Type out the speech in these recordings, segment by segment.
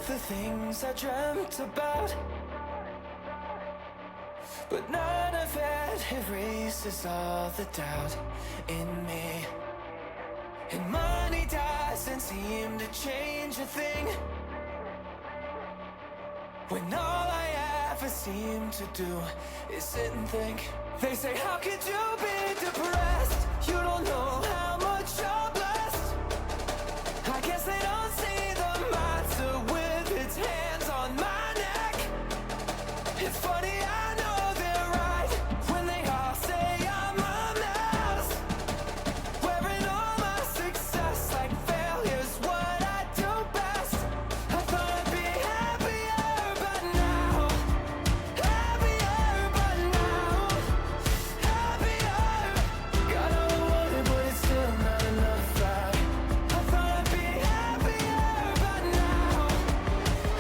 the things I dreamt about, but none of it erases all the doubt in me. And money doesn't seem to change a thing, when all I ever seem to do is sit and think. They say, how could you be depressed? You don't know how much you're blessed. I guess they don't see the monster with its hands on my neck. It's funny, I know they're right when they all say I'm a mess, wearing all my success like failure's what I do best. I thought I'd be happier, but now happier, but now happier. Got all I wanted, but it's still not enough, right? I thought I'd be happier, but now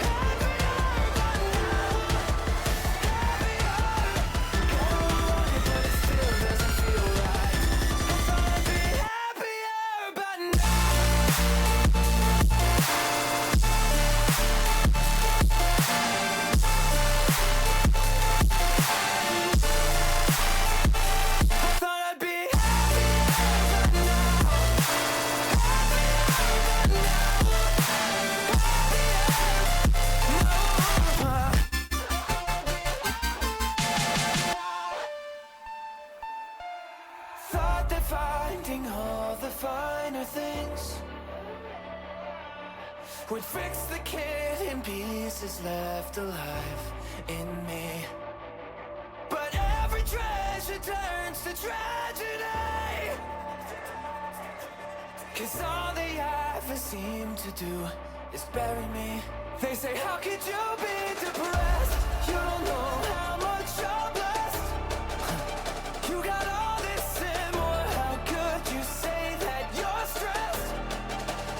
happier, but now happier. Got all I wanted, but it still doesn't feel right. I thought I'd be happier, but now. I thought I'd be happier, but now thought that finding all the finer things would fix the kid in pieces left alive in me. But every treasure turns to tragedy, 'cause all they ever seem to do is bury me. They say, how could you be depressed? You don't know how much you're blessed. You got all this and more, how could you say that you're stressed?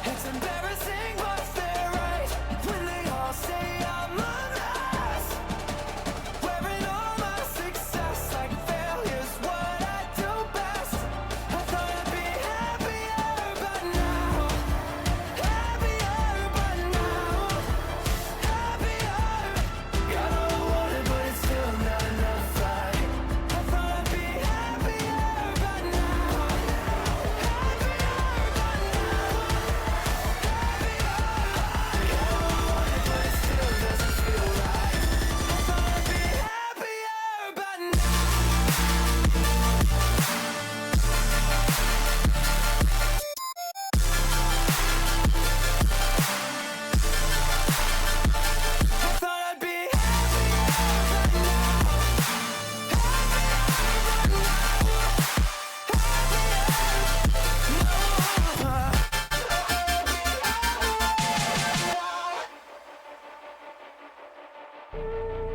It's embarrassing, but they're right when they all say I'm a mess, wearing all my success like failure's what I do best. I thought I'd be happier, but now happier, but now happier. Got all I wanted, but it's still not enough, right? I thought I'd be happier, but now happier, but now happier. Got all I wanted, but it still doesn't feel right. I thought I'd be happier, but now. I thought I'd be happier, but now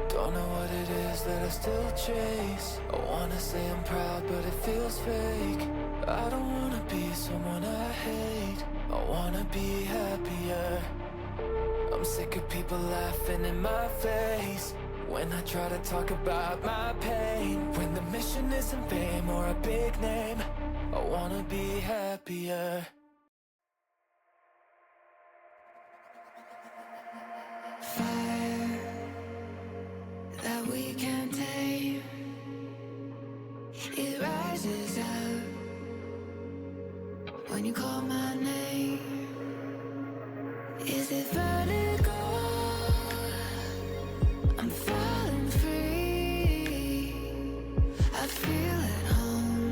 don't know what it is that I still chase. I wanna say I'm proud, but it feels fake. I don't wanna be someone I hate. I wanna be happier. I'm sick of people laughing in my face when I try to talk about my pain. When the mission isn't fame or a big name, I wanna be happier. Fire that we can't tame, it rises up when you call my name. Is it vertigo? I'm falling free. I feel at home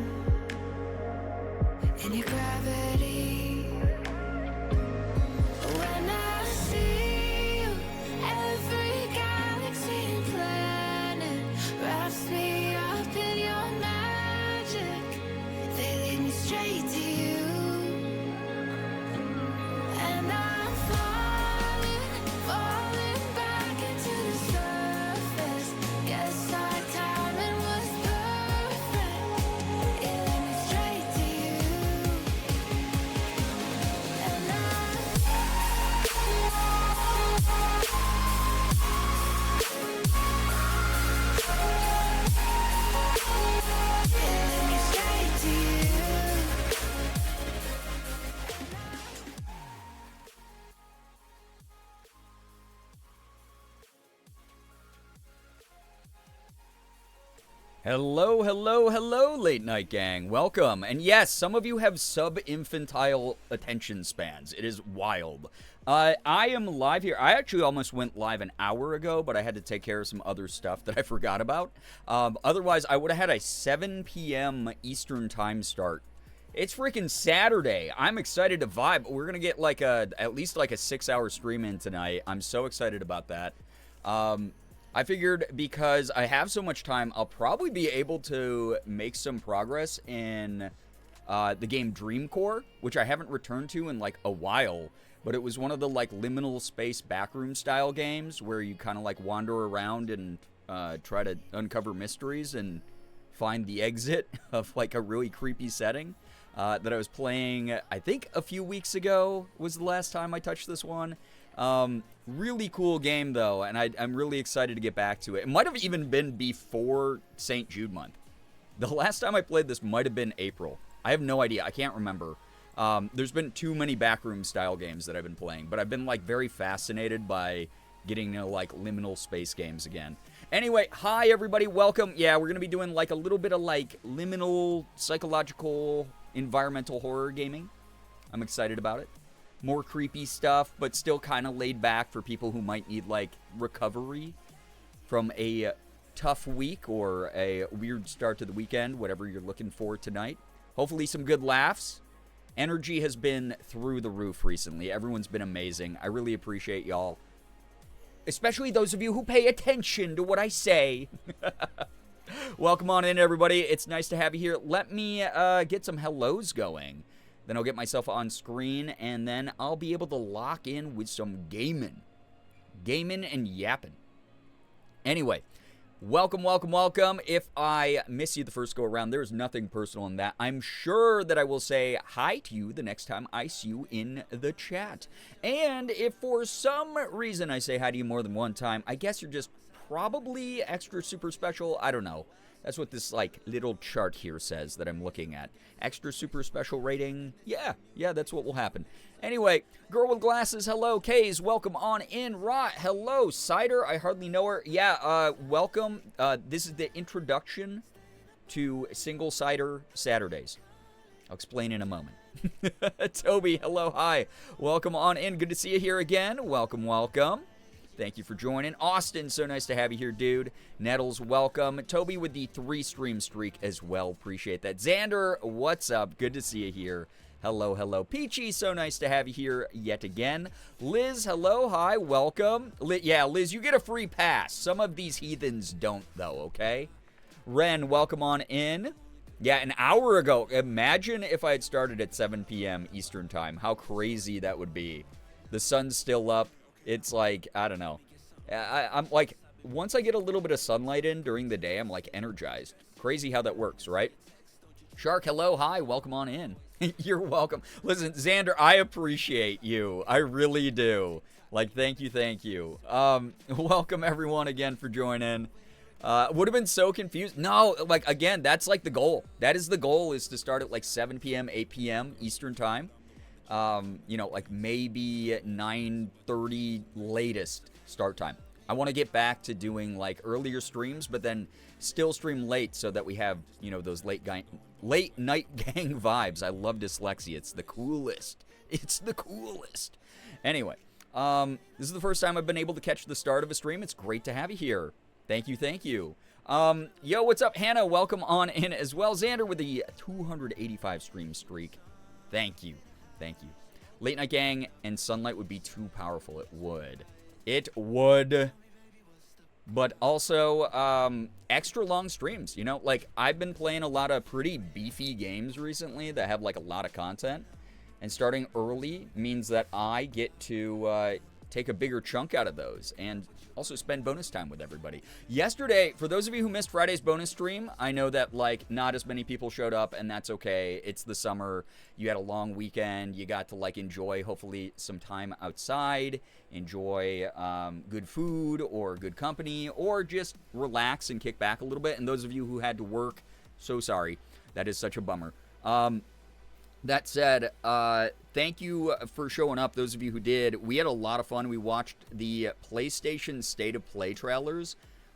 in your gravity. When I see you, every galaxy and planet wraps me up in your magic. They lead me straight to you, and I'm falling Hello, hello, hello, late night gang. Welcome. And yes, some of you have sub-infantile attention spans. It is wild. I am live here. I actually almost went live an hour ago, but I had to take care of some other stuff that I forgot about. Otherwise, I would have had a 7 p.m. Eastern time start. It's freaking Saturday. I'm excited to vibe. We're going to get like at least like a 6-hour stream in tonight. I'm so excited about that. I figured because I have so much time, I'll probably be able to make some progress in the game Dreamcore, which I haven't returned to in like a while. But it was one of the like liminal space backroom style games where you kind of like wander around and try to uncover mysteries and find the exit of like a really creepy setting that I was playing. I think a few weeks ago was the last time I touched this one. Really cool game though, and I'm really excited to get back to it. It might have even been before St. Jude month. The last time I played this might have been April. I have no idea. I can't remember. There's been too many backroom style games that I've been playing, but I've been like very fascinated by getting into like liminal space games again. Anyway, hi everybody, welcome. Yeah, we're gonna be doing like a little bit of like liminal, psychological, environmental horror gaming. I'm excited about it. More creepy stuff, but still kind of laid back for people who might need like recovery from a tough week or a weird start to the weekend, whatever you're looking for tonight. Hopefully some good laughs. Energy has been through the roof recently. Everyone's been amazing. I really appreciate y'all. Especially those of you who pay attention to what I say. Welcome on in, everybody. It's nice to have you here. Let me get some hellos going. Then I'll get myself on screen, and then I'll be able to lock in with some gaming. Gaming and yapping. Anyway, welcome, welcome, welcome. If I miss you the first go around, there's nothing personal in that. I'm sure that I will say hi to you the next time I see you in the chat. And if for some reason I say hi to you more than one time, I guess you're just probably extra super special. I don't know. That's what this, like, little chart here says that I'm looking at. Extra super special rating? Yeah, that's what will happen. Anyway, Girl with Glasses, hello. Kays, welcome on in. Rot, hello. Cider, I hardly know her. Yeah, welcome. This is the introduction to Single Cider Saturdays. I'll explain in a moment. Toby, hello, hi. Welcome on in. Good to see you here again. Welcome, welcome. Thank you for joining. Austin, so nice to have you here, dude. Nettles, welcome. Toby with the 3-stream streak as well. Appreciate that. Xander, what's up? Good to see you here. Hello, hello. Peachy, so nice to have you here yet again. Liz, hello, hi, welcome. Yeah, Liz, you get a free pass. Some of these heathens don't, though, okay? Ren, welcome on in. Yeah, an hour ago. Imagine if I had started at 7 p.m. Eastern time. How crazy that would be. The sun's still up. It's like, I don't know. I'm like, once I get a little bit of sunlight in during the day, I'm like energized. Crazy how that works, right? Shark, hello, hi, welcome on in. You're welcome. Listen, Xander, I appreciate you. I really do. Like, thank you, thank you. Welcome everyone again for joining. Would have been so confused. No, like, again, that's like the goal. That is the goal, is to start at like 7 p.m., 8 p.m. Eastern time. You know, like maybe 9:30 latest start time. I want to get back to doing like earlier streams, but then still stream late so that we have, you know, those late night gang vibes. I love dyslexia. It's the coolest. It's the coolest. Anyway, this is the first time I've been able to catch the start of a stream. It's great to have you here. Thank you, thank you. Yo, what's up, Hannah? Welcome on in as well. Xander with the 285 stream streak. Thank you. Thank you. Late Night Gang and Sunlight would be too powerful. It would. It would. But also, extra long streams. You know, like, I've been playing a lot of pretty beefy games recently that have, like, a lot of content. And starting early means that I get to take a bigger chunk out of those and also spend bonus time with everybody. Yesterday, for those of you who missed Friday's bonus stream, I know that, like, not as many people showed up, and that's okay. It's the summer. You had a long weekend. You got to, like, enjoy, hopefully, some time outside, enjoy good food or good company, or just relax and kick back a little bit. And those of you who had to work, so sorry. That is such a bummer. That said, thank you for showing up, those of you who did. We had a lot of fun. We watched the PlayStation State of Play trailers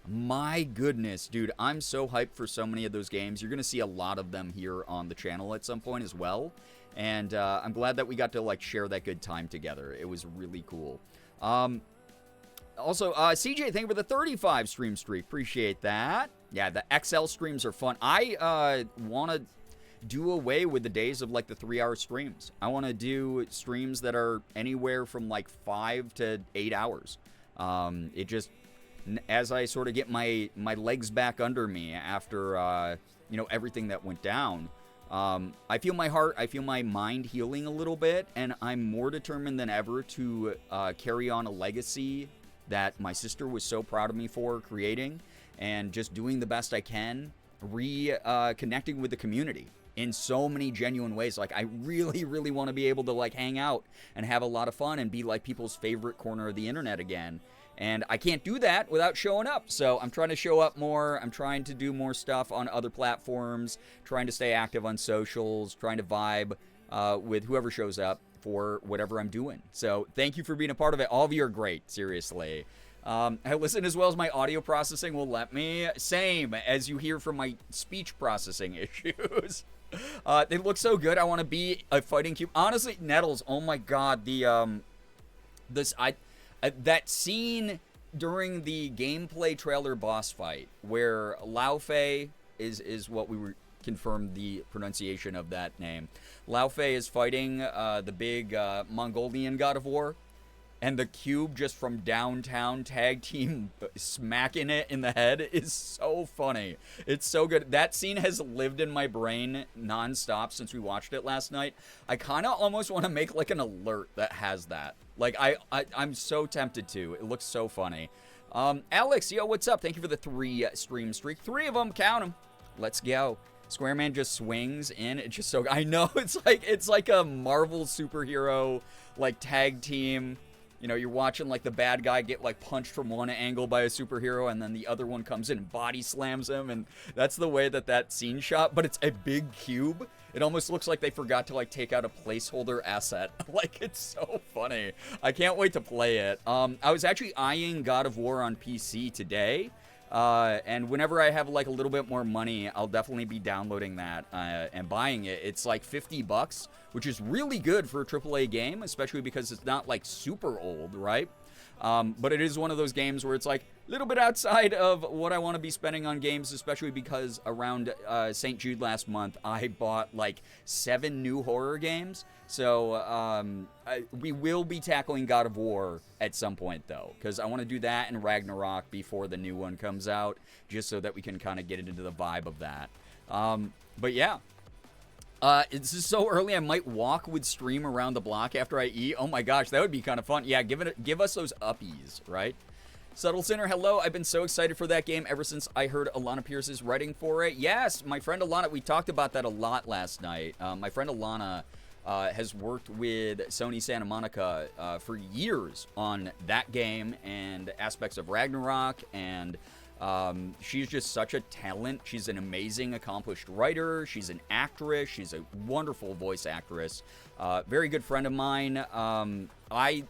My goodness, dude, I'm so hyped for so many of those games. You're going to see a lot of them here on the channel at some point as well. And I'm glad that we got to, like, share that good time together. It was really cool. Also, CJ, thank you for the 35 stream streak. Appreciate that. Yeah, the XL streams are fun. I want to do away with the days of, like, the 3-hour streams. I want to do streams that are anywhere from, like, 5 to 8 hours. It just, as I sort of get my legs back under me after, you know, everything that went down, I feel my heart, I feel my mind healing a little bit, and I'm more determined than ever to carry on a legacy that my sister was so proud of me for creating, and just doing the best I can, connecting with the community in so many genuine ways. Like, I really, really want to be able to, like, hang out and have a lot of fun and be, like, people's favorite corner of the internet again. And I can't do that without showing up. So I'm trying to show up more. I'm trying to do more stuff on other platforms, trying to stay active on socials, trying to vibe with whoever shows up for whatever I'm doing. So thank you for being a part of it. All of you are great, seriously. I listen as well as my audio processing will let me. Same, as you hear from my speech processing issues. They look so good. I want to be a fighting cube. Honestly, Nettles, oh my god, that scene during the gameplay trailer boss fight where Lao Fei is what we were confirmed the pronunciation of that name. Lao Fei is fighting the big Mongolian god of war, and the cube just from downtown tag team smacking it in the head is so funny. It's so good. That scene has lived in my brain nonstop since we watched it last night. I kind of almost want to make like an alert that has that. Like, I'm so tempted to. It looks so funny. Alex, yo, what's up? Thank you for the 3 stream streak. 3 of them, count them. Let's go. Squareman just swings in. It's just so, I know, it's like a Marvel superhero, like, tag team. You know, you're watching, like, the bad guy get, like, punched from one angle by a superhero, and then the other one comes in and body slams him, and that's the way that scene shot, but it's a big cube. It almost looks like they forgot to, like, take out a placeholder asset. Like, it's so funny. I can't wait to play it. I was actually eyeing God of War on PC today, and whenever I have, like, a little bit more money, I'll definitely be downloading that and buying it. It's like $50, which is really good for a AAA game, especially because it's not, like, super old, right? But it is one of those games where it's like a little bit outside of what I want to be spending on games, especially because around St. Jude last month, I bought like 7 new horror games. So we will be tackling God of War at some point, though, because I want to do that and Ragnarok before the new one comes out, just so that we can kind of get into the vibe of that. But yeah. This is so early, I might walk with stream around the block after I eat. Oh my gosh, that would be kind of fun. Yeah, give us those uppies, right? Subtle Sinner, hello. I've been so excited for that game ever since I heard Alana Pierce is writing for it. Yes, my friend Alana, we talked about that a lot last night. My friend Alana has worked with Sony Santa Monica for years on that game and aspects of Ragnarok, and she's just such a talent. She's an amazing, accomplished writer. She's an actress. She's a wonderful voice actress. Very good friend of mine. I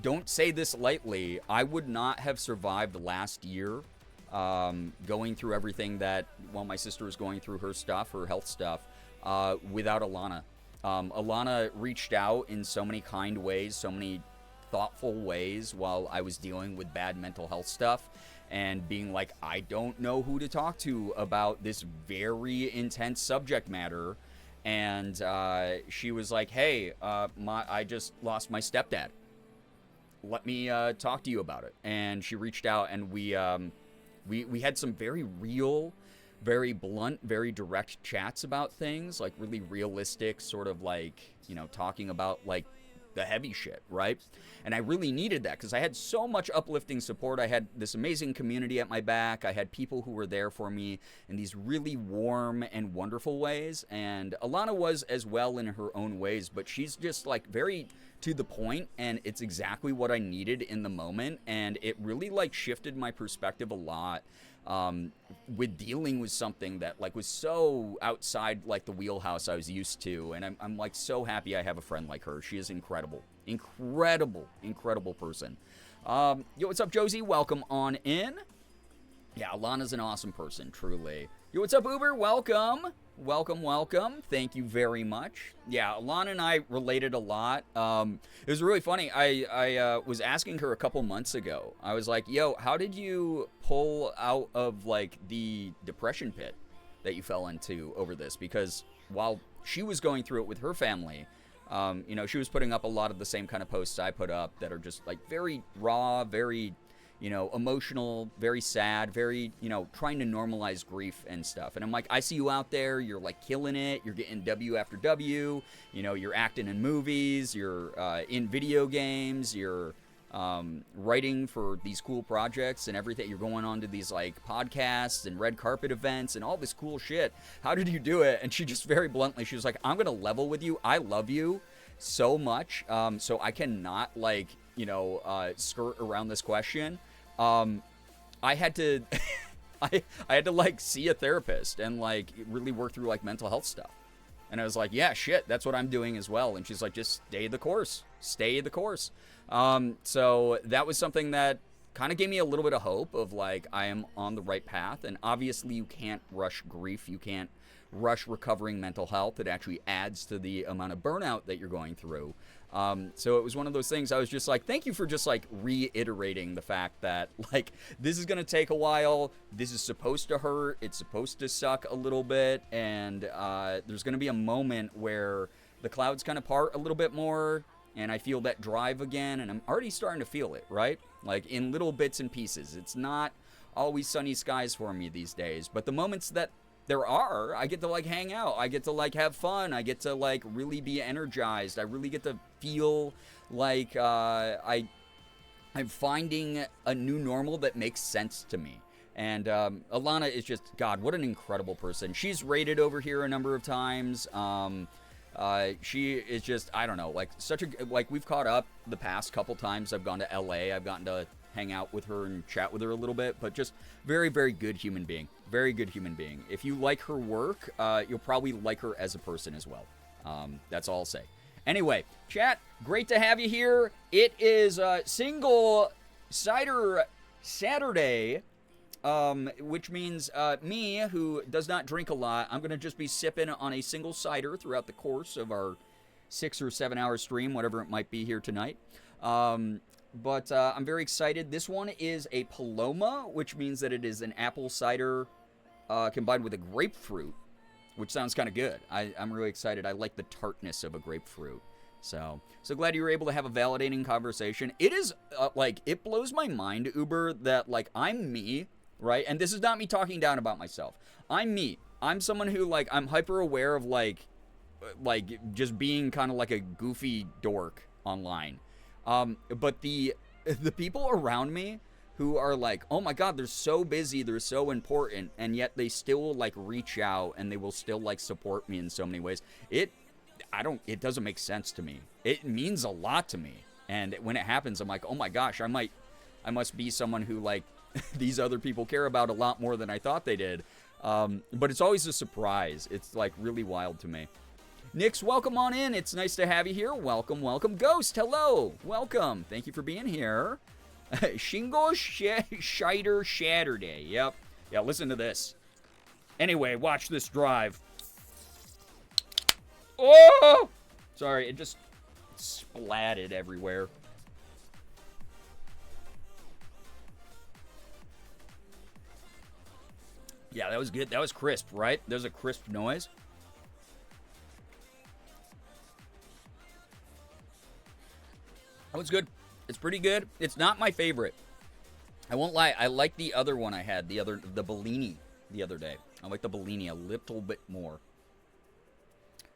don't say this lightly. I would not have survived the last year going through everything that, while my sister was going through her stuff, her health stuff, without Alana. Alana reached out in so many kind ways, so many thoughtful ways while I was dealing with bad mental health stuff. And being like, I don't know who to talk to about this very intense subject matter. And she was like, hey, I just lost my stepdad. Let me talk to you about it. And she reached out, and we had some very real, very blunt, very direct chats about things, like really realistic, sort of like, you know, talking about like the heavy shit, right? And I really needed that because I had so much uplifting support. I had this amazing community at my back. I had people who were there for me in these really warm and wonderful ways. And Alana was as well in her own ways, but she's just like very to the point, and it's exactly what I needed in the moment. And it really like shifted my perspective a lot with dealing with something that like was so outside like the wheelhouse I was used to. And I'm like so happy I have a friend like her. She is incredible incredible person. Yo, what's up, Josie? Welcome on in. Yeah, Alana's an awesome person, truly. Yo, what's up, Uber? Welcome. Welcome. Thank you very much. Yeah, Alana and I related a lot. It was really funny. I was asking her a couple months ago. I was like, yo, how did you pull out of, like, the depression pit that you fell into over this? Because while she was going through it with her family, you know, she was putting up a lot of the same kind of posts I put up that are just, like, very raw, very, you know, emotional, very sad, very, you know, trying to normalize grief and stuff. And I'm like, I see you out there, you're like killing it, you're getting W after W, you know, you're acting in movies, you're in video games, you're writing for these cool projects and everything. You're going on to these like podcasts and red carpet events and all this cool shit. How did you do it? And she just very bluntly, she was like, I'm going to level with you. I love you so much. So I cannot like, you know, skirt around this question. I had to, I had to like see a therapist and like really work through like mental health stuff. And I was like, yeah, shit, that's what I'm doing as well. And she's like, just stay the course. So that was something that kind of gave me a little bit of hope of like, I am on the right path. And obviously you can't rush grief. You can't rush recovering mental health. It actually adds to the amount of burnout that you're going through. So it was one of those things I was just like, thank you for just like reiterating the fact that like, this is going to take a while. This is supposed to hurt. It's supposed to suck a little bit. And, there's going to be a moment where the clouds kind of part a little bit more and I feel that drive again. And I'm already starting to feel it, right? Like in little bits and pieces. It's not always sunny skies for me these days, but the moments that there are, I get to like hang out, I get to like have fun, I get to like really be energized, I really get to feel like I'm finding a new normal that makes sense to me. And Alana is just, God, what an incredible person. She's rated over here a number of times. She is just, I don't know, like such a, like we've caught up the past couple times I've gone to LA, I've gotten to hang out with her and chat with her a little bit, but just very, very good human being. Very good human being. If you like her work, you'll probably like her as a person as well. That's all I'll say. Anyway, chat, great to have you here. It is Single Cider Saturday, which means me, who does not drink a lot, I'm going to just be sipping on a single cider throughout the course of our 6 or 7 hour stream, whatever it might be here tonight. But I'm very excited. This one is a Paloma, which means that it is an apple cider combined with a grapefruit, which sounds kind of good. I'm really excited. I like the tartness of a grapefruit. So glad you were able to have a validating conversation. It is, like, it blows my mind, Uber, that, like, I'm me, right? And this is not me talking down about myself. I'm me. I'm someone who, like, I'm hyper aware of, like just being kind of like a goofy dork online. But the people around me who are like, oh my God, they're so busy, they're so important, and yet they still like reach out and they will still like support me in so many ways. It doesn't make sense to me. It means a lot to me. And when it happens, I'm like, oh my gosh, I must be someone who like these other people care about a lot more than I thought they did. But it's always a surprise. It's like really wild to me. Nix, welcome on in. It's nice to have you here. Welcome. Ghost, hello. Welcome. Thank you for being here. Shingo Shider Saturday. Yep. Yeah, listen to this. Anyway, watch this drive. Oh! Sorry, it just splatted everywhere. Yeah, that was good. That was crisp, right? That was a crisp noise. That was good. It's pretty good. It's not my favorite. I won't lie. I like the other one I had, the Bellini the other day. I like the Bellini a little bit more.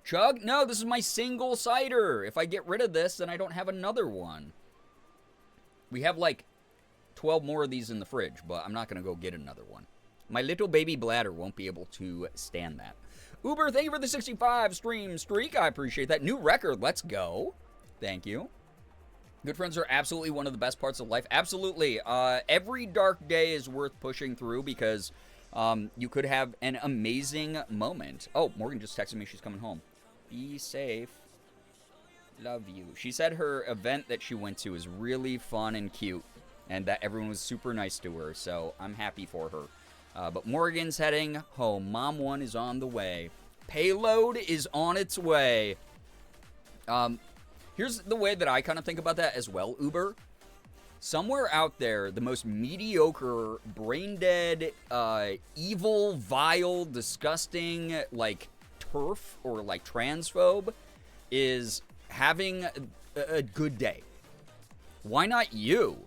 Chug? No, this is my single cider. If I get rid of this, then I don't have another one. We have like 12 more of these in the fridge, but I'm not going to go get another one. My little baby bladder won't be able to stand that. Uber, thank you for the 65 stream streak. I appreciate that. New record. Let's go. Thank you. Good friends are absolutely one of the best parts of life. Absolutely. Every dark day is worth pushing through because you could have an amazing moment. Oh, Morgan just texted me she's coming home. Be safe. Love you. She said her event that she went to was really fun and cute and that everyone was super nice to her, so I'm happy for her. But Morgan's heading home. Mom 1 is on the way. Payload is on its way. Here's the way that I kind of think about that as well, Uber. Somewhere out there, the most mediocre, brain-dead, evil, vile, disgusting, like, TERF or, like, transphobe is having a good day. Why not you?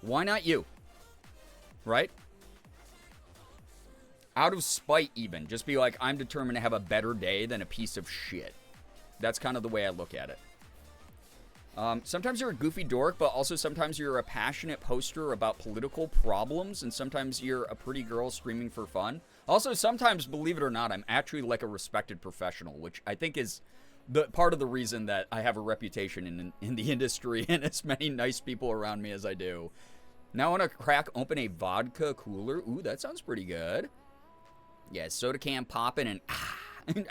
Why not you? Right? Out of spite, even. Just be like, I'm determined to have a better day than a piece of shit. That's kind of the way I look at it. Sometimes you're a goofy dork, but also sometimes you're a passionate poster about political problems, and sometimes you're a pretty girl screaming for fun. Also, sometimes, believe it or not, I'm actually like a respected professional, which I think is the part of the reason that I have a reputation in the industry and as many nice people around me as I do. Now I want to crack open a vodka cooler. Ooh, that sounds pretty good. Yeah, soda can popping and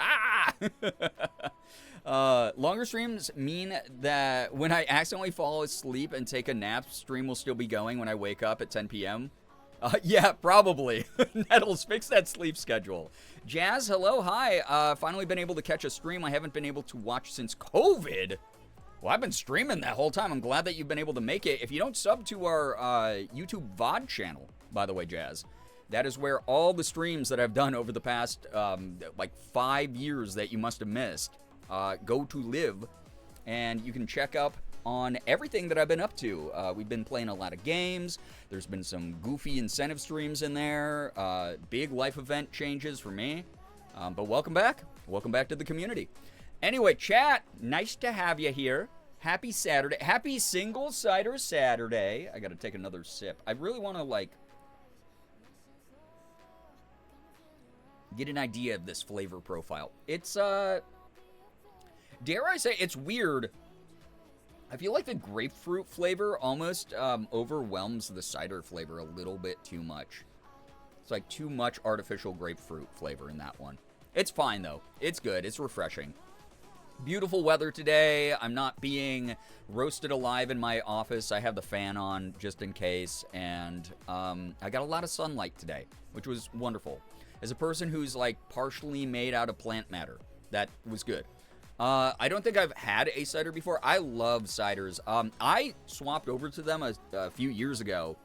longer streams mean that when I accidentally fall asleep and take a nap, stream will still be going when I wake up at 10 p.m. Yeah, probably. Nettles, fix that sleep schedule. Jazz, hello, hi. Finally been able to catch a stream I haven't been able to watch since COVID. Well, I've been streaming that whole time. I'm glad that you've been able to make it. If you don't sub to our YouTube VOD channel, by the way, Jazz, that is where all the streams that I've done over the past, like 5 years that you must have missed, go to live. And you can check up on everything that I've been up to. We've been playing a lot of games. There's been some goofy incentive streams in there. Big life event changes for me. But welcome back. Welcome back to the community. Anyway, chat, nice to have you here. Happy Saturday. Happy Single Cider Saturday. I gotta take another sip. I really want to, like, get an idea of this flavor profile. It's, dare I say, it's weird. I feel like the grapefruit flavor almost overwhelms the cider flavor a little bit too much. It's like too much artificial grapefruit flavor in that one. It's fine, though. It's good. It's refreshing. Beautiful weather today. I'm not being roasted alive in my office. I have the fan on just in case. And I got a lot of sunlight today, which was wonderful. As a person who's like partially made out of plant matter, that was good. I don't think I've had a cider before. I love ciders. I swapped over to them a few years ago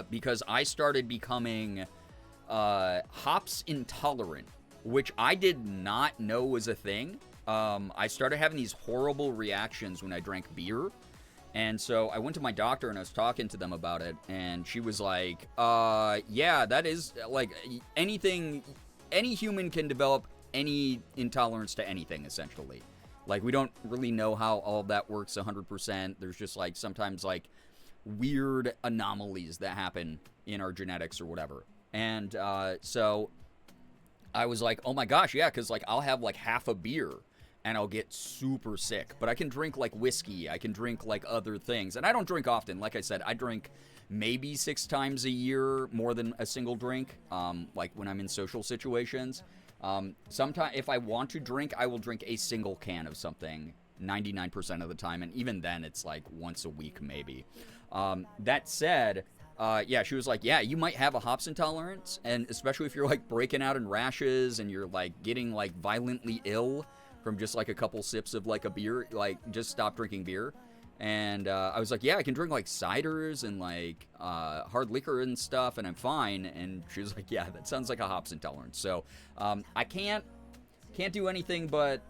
because I started becoming hops intolerant, which I did not know was a thing. I started having these horrible reactions when I drank beer. And so I went to my doctor and I was talking to them about it. And she was like, yeah, that is like anything, any human can develop any intolerance to anything, essentially. Like, we don't really know how all of that works 100%. There's just like sometimes like weird anomalies that happen in our genetics or whatever. And so I was like, oh my gosh, yeah, because like I'll have like half a beer and I'll get super sick. But I can drink like whiskey. I can drink like other things. And I don't drink often. Like I said, I drink maybe 6 times a year, more than a single drink, like when I'm in social situations. Sometimes if I want to drink, I will drink a single can of something 99% of the time. And even then, it's like once a week maybe. That said, yeah, she was like, yeah, you might have a hops intolerance. And especially if you're like breaking out in rashes and you're like getting like violently ill from just like a couple sips of like a beer, like just stop drinking beer. And I was like, yeah, I can drink like ciders and like hard liquor and stuff and I'm fine. And she was like, yeah, that sounds like a hops intolerance. So I can't do anything but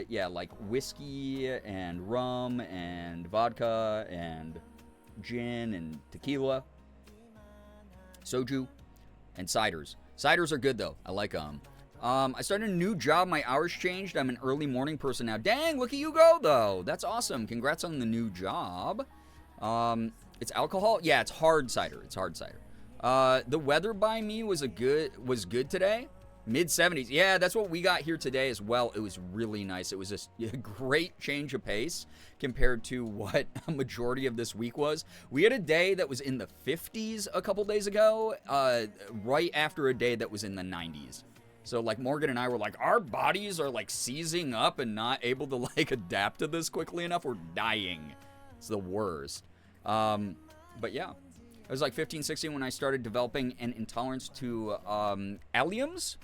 yeah, like whiskey and rum and vodka and gin and tequila, soju, and ciders. Ciders are good though. I like them. I started a new job. My hours changed. I'm an early morning person now. Dang, look at you go, though. That's awesome. Congrats on the new job. It's alcohol? Yeah, it's hard cider. It's hard cider. The weather by me was good today. Mid-70s. Yeah, that's what we got here today as well. It was really nice. It was a great change of pace compared to what a majority of this week was. We had a day that was in the 50s a couple days ago, right after a day that was in the 90s. So, like, Morgan and I were like, our bodies are, like, seizing up and not able to, like, adapt to this quickly enough. We're dying. It's the worst. But, yeah. I was like 15, 16 when I started developing an intolerance to alliums.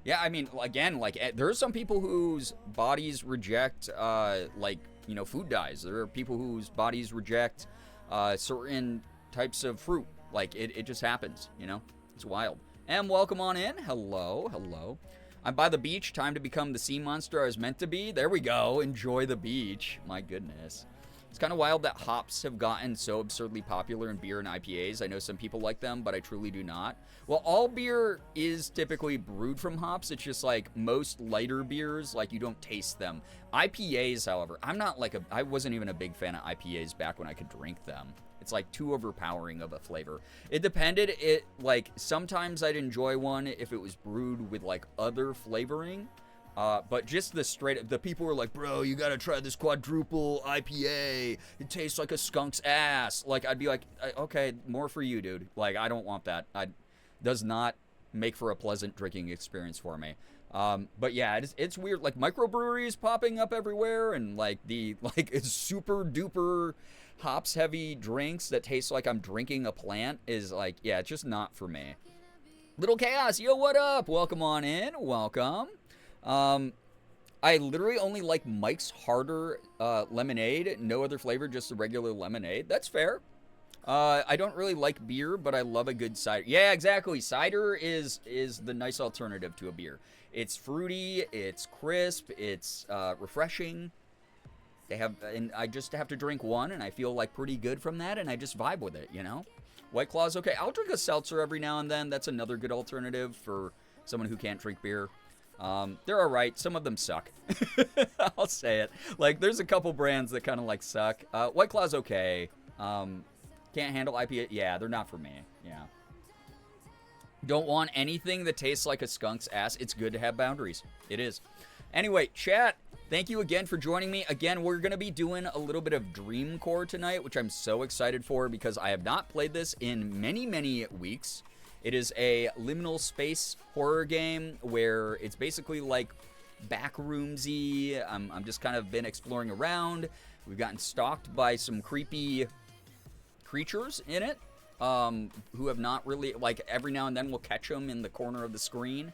Yeah, I mean, again, like, there are some people whose bodies reject, like, you know, food dyes. There are people whose bodies reject certain types of fruit. Like, it just happens, you know? It's wild. And welcome on in. Hello, hello. I'm by the beach. Time to become the sea monster I was meant to be. There we go. Enjoy the beach. My goodness. It's kind of wild that hops have gotten so absurdly popular in beer and IPAs. I know some people like them, but I truly do not. Well, all beer is typically brewed from hops. It's just like most lighter beers, like you don't taste them. IPAs, however, I wasn't even a big fan of IPAs back when I could drink them. It's like too overpowering of a flavor. It depended. Like sometimes I'd enjoy one if it was brewed with like other flavoring. But just the people were like, bro, you gotta try this quadruple IPA. It tastes like a skunk's ass. Like, I'd be like, okay, more for you, dude. Like, I don't want that. Does not make for a pleasant drinking experience for me. But yeah, it's weird. Like, microbreweries popping up everywhere, and like it's super duper hops heavy drinks that taste like I'm drinking a plant is like, yeah, it's just not for me. Little Chaos, yo, what up? Welcome on in. Welcome. I literally only like Mike's Harder lemonade, no other flavor, just the regular lemonade. That's fair. I don't really like beer, but I love a good cider. Yeah, exactly. Cider is the nice alternative to a beer. It's fruity, it's crisp, it's refreshing. And I just have to drink one, and I feel like pretty good from that, and I just vibe with it, you know? White Claw's okay. I'll drink a seltzer every now and then. That's another good alternative for someone who can't drink beer. They're alright. Some of them suck. I'll say it. Like, there's a couple brands that kind of, like, suck. White Claw's okay. Can't handle IPA. Yeah, they're not for me. Yeah. Don't want anything that tastes like a skunk's ass. It's good to have boundaries. It is. Anyway, chat, thank you again for joining me. Again, we're going to be doing a little bit of dreamcore tonight, which I'm so excited for because I have not played this in many, many weeks. It is a liminal space horror game where it's basically like backroomsy. I'm just kind of been exploring around. We've gotten stalked by some creepy creatures in it who have not really, like, every now and then we'll catch them in the corner of the screen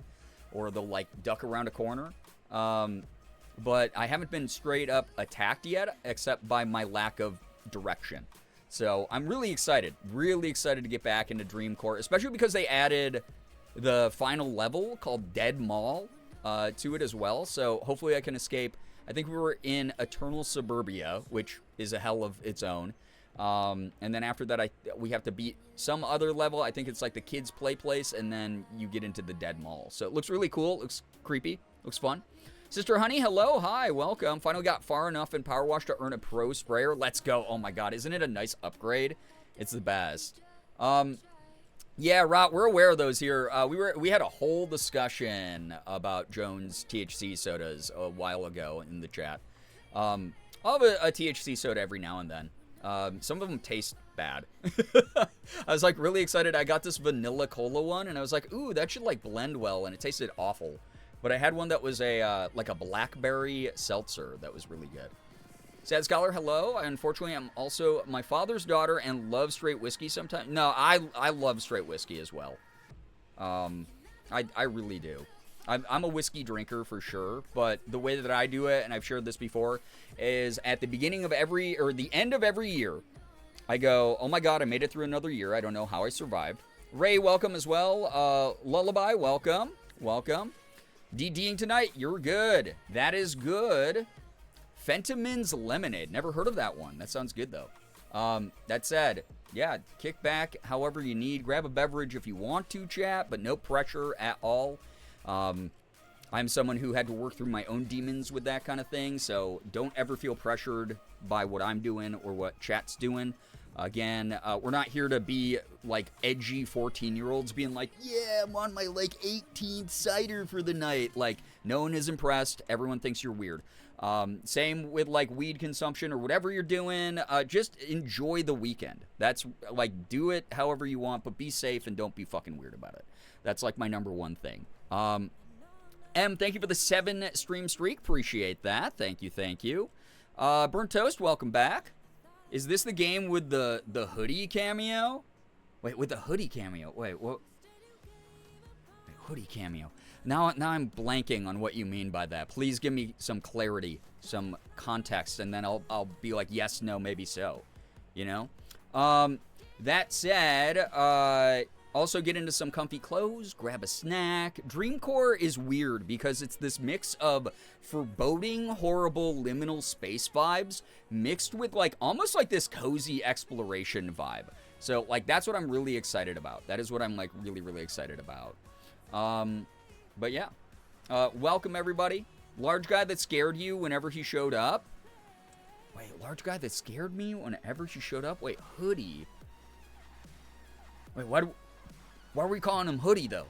or they'll, like, duck around a corner. But I haven't been straight up attacked yet except by my lack of direction. So I'm really excited to get back into dreamcore, especially because they added the final level called Dead Mall to it as well. So hopefully I can escape. I think we were in Eternal Suburbia, which is a hell of its own. And then after that, we have to beat some other level. I think it's like the kids' play place, and then you get into the Dead Mall. So it looks really cool. It looks creepy. Looks fun. Sister Honey, hello, hi, welcome. Finally got far enough in Power Wash to earn a pro sprayer. Let's go. Oh my god, isn't it a nice upgrade? It's the best. Yeah, Rot, we're aware of those here. We had a whole discussion about Jones THC sodas a while ago in the chat. I'll have a THC soda every now and then. Some of them taste bad. I was like really excited. I got this vanilla cola one, and I was like, ooh, that should like blend well, and it tasted awful. But I had one that was like a blackberry seltzer that was really good. Sad Scholar, hello. Unfortunately, I'm also my father's daughter and love straight whiskey sometimes. No, I love straight whiskey as well. I really do. I'm a whiskey drinker for sure, but the way that I do it, and I've shared this before, is at the beginning of the end of every year, I go, oh my god, I made it through another year. I don't know how I survived. Ray, welcome as well. Lullaby, welcome. Welcome. DDing tonight, you're good. That is good. Fentiman's Lemonade. Never heard of that one. That sounds good, though. That said, yeah, kick back however you need. Grab a beverage if you want to, chat, but no pressure at all. I'm someone who had to work through my own demons with that kind of thing, so don't ever feel pressured by what I'm doing or what chat's doing. Again, we're not here to be like edgy 14-year-olds being like, yeah, I'm on my like 18th cider for the night. Like, no one is impressed. Everyone thinks you're weird. Same with like weed consumption or whatever you're doing. Just enjoy the weekend. That's like, do it however you want, but be safe and don't be fucking weird about it. That's like my number one thing. M, thank you for the 7 stream streak. Appreciate that. Thank you, thank you. Burnt Toast, welcome back. Is this the game with the hoodie cameo? Wait, with the hoodie cameo. Wait, what? Wait, hoodie cameo. Now I'm blanking on what you mean by that. Please give me some clarity, some context, and then I'll be like, yes, no, maybe so. You know? That said, also get into some comfy clothes, grab a snack. Dreamcore is weird because it's this mix of foreboding, horrible, liminal space vibes mixed with like almost like this cozy exploration vibe. So like that's what I'm really excited about. That is what I'm like really, really excited about. But yeah, welcome everybody. Large guy that scared you whenever he showed up. Wait, large guy that scared me whenever he showed up? Wait, hoodie. Wait, why are we calling him hoodie though?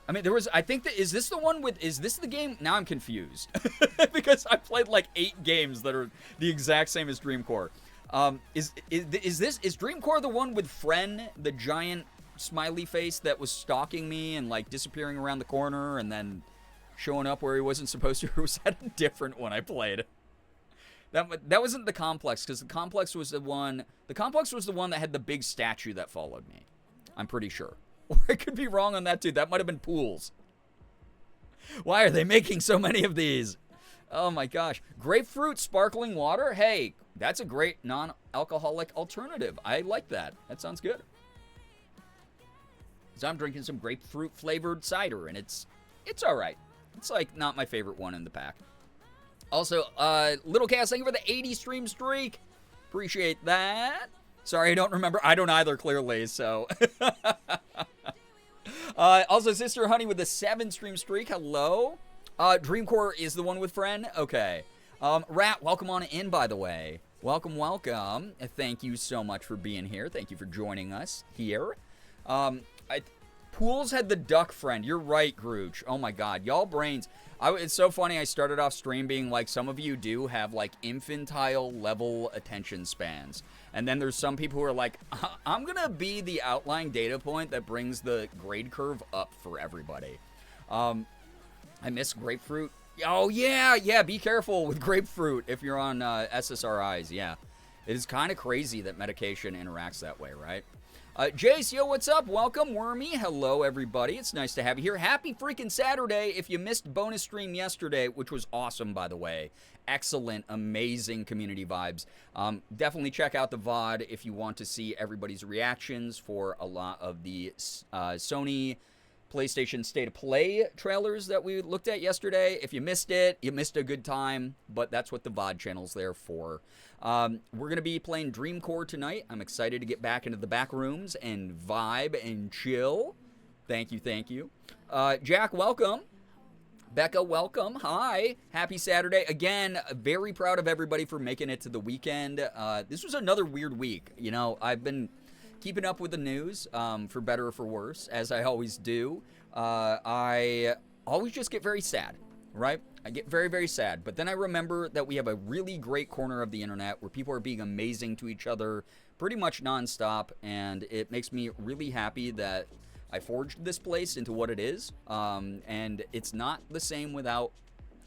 I mean, I think that, is this the game? Now I'm confused. Because I played like 8 games that are the exact same as Dreamcore. Is Dreamcore the one with Fren, the giant smiley face that was stalking me and like disappearing around the corner and then showing up where he wasn't supposed to? Or was that a different one I played? That wasn't the complex, because the complex was the one that had the big statue that followed me. I'm pretty sure. Or I could be wrong on that too. That might have been Pools. Why are they making so many of these? Oh my gosh. Grapefruit sparkling water? Hey, that's a great non-alcoholic alternative. I like that. That sounds good. So I'm drinking some grapefruit flavored cider, and it's all right. It's like not my favorite one in the pack. Also, Little Cass, thank you for the 80 stream streak. Appreciate that. Sorry, I don't remember. I don't either, clearly, so. Also, Sister Honey with the 7 stream streak. Hello. Dreamcore is the one with Friend? Okay. Rat, welcome on in, by the way. Welcome, welcome. Thank you so much for being here. Thank you for joining us here. Pools had the duck friend. You're right, Grooch. Oh, my God. Y'all brains. It's so funny. I started off stream being like, some of you do have like infantile level attention spans. And then there's some people who are like, I'm going to be the outlying data point that brings the grade curve up for everybody. I miss grapefruit. Oh, yeah. Be careful with grapefruit if you're on SSRIs. Yeah. It is kind of crazy that medication interacts that way, right? Jace, yo, what's up? Welcome, Wormy. Hello, everybody. It's nice to have you here. Happy freaking Saturday. If you missed bonus stream yesterday, which was awesome, by the way. Excellent, amazing community vibes. Definitely check out the VOD if you want to see everybody's reactions for a lot of the Sony PlayStation State of Play trailers that we looked at yesterday. If you missed it, you missed a good time, but that's what the VOD channel's there for. We're going to be playing Dreamcore tonight. I'm excited to get back into the back rooms and vibe and chill. Thank you. Jack, welcome. Becca, welcome. Hi. Happy Saturday. Again, very proud of everybody for making it to the weekend. This was another weird week. You know, I've been keeping up with the news, for better or for worse, as I always do. I always just get very sad, right? I get very, very sad. But then I remember that we have a really great corner of the internet where people are being amazing to each other pretty much nonstop. And it makes me really happy that I forged this place into what it is. And it's not the same without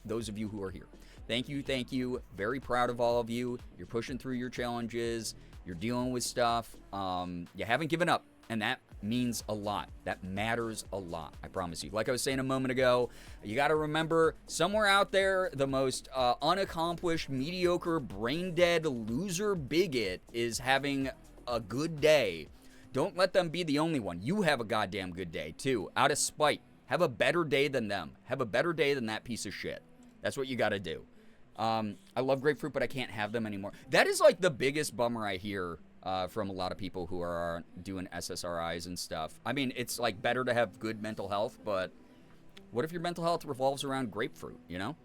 those of you who are here. Thank you. Very proud of all of you. You're pushing through your challenges. You're dealing with stuff. You haven't given up, and that means a lot. That matters a lot, I promise you. Like I was saying a moment ago, you got to remember, somewhere out there, the most unaccomplished, mediocre, brain-dead, loser bigot is having a good day. Don't let them be the only one. You have a goddamn good day, too, out of spite. Have a better day than them. Have a better day than that piece of shit. That's what you got to do. I love grapefruit, but I can't have them anymore. That is like the biggest bummer I hear from a lot of people who are doing SSRIs and stuff. I mean, it's like better to have good mental health, but what if your mental health revolves around grapefruit, you know?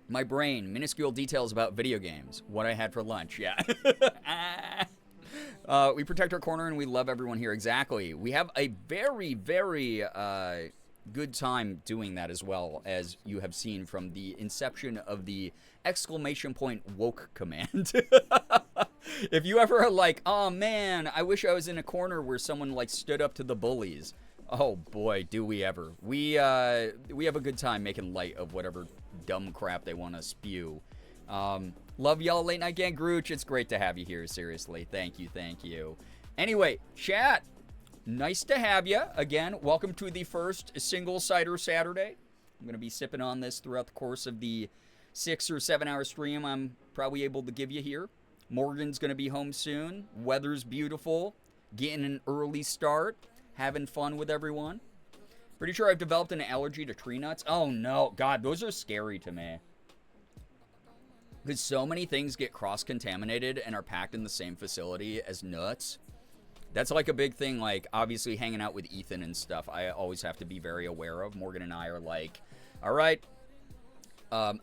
My brain, minuscule details about video games, what I had for lunch, yeah. We protect our corner and we love everyone here, exactly. We have a very, very good time doing that as well, as you have seen from the inception of the exclamation point woke command. If you ever are like, oh man, I wish I was in a corner where someone like stood up to the bullies. Oh boy, do we ever. We have a good time making light of whatever dumb crap they want to spew. Love y'all, Late Night Gang Grooch. It's great to have you here, seriously. Thank you. Anyway, chat, nice to have you. Again, welcome to the first Single Cider Saturday. I'm going to be sipping on this throughout the course of the 6 or 7 hour stream I'm probably able to give you here. Morgan's going to be home soon. Weather's beautiful. Getting an early start. Having fun with everyone. Pretty sure I've developed an allergy to tree nuts. Oh no, God, those are scary to me. Because so many things get cross-contaminated and are packed in the same facility as nuts. That's like a big thing, like, obviously hanging out with Ethan and stuff, I always have to be very aware of. Morgan and I are like, all right,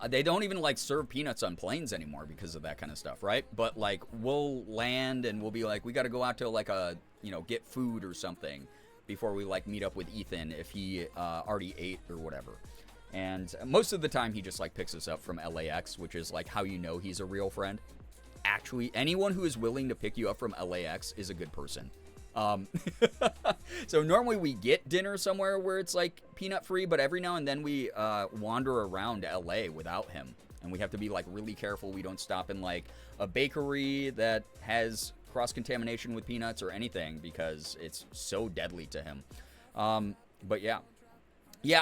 they don't even, like, serve peanuts on planes anymore because of that kind of stuff, right? But, like, we'll land and we'll be like, we got to go out to, like, a, you know, get food or something before we, like, meet up with Ethan if he already ate or whatever. And most of the time he just, like, picks us up from LAX, which is, like, how you know he's a real friend. Actually, anyone who is willing to pick you up from LAX is a good person. So normally we get dinner somewhere where it's like peanut free, but every now and then we wander around LA without him, and we have to be like really careful we don't stop in like a bakery that has cross-contamination with peanuts or anything because it's so deadly to him. But yeah,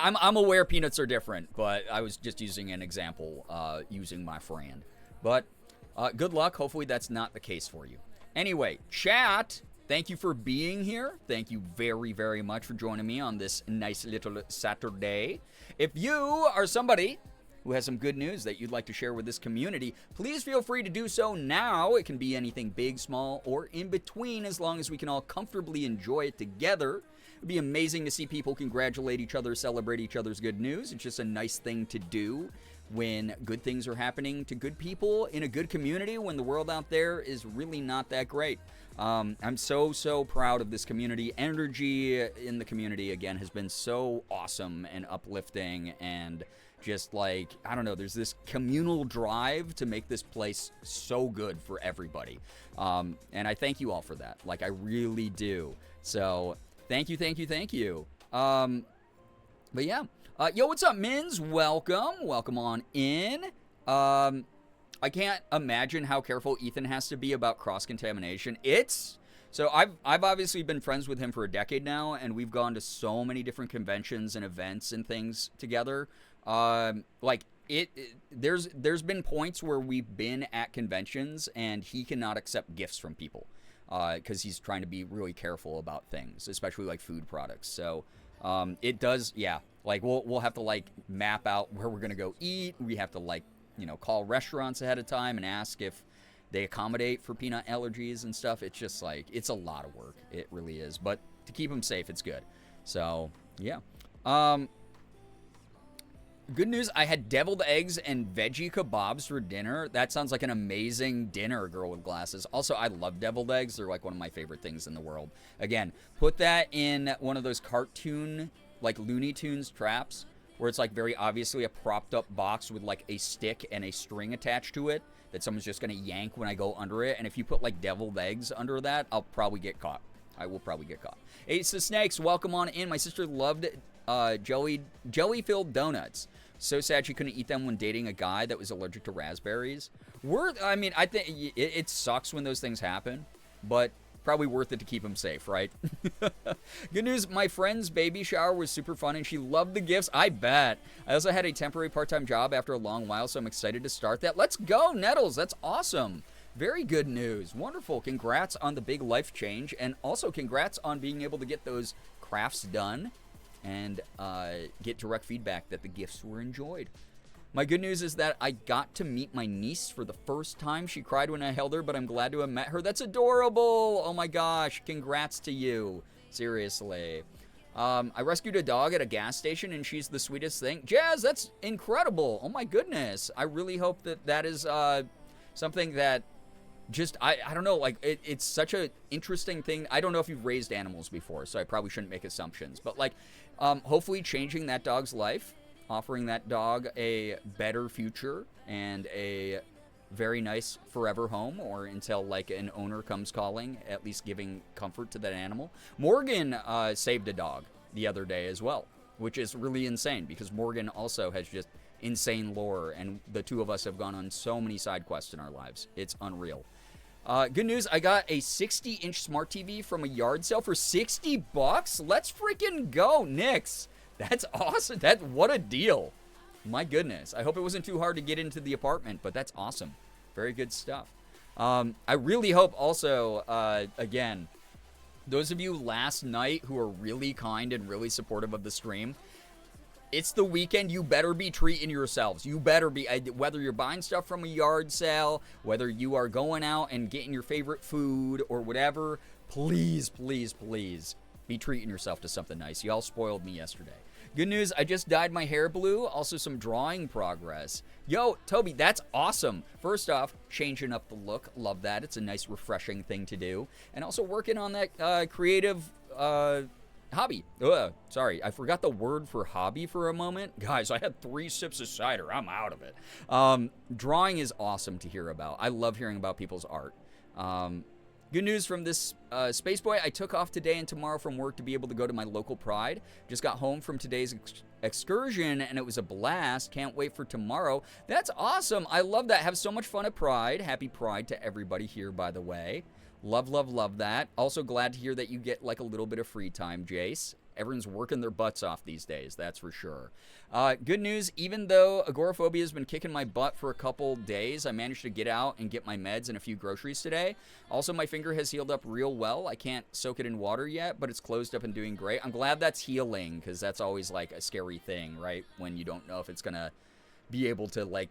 I'm aware peanuts are different, but I was just using an example using my friend. But good luck. Hopefully that's not the case for you. Anyway, chat, thank you for being here. Thank you very, very much for joining me on this nice little Saturday. If you are somebody who has some good news that you'd like to share with this community, please feel free to do so now. It can be anything big, small, or in between, as long as we can all comfortably enjoy it together. It'd be amazing to see people congratulate each other, celebrate each other's good news. It's just a nice thing to do when good things are happening to good people in a good community when the world out there is really not that great. I'm so proud of this community. Energy in the community, again, has been so awesome and uplifting, and just like, I don't know, there's this communal drive to make this place so good for everybody. And I thank you all for that. Like, I really do. So thank you. But yeah. Yo, what's up, Mins? Welcome on in. I can't imagine how careful Ethan has to be about cross-contamination. So I've obviously been friends with him for a decade now, and we've gone to so many different conventions and events and things together. There's been points where we've been at conventions and he cannot accept gifts from people, because he's trying to be really careful about things, especially like food products. So it does, yeah. Like, we'll have to, like, map out where we're going to go eat. We have to, like, you know, call restaurants ahead of time and ask if they accommodate for peanut allergies and stuff. It's just, like, it's a lot of work. It really is. But to keep them safe, it's good. So, yeah. Good news, I had deviled eggs and veggie kebabs for dinner. That sounds like an amazing dinner, girl with glasses. Also, I love deviled eggs. They're, like, one of my favorite things in the world. Again, put that in one of those cartoon, like, Looney Tunes traps, where it's, like, very obviously a propped up box with, like, a stick and a string attached to it that someone's just going to yank when I go under it. And if you put, like, deviled eggs under that, I'll probably get caught. I will probably get caught. Ace the Snakes, welcome on in. My sister loved jelly-filled donuts. So sad she couldn't eat them when dating a guy that was allergic to raspberries. I think it sucks when those things happen, but probably worth it to keep them safe, right? Good news, my friend's baby shower was super fun and she loved the gifts. I bet. I also had a temporary part-time job after a long while, so I'm excited to start that. Let's go, Nettles. That's awesome. Very good news. Wonderful. Congrats on the big life change, and also congrats on being able to get those crafts done and get direct feedback that the gifts were enjoyed. My good news is that I got to meet my niece for the first time. She cried when I held her, but I'm glad to have met her. That's adorable. Oh my gosh. Congrats to you. Seriously. I rescued a dog at a gas station, and she's the sweetest thing. Jazz, that's incredible. Oh my goodness. I really hope that is something that just, I don't know, like, it's such an interesting thing. I don't know if you've raised animals before, so I probably shouldn't make assumptions. But, like, hopefully changing that dog's life, offering that dog a better future and a very nice forever home, or until, like, an owner comes calling, at least giving comfort to that animal. Morgan saved a dog the other day as well, which is really insane, because Morgan also has just insane lore, and the two of us have gone on so many side quests in our lives. It's unreal. Good news, I got a 60-inch smart TV from a yard sale for $60. Let's freaking go, Nix. That's awesome. What a deal. My goodness. I hope it wasn't too hard to get into the apartment, but that's awesome. Very good stuff. I really hope also, again, those of you last night who are really kind and really supportive of the stream, it's the weekend. You better be treating yourselves. You better be, whether you're buying stuff from a yard sale, whether you are going out and getting your favorite food or whatever, please, please, please be treating yourself to something nice. Y'all spoiled me yesterday. Good news, I just dyed my hair blue. Also some drawing progress. Yo, Toby, that's awesome. First off, changing up the look. Love that. It's a nice, refreshing thing to do. And also working on that creative hobby. Sorry, I forgot the word for hobby for a moment. Guys, I had 3 sips of cider. I'm out of it. Drawing is awesome to hear about. I love hearing about people's art. Good news from this Space Boy. I took off today and tomorrow from work to be able to go to my local Pride. Just got home from today's excursion and it was a blast. Can't wait for tomorrow. That's awesome. I love that. Have so much fun at Pride. Happy Pride to everybody here, by the way. Love, love, love that. Also glad to hear that you get like a little bit of free time, Jace. Everyone's working their butts off these days, that's for sure. Good news, even though agoraphobia has been kicking my butt for a couple days, I managed to get out and get my meds and a few groceries today. Also, my finger has healed up real well. I can't soak it in water yet, but it's closed up and doing great. I'm glad that's healing, because that's always like a scary thing, right? When you don't know if it's going to be able to like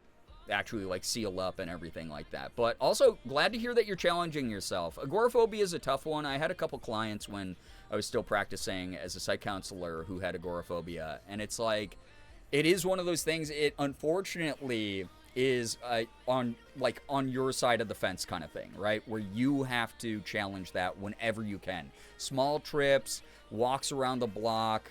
actually like seal up and everything like that. But also glad to hear that you're challenging yourself. Agoraphobia is a tough one. I had a couple clients when I was still practicing as a psych counselor who had agoraphobia, and it's like, it is one of those things. It unfortunately is on your side of the fence kind of thing, right? Where you have to challenge that whenever you can. Small trips, walks around the block,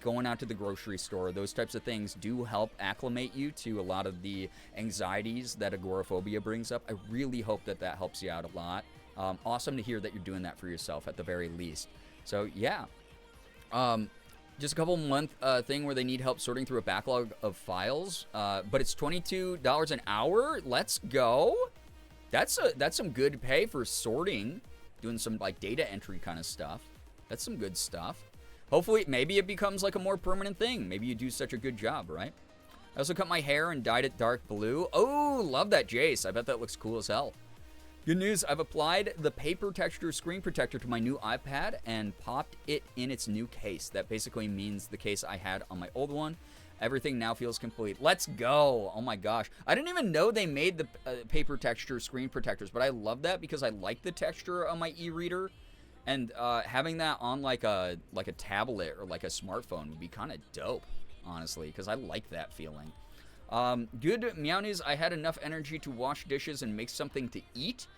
going out to the grocery store, those types of things do help acclimate you to a lot of the anxieties that agoraphobia brings up. I really hope that that helps you out a lot. Awesome to hear that you're doing that for yourself at the very least. So yeah, just a couple month thing where they need help sorting through a backlog of files, but it's $22 an hour. Let's go. That's some good pay for sorting, doing some like data entry kind of stuff. That's some good stuff. Hopefully, maybe it becomes like a more permanent thing. Maybe you do such a good job, right? I also cut my hair and dyed it dark blue. Oh, love that, Jace. I bet that looks cool as hell. Good news, I've applied the paper texture screen protector to my new iPad and popped it in its new case. That basically means the case I had on my old one. Everything now feels complete. Let's go. Oh my gosh. I didn't even know they made the paper texture screen protectors, but I love that because I like the texture on my e-reader. And having that on like a tablet or like a smartphone would be kind of dope, honestly, because I like that feeling. Good meow news, I had enough energy to wash dishes and make something to eat.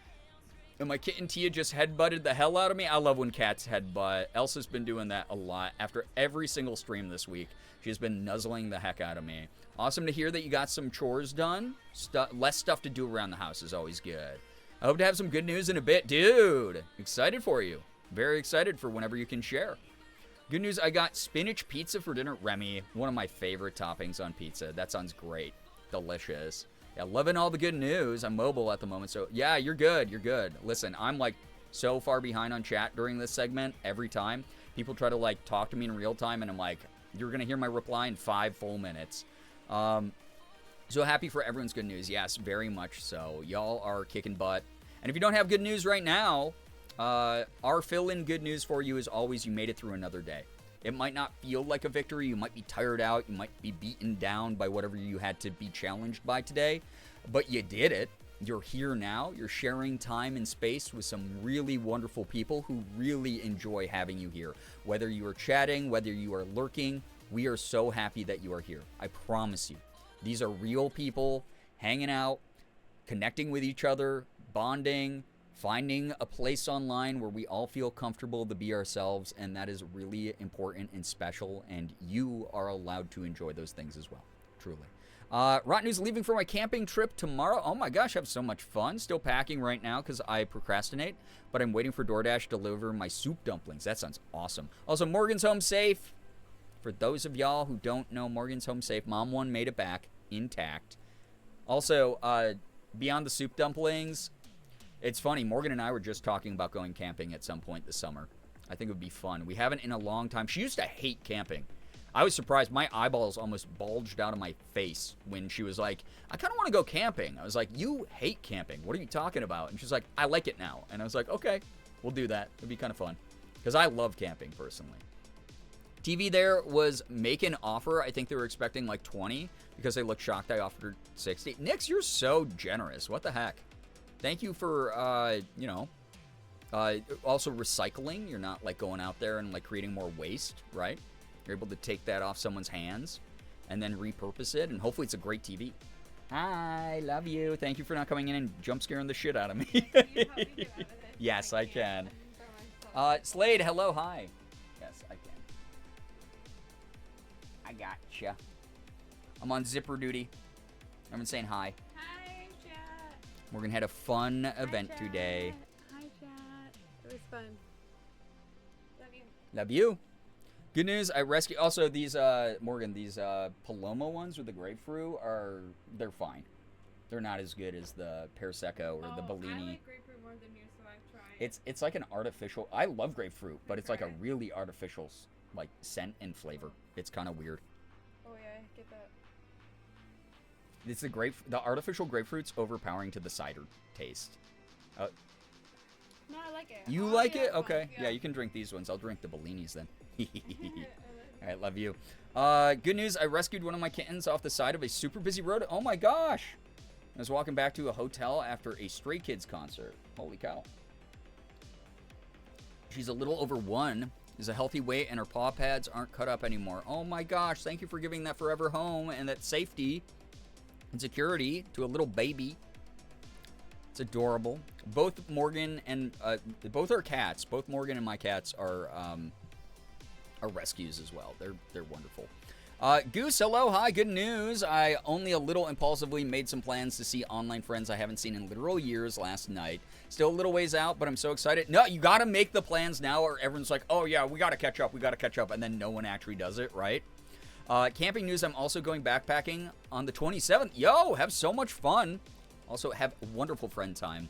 And my kitten Tia just headbutted the hell out of me. I love when cats headbutt. Elsa's been doing that a lot. After every single stream this week, she's been nuzzling the heck out of me. Awesome to hear that you got some chores done. Less stuff to do around the house is always good. I hope to have some good news in a bit. Dude, excited for you. Very excited for whenever you can share. Good news, I got spinach pizza for dinner. Remy, one of my favorite toppings on pizza. That sounds great. Delicious. Yeah, loving all the good news. I'm mobile at the moment, so yeah, you're good. You're good. Listen, I'm like so far behind on chat during this segment every time. People try to like talk to me in real time, and I'm like, you're going to hear my reply in 5 full minutes. So happy for everyone's good news. Yes, very much so. Y'all are kicking butt. And if you don't have good news right now, our fill-in good news for you is always you made it through another day. It might not feel like a victory. You might be tired out. You might be beaten down by whatever you had to be challenged by today. But you did it. You're here now. You're sharing time and space with some really wonderful people who really enjoy having you here. Whether you are chatting, whether you are lurking, we are so happy that you are here. I promise you. These are real people hanging out, connecting with each other, bonding, finding a place online where we all feel comfortable to be ourselves, and that is really important and special, and you are allowed to enjoy those things as well, truly. Rotten news, leaving for my camping trip tomorrow. Oh my gosh, I have so much fun. Still packing right now because I procrastinate, but I'm waiting for DoorDash to deliver my soup dumplings. That sounds awesome. Also, Morgan's home safe. For those of y'all who don't know, Morgan's home safe. Mom 1 made it back intact. Also, beyond the soup dumplings, It's funny, Morgan and I were just talking about going camping at some point this summer. I think it would be fun. We haven't in a long time. She used to hate camping. I was surprised. My eyeballs almost bulged out of my face when she was like, I kind of want to go camping. I was like, you hate camping. What are you talking about? And she's like, I like it now. And I was like, okay, we'll do that. It'd be kind of fun. Because I love camping, personally. TV there was make an offer. I think they were expecting like 20 because they looked shocked I offered 60. Nix, you're so generous. What the heck? Thank you for, also recycling. You're not like going out there and like creating more waste, right? You're able to take that off someone's hands and then repurpose it, and hopefully it's a great TV. Hi, love you. Thank you for not coming in and jump scaring the shit out of me. Can you help me get out of this? Yes, I can. For myself. Slade, hello, hi. Yes, I can. I gotcha. I'm on zipper duty. I'm saying hi. Hi, chat. We're gonna have a fun event Hi, today. Chat. Hi, chat. It was fun. Love you. Love you. Good news, I rescued. Also, these Morgan, these Paloma ones with the grapefruit they're fine. They're not as good as the Pear Secco or the Bellini. I like grapefruit more than you, so I've tried. It's like an artificial. I love grapefruit, but it's like a really artificial like scent and flavor. It's kind of weird. Oh yeah, I get that. It's the artificial grapefruit's overpowering to the cider taste. No, I like it. You All like the it? other Okay. ones, Yeah, you can drink these ones. I'll drink the Bellinis then. I like All right, love you. Good news, I rescued one of my kittens off the side of a super busy road. Oh my gosh. I was walking back to a hotel after a Stray Kids concert. Holy cow. She's a little over 1. Is a healthy weight and her paw pads aren't cut up anymore. Oh my gosh, thank you for giving that forever home and that safety and security to a little baby. It's adorable. Both Morgan and both are cats. Both Morgan and my cats are rescues as well. They're wonderful. Goose, hello, hi, good news. I only a little impulsively made some plans to see online friends I haven't seen in literal years last night. Still a little ways out, but I'm so excited. No, you got to make the plans now or everyone's like, oh yeah, we got to catch up, and then no one actually does it, right? Camping news, I'm also going backpacking on the 27th. Yo, have so much fun. Also, have wonderful friend time.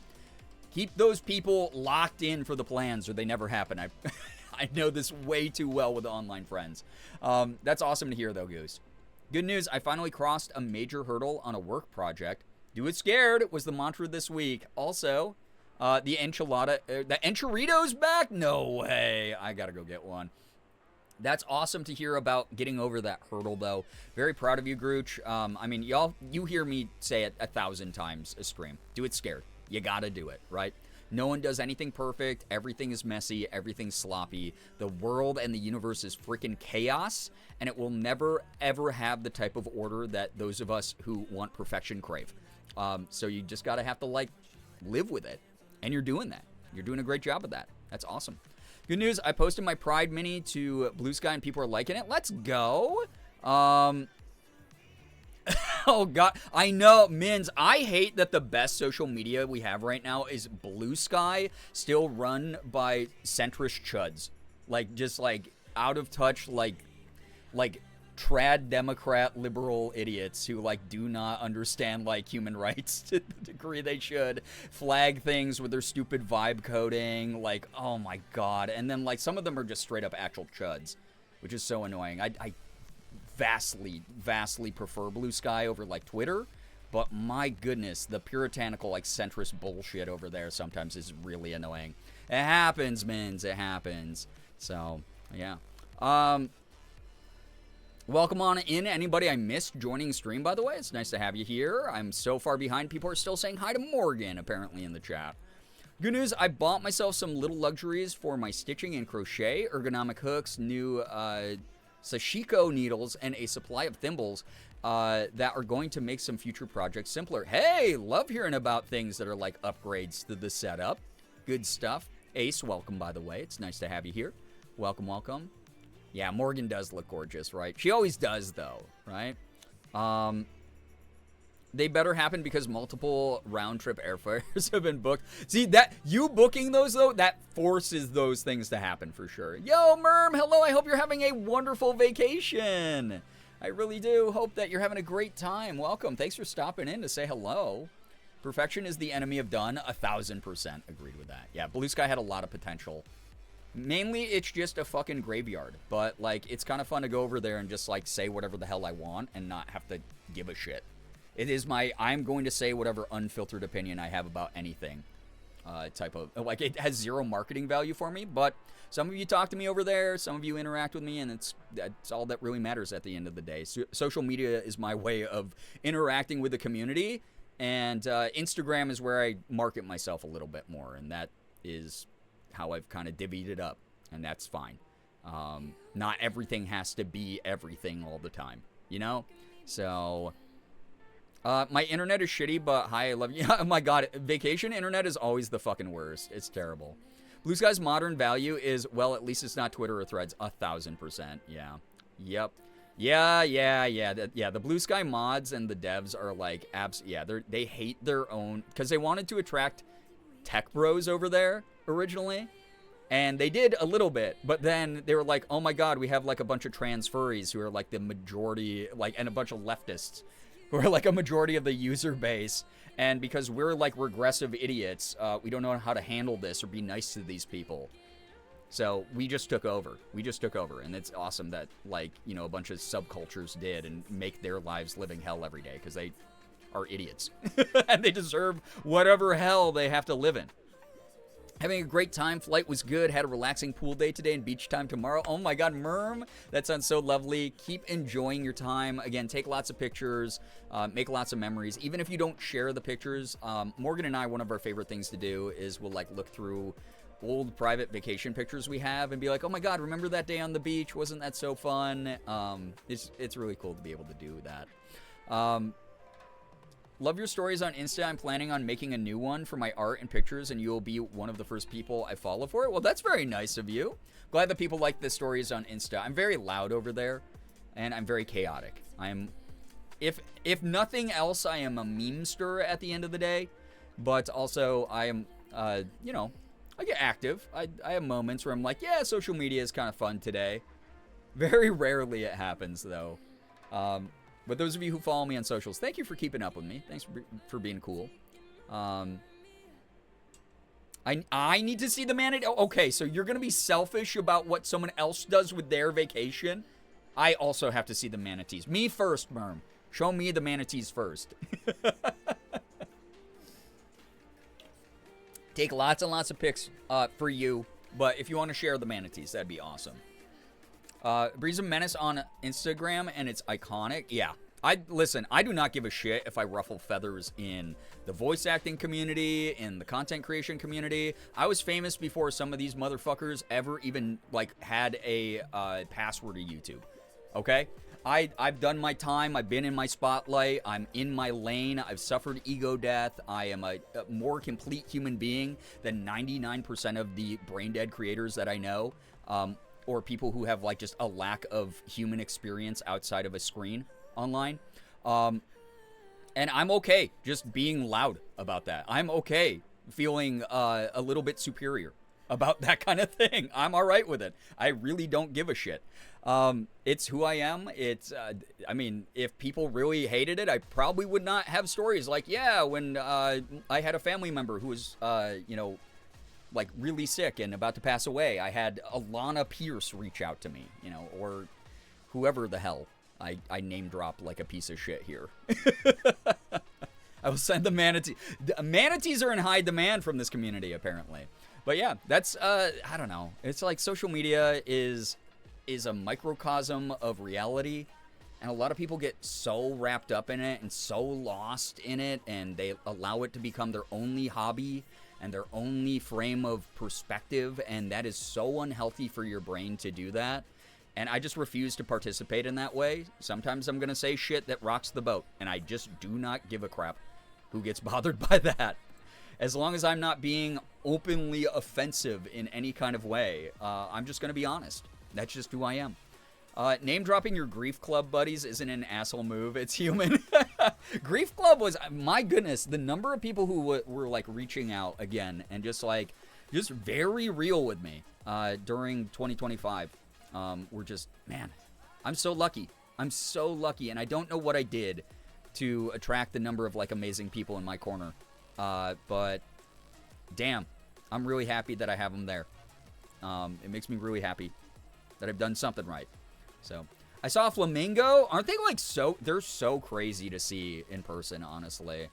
Keep those people locked in for the plans or they never happen. I know this way too well with online friends. That's awesome to hear, though, Goose. Good news, I finally crossed a major hurdle on a work project. Do it scared was the mantra this week. Also, the enchilada's back? No way. I gotta go get one. That's awesome to hear about getting over that hurdle, though. Very proud of you, Grooch. I mean, you hear me say it 1,000 times a stream. Do it scared. You gotta do it, right? No one does anything perfect. Everything is messy. Everything's sloppy. The world and the universe is freaking chaos, and it will never, ever have the type of order that those of us who want perfection crave. So you just gotta have to, like, live with it. And you're doing that. You're doing a great job of that. That's awesome. Good news, I posted my Pride Mini to Blue Sky and people are liking it. Let's go. Oh, God. I know, Mins, I hate that the best social media we have right now is Blue Sky, still run by centrist chuds. Like, just, like, out of touch, like trad Democrat liberal idiots who, like, do not understand, like, human rights to the degree they should. Flag things with their stupid vibe coding. Like, oh, my God. And then, like, some of them are just straight up actual chuds, which is so annoying. I vastly prefer Blue Sky over, like, Twitter. But my goodness, the puritanical, like, centrist bullshit over there sometimes is really annoying. It happens, Mins. It happens. So, yeah. Welcome on in. Anybody I missed joining stream, by the way. It's nice to have you here. I'm so far behind. People are still saying hi to Morgan, apparently, in the chat. Good news, I bought myself some little luxuries for my stitching and crochet, ergonomic hooks, new sashiko needles, and a supply of thimbles that are going to make some future projects simpler. Hey, love hearing about things that are like upgrades to the setup. Good stuff. Ace, welcome, by the way. It's nice to have you here. Welcome, welcome. Yeah, Morgan does look gorgeous, right? She always does, though, right? They better happen because multiple round-trip airfares have been booked. See, that you booking those, though, that forces those things to happen for sure. Yo, Merm, hello. I hope you're having a wonderful vacation. I really do hope that you're having a great time. Welcome. Thanks for stopping in to say hello. Perfection is the enemy of done. 1,000% agreed with that. Yeah, Blue Sky had a lot of potential. Mainly, it's just a fucking graveyard. But, like, it's kind of fun to go over there and just, like, say whatever the hell I want and not have to give a shit. It is I'm going to say whatever unfiltered opinion I have about anything. Type of, like, it has zero marketing value for me, but some of you talk to me over there, some of you interact with me, and that's all that really matters at the end of the day. Social media is my way of interacting with the community, and Instagram is where I market myself a little bit more, and that is how I've kind of divvied it up, and that's fine. Not everything has to be everything all the time, you know? So... my internet is shitty, but hi, I love you. Oh my god, vacation internet is always the fucking worst. It's terrible. Blue Sky's modern value is, well, at least it's not Twitter or Threads. 1,000%. Yeah. Yep. Yeah. The Blue Sky mods and the devs are like, they hate their own, because they wanted to attract tech bros over there originally. And they did a little bit, but then they were like, oh my god, we have like a bunch of trans furries who are like the majority, like, and a bunch of leftists who are like a majority of the user base, and because we're like regressive idiots, we don't know how to handle this or be nice to these people. So we just took over. And it's awesome that, like, you know, a bunch of subcultures did and make their lives living hell every day, because they are idiots. And they deserve whatever hell they have to live in. Having a great time. Flight was good. Had a relaxing pool day today and beach time tomorrow. Oh my god, Merm. That sounds so lovely. Keep enjoying your time. Again, take lots of pictures. Make lots of memories. Even if you don't share the pictures, Morgan and I, one of our favorite things to do is we'll, like, look through old private vacation pictures we have and be like, oh my god, remember that day on the beach? Wasn't that so fun? It's really cool to be able to do that. Love your stories on Insta. I'm planning on making a new one for my art and pictures, and you'll be one of the first people I follow for it. Well, that's very nice of you. Glad that people like the stories on Insta. I'm very loud over there, and I'm very chaotic. If nothing else, I am a memester at the end of the day, but also I am, you know, I get active. I have moments where I'm like, yeah, social media is kind of fun today. Very rarely it happens, though. But those of you who follow me on socials, thank you for keeping up with me. Thanks for being cool. I need to see the manatee. Okay, so you're going to be selfish about what someone else does with their vacation? I also have to see the manatees. Me first, Merm. Show me the manatees first. Take lots and lots of pics for you. But if you want to share the manatees, that'd be awesome. Breeze of Menace on Instagram, and it's iconic. Yeah. Listen, I do not give a shit if I ruffle feathers in the voice acting community, in the content creation community. I was famous before some of these motherfuckers ever even, like, had a password to YouTube. Okay? I've done my time. I've been in my spotlight. I'm in my lane. I've suffered ego death. I am a more complete human being than 99% of the brain-dead creators that I know. Or people who have, like, just a lack of human experience outside of a screen online. And I'm okay just being loud about that. I'm okay feeling a little bit superior about that kind of thing. I'm all right with it. I really don't give a shit. It's who I am. It's, I mean, if people really hated it, I probably would not have stories like, yeah, when I had a family member who was, you know, like, really sick and about to pass away, I had Alana Pierce reach out to me, you know, or whoever the hell I name drop like a piece of shit here. I will send the manatee. The manatees are in high demand from this community, apparently. But yeah, that's, I don't know. It's like social media is a microcosm of reality, and a lot of people get so wrapped up in it and so lost in it, and they allow it to become their only hobby and their only frame of perspective, and that is so unhealthy for your brain to do that. And I just refuse to participate in that way. Sometimes I'm going to say shit that rocks the boat, and I just do not give a crap who gets bothered by that. As long as I'm not being openly offensive in any kind of way, I'm just going to be honest. That's just who I am. Name dropping your Grief Club buddies isn't an asshole move. It's human. Grief Club was, my goodness, the number of people who were like reaching out again and just very real with me during 2025 were just, man, I'm so lucky. I'm so lucky, and I don't know what I did to attract the number of like amazing people in my corner But damn, I'm really happy that I have them there. It makes me really happy that I've done something right. So I saw a flamingo. Aren't they like they're so crazy to see in person, honestly.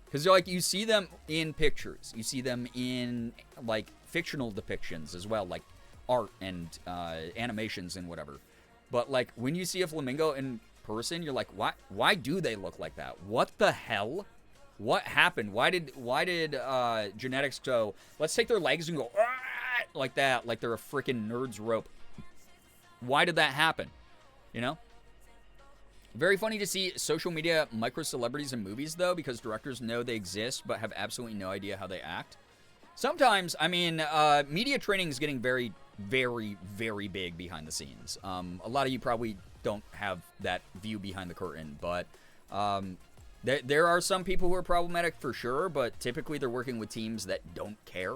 Because like you see them in pictures. You see them in like fictional depictions as well, like art and animations and whatever. But like when you see a flamingo in person, you're like, why do they look like that? What the hell? What happened? Why did genetics go, let's take their legs and go like that, like they're a freaking nerd's rope? Why did that happen? You know? Very funny to see social media micro-celebrities in movies, though, because directors know they exist but have absolutely no idea how they act. Sometimes, I mean, media training is getting very, very, very big behind the scenes. A lot of you probably don't have that view behind the curtain, but there are some people who are problematic for sure, but typically they're working with teams that don't care.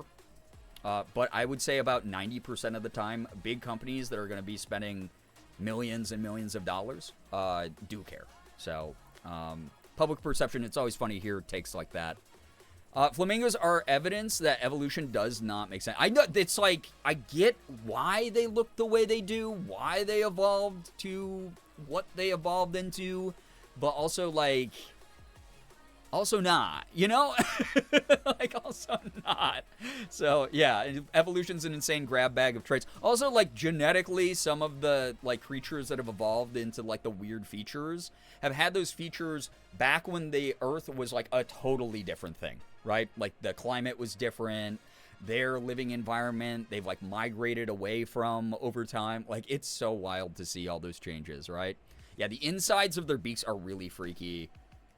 But I would say about 90% of the time, big companies that are going to be spending millions and millions of dollars do care. So public perception, it's always funny to hear takes like that. Flamingos are evidence that evolution does not make sense. I know it's like, I get why they look the way they do, why they evolved to what they evolved into, but also like, also not, you know? Like, also not. So, yeah, evolution's an insane grab bag of traits. Also, like, genetically, some of the, like, creatures that have evolved into, like, the weird features have had those features back when the Earth was, like, a totally different thing, right? Like, the climate was different, their living environment, they've, like, migrated away from over time. Like, it's so wild to see all those changes, right? Yeah, the insides of their beaks are really freaky.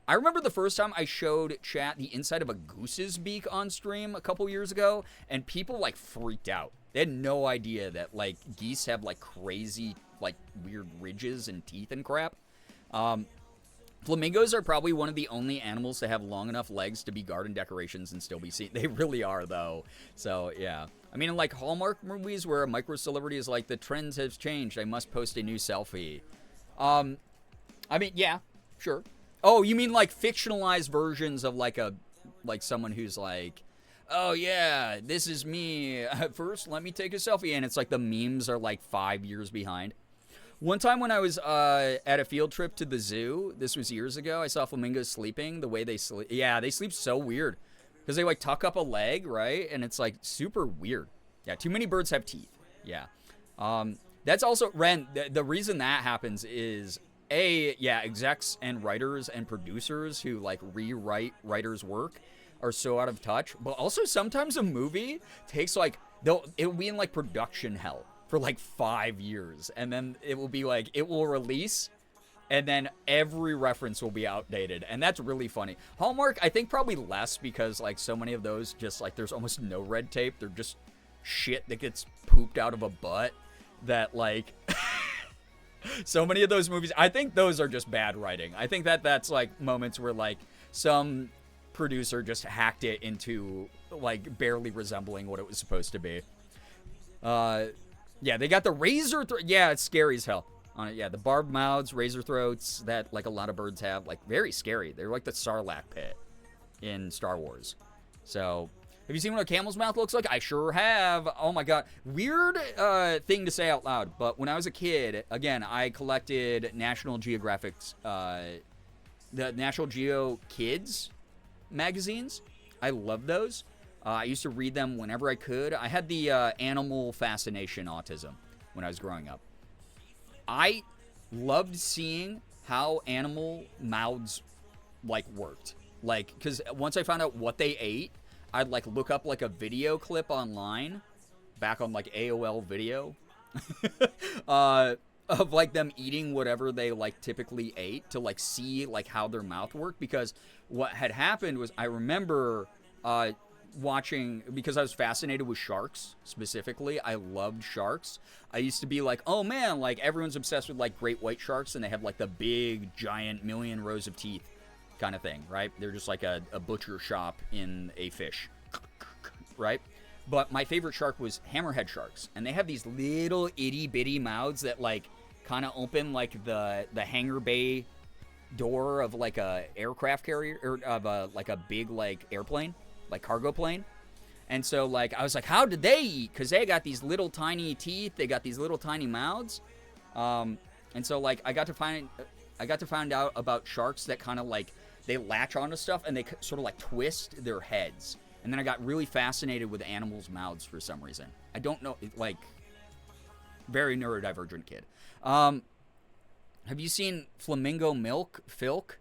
I remember the first time I showed chat the inside of a goose's beak on stream a couple years ago, and people, like, freaked out. They had no idea that, like, geese have, like, crazy, like, weird ridges and teeth and crap. Flamingos are probably one of the only animals to have long enough legs to be garden decorations and still be seen. They really are, though. So, yeah. I mean, in, like, Hallmark movies where a micro-celebrity is like, the trends have changed, I must post a new selfie. I mean, yeah, sure. Oh, you mean like fictionalized versions of like someone who's like, oh yeah, this is me. First, let me take a selfie. And it's like the memes are like 5 years behind. One time when I was at a field trip to the zoo, this was years ago, I saw flamingos sleeping the way they sleep. Yeah, they sleep so weird because they like tuck up a leg, right? And it's like super weird. Yeah, too many birds have teeth. Yeah. That's also, Ren, the reason that happens is, execs and writers and producers who, like, rewrite writers' work are so out of touch. But also, sometimes a movie takes, like, it'll be in, like, production hell for, like, 5 years. And then it will be, like, it will release, and then every reference will be outdated. And that's really funny. Hallmark, I think probably less because, like, so many of those just, like, there's almost no red tape. They're just shit that gets pooped out of a butt that, like... So many of those movies, I think those are just bad writing. I think that's like moments where like some producer just hacked it into like barely resembling what it was supposed to be. Yeah, they got the razor throat. Yeah, it's scary as hell. Yeah, the barbed mouths, razor throats that like a lot of birds have, like very scary. They're like the Sarlacc pit in Star Wars. So... Have you seen what a camel's mouth looks like? I sure have. Oh my god. Weird thing to say out loud, but when I was a kid, again, I collected National Geographic's, the National Geo Kids magazines. I love those. I used to read them whenever I could. I had the animal fascination autism when I was growing up. I loved seeing how animal mouths, like, worked. Like, because once I found out what they ate, I'd, like, look up, like, a video clip online, back on, like, AOL video, of, like, them eating whatever they, like, typically ate to, like, see, like, how their mouth worked. Because what had happened was I remember watching, because I was fascinated with sharks, specifically. I loved sharks. I used to be like, oh, man, like, everyone's obsessed with, like, great white sharks, and they have, like, the big, giant, million rows of teeth. Kind of thing, right? They're just like a butcher shop in a fish, right? But my favorite shark was hammerhead sharks, and they have these little itty bitty mouths that like kind of open like the hanger bay door of like a aircraft carrier or of a like a big like airplane, like cargo plane. And so like I was like, how did they eat? Because they got these little tiny teeth, they got these little tiny mouths. And so like I got to find out about sharks that kind of like they latch onto stuff and they sort of like twist their heads. And then I got really fascinated with animals' mouths for some reason. I don't know, like, very neurodivergent kid. Have you seen flamingo milk, Filk?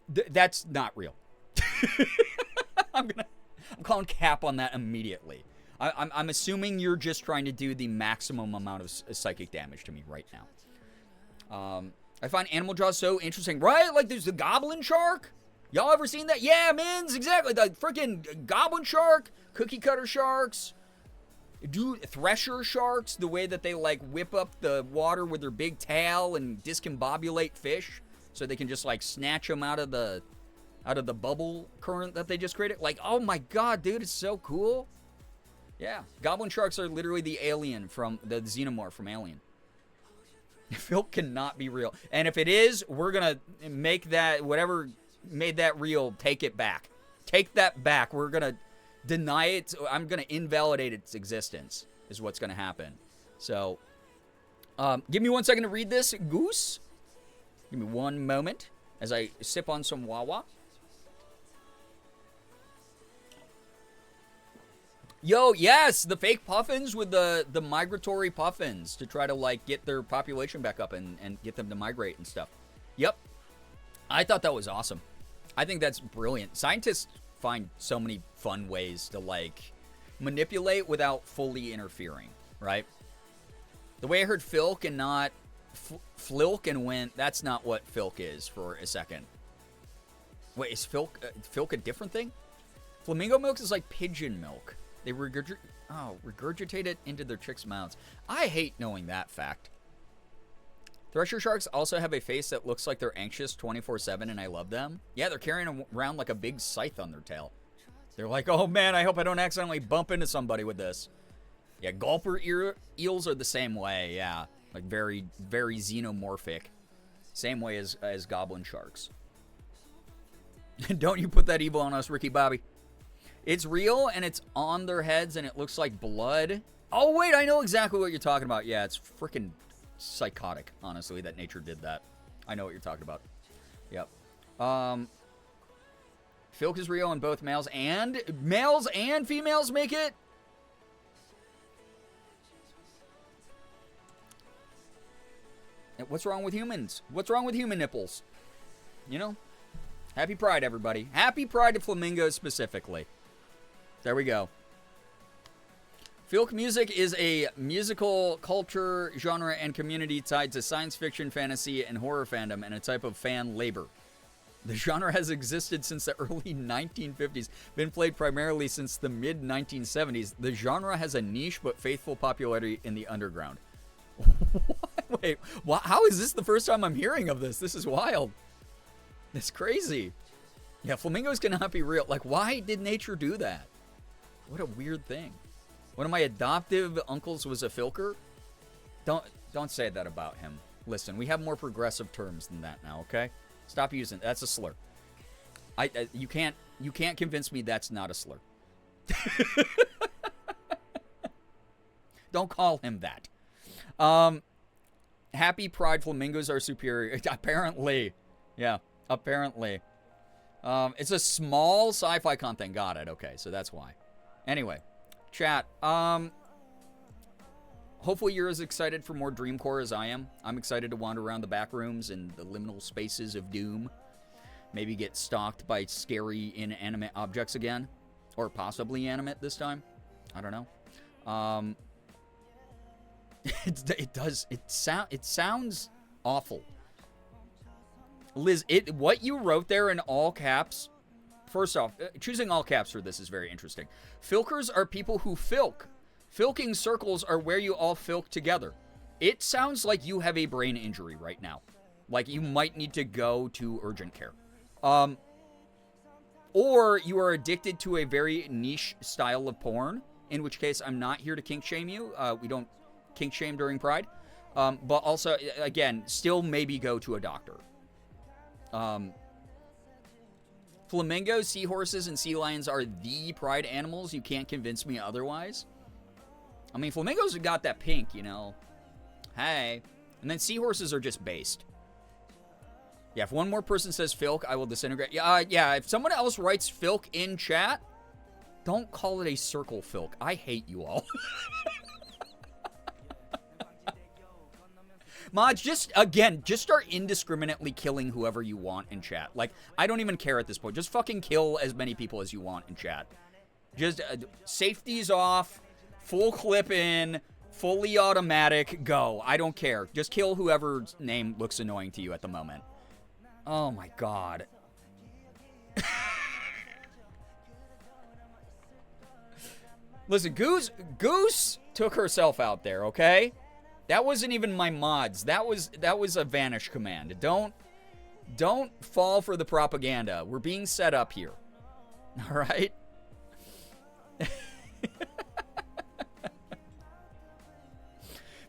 That's not real. I'm calling cap on that immediately. I'm assuming you're just trying to do the maximum amount of psychic damage to me right now. I find animal jaws so interesting, right? Like there's the goblin shark. Y'all ever seen that? Yeah, mins, exactly. The freaking goblin shark, cookie cutter sharks, thresher sharks, the way that they like whip up the water with their big tail and discombobulate fish so they can just like snatch them out of the bubble current that they just created. Like, oh my god, dude, it's so cool. Yeah, goblin sharks are literally the alien from the xenomorph from Alien. Phil cannot be real. And if it is, we're going to make that, whatever made that real, take it back. Take that back. We're going to deny it. I'm going to invalidate its existence is what's going to happen. So, give me 1 second to read this, Goose. Give me one moment as I sip on some Wawa. Yo, yes, the fake puffins with the migratory puffins to try to, like, get their population back up and get them to migrate and stuff. Yep. I thought that was awesome. I think that's brilliant. Scientists find so many fun ways to, like, manipulate without fully interfering, right? The way I heard Filk and not Flilk and went, that's not what Filk is for a second. Wait, is Filk a different thing? Flamingo milk is like pigeon milk. They regurgitate it into their chicks' mouths. I hate knowing that fact. Thresher sharks also have a face that looks like they're anxious 24/7, and I love them. Yeah, they're carrying around like a big scythe on their tail. They're like, oh man, I hope I don't accidentally bump into somebody with this. Yeah, gulper eels are the same way, yeah. Like very, very xenomorphic. Same way as goblin sharks. Don't you put that evil on us, Ricky Bobby. It's real, and it's on their heads, and it looks like blood. Oh, wait, I know exactly what you're talking about. Yeah, it's freaking psychotic, honestly, that nature did that. I know what you're talking about. Yep. Filk is real, and both males and females make it. What's wrong with humans? What's wrong with human nipples? You know? Happy Pride, everybody. Happy Pride to flamingos specifically. There we go. Filk music is a musical culture, genre, and community tied to science fiction, fantasy, and horror fandom, and a type of fan labor. The genre has existed since the early 1950s, been played primarily since the mid-1970s. The genre has a niche but faithful popularity in the underground. Wait, how is this the first time I'm hearing of this? This is wild. It's crazy. Yeah, flamingos cannot be real. Like, why did nature do that? What a weird thing. One of my adoptive uncles was a filker. Don't say that about him. Listen, we have more progressive terms than that now, okay? Stop using that's a slur. You can't convince me that's not a slur. Don't call him that. Happy Pride flamingos are superior. Apparently. Yeah, apparently. It's a small sci-fi content. Got it. Okay, so that's why. Anyway, chat. Hopefully you're as excited for more dreamcore as I am. I'm excited to wander around the back rooms and the liminal spaces of doom. Maybe get stalked by scary inanimate objects again. Or possibly animate this time. I don't know. It sounds awful. Liz, what you wrote there in all caps. First off, choosing all caps for this is very interesting. Filkers are people who filk. Filking circles are where you all filk together. It sounds like you have a brain injury right now. Like you might need to go to urgent care. Or you are addicted to a very niche style of porn, in which case I'm not here to kink shame you. We don't kink shame during Pride. But also, again, still maybe go to a doctor. Flamingos, seahorses, and sea lions are the pride animals. You can't convince me otherwise. I mean, flamingos have got that pink, you know. Hey. And then seahorses are just based. Yeah, if one more person says filk, I will disintegrate. Yeah, if someone else writes filk in chat, don't call it a circle filk. I hate you all. Mods, just start indiscriminately killing whoever you want in chat. Like, I don't even care at this point. Just fucking kill as many people as you want in chat. Just, safety's off, full clip in, fully automatic, go. I don't care. Just kill whoever's name looks annoying to you at the moment. Oh my god. Listen, Goose took herself out there, okay? That wasn't even my mods. That was a vanish command. Don't fall for the propaganda. We're being set up here. All right?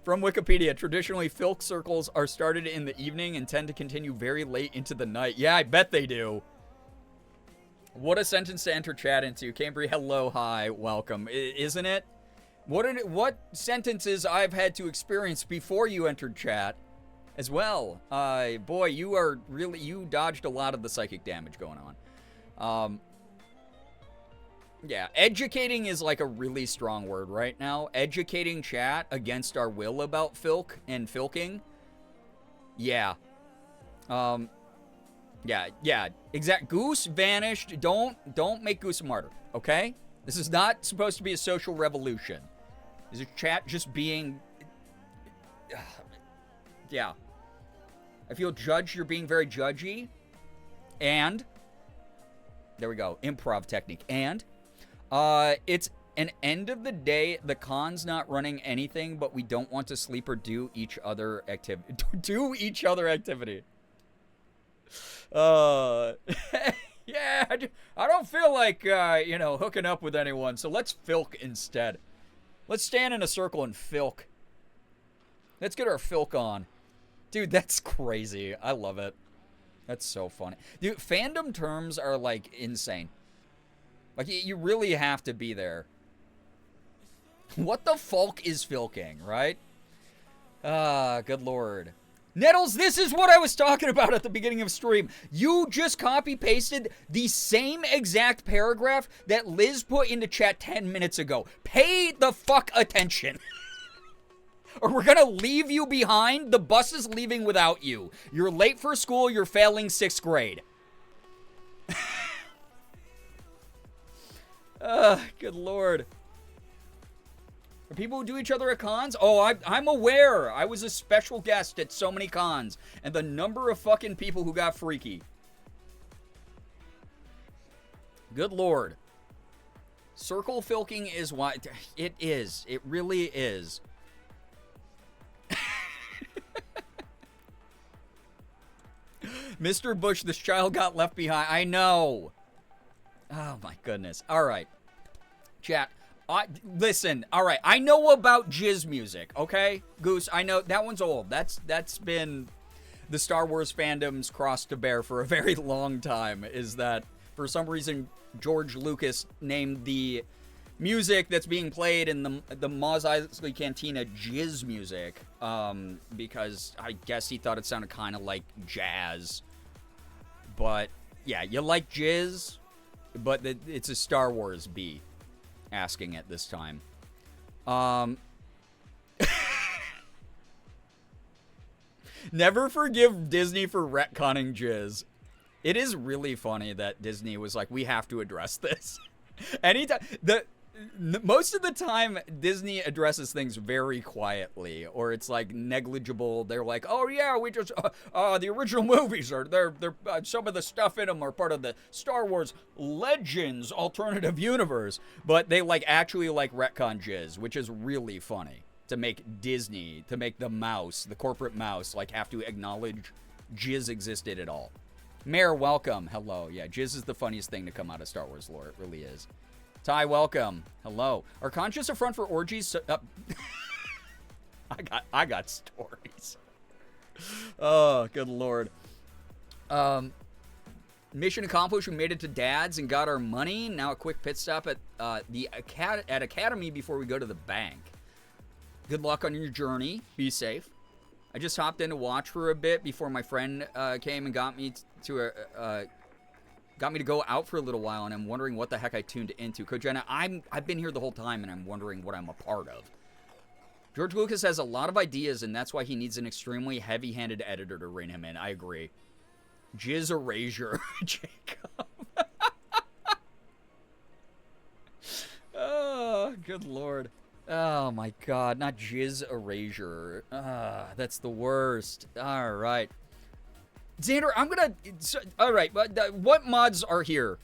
From Wikipedia, traditionally filk circles are started in the evening and tend to continue very late into the night. Yeah, I bet they do. What a sentence to enter chat into. Cambry, hello, hi, welcome. Isn't it? What sentences I've had to experience before you entered chat as well. Boy, you dodged a lot of the psychic damage going on. Yeah, educating is like a really strong word right now. Educating chat against our will about filk and filking. Yeah. Yeah, exact. Goose vanished. Don't make Goose a martyr, okay? This is not supposed to be a social revolution. Is your chat just being... Yeah. I feel judged. You're being very judgy. And... There we go. Improv technique. And... it's an end of the day. The con's not running anything, but we don't want to sleep or do each other activity. Do each other activity. Yeah, I don't feel like, hooking up with anyone, so let's filk instead. Let's stand in a circle and filk. Let's get our filk on. Dude, that's crazy. I love it. That's so funny. Dude, fandom terms are, like, insane. Like, you really have to be there. What the fuck is filking, right? Good lord. Nettles, this is what I was talking about at the beginning of stream. You just copy-pasted the same exact paragraph that Liz put into chat 10 minutes ago. Pay the fuck attention. Or we're gonna leave you behind. The bus is leaving without you. You're late for school. You're failing 6th grade. Good lord. Are people who do each other at cons? Oh, I'm aware. I was a special guest at so many cons. And the number of fucking people who got freaky. Good lord. Circle filking is why... It is. It really is. Mr. Bush, this child got left behind. I know. Oh, my goodness. All right. Chat. Listen, all right, I know about jizz music, okay? Goose, I know, that one's old. That's been the Star Wars fandom's cross to bear for a very long time, is that, for some reason, George Lucas named the music that's being played in the Mos Eisley Cantina jizz music, because I guess he thought it sounded kind of like jazz. But, yeah, you like jizz, but it's a Star Wars B. Asking it this time. Never forgive Disney for retconning jizz. It is really funny that Disney was like, we have to address this. Anytime most of the time Disney addresses things very quietly, or it's like negligible. They're like, oh yeah, we just the original movies are they're some of the stuff in them are part of the Star Wars Legends alternative universe, but they like actually like retcon jizz, which is really funny to make Disney, to make the mouse, the corporate mouse, like have to acknowledge jizz existed at all. Mayor, welcome. Hello. Yeah, jizz is the funniest thing to come out of Star Wars lore. It really is. Ty, welcome. Hello. Are conscious a front for orgies? I got stories. Oh, good lord. Mission accomplished. We made it to Dad's and got our money. Now a quick pit stop at Academy before we go to the bank. Good luck on your journey. Be safe. I just hopped in to watch for a bit before my friend came and got me to go out for a little while, and I'm wondering what the heck I tuned into. Coach Jenna, I've been here the whole time, and I'm wondering what I'm a part of. George Lucas has a lot of ideas, and that's why he needs an extremely heavy-handed editor to rein him in. I agree. Jizz erasure, Jacob. Oh, good lord. Oh my god, not jizz erasure. That's the worst. All right. Xander, I'm gonna... all right, but what mods are here?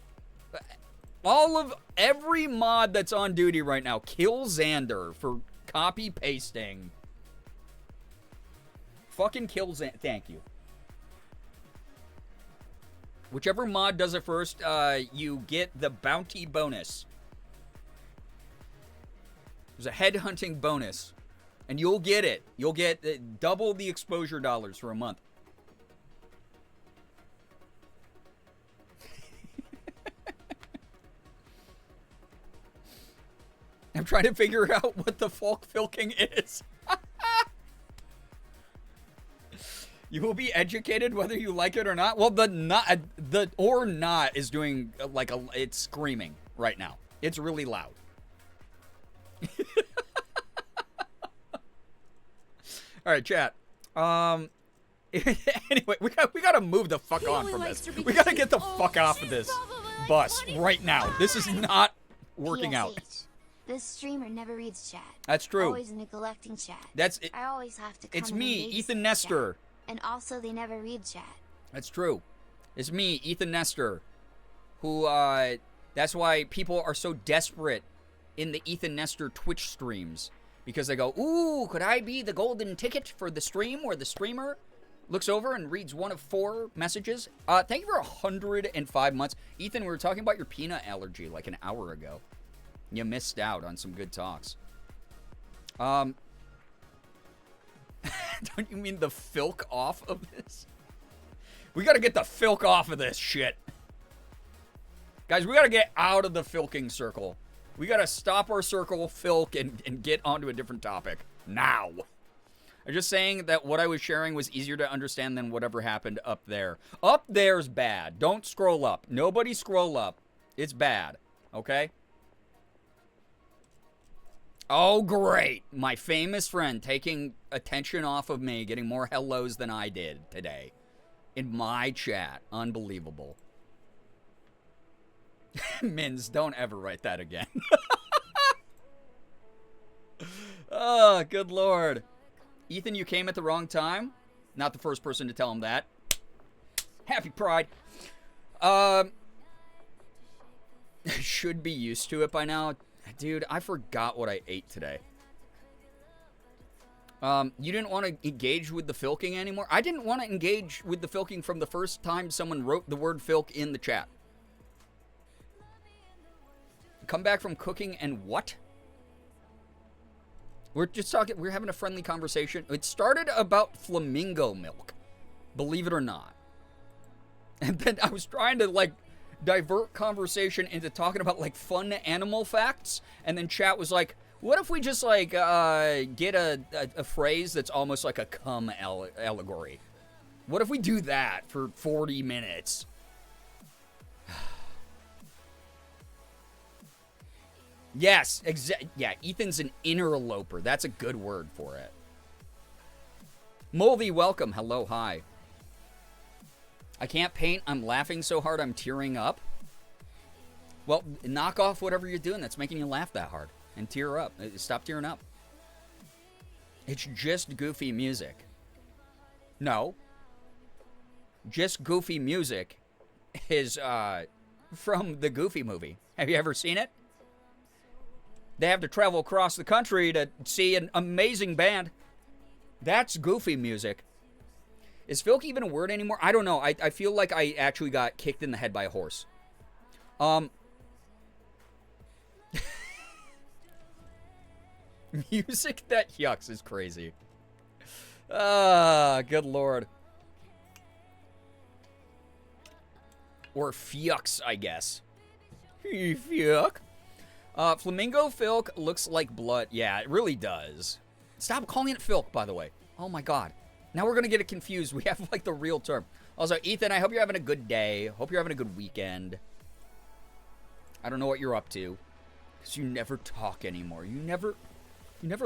Every mod that's on duty right now, kill Xander for copy-pasting. Fucking kill Xander. Thank you. Whichever mod does it first, you get the bounty bonus. There's a headhunting bonus. And you'll get it. You'll get double the exposure dollars for a month. I'm trying to figure out what the folk filking is. You will be educated whether you like it or not. Well, the or not is doing it's screaming right now. It's really loud. All right, chat. Anyway, we got to move the fuck on from this. We got to get the fuck off of this bus right now. This is not working out. This streamer never reads chat. That's true. Always neglecting chat. That's it. I always have to come It's in me, and Ethan babysit Nestor. chat. And also, they never read chat. That's true. It's me, Ethan Nestor, who, that's why people are so desperate in the Ethan Nestor Twitch streams. Because they go, ooh, could I be the golden ticket for the stream where the streamer looks over and reads one of 4 messages? Thank you for 105 months. Ethan, we were talking about your peanut allergy like an hour ago. You missed out on some good talks. Don't you mean the filk off of this? We gotta get the filk off of this shit. Guys, we gotta get out of the filking circle. We gotta stop our circle of filk and get onto a different topic. Now. I'm just saying that what I was sharing was easier to understand than whatever happened up there. Up there's bad. Don't scroll up. Nobody scroll up. It's bad. Okay? Oh, great. My famous friend taking attention off of me, getting more hellos than I did today. In my chat. Unbelievable. Mins, don't ever write that again. Oh, good lord. Ethan, you came at the wrong time. Not the first person to tell him that. Happy Pride. Should be used to it by now. Dude, I forgot what I ate today. You didn't want to engage with the filking anymore? I didn't want to engage with the filking from the first time someone wrote the word filk in the chat. Come back from cooking and what? We're just talking, we're having a friendly conversation. It started about flamingo milk, believe it or not. And then I was trying to, like, divert conversation into talking about, like, fun animal facts. And then chat was like, what if we just, like, get a phrase that's almost like a cum allegory? What if we do that for 40 minutes? Yes, yeah, Ethan's an interloper. That's a good word for it. Moldy, welcome. Hello, hi. I can't paint. I'm laughing so hard I'm tearing up. Well, knock off whatever you're doing that's making you laugh that hard. And tear up. Stop tearing up. It's just goofy music. No. Just Goofy music is from the Goofy movie. Have you ever seen it? They have to travel across the country to see an amazing band. That's Goofy music. Is filk even a word anymore? I don't know. I feel like I actually got kicked in the head by a horse. Music that yucks is crazy. Ah, good lord. Or fucks, I guess. Fuck. Flamingo Filk looks like blood. Yeah, it really does. Stop calling it Filk, by the way. Oh my god. Now we're gonna get it confused. We have, like, the real term. Also, Ethan, I hope you're having a good day. Hope you're having a good weekend. I don't know what you're up to. Because you never talk anymore. You never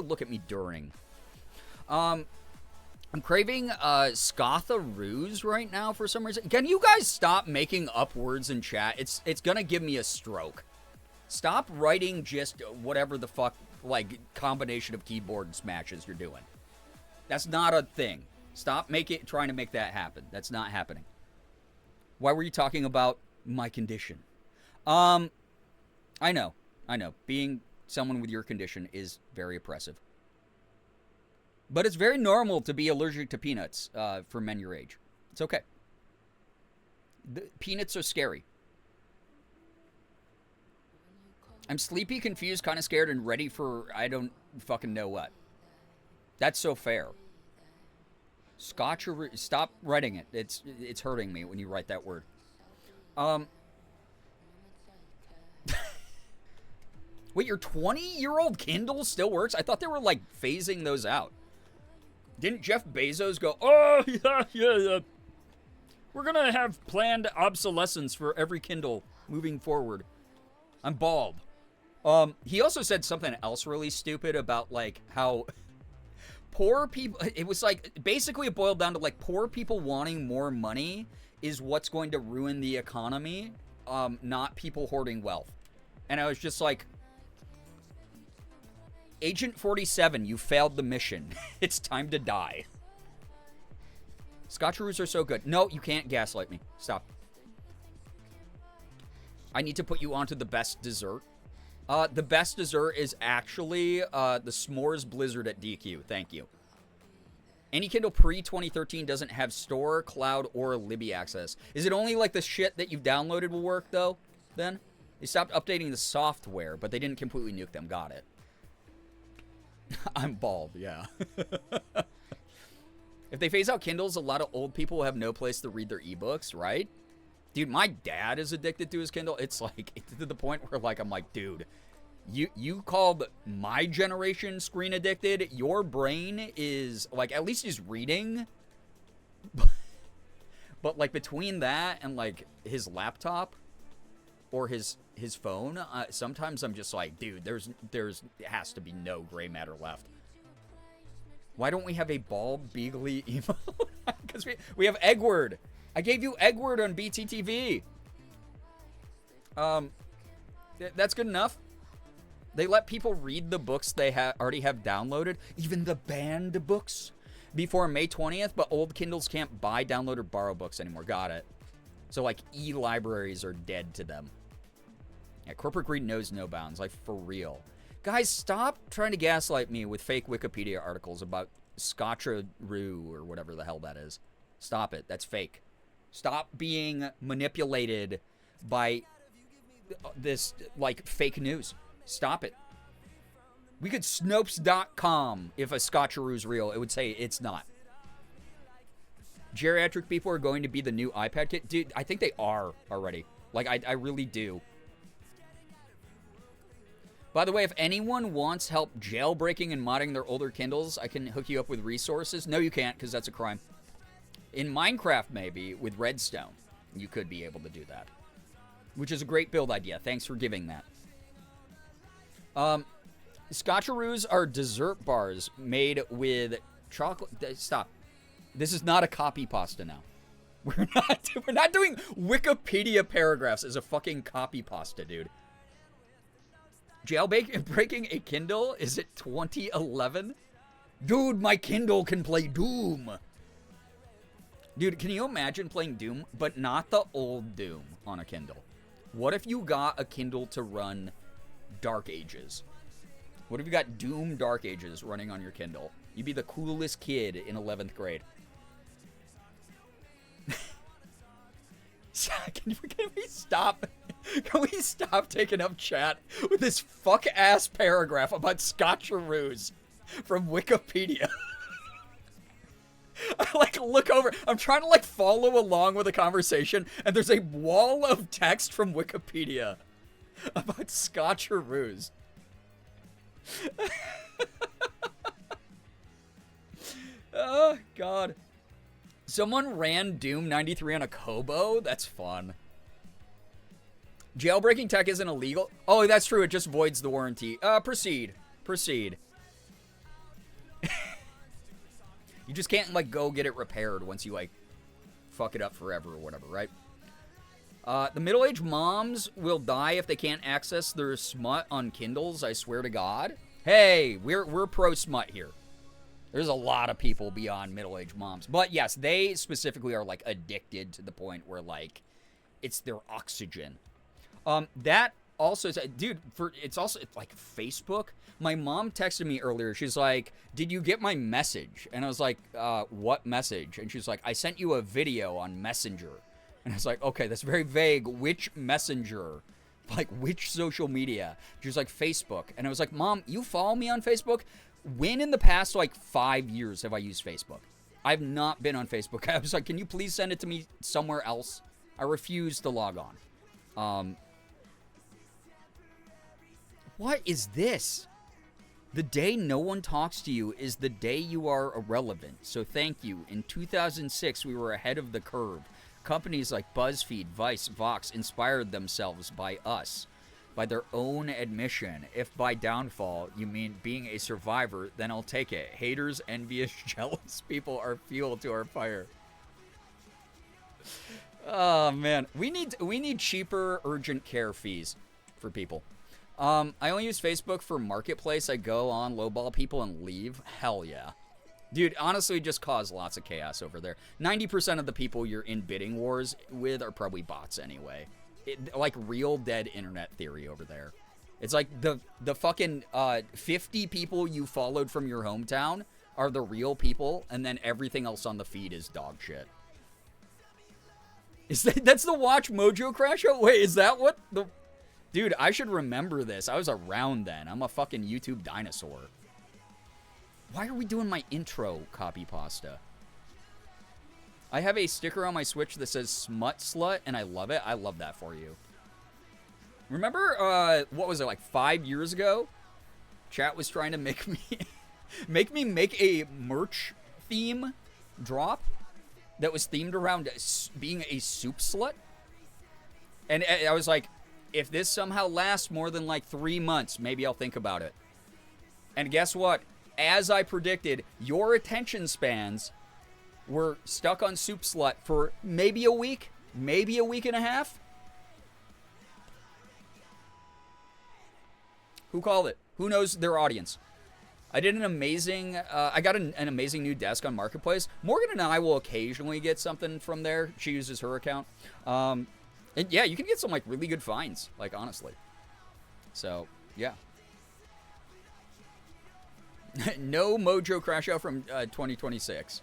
look at me during. I'm craving Scotharoos right now for some reason. Can you guys stop making up words in chat? It's gonna give me a stroke. Stop writing just whatever the fuck, like, combination of keyboard smashes you're doing. That's not a thing. Stop trying to make that happen. That's not happening. Why were you talking about my condition? I know. Being someone with your condition is very oppressive. But it's very normal to be allergic to peanuts for men your age. It's okay. Peanuts are scary. I'm sleepy, confused, kind of scared, and ready for I don't fucking know what. That's so fair. Stop writing it. It's hurting me when you write that word. Wait, your 20-year-old Kindle still works? I thought they were, like, phasing those out. Didn't Jeff Bezos go, oh, yeah. We're gonna have planned obsolescence for every Kindle moving forward. I'm bald. He also said something else really stupid about, like, how poor people... It was, like, basically it boiled down to, like, poor people wanting more money is what's going to ruin the economy, not people hoarding wealth. And I was just like... Agent 47, you failed the mission. It's time to die. Scotcheroos are so good. No, you can't gaslight me. Stop. I need to put you onto the best dessert. The best dessert is actually the S'mores Blizzard at DQ. Thank you. Any Kindle pre-2013 doesn't have store, cloud, or Libby access. Is it only like the shit that you've downloaded will work, though, then? They stopped updating the software, but they didn't completely nuke them. Got it. I'm bald, yeah. If they phase out Kindles, a lot of old people will have no place to read their ebooks, right? Dude, my dad is addicted to his Kindle. It's like, to the point where, like, I'm like, dude, you called my generation screen addicted. Your brain is, like, at least he's reading. But, like, between that and, like, his laptop or his phone, sometimes I'm just like, dude, there's has to be no gray matter left. Why don't we have a bald Beagly emote? Because we have Eggward. I gave you Eggward on BTTV. That's good enough. They let people read the books they already have downloaded, even the banned books, before May 20th, but old Kindles can't buy, download, or borrow books anymore. Got it. So, like, e-libraries are dead to them. Yeah, corporate greed knows no bounds, like, for real. Guys, stop trying to gaslight me with fake Wikipedia articles about Scotcheroo or whatever the hell that is. Stop it. That's fake. Stop being manipulated by this, like, fake news. Stop it. We could Snopes.com if a Scotcheroo's real. It would say it's not. Geriatric people are going to be the new iPad kit. Dude, I think they are already. Like, I really do. By the way, if anyone wants help jailbreaking and modding their older Kindles, I can hook you up with resources. No, you can't, because that's a crime. In Minecraft, maybe, with Redstone, you could be able to do that. Which is a great build idea. Thanks for giving that. Scotcheroos are dessert bars made with chocolate. Stop. This is not a copy pasta now. We're not doing Wikipedia paragraphs as a fucking copy pasta, dude. Jailbreaking a Kindle? Is it 2011? Dude, my Kindle can play Doom. Dude, can you imagine playing Doom, but not the old Doom on a Kindle? What if you got a Kindle to run Dark Ages? What if you got Doom Dark Ages running on your Kindle? You'd be the coolest kid in 11th grade. Can we stop Can we stop taking up chat with this fuck-ass paragraph about scotcheroos from Wikipedia? I, like, look over. I'm trying to, like, follow along with the conversation, and there's a wall of text from Wikipedia about scotcheroos. Oh, God. Someone ran Doom 93 on a Kobo? That's fun. Jailbreaking tech isn't illegal. Oh, that's true. It just voids the warranty. Proceed. Proceed. You just can't, like, go get it repaired once you, like, fuck it up forever or whatever, right? The middle-aged moms will die if they can't access their smut on Kindles, I swear to God. Hey, we're pro-smut here. There's a lot of people beyond middle-aged moms. But, yes, they specifically are, like, addicted to the point where, like, it's their oxygen. That also, dude, it's also, like, Facebook. My mom texted me earlier. She's like, did you get my message? And I was like, what message? And she's like, I sent you a video on Messenger. And I was like, okay, that's very vague. Which Messenger? Like, which social media? She was like, Facebook. And I was like, Mom, you follow me on Facebook? When in the past, like, 5 years have I used Facebook? I've not been on Facebook. I was like, can you please send it to me somewhere else? I refuse to log on. What is this? The day no one talks to you is the day you are irrelevant. So thank you. In 2006, we were ahead of the curve. Companies like BuzzFeed, Vice, Vox inspired themselves by us, by their own admission. If by downfall you mean being a survivor, then I'll take it. Haters, envious, jealous people are fuel to our fire. Oh man, we need cheaper urgent care fees for people. I only use Facebook for Marketplace. I go on, lowball people, and leave. Hell yeah. Dude, honestly, just cause lots of chaos over there. 90% of the people you're in bidding wars with are probably bots anyway. Like real dead internet theory over there. It's like the fucking 50 people you followed from your hometown are the real people, and then everything else on the feed is dog shit. That's the Watch Mojo crash out? Wait, is that what the... Dude, I should remember this. I was around then. I'm a fucking YouTube dinosaur. Why are we doing my intro copy pasta? I have a sticker on my Switch that says Smut Slut, and I love it. I love that for you. Remember, what was it, like 5 years ago? Chat was trying to make me... make a merch theme drop that was themed around being a soup slut. And I was like... If this somehow lasts more than like 3 months, maybe I'll think about it. And guess what? As I predicted, your attention spans were stuck on Soup Slut for maybe a week and a half. Who called it? Who knows their audience? I did an amazing, I got an amazing new desk on Marketplace. Morgan and I will occasionally get something from there. She uses her account. And yeah, you can get some, like, really good finds, like, honestly. So, yeah. No Mojo crash out from 2026.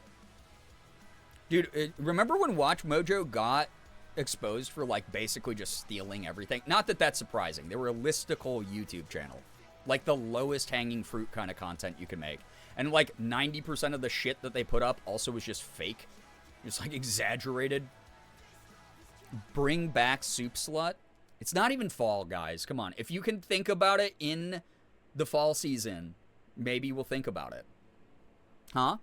Dude, remember when Watch Mojo got exposed for, like, basically just stealing everything? Not that that's surprising. They were a listicle YouTube channel. Like, the lowest hanging fruit kind of content you can make. And, like, 90% of the shit that they put up also was just fake. Just, like, exaggerated. Bring back Soup Slut. It's not even fall, guys. Come on. If you can think about it in the fall season, maybe we'll think about it. Huh?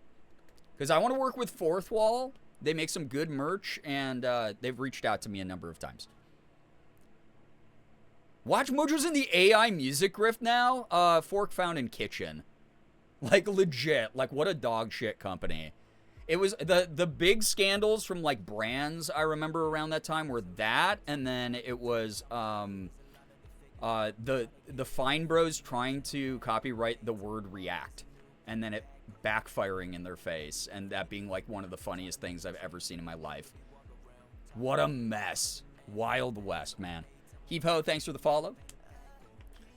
Because I want to work with Fourth Wall. They make some good merch, and they've reached out to me a number of times. Watch Mojo's in the AI music grift now. Fork Found in Kitchen. Like, legit. Like, what a dog shit company. It was the big scandals from, like, brands I remember around that time were that, and then it was the Fine Bros trying to copyright the word react, and then it backfiring in their face, and that being, like, one of the funniest things I've ever seen in my life. What a mess. Wild West, man. Heave Ho, thanks for the follow.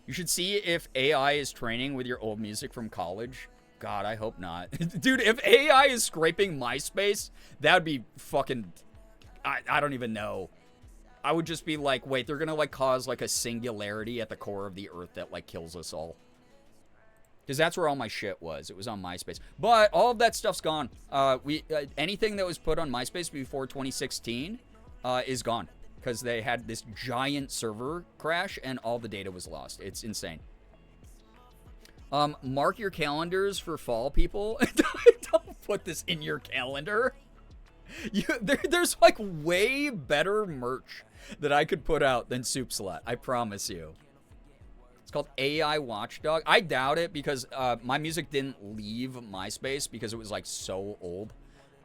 You should see if AI is training with your old music from college. God, I hope not. Dude, if AI is scraping MySpace, that would be fucking... I don't even know. I would just be like, wait, they're gonna like cause like a singularity at the core of the earth that like kills us all. Because that's where all my shit was. It was on MySpace. But all of that stuff's gone. Anything that was put on MySpace before 2016 is gone. Because they had this giant server crash and all the data was lost. It's insane. Mark your calendars for fall, people. Don't put this in your calendar. There's like way better merch that I could put out than Soup Slut. I promise you. It's called AI Watchdog. I doubt it because my music didn't leave MySpace because it was like so old.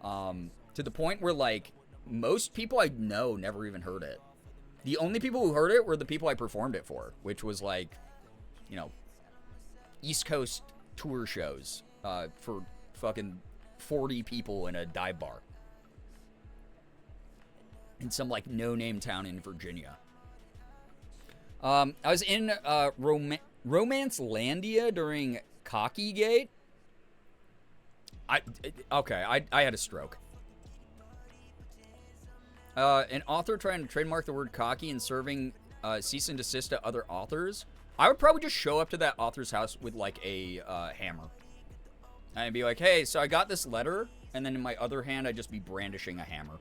To the point where like most people I know never even heard it. The only people who heard it were the people I performed it for, which was like, you know, East Coast tour shows for fucking 40 people in a dive bar. In some like no-name town in Virginia. I was in Romance Landia during Cockygate. I had a stroke. An author trying to trademark the word cocky and serving cease and desist to other authors. I would probably just show up to that author's house with like a hammer. And I'd be like, hey, so I got this letter. And then in my other hand, I'd just be brandishing a hammer.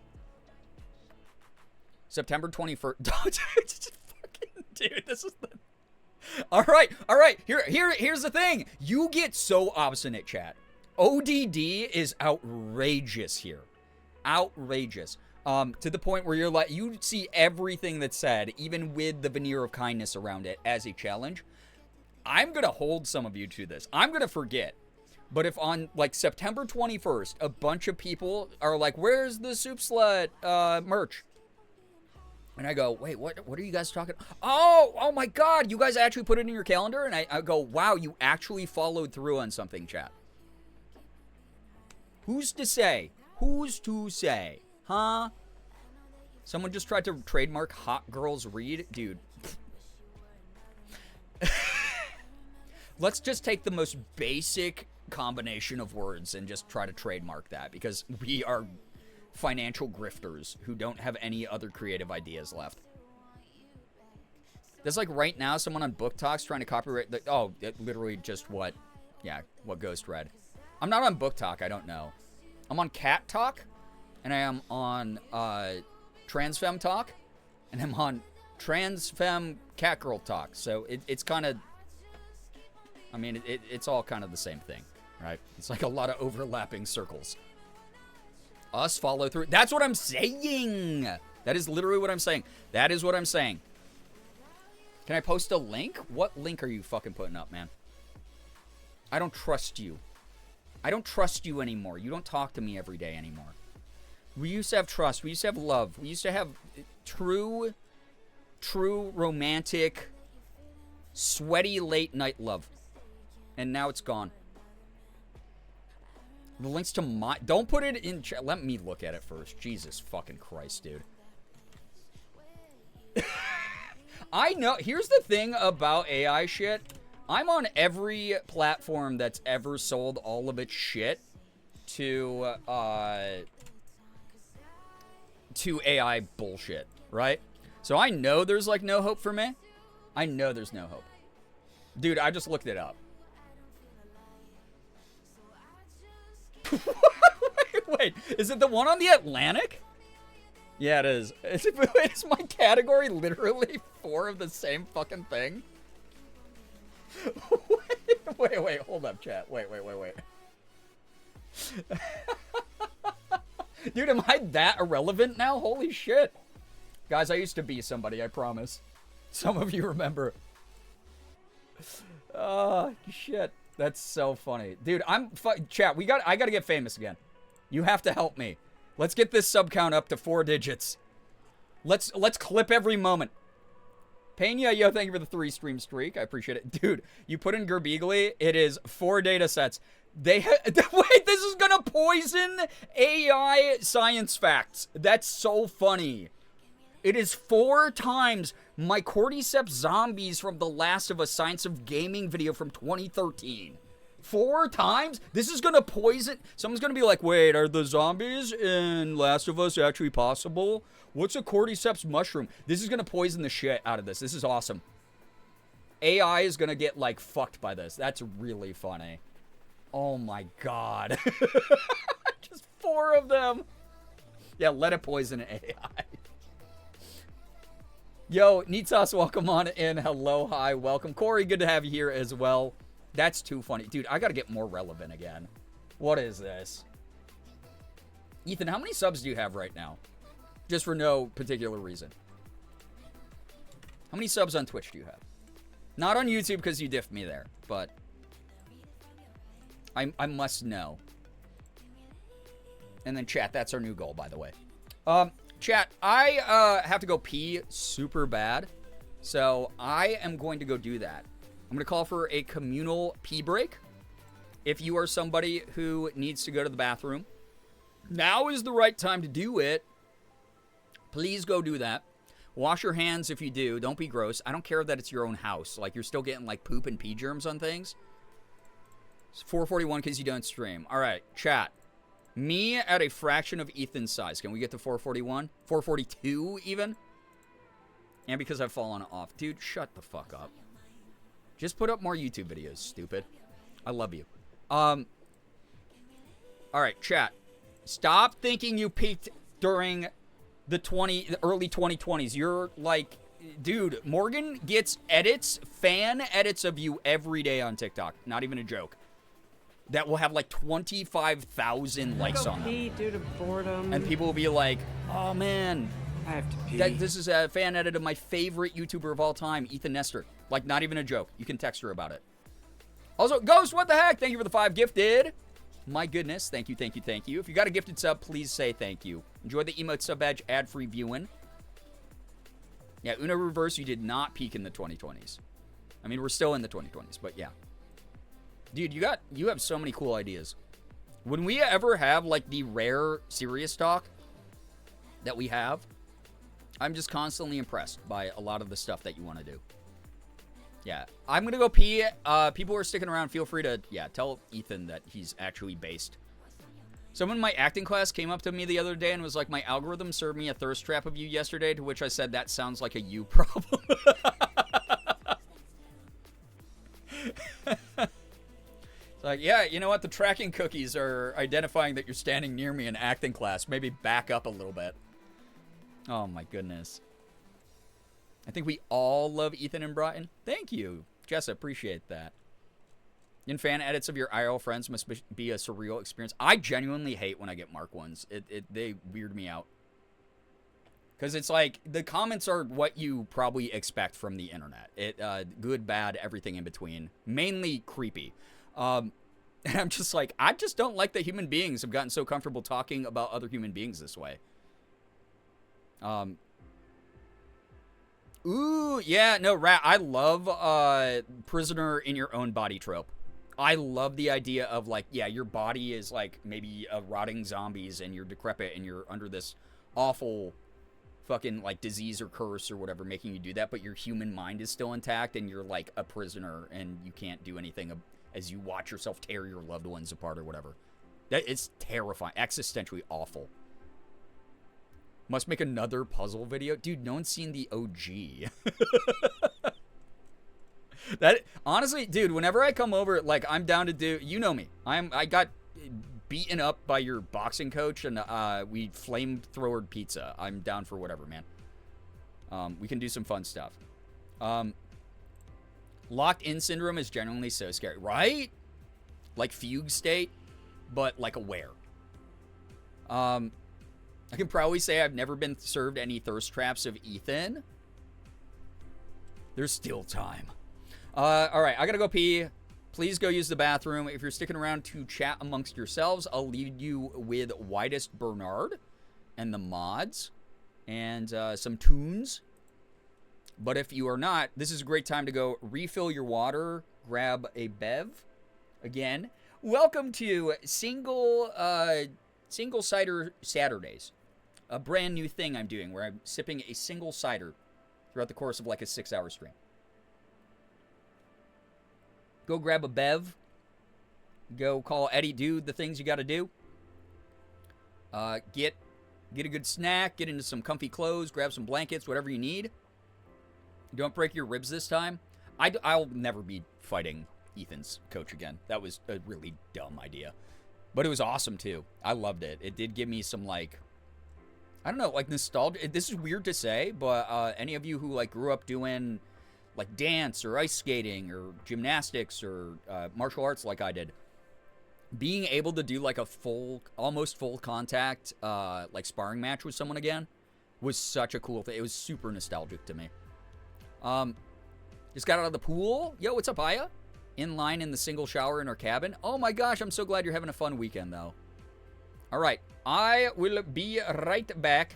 September 21st. Dude, this is the... All right. Here's the thing. You get so obstinate, chat. ODD is outrageous here. Outrageous. To the point where you're like, you see everything that's said, even with the veneer of kindness around it, as a challenge. I'm going to hold some of you to this. I'm going to forget. But if on, like, September 21st, a bunch of people are like, where's the Soup Slut merch? And I go, wait, what are you guys talking? Oh my God, you guys actually put it in your calendar? And I go, wow, you actually followed through on something, chat. Who's to say? Who's to say? Huh? Someone just tried to trademark Hot Girls Read? Dude. Let's just take the most basic combination of words and just try to trademark that, because we are financial grifters who don't have any other creative ideas left. There's like right now someone on Book Talk's trying to copyright literally just what Ghost read. I'm not on Book Talk, I don't know. I'm on Cat Talk, and I am on Transfem Talk, and I'm on Transfem Catgirl Talk. So it's kind of, I mean, it's all kind of the same thing, right? It's like a lot of overlapping circles. Us follow through. That's what I'm saying. That is literally what I'm saying. That is what I'm saying. Can I post a link? What link are you fucking putting up, man? I don't trust you. I don't trust you anymore. You don't talk to me every day anymore. We used to have trust. We used to have love. We used to have true romantic, sweaty late night love. And now it's gone. The links to my... Don't put it in chat. Let me look at it first. Jesus fucking Christ, dude. I know... Here's the thing about AI shit. I'm on every platform that's ever sold all of its shit to AI bullshit, right? So I know there's, like, no hope for me. I know there's no hope. Dude, I just looked it up. Wait, is it the one on the Atlantic? Yeah, it is. Is my category literally 4 of the same fucking thing? Wait, hold up, chat. Wait. Dude, am I that irrelevant now? Holy shit. Guys, I used to be somebody, I promise. Some of you remember. Oh, shit. That's so funny. Dude, chat, I gotta get famous again. You have to help me. Let's get this sub count up to 4 digits. Let's clip every moment. Pena, yo, thank you for the 3 stream streak. I appreciate it. Dude, you put in Girbeagly, it is 4 data sets. Wait, this is gonna poison AI science facts. That's so funny. It is 4 times my Cordyceps zombies from the Last of Us Science of Gaming video from 2013. 4 times? This is gonna poison. Someone's gonna be like, wait, are the zombies in Last of Us actually possible? What's a cordyceps mushroom? This is gonna poison the shit out of this. This is awesome. AI is gonna get, like, fucked by this. That's really funny. Oh my god. Just 4 of them. Yeah, let it poison AI. Yo, Nitas, welcome on in. Hello, hi, welcome. Corey, good to have you here as well. That's too funny. Dude, I gotta get more relevant again. What is this? Ethan, how many subs do you have right now? Just for no particular reason. How many subs on Twitch do you have? Not on YouTube because you diffed me there, but I must know. And then chat, that's our new goal, by the way. Chat, I have to go pee super bad, so I am going to go do that. I'm going to call for a communal pee break. If you are somebody who needs to go to the bathroom, now is the right time to do it. Please go do that. Wash your hands if you do. Don't be gross. I don't care that it's your own house. Like, you're still getting, like, poop and pee germs on things. It's 441 because you don't stream. All right, chat. Me at a fraction of Ethan's size. Can we get to 441? 442 even? And because I've fallen off. Dude, shut the fuck up. Just put up more YouTube videos, stupid. I love you. All right, chat. Stop thinking you peaked during the early 2020s. You're like, dude, Morgan gets fan edits of you every day on TikTok. Not even a joke. That will have like 25,000 likes on them. Pee due to boredom. And people will be like, oh man, I have to pee. this is a fan edit of my favorite YouTuber of all time, Ethan Nestor. Like, not even a joke. You can text her about it. Also, Ghost, what the heck? Thank you for the 5 gifted. My goodness. Thank you, thank you, thank you. If you got a gifted sub, please say thank you. Enjoy the emote sub badge ad-free viewing. Yeah, Uno Reverse, you did not peak in the 2020s. I mean, we're still in the 2020s, but yeah. Dude, you have so many cool ideas. When we ever have, like, the rare serious talk that we have, I'm just constantly impressed by a lot of the stuff that you want to do. Yeah, I'm going to go pee. People who are sticking around, feel free to, tell Ethan that he's actually based. Someone in my acting class came up to me the other day and was like, my algorithm served me a thirst trap of you yesterday, to which I said, that sounds like a you problem. It's like, yeah, you know what? The tracking cookies are identifying that you're standing near me in acting class. Maybe back up a little bit. Oh, my goodness. I think we all love Ethan and Broughton. Thank you, Jess. I appreciate that. In fan edits of your IRL friends must be a surreal experience. I genuinely hate when I get Mark ones. They weird me out. Because it's like, the comments are what you probably expect from the internet. Good, bad, everything in between. Mainly creepy. And I'm just like, I just don't like that human beings have gotten so comfortable talking about other human beings this way. Ooh, yeah, no, Rat, I love prisoner in your own body trope. I love the idea of, like, yeah, your body is, like, maybe rotting zombies and you're decrepit and you're under this awful fucking, like, disease or curse or whatever making you do that, but your human mind is still intact and you're, like, a prisoner and you can't do anything as you watch yourself tear your loved ones apart or whatever. It's terrifying, existentially awful. Must make another puzzle video. Dude, no one's seen the OG. That, honestly, dude, whenever I come over, like, I'm down to do, you know me. I got beaten up by your boxing coach and we flamethrowered pizza. I'm down for whatever, man. We can do some fun stuff. Locked in syndrome is genuinely so scary, right? Like fugue state, but like aware. I can probably say I've never been served any thirst traps of Ethan. There's still time. All right, I gotta go pee. Please go use the bathroom. If you're sticking around to chat amongst yourselves, I'll leave you with Widest Bernard and the mods and some tunes. But if you are not, this is a great time to go refill your water, grab a bev. Again, welcome to Single Cider Saturdays. A brand new thing I'm doing where I'm sipping a single cider throughout the course of like a 6-hour stream. Go grab a bev. Go call Eddie, do the things you got to do. Get a good snack, get into some comfy clothes, grab some blankets, whatever you need. Don't break your ribs this time. I'll never be fighting Ethan's coach again. That was a really dumb idea. But it was awesome, too. I loved it. It did give me some, like, I don't know, like, nostalgia. This is weird to say, but any of you who, like, grew up doing, like, dance or ice skating or gymnastics or martial arts like I did, being able to do, like, a almost full contact, like, sparring match with someone again was such a cool thing. It was super nostalgic to me. Just got out of the pool. Yo, what's up, Aya? In line in the single shower in our cabin. Oh my gosh, I'm so glad you're having a fun weekend, though. All right, I will be right back.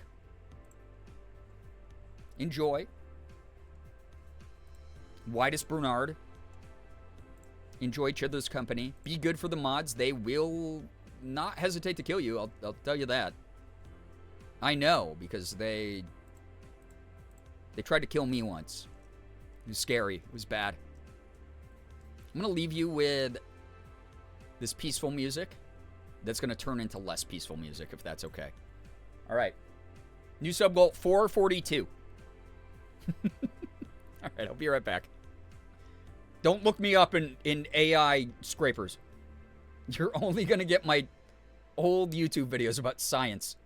Enjoy. Whitest Bernard. Enjoy each other's company. Be good for the mods. They will not hesitate to kill you. I'll tell you that. I know, because they tried to kill me once. It was scary. It was bad. I'm going to leave you with this peaceful music that's going to turn into less peaceful music, if that's okay. All right. New sub goal, 442. All right, I'll be right back. Don't look me up in AI scrapers. You're only going to get my old YouTube videos about science.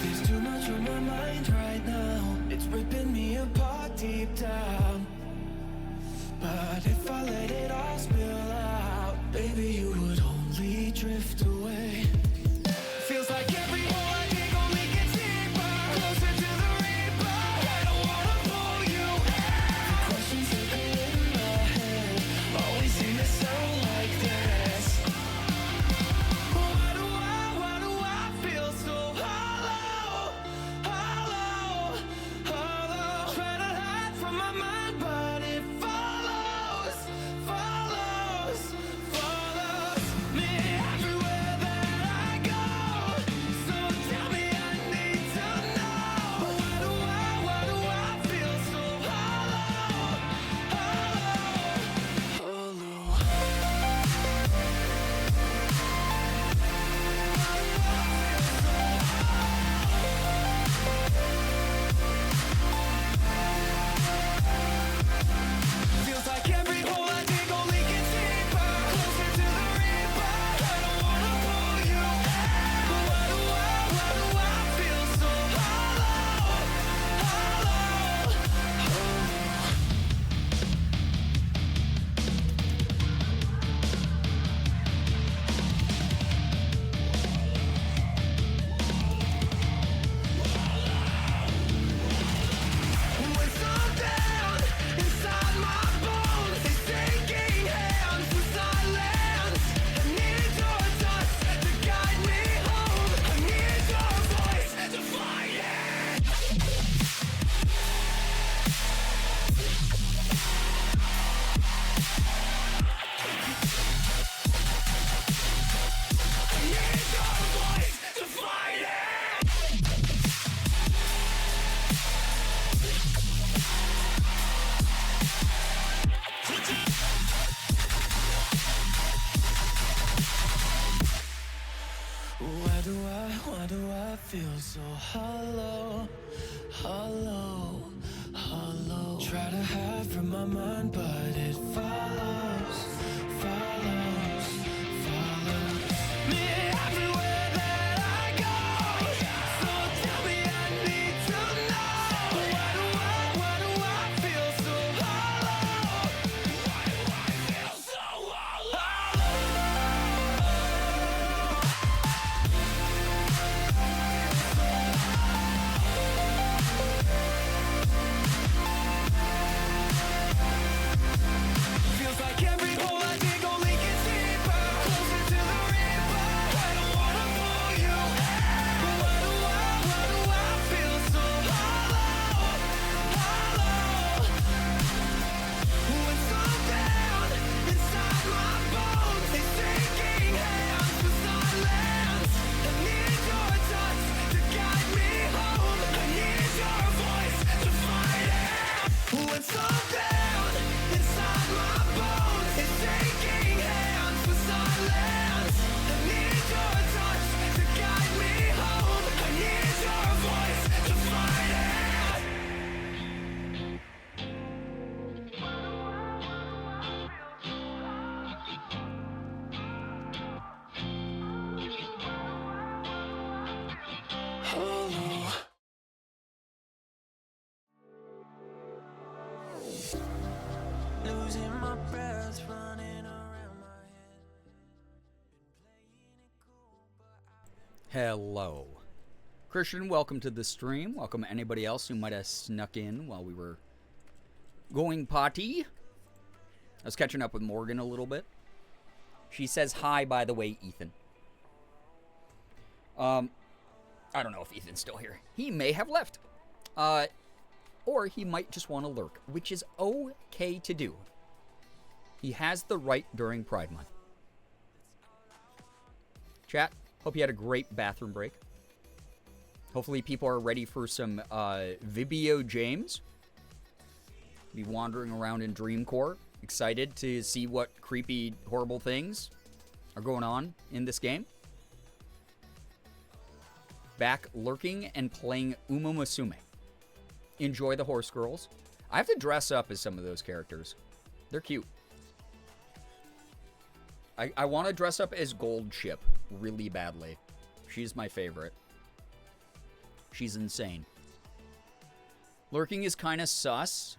There's too much on my mind right now. It's ripping me apart deep down. But if I let it all spill out, baby, you would only drift away. Feels like every hole I dig only gets deeper, closer to the reaper. I don't wanna pull you out. The questions circle in my head always seem to sound like this. Why do I feel so hollow, hollow, hollow? Try to hide from my mind, but it follows, follows, follows me everywhere that I go. So tell me, I need to know. Why do I feel so hollow, hollow, hollow? Feels like every hole I dig only gets deeper, closer to the reaper. I don't wanna pull you out. Why do I feel so hollow, hollow, hollow? When some down inside my bones, it's taking hands for silence. I need your touch to guide me home. I need your voice to fight it. I need your voice to fight it. Why do I feel so hollow, hollow, hollow? Try to hide from my mind, but it follows, follows, follows me everywhere that I go. So tell me, I need to know. Why do I feel so hollow? Why do I feel so hollow? Feels like every hole I dig hollow. Losing my breath, running around my head. Hello. Christian, welcome to the stream. Welcome anybody else who might have snuck in while we were going potty. I was catching up with Morgan a little bit. She says hi, by the way, Ethan. I don't know if Ethan's still here. He may have left. Or he might just want to lurk, which is okay to do. He has the right during Pride Month. Chat, hope you had a great bathroom break. Hopefully people are ready for some Vibio James. Be wandering around in Dreamcore, excited to see what creepy, horrible things are going on in this game. Back lurking and playing Uma Musume. Enjoy the horse girls. I have to dress up as some of those characters. They're cute. I want to dress up as Gold Ship really badly. She's my favorite. She's insane. Lurking is kind of sus.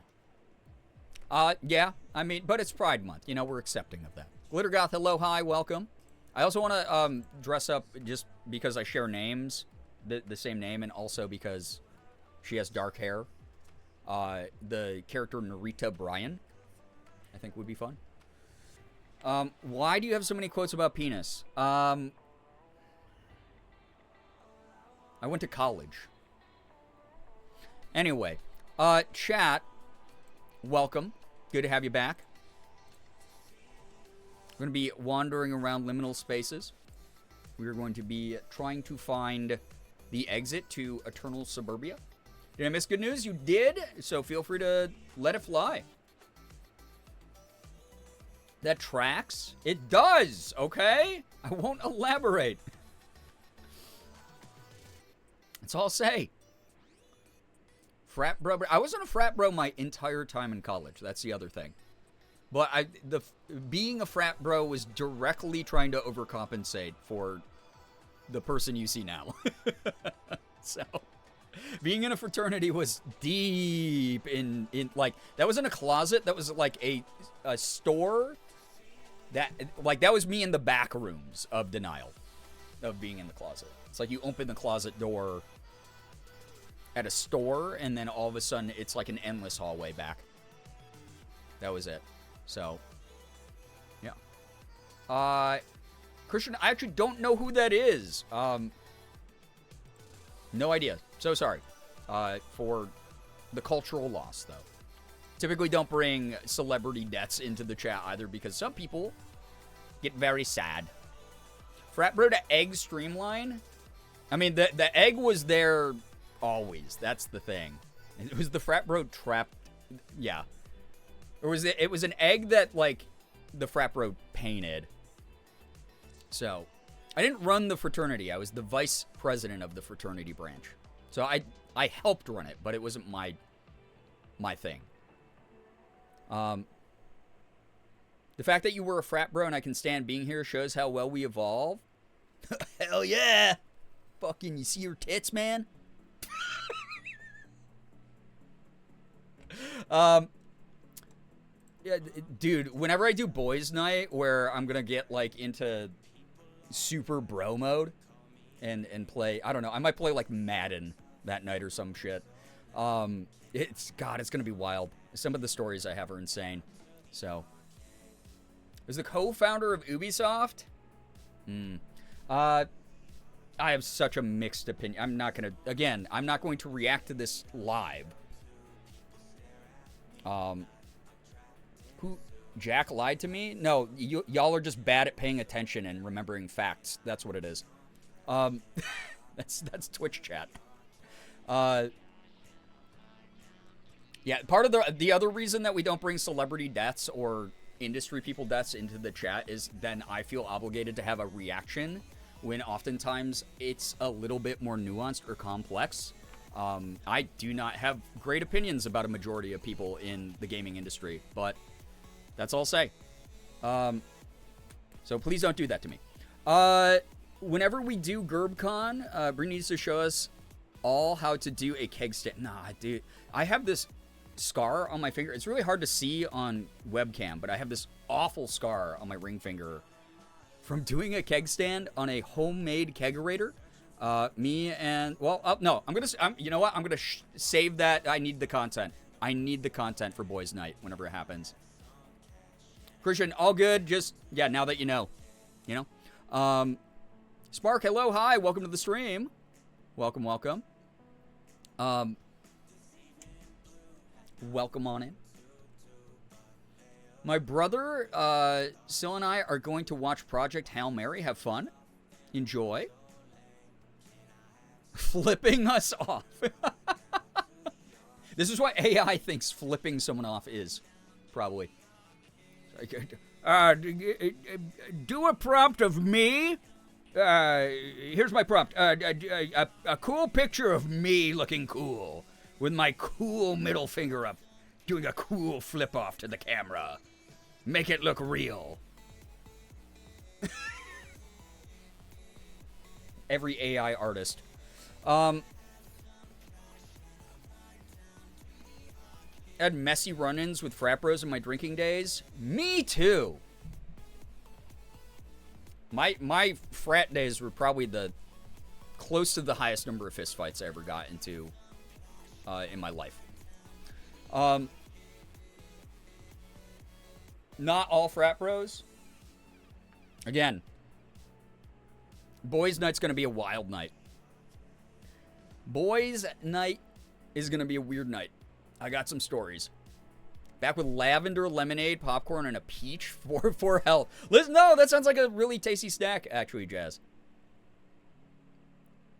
Yeah, I mean, but it's Pride Month. You know, we're accepting of that. Glittergoth, hello, hi, welcome. I also want to dress up just because I share names, the same name, and also because she has dark hair. The character Narita Bryan, I think would be fun. Why do you have so many quotes about penis? I went to college. Anyway, chat, welcome. Good to have you back. We're going to be wandering around liminal spaces. We're going to be trying to find the exit to Eternal Suburbia. Did I miss good news? You did, so feel free to let it fly. That tracks? It does, okay? I won't elaborate. That's all I'll say. Frat bro. I wasn't a frat bro my entire time in college. That's the other thing. But being a frat bro was directly trying to overcompensate for the person you see now. So, being in a fraternity was deep in like, that wasn't a closet. That was like a store. That was me in the back rooms of denial of being in the closet. It's like you open the closet door at a store, and then all of a sudden it's like an endless hallway back. That was it. So, yeah. Christian, I actually don't know who that is. No idea. So sorry for the cultural loss, though. Typically don't bring celebrity deaths into the chat either, because some people get very sad. Frat bro to egg streamline? I mean, the egg was there always. That's the thing. It was the frat bro trap. Yeah. It was an egg that, like, the frat bro painted. So, I didn't run the fraternity. I was the vice president of the fraternity branch. So, I helped run it, but it wasn't my thing. The fact that you were a frat bro and I can stand being here shows how well we evolve. Hell yeah! Fucking, you see your tits, man? Yeah, dude, whenever I do boys' night where I'm gonna get, like, into super bro mode and play, I don't know, I might play, like, Madden that night or some shit. It's gonna be wild. Some of the stories I have are insane. So, is the co-founder of Ubisoft? I have such a mixed opinion. I'm not going to react to this live. Jack lied to me? No, y'all are just bad at paying attention and remembering facts. That's what it is. That's Twitch chat. Yeah, part of the other reason that we don't bring celebrity deaths or industry people deaths into the chat is then I feel obligated to have a reaction when oftentimes it's a little bit more nuanced or complex. I do not have great opinions about a majority of people in the gaming industry, but that's all I'll say. So please don't do that to me. Whenever we do GerbCon, Bree needs to show us all how to do a keg stand. Nah, dude. I have this scar on my finger. It's really hard to see on webcam, but I have this awful scar on my ring finger from doing a keg stand on a homemade kegerator. Me and, well, no, you know what? I'm going to save that. I need the content. I need the content for Boys Night whenever it happens. Christian, all good. Just, yeah, now that you know. Spark, hello, hi. Welcome to the stream. Welcome. Welcome on in. My brother, Sil and I are going to watch Project Hail Mary. Have fun. Enjoy. Flipping us off. This is what AI thinks flipping someone off is. Probably. Do a prompt of me. Here's my prompt. A cool picture of me looking cool. With my cool middle finger up. Doing a cool flip off to the camera. Make it look real. Every AI artist. Had messy run-ins with frat bros in my drinking days. Me too. My frat days were probably the close to the highest number of fistfights I ever got into in my life. Not all frat bros. Again, Boys Night's gonna be a wild night. Boys Night is gonna be a weird night. I got some stories. Back with lavender lemonade, popcorn, and a peach for health. Listen, no, that sounds like a really tasty snack, actually, Jazz.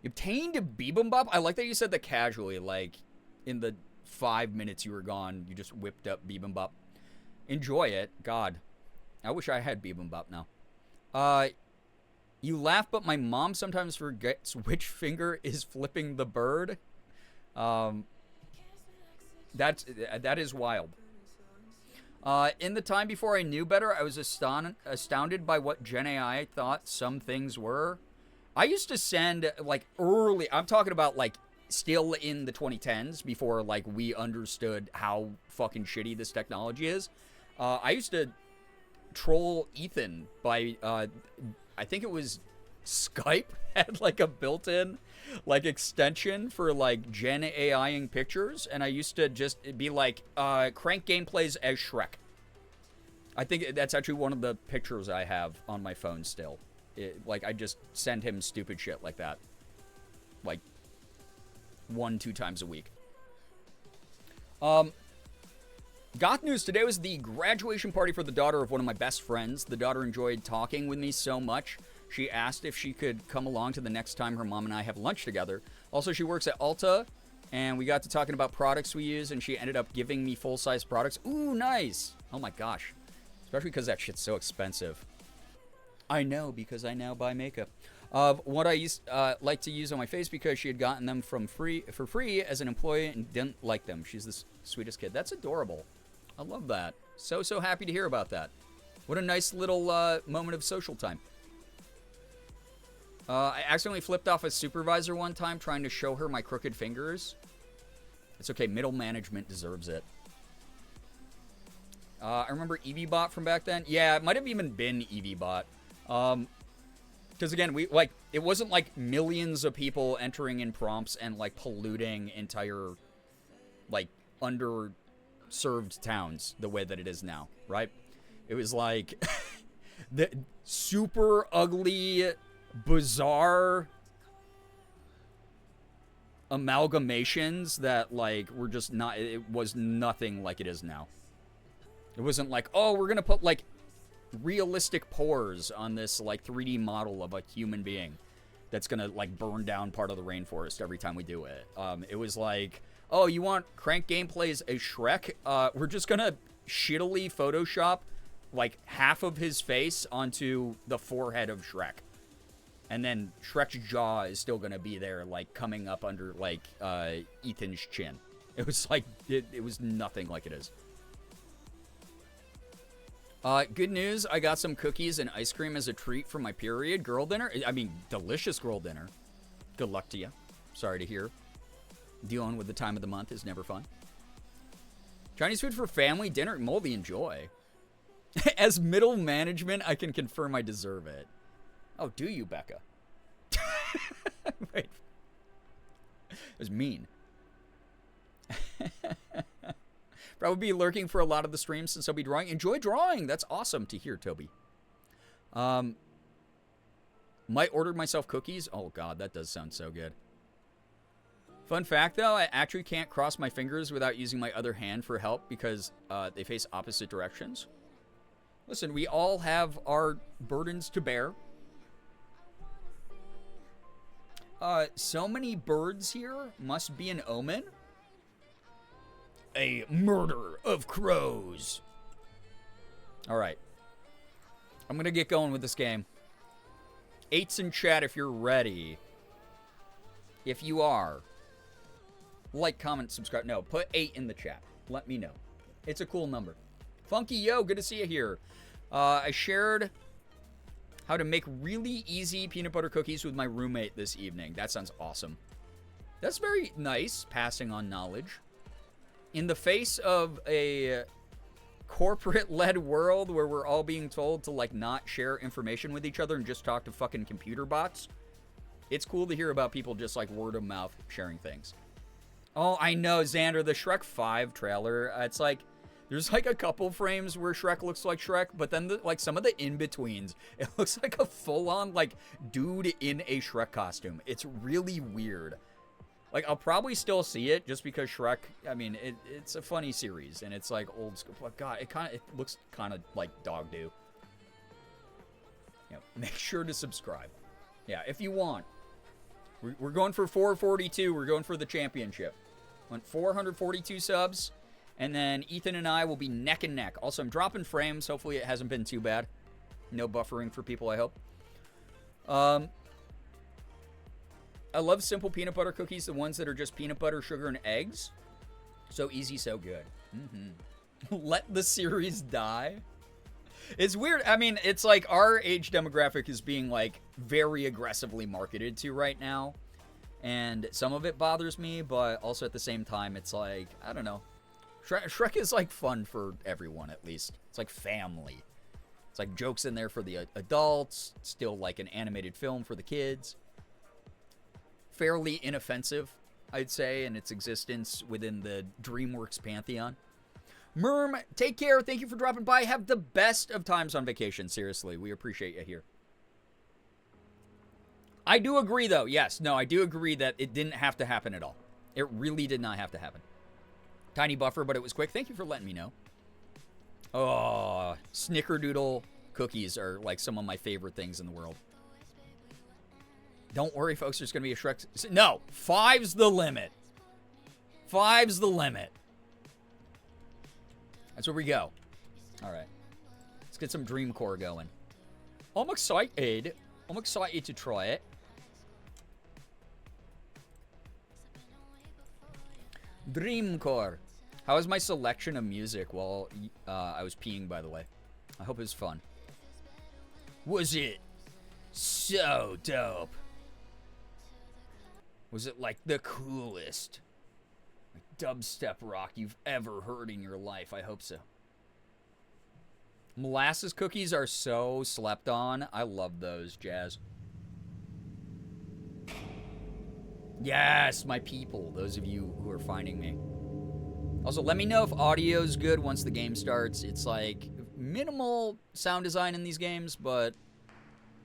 You obtained a bibimbap? I like that you said that casually, like in the 5 minutes you were gone, you just whipped up bibimbap. Enjoy it. God, I wish I had bibimbap now. You laugh, but my mom sometimes forgets which finger is flipping the bird. That is wild. In the time before I knew better, I was astounded by what Gen AI thought some things were. I used to send, like, early... I'm talking about, like, still in the 2010s, before, like, we understood how fucking shitty this technology is. I used to troll Ethan by, I think it was Skype had, like, a built-in, like, extension for, like, Gen AI-ing pictures, and I used to just be like, crank gameplays as Shrek. I think that's actually one of the pictures I have on my phone still. Like, I just send him stupid shit like that. Like, 1-2 times a week. Goth news today was the graduation party for the daughter of one of my best friends. The daughter enjoyed talking with me so much, she asked if she could come along to the next time her mom and I have lunch together. Also, she works at Ulta, and we got to talking about products we use, and she ended up giving me full-size products. Ooh, nice! Oh my gosh. Especially because that shit's so expensive. I know, because I now buy makeup. What I used like to use on my face because she had gotten them for free as an employee and didn't like them. She's the sweetest kid. That's adorable. I love that. So happy to hear about that. What a nice little moment of social time. I accidentally flipped off a supervisor one time trying to show her my crooked fingers. It's okay. Middle management deserves it. I remember EVBot from back then. Yeah, it might have even been EVBot. Because again, it wasn't like millions of people entering in prompts and like polluting entire like underserved towns the way that it is now, right? It was like the super ugly, bizarre amalgamations that like were just not, it was nothing like it is now. It wasn't like, oh, we're gonna put like realistic pores on this like 3D model of a human being that's gonna like burn down part of the rainforest every time we do it. It was like, oh, you want crank gameplays as Shrek? We're just gonna shittily Photoshop like half of his face onto the forehead of Shrek. And then Shrek's jaw is still gonna be there, like coming up under like Ethan's chin. It was like, it was nothing like it is. Good news, I got some cookies and ice cream as a treat for my period girl dinner. I mean, delicious girl dinner. Good luck to you. Sorry to hear Dealing with the time of the month is never fun. Chinese food for family dinner, moldy enjoy. As middle management, I can confirm I deserve it. Oh, do you, Becca? Wait. It was mean. Probably be lurking for a lot of the streams since I'll be drawing. Enjoy drawing. That's awesome to hear, Toby. Might order myself cookies. Oh, God, that does sound so good. Fun fact, though, I actually can't cross my fingers without using my other hand for help because they face opposite directions. Listen, we all have our burdens to bear. So many birds here must be an omen. A murder of crows. All right. I'm going to get going with this game. 8's in chat if you're ready. If you are. Like, comment, subscribe. No, put 8 in the chat. Let me know. It's a cool number. Funky Yo, good to see you here. I shared how to make really easy peanut butter cookies with my roommate this evening. That sounds awesome. That's very nice, passing on knowledge. In the face of a corporate-led world where we're all being told to, like, not share information with each other and just talk to fucking computer bots, it's cool to hear about people just, like, word of mouth sharing things. Oh, I know, Xander, the Shrek 5 trailer, it's like, there's, like, a couple frames where Shrek looks like Shrek, but then, like, some of the in-betweens, it looks like a full-on, like, dude in a Shrek costume. It's really weird. Like, I'll probably still see it just because Shrek, I mean, it's a funny series, and it's, like, old school. But, God, it looks kind of like dog do. Yeah, make sure to subscribe. Yeah, if you want. We're going for 442. We're going for the championship. Want 442 subs, and then Ethan and I will be neck and neck. Also, I'm dropping frames. Hopefully it hasn't been too bad. No buffering for people, I hope. I love simple peanut butter cookies, the ones that are just peanut butter, sugar, and eggs. So easy, so good. Let the series die. It's weird. I mean, it's like our age demographic is being, like, very aggressively marketed to right now. And some of it bothers me, but also at the same time, it's like, I don't know. Shrek is, like, fun for everyone, at least. It's like family. It's like jokes in there for the adults. Still, like, an animated film for the kids. Fairly inoffensive, I'd say, in its existence within the DreamWorks pantheon. Merm, take care. Thank you for dropping by. Have the best of times on vacation. Seriously, we appreciate you here. I do agree, though. Yes, no, I do agree that it didn't have to happen at all. It really did not have to happen. Tiny buffer, but it was quick. Thank you for letting me know. Oh, snickerdoodle cookies are like some of my favorite things in the world. Don't worry, folks, there's going to be a Shrek... No, 5's the limit. 5's the limit. That's where we go. All right. Let's get some dreamcore going. I'm excited. I'm excited to try it. Dreamcore. How was my selection of music while I was peeing, by the way? I hope it was fun. Was it so dope? Was it like the coolest dubstep rock you've ever heard in your life? I hope so. Molasses cookies are so slept on. I love those, Jazz. Yes, my people. Those of you who are finding me. Also, let me know if audio's good once the game starts. It's like minimal sound design in these games, but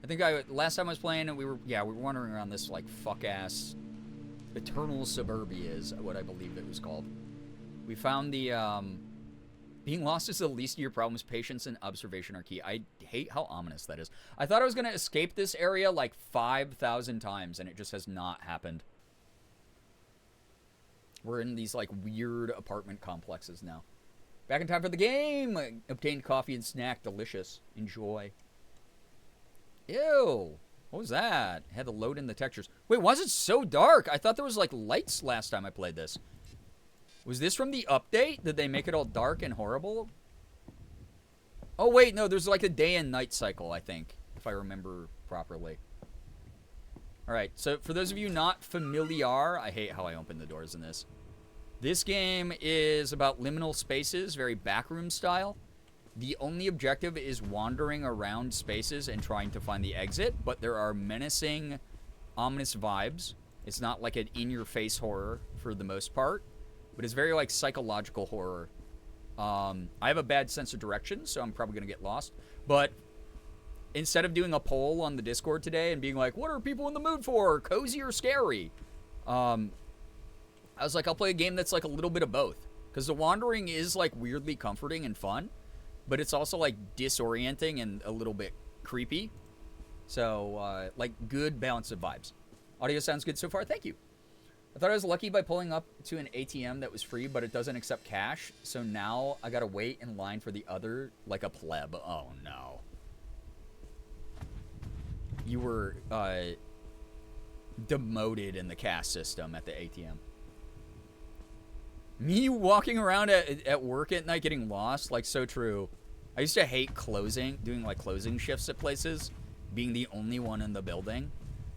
I think last time I was playing, we were wandering around this like fuck-ass Eternal Suburbia is what I believe it was called. We found the, being lost is the least of your problems. Patience and observation are key. I hate how ominous that is. I thought I was going to escape this area like 5,000 times, and it just has not happened. We're in these, like, weird apartment complexes now. Back in time for the game! Obtained coffee and snack. Delicious. Enjoy. Ew! What was that? Had to load in the textures. Wait, why is it so dark? I thought there was, like, lights last time I played this. Was this from the update? Did they make it all dark and horrible? Oh, wait, no, there's, like, a day and night cycle, I think, if I remember properly. All right, so for those of you not familiar, I hate how I open the doors in this. This game is about liminal spaces, very backroom style. The only objective is wandering around spaces and trying to find the exit, but there are menacing, ominous vibes. It's not like an in-your-face horror for the most part, but it's very like psychological horror. I have a bad sense of direction, so I'm probably going to get lost. But instead of doing a poll on the Discord today and being like, what are people in the mood for, cozy or scary? I was like, I'll play a game that's like a little bit of both. Because the wandering is like weirdly comforting and fun, but it's also like disorienting and a little bit creepy. So, like, good balance of vibes. Audio sounds good so far. Thank you. I thought I was lucky by pulling up to an ATM that was free, but it doesn't accept cash. So now I gotta wait in line for the other like a pleb. Oh, no. You were, demoted in the caste system at the ATM. Me walking around at work at night getting lost, like, so true. I used to hate doing, like, closing shifts at places, being the only one in the building.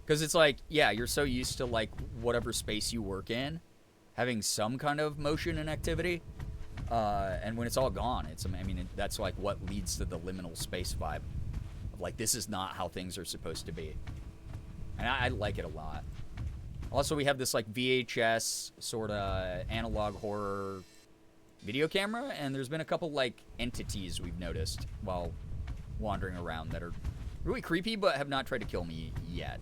Because it's like, yeah, you're so used to, like, whatever space you work in, having some kind of motion and activity. And when it's all gone, that's, like, what leads to the liminal space vibe. Of, like, this is not how things are supposed to be. And I like it a lot. Also, we have this, like, VHS sort of analog horror video camera, and there's been a couple, like, entities we've noticed while wandering around that are really creepy but have not tried to kill me yet.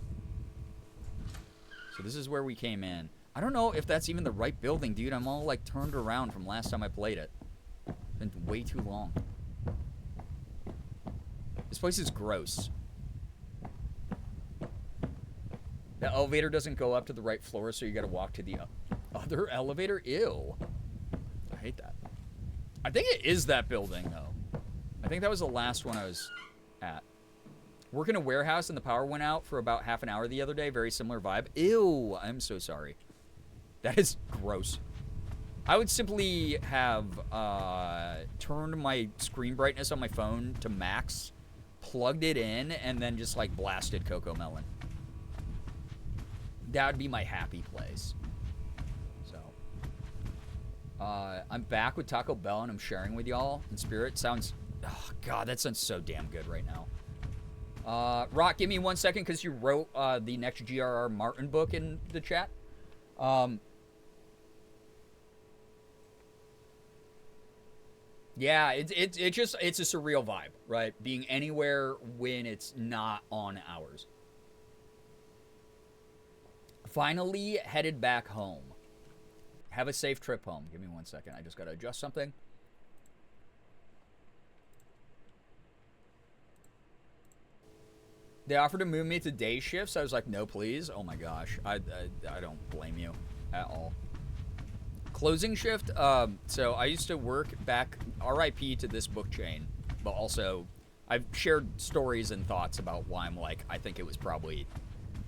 So this is where we came in. I don't know if that's even the right building, dude. I'm all, like, turned around from last time I played it. It's been way too long. This place is gross. The elevator doesn't go up to the right floor, so you gotta walk to the other elevator? Ew. I hate that. I think it is that building, though. I think that was the last one I was at. Work in a warehouse and the power went out for about half an hour the other day. Very similar vibe. Ew. I'm so sorry. That is gross. I would simply have turned my screen brightness on my phone to max, plugged it in, and then just, like, blasted Coco Melon. That would be my happy place. So, I'm back with Taco Bell, and I'm sharing with y'all in spirit. Sounds, oh, God, that sounds so damn good right now. Rock, give me 1 second, because you wrote the next G.R.R. Martin book in the chat. Yeah, it's a surreal vibe, right? Being anywhere when it's not on hours. Finally headed back home. Have a safe trip home. Give me 1 second. I just got to adjust something. They offered to move me to day shifts. I was like, no, please. Oh, my gosh. I don't blame you at all. Closing shift. So I used to work back, RIP to this book chain. But also, I've shared stories and thoughts about why I'm like, I think it was probably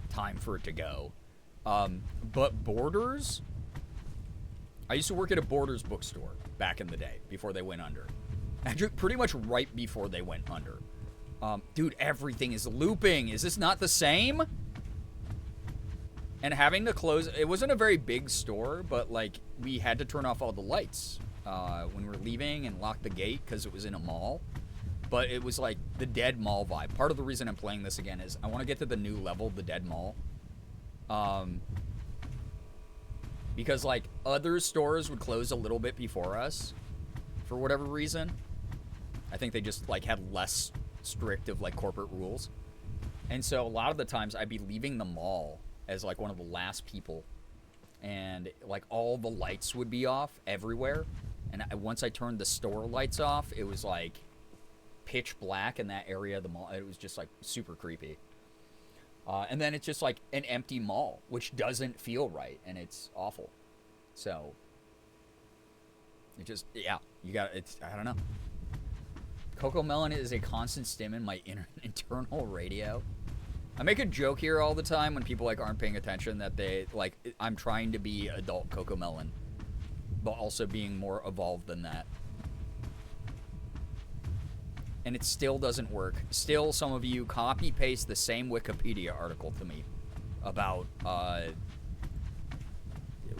time for it to go. But Borders, I used to work at a Borders bookstore back in the day before they went under. Actually, pretty much right before they went under. Dude, everything is looping. Is this not the same? And having to close, it wasn't a very big store, but, like, we had to turn off all the lights when we were leaving and lock the gate because it was in a mall. But it was, like, the Dead Mall vibe. Part of the reason I'm playing this again is I want to get to the new level, the Dead Mall. Because, like, other stores would close a little bit before us for whatever reason. I think they just, like, had less strict of, like, corporate rules. And so a lot of the times I'd be leaving the mall as, like, one of the last people. And, like, all the lights would be off everywhere. And once I turned the store lights off, it was, like, pitch black in that area of the mall. It was just, like, super creepy. And then it's just, like, an empty mall, which doesn't feel right, and it's awful. So, it just, yeah, I don't know. Coco Melon is a constant stim in my internal radio. I make a joke here all the time when people, like, aren't paying attention that they, like, I'm trying to be adult Coco Melon, but also being more evolved than that. And it still doesn't work. Still, some of you copy-paste the same Wikipedia article to me. about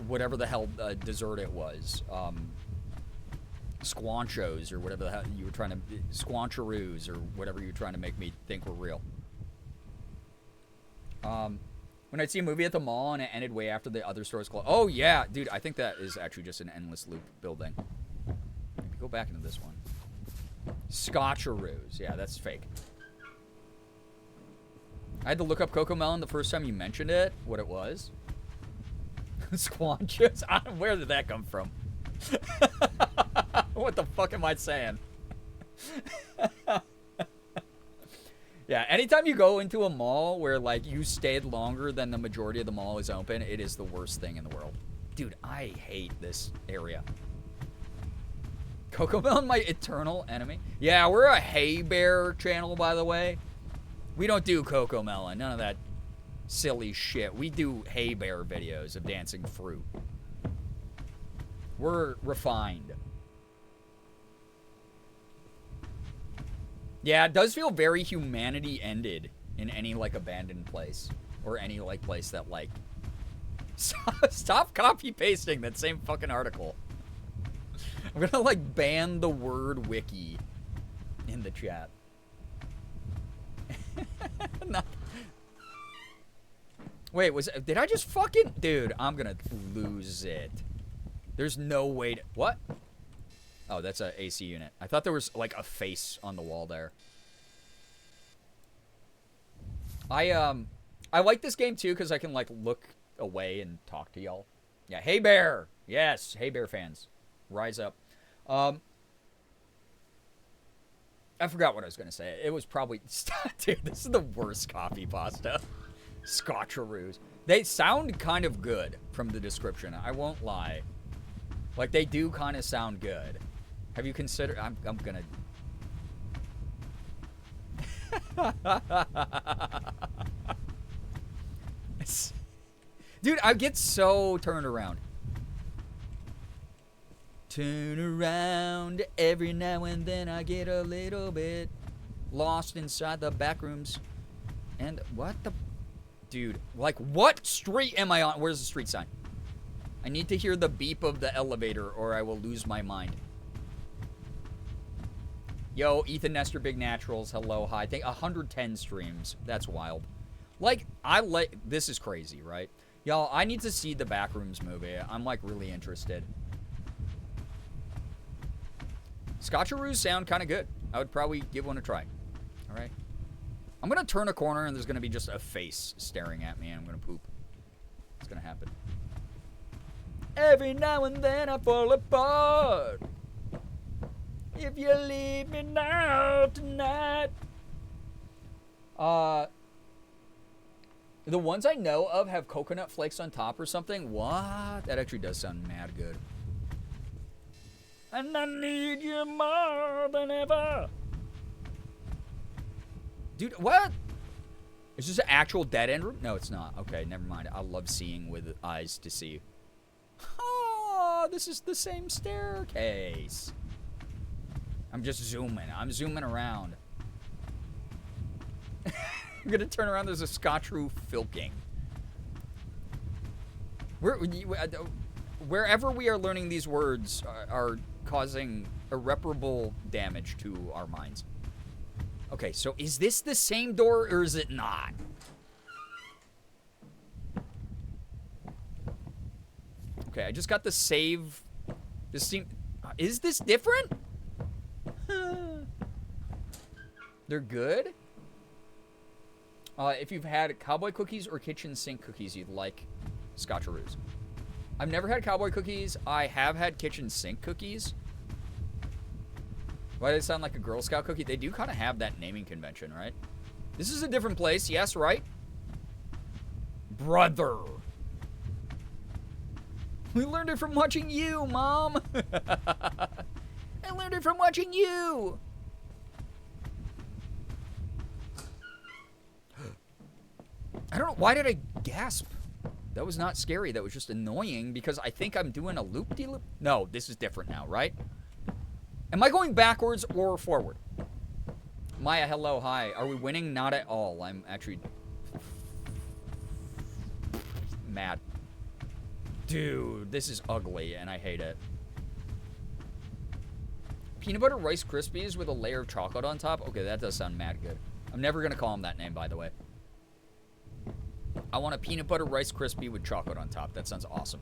whatever the hell dessert it was. Squanchos or whatever the hell you were trying to... Squancheroos or whatever you were trying to make me think were real. When I'd see a movie at the mall and it ended way after the other stores closed. Oh, yeah. Dude, I think that is actually just an endless loop building. Maybe go back into this one. Scotcheroos. Yeah, that's fake. I had to look up Cocomelon the first time you mentioned it, what it was. Squanches? Where did that come from? What the fuck am I saying? Yeah, anytime you go into a mall where, like, you stayed longer than the majority of the mall is open, it is the worst thing in the world. Dude, I hate this area. Cocomelon, my eternal enemy? Yeah, we're a Hey Bear channel, by the way. We don't do Cocomelon. None of that silly shit. We do Hey Bear videos of dancing fruit. We're refined. Yeah, it does feel very humanity ended in any, like, abandoned place. Or any, like, place that, like... Stop copy-pasting that same fucking article. I'm gonna, like, ban the word wiki in the chat. Wait, did I just fucking... Dude, I'm gonna lose it. There's no way to... What? Oh, that's a AC unit. I thought there was, like, a face on the wall there. I like this game, too, because I can, like, look away and talk to y'all. Yeah, Hey Bear! Yes, Hey Bear fans. Rise up. I forgot what I was going to say. It was probably... Dude, this is the worst coffee pasta. Scotcheroos. They sound kind of good from the description. I won't lie. Like, they do kind of sound good. Have you considered... I'm gonna... Dude, I get so turned around. Turn around every now and then I get a little bit lost inside the back rooms. And what the... Dude, like, what street am I on? Where's the street sign? I need to hear the beep of the elevator or I will lose my mind. Yo, Ethan Nestor, Big Naturals, hello, hi. 110 streams. That's wild. Like, this is crazy, right? Y'all, I need to see the Backrooms movie. I'm, like, really interested. Scotcheroos sound kind of good. I would probably give one a try. All right. I'm going to turn a corner and there's going to be just a face staring at me and I'm going to poop. It's going to happen. Every now and then I fall apart. If you leave me now tonight. The ones I know of have coconut flakes on top or something. What? That actually does sound mad good. And I need you more than ever. Dude, what? Is this an actual dead end room? No, it's not. Okay, never mind. I love seeing with eyes to see. Oh, this is the same staircase. I'm just zooming. I'm zooming around. I'm gonna turn around. There's a Scotcheroo filking. Wherever we are learning these words are causing irreparable damage to our minds. Okay, so is this the same door or is it not? Okay, I just got the save. Is this different? They're good? If you've had cowboy cookies or kitchen sink cookies, you'd like Scotcheroos. I've never had cowboy cookies. I have had kitchen sink cookies. Why do they sound like a Girl Scout cookie? They do kind of have that naming convention, right? This is a different place. Yes, right? Brother. We learned it from watching you, Mom. I learned it from watching you. I don't know. Why did I gasp? That was not scary. That was just annoying because I think I'm doing a loop-de-loop. No, this is different now, right? Am I going backwards or forward? Maya, hello, hi. Are we winning? Not at all. I'm actually... mad. Dude, this is ugly, and I hate it. Peanut butter Rice Krispies with a layer of chocolate on top? Okay, that does sound mad good. I'm never going to call him that name, by the way. I want a peanut butter Rice Krispie with chocolate on top. That sounds awesome.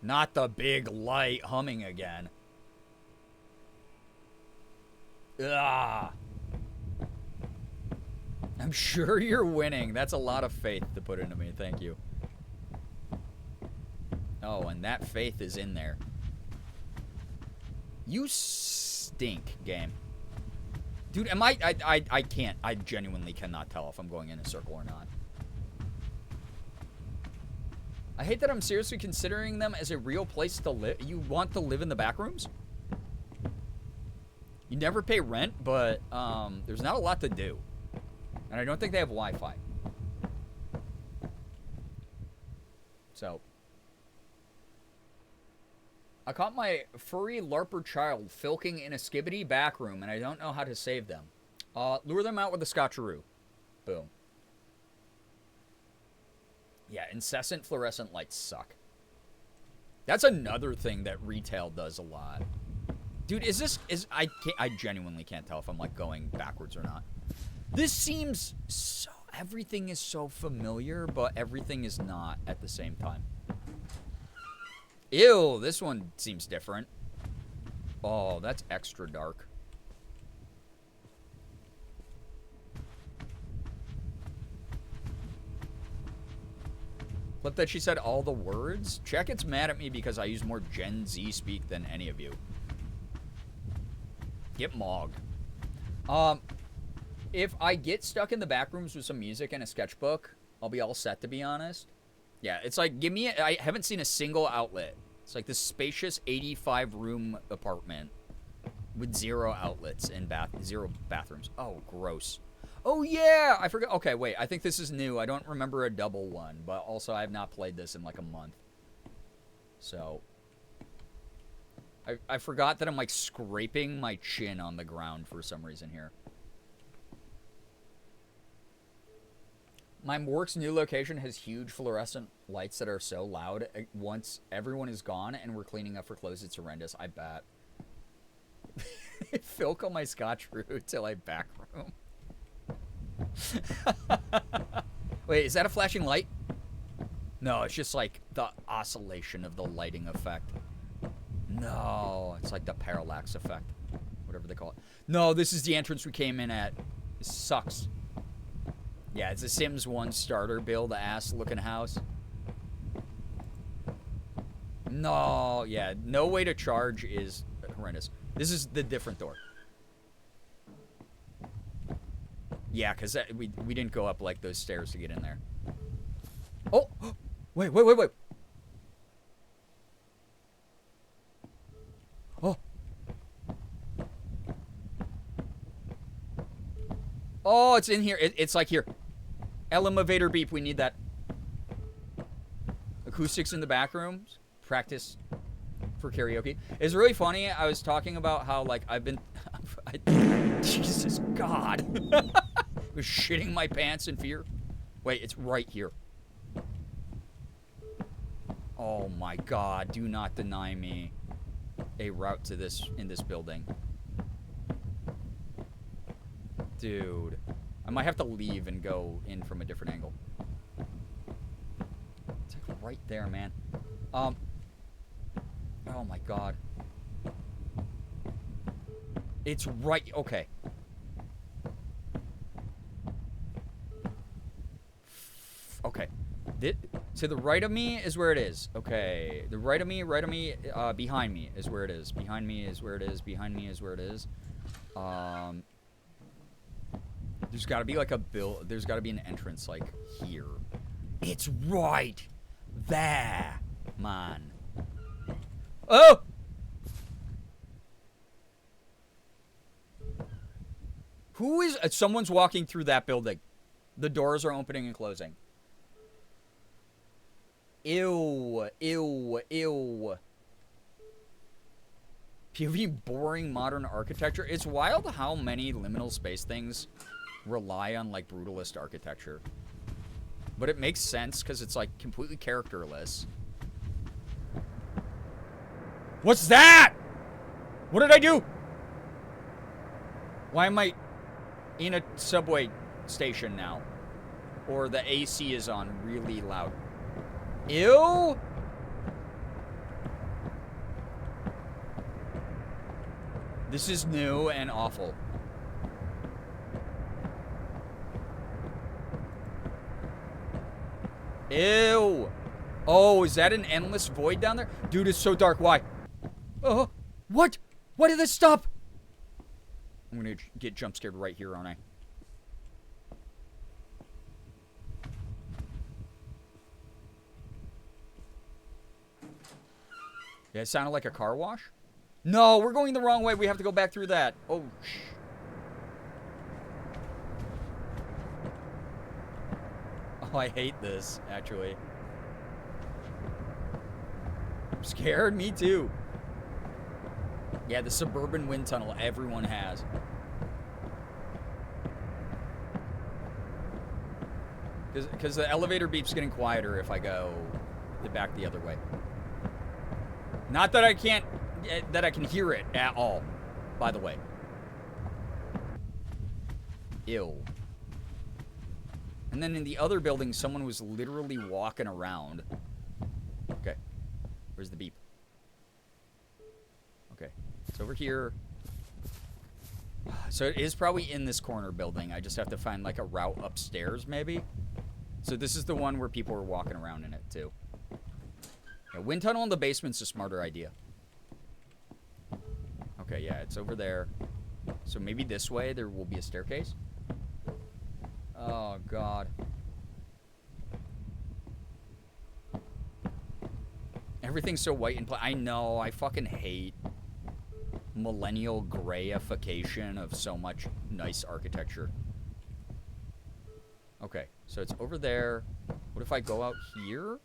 Not the big light humming again. Ugh. I'm sure you're winning. That's a lot of faith to put into me. Thank you. Oh, and that faith is in there. You stink, game. Dude, am I can't. I genuinely cannot tell if I'm going in a circle or not. I hate that I'm seriously considering them as a real place to live. You want to live in the back rooms? You never pay rent, but there's not a lot to do. And I don't think they have Wi-Fi. So. I caught my furry LARPer child filking in a skibbity back room, and I don't know how to save them. Lure them out with a scotcheroo. Boom. Yeah, incessant fluorescent lights suck. That's another thing that retail does a lot. Dude, I genuinely can't tell if I'm like going backwards or not. This seems so, everything is so familiar, but everything is not at the same time. Ew, this one seems different. Oh, that's extra dark. Flip that she said all the words? Check it's mad at me because I use more Gen Z speak than any of you. Get mogged. If I get stuck in the back rooms with some music and a sketchbook, I'll be all set, to be honest. Yeah, it's like, I haven't seen a single outlet. It's like this spacious 85-room apartment with 0 outlets and 0 bathrooms. Oh, gross. Oh, yeah, I forgot. Okay, wait, I think this is new. I don't remember a double one, but also I have not played this in like a month. So, I forgot that I'm like scraping my chin on the ground for some reason here. My work's new location has huge fluorescent lights that are so loud. Once everyone is gone and we're cleaning up for clothes, it's horrendous. I bet. Filk on my scotcheroo till I back room. Wait, is that a flashing light? No, it's just like the oscillation of the lighting effect. No, it's like the parallax effect. Whatever they call it. No, this is the entrance we came in at. This sucks. Yeah, it's a Sims 1 starter build, ass-looking house. No, yeah, no way to charge is horrendous. This is the different door. Yeah, because we didn't go up, like, those stairs to get in there. Oh! Wait. Oh! Oh, it's in here. It's like here. Elevator beep. We need that. Acoustics in the back rooms. Practice for karaoke. It's really funny. I was talking about how, like, I've been... Jesus God. I was shitting my pants in fear. Wait, it's right here. Oh my God. Do not deny me a route to this in this building. Dude. I might have to leave and go in from a different angle. It's like right there, man. Oh my God. It's right. Okay. Okay. To the right of me is where it is. Okay. The right of me, behind me is where it is. Behind me is where it is. Behind me is where it is. There's got to be like there's got to be an entrance like here. It's right there, man. Oh! Who is... someone's walking through that building. The doors are opening and closing. Ew. PvP boring modern architecture. It's wild how many liminal space things rely on, like, brutalist architecture. But it makes sense because it's like completely characterless. What's that? What did I do? Why am I in a subway station now? Or the AC is on really loud. Ew! This is new and awful. Ew! Oh, is that an endless void down there? Dude, it's so dark. Why? Oh, what? Why did this stop? I'm gonna get jump scared right here, aren't I? Yeah, it sounded like a car wash. No, we're going the wrong way. We have to go back through that. Oh, Oh, I hate this, actually. I'm scared. Me too. Yeah, the suburban wind tunnel everyone has. Because the elevator beep's getting quieter if I go back the other way. Not that I can't, that I can hear it at all, by the way. Ew. And then in the other building, someone was literally walking around. Okay. Where's the beep? Okay. It's over here. So it is probably in this corner building. I just have to find like a route upstairs, maybe. So this is the one where people are walking around in it, too. Yeah, wind tunnel in the basement's a smarter idea. Okay, yeah, it's over there. So maybe this way there will be a staircase. Oh, God. Everything's so white and I know, I fucking hate millennial grayification of so much nice architecture. Okay, so it's over there. What if I go out here?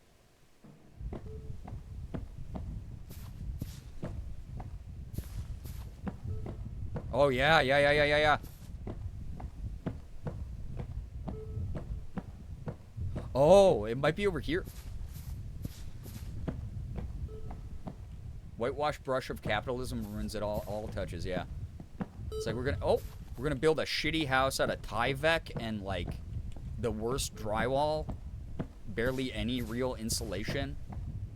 Oh, yeah. Oh, it might be over here. Whitewash brush of capitalism ruins it all touches, yeah. It's like we're gonna build a shitty house out of Tyvek and like the worst drywall, barely any real insulation.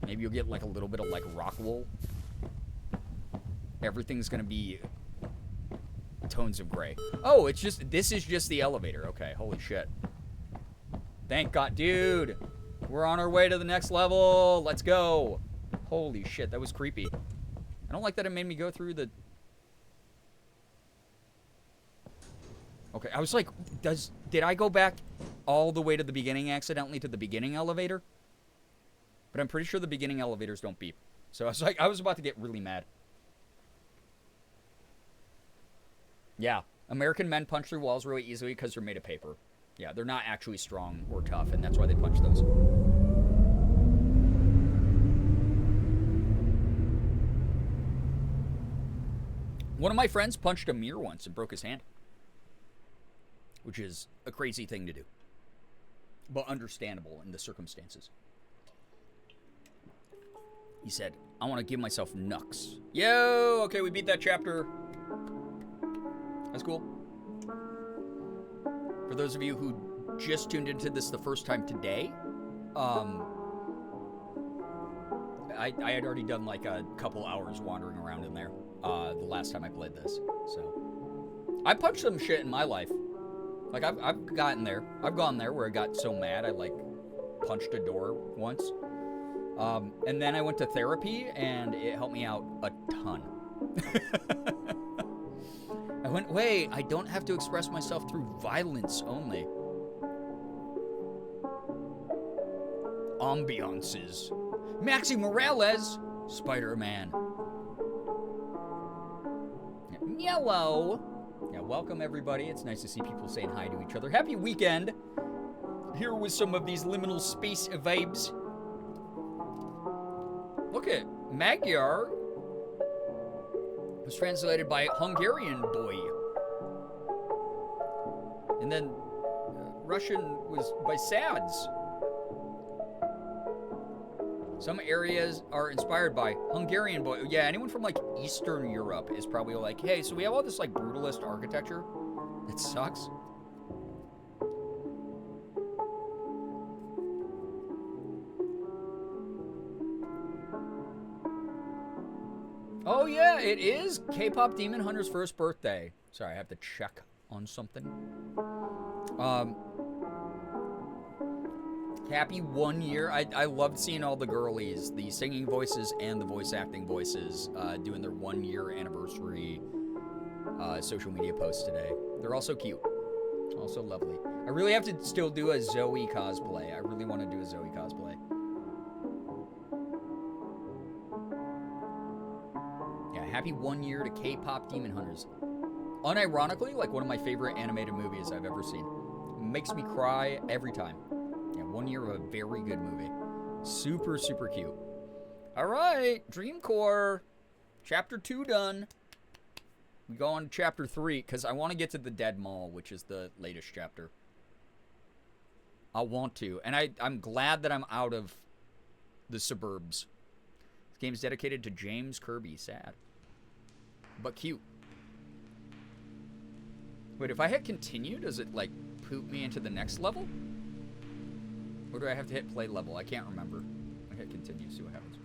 Maybe you'll get like a little bit of like rock wool. Everything's gonna be tones of gray. Oh, this is just the elevator. Okay, holy shit. Thank God, dude. We're on our way to the next level. Let's go. Holy shit, that was creepy. I don't like that it made me go through the... Okay, I was like, did I go back all the way to the beginning accidentally to the beginning elevator? But I'm pretty sure the beginning elevators don't beep. So I was like, I was about to get really mad. Yeah, American men punch through walls really easily because they're made of paper. Yeah, they're not actually strong or tough, and that's why they punch those. One of my friends punched a mirror once and broke his hand. Which is a crazy thing to do. But understandable in the circumstances. He said, I want to give myself knucks. Yo, okay, we beat that chapter. That's cool. For those of you who just tuned into this the first time today, I had already done like a couple hours wandering around in there the last time I played this. So I punched some shit in my life. Like I've gotten there. I've gone there where I got so mad I like punched a door once. And then I went to therapy and it helped me out a ton. I went, wait, I don't have to express myself through violence only. Ambiances. Maxi Morales, Spider-Man. Yellow. Yeah, welcome everybody. It's nice to see people saying hi to each other. Happy weekend. Here with some of these liminal space vibes. Look at Magyar. Was translated by Hungarian boy. And then Russian was by Sads. Some areas are inspired by Hungarian boy. Yeah, anyone from like Eastern Europe is probably like, hey, so we have all this like brutalist architecture. It sucks. Oh yeah, it is K-pop Demon Hunter's first birthday. Sorry, I have to check on something. Happy 1 year. I loved seeing all the girlies, the singing voices and the voice acting voices, doing their 1 year anniversary social media posts today. They're also cute. Also lovely. I really have to still do a Zoe cosplay. I really want to do a Zoe cosplay. Yeah, happy 1 year to K-pop Demon Hunters. Unironically, like one of my favorite animated movies I've ever seen. Makes me cry every time. Yeah, 1 year of a very good movie. Super, super cute. All right, Dreamcore. Chapter 2 done. We go on to Chapter 3, because I want to get to the Dead Mall, which is the latest chapter. I want to. And I'm glad that I'm out of the suburbs. This game's dedicated to James Kirby. Sad. But cute. Wait, if I hit continue, does it, like, poop me into the next level? Or do I have to hit play level? I can't remember. I hit continue, see what happens.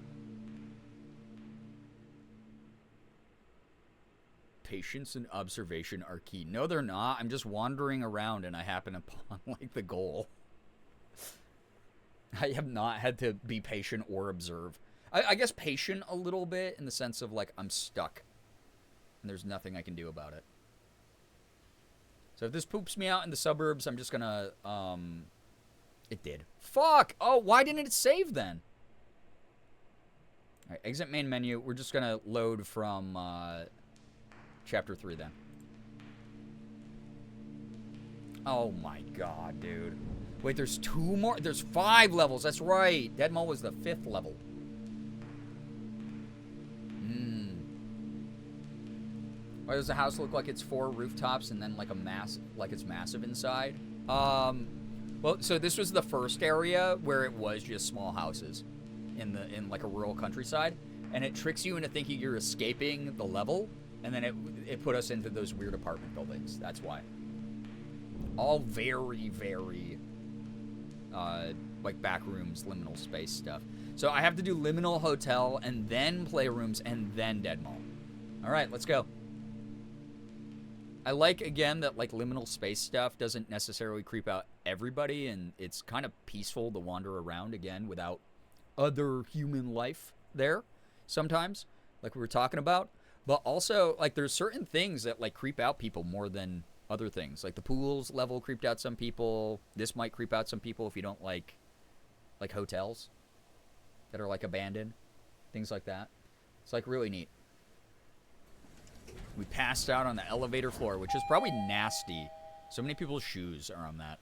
Patience and observation are key. No, they're not. I'm just wandering around and I happen upon, like, the goal. I have not had to be patient or observe. I guess patient a little bit in the sense of, like, I'm stuck. And there's nothing I can do about it. So if this poops me out in the suburbs, I'm just gonna, it did. Fuck! Oh, why didn't it save then? Alright, exit main menu. We're just gonna load from, Chapter 3 then. Oh my god, dude. Wait, there's 2 more? There's 5 levels, that's right. Dead Mall was the 5th level. Why does the house look like it's 4 rooftops and then like it's massive inside? Well, so this was the first area where it was just small houses in like a rural countryside, and it tricks you into thinking you're escaping the level, and then it put us into those weird apartment buildings. That's why. All very, very like back rooms, liminal space stuff. So I have to do liminal hotel and then playrooms and then Dead Mall. All right, let's go. I like, again, that, like, liminal space stuff doesn't necessarily creep out everybody, and it's kind of peaceful to wander around, again, without other human life there, sometimes, like we were talking about. But also, like, there's certain things that, like, creep out people more than other things. Like, the pools level creeped out some people. This might creep out some people if you don't like hotels that are, like, abandoned. Things like that. It's, like, really neat. We passed out on the elevator floor, which is probably nasty. So many people's shoes are on that.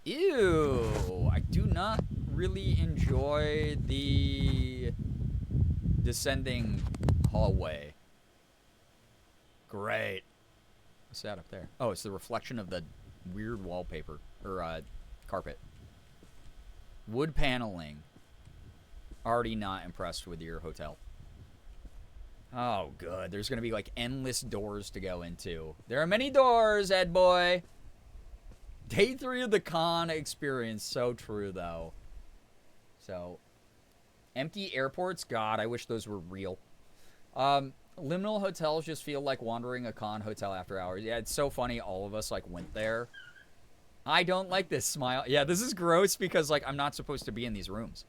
Ew! I do not really enjoy the descending hallway. Great. What's that up there? Oh, it's the reflection of the weird wallpaper. Or, carpet. Wood paneling. Already not impressed with your hotel. Oh, good. There's going to be, like, endless doors to go into. There are many doors, Ed boy. Day 3 of the con experience. So true, though. So, empty airports? God, I wish those were real. Liminal hotels just feel like wandering a con hotel after hours. Yeah, it's so funny. All of us, like, went there. I don't like this smile. Yeah, this is gross because, like, I'm not supposed to be in these rooms.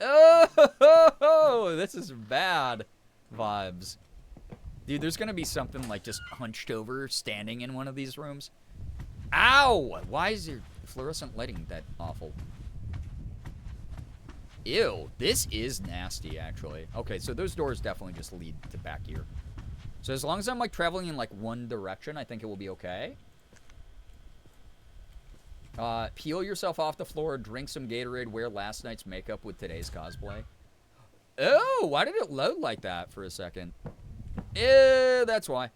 Oh, this is bad vibes. Dude, there's going to be something like just hunched over, standing in one of these rooms. Ow! Why is your fluorescent lighting that awful? Ew, this is nasty, actually. Okay, so those doors definitely just lead to back here. So as long as I'm, like, traveling in, like, one direction, I think it will be okay. Peel yourself off the floor, drink some Gatorade, wear last night's makeup with today's cosplay. Oh, why did it load like that for a second? That's why.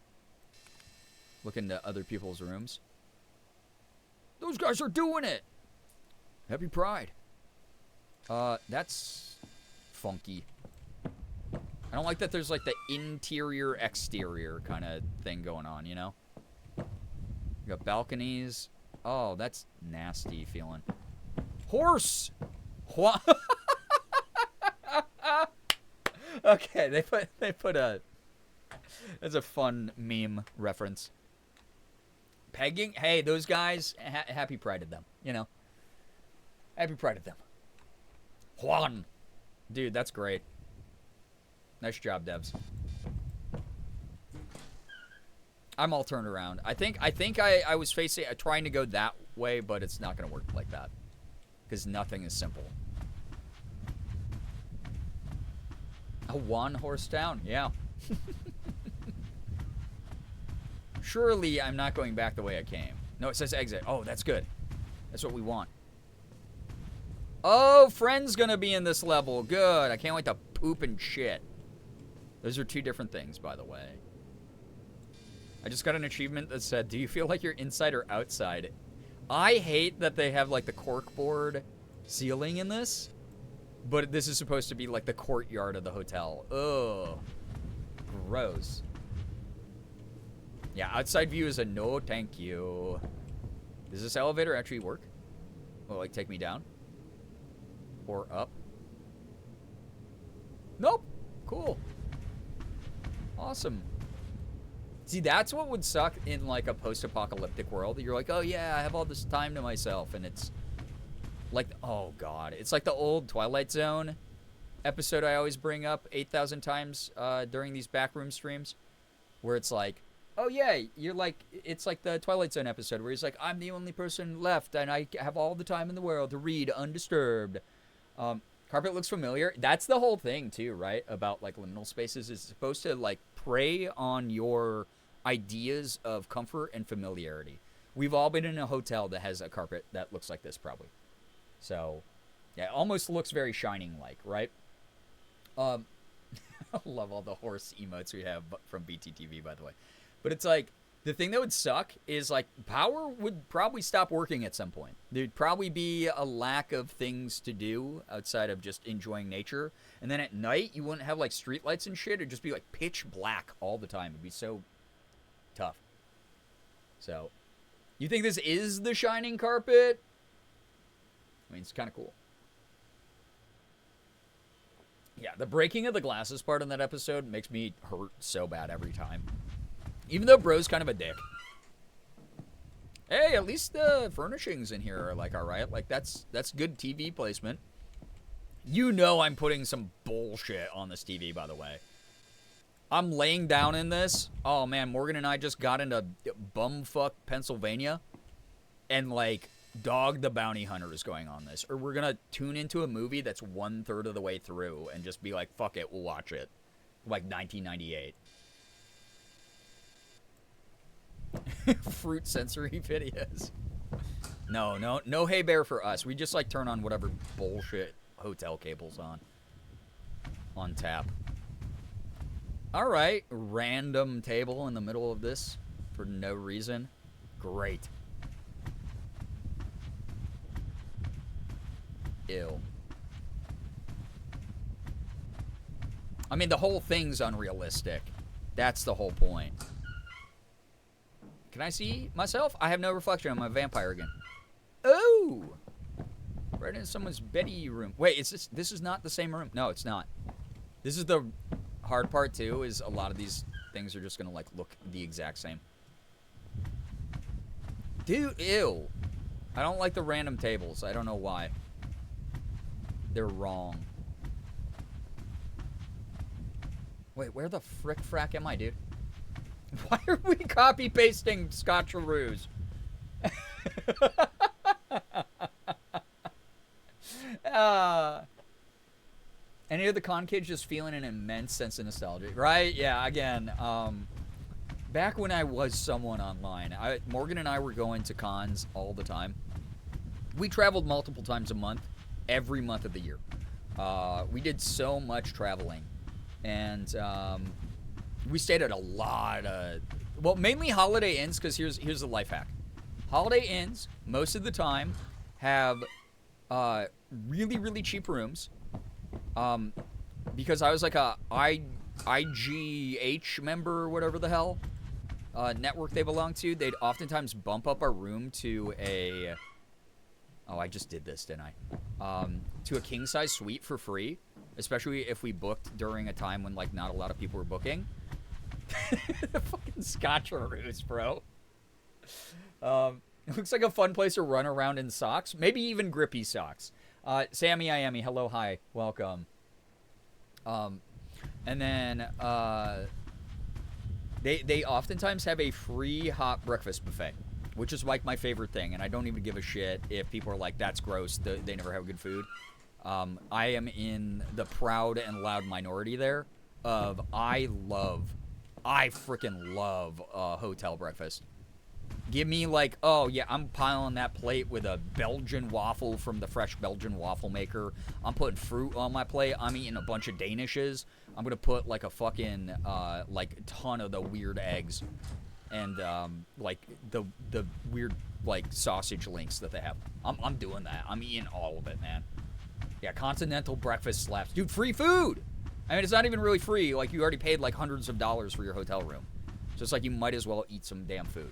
Look into other people's rooms. Those guys are doing it! Happy Pride. That's funky. I don't like that there's like the interior exterior kind of thing going on, you know? You got balconies. Oh, that's nasty feeling. Horse! Okay, they put a... That's a fun meme reference. Pegging? Hey, those guys, happy pride of them, you know? Happy pride of them. Juan! Dude, that's great. Nice job, devs. I'm all turned around. I think I was trying to go that way, but it's not going to work like that. Because nothing is simple. A one-horse town, yeah. Surely I'm not going back the way I came. No, it says exit. Oh, that's good. That's what we want. Oh, friend's gonna be in this level. Good. I can't wait to poop and shit. Those are two different things, by the way. I just got an achievement that said, do you feel like you're inside or outside? I hate that they have, like, the corkboard ceiling in this. But this is supposed to be, like, the courtyard of the hotel. Ugh. Gross. Yeah, outside view is a no thank you. Does this elevator actually work? Will it, like, take me down? Or up? Nope. Cool. Awesome. See, that's what would suck in, like, a post-apocalyptic world. You're like, oh, yeah, I have all this time to myself. And it's like, oh, God. It's like the old Twilight Zone episode I always bring up 8,000 times during these backroom streams. Where it's like, oh, yeah, you're like, it's like the Twilight Zone episode where he's like, I'm the only person left, and I have all the time in the world to read undisturbed. Carpet looks familiar. That's the whole thing, too, right? About, like, liminal spaces. It's supposed to, like, prey on your ideas of comfort and familiarity. We've all been in a hotel that has a carpet that looks like this, probably. So, yeah, it almost looks very Shining-like, right? I love all the horse emotes we have from BTTV, by the way. But it's like, the thing that would suck is, like, power would probably stop working at some point. There'd probably be a lack of things to do outside of just enjoying nature. And then at night, you wouldn't have, like, streetlights and shit. It'd just be, like, pitch black all the time. It'd be so tough. So, you think this is the Shining carpet? I mean, it's kind of cool. Yeah, the breaking of the glasses part in that episode makes me hurt so bad every time. Even though bro's kind of a dick. Hey, at least the furnishings in here are, like, alright. Like, that's good TV placement. You know I'm putting some bullshit on this TV, by the way. I'm laying down in this. Oh, man, Morgan and I just got into bumfuck Pennsylvania. And, like, Dog the Bounty Hunter is going on this. Or we're gonna tune into a movie that's 1/3 of the way through and just be like, fuck it, we'll watch it. Like 1998. Fruit sensory videos. No Hey Bear for us. We just, like, turn on whatever bullshit hotel cable's on tap. Alright, random table in the middle of this for no reason. Great. Ew. I mean, the whole thing's unrealistic. That's the whole point. Can I see myself? I have no reflection. I'm a vampire again. Oh! Right in someone's Betty room. Wait, this is not the same room. No, it's not. This is the hard part, too, is a lot of these things are just going to, like, look the exact same. Dude, ew. I don't like the random tables. I don't know why. They're wrong. Wait, where the frick-frack am I, dude? Why are we copy-pasting Scotcheroos? Any of the con kids just feeling an immense sense of nostalgia, right? Yeah, again, back when I was someone online, Morgan and I were going to cons all the time. We traveled multiple times a month, every month of the year. We did so much traveling, and we stayed at a lot of, well, mainly Holiday Inns, because here's the life hack. Holiday Inns, most of the time, have really, really cheap rooms. Because I was like a IGH member or whatever the hell network they belong to. They'd oftentimes bump up our room to a... Oh, I just did this, didn't I? To a king-size suite for free. Especially if we booked during a time when, like, not a lot of people were booking. The fucking Scotcheroos, bro. It looks like a fun place to run around in socks. Maybe even grippy socks. Sammy Iami, hello, hi, welcome. And then, they oftentimes have a free hot breakfast buffet, which is, like, my favorite thing. And I don't even give a shit if people are like, that's gross, they never have good food. I am in the proud and loud minority there of I freaking love hotel breakfast. Give me like, oh yeah, I'm piling that plate with a Belgian waffle from the fresh Belgian waffle maker. I'm putting fruit on my plate. I'm eating a bunch of Danishes. I'm gonna put like a fucking like ton of the weird eggs and like the weird like sausage links that they have. I'm doing that. I'm eating all of it, man. Yeah, continental breakfast slaps. Dude, free food! I mean, it's not even really free. Like, you already paid, like, hundreds of dollars for your hotel room. So it's like you might as well eat some damn food.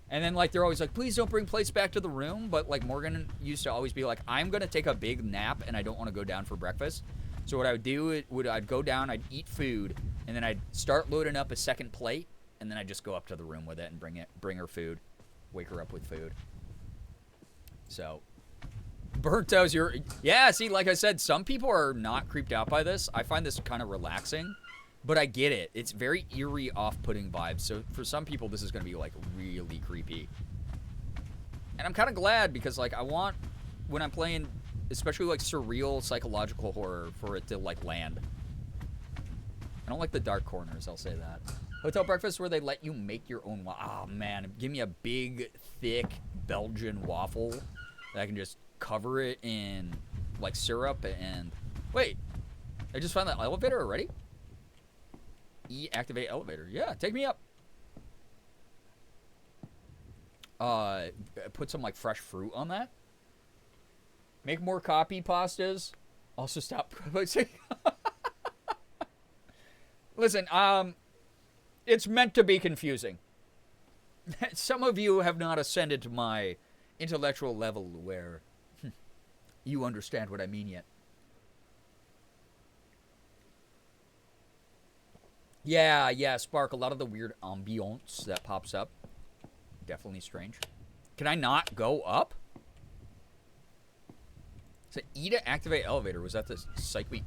And then, like, they're always like, please don't bring plates back to the room. But, like, Morgan used to always be like, I'm going to take a big nap, and I don't want to go down for breakfast. So what I would do, I'd go down, I'd eat food, and then I'd start loading up a second plate, and then I'd just go up to the room with it and bring her food. Wake her up with food. So... Burnt toast, yeah, see, like I said, some people are not creeped out by this. I find this kind of relaxing, but I get it. It's very eerie, off-putting vibes, so for some people, this is going to be, like, really creepy. And I'm kind of glad, because, like, I want, when I'm playing, especially, like, surreal psychological horror, for it to, like, land. I don't like the dark corners, I'll say that. Hotel breakfast where they let you make your own oh, man, give me a big, thick Belgian waffle that I can just... cover it in like syrup and wait, I just found that elevator already. Activate elevator. Yeah, take me up. Put some like fresh fruit on that. Make more copy pastas. Also stop. Listen, it's meant to be confusing. Some of you have not ascended to my intellectual level where you understand what I mean yet. Yeah, Spark. A lot of the weird ambiance that pops up. Definitely strange. Can I not go up? So E to activate elevator. Was that the psych week?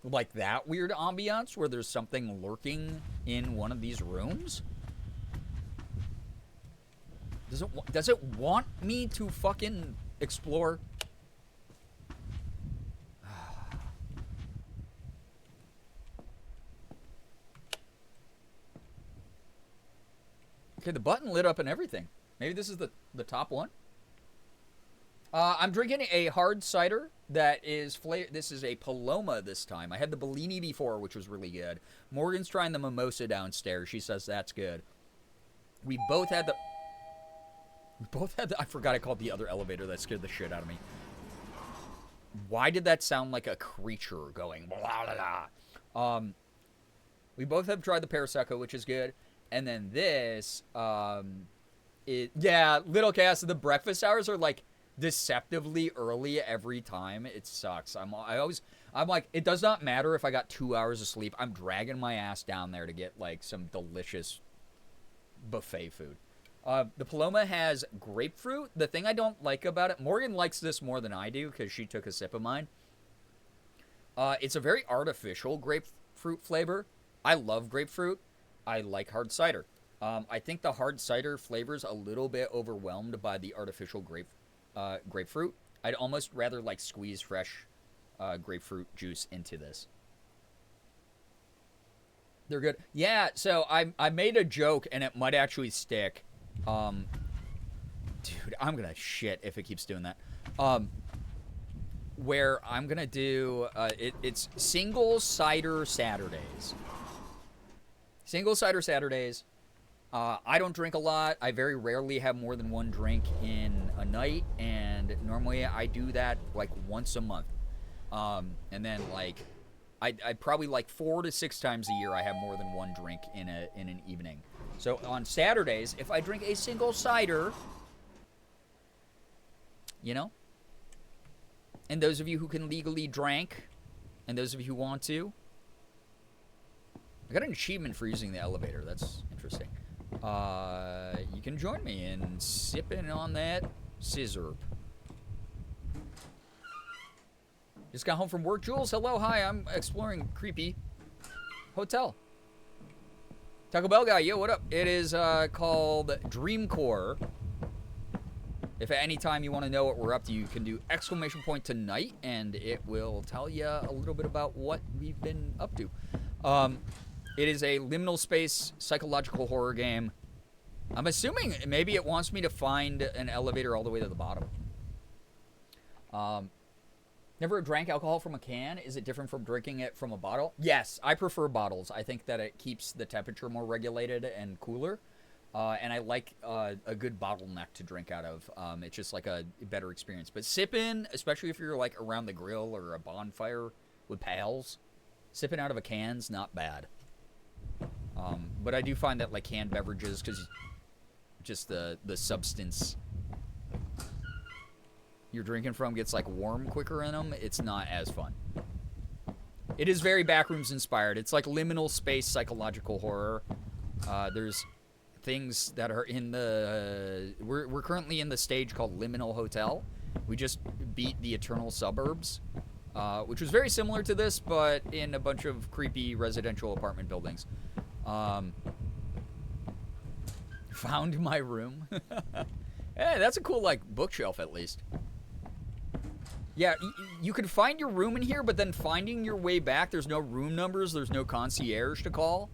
Like that weird ambiance where there's something lurking in one of these rooms? Does it want me to fucking explore? Okay, the button lit up and everything. Maybe this is the top one. I'm drinking a hard cider that is this is a Paloma this time. I had the Bellini before, which was really good. Morgan's trying the Mimosa downstairs. She says that's good. We both had the... I forgot I called the other elevator. That scared the shit out of me. Why did that sound like a creature going blah, blah, blah? We both have tried the Prosecco, which is good. And then this, yeah, Little Cass, the breakfast hours are like deceptively early every time. It sucks. I'm like, it does not matter if I got 2 hours of sleep. I'm dragging my ass down there to get like some delicious buffet food. The Paloma has grapefruit. The thing I don't like about it, Morgan likes this more than I do because she took a sip of mine. It's a very artificial grapefruit flavor. I love grapefruit. I like hard cider. I think the hard cider flavor's a little bit overwhelmed by the artificial grapefruit. I'd almost rather like squeeze fresh grapefruit juice into this. They're good. Yeah, so I made a joke and it might actually stick. Dude, I'm gonna shit if it keeps doing that. Where I'm gonna do it's single cider Saturdays. Single cider Saturdays. I don't drink a lot. I very rarely have more than one drink in a night, and normally I do that like once a month. And then like I probably like 4 to 6 times a year I have more than one drink in an evening. So on Saturdays, if I drink a single cider, you know, and those of you who can legally drink, and those of you who want to, I got an achievement for using the elevator. That's interesting. You can join me in sipping on that scissor. Just got home from work. Jules, hello, hi. I'm exploring creepy hotel. Taco Bell guy, yo, what up? It is called Dreamcore. If at any time you want to know what we're up to, you can do ! tonight, and it will tell you a little bit about what we've been up to. It is a liminal space psychological horror game. I'm assuming maybe it wants me to find an elevator all the way to the bottom. Never drank alcohol from a can. Is it different from drinking it from a bottle? Yes, I prefer bottles. I think that it keeps the temperature more regulated and cooler. And I like a good bottleneck to drink out of. It's just like a better experience. But sipping, especially if you're like around the grill or a bonfire with pals, sipping out of a can's not bad. But I do find that like canned beverages, because just the substance you're drinking from gets like warm quicker in them, it's not as fun. It is very Backrooms inspired. It's like liminal space psychological horror. There's things that are in the we're currently in the stage called Liminal Hotel. We just beat the Eternal Suburbs, which was very similar to this, but in a bunch of creepy residential apartment buildings. Found my room. Hey, that's a cool like bookshelf at least. Yeah, you could find your room in here, but then finding your way back, there's no room numbers, there's no concierge to call.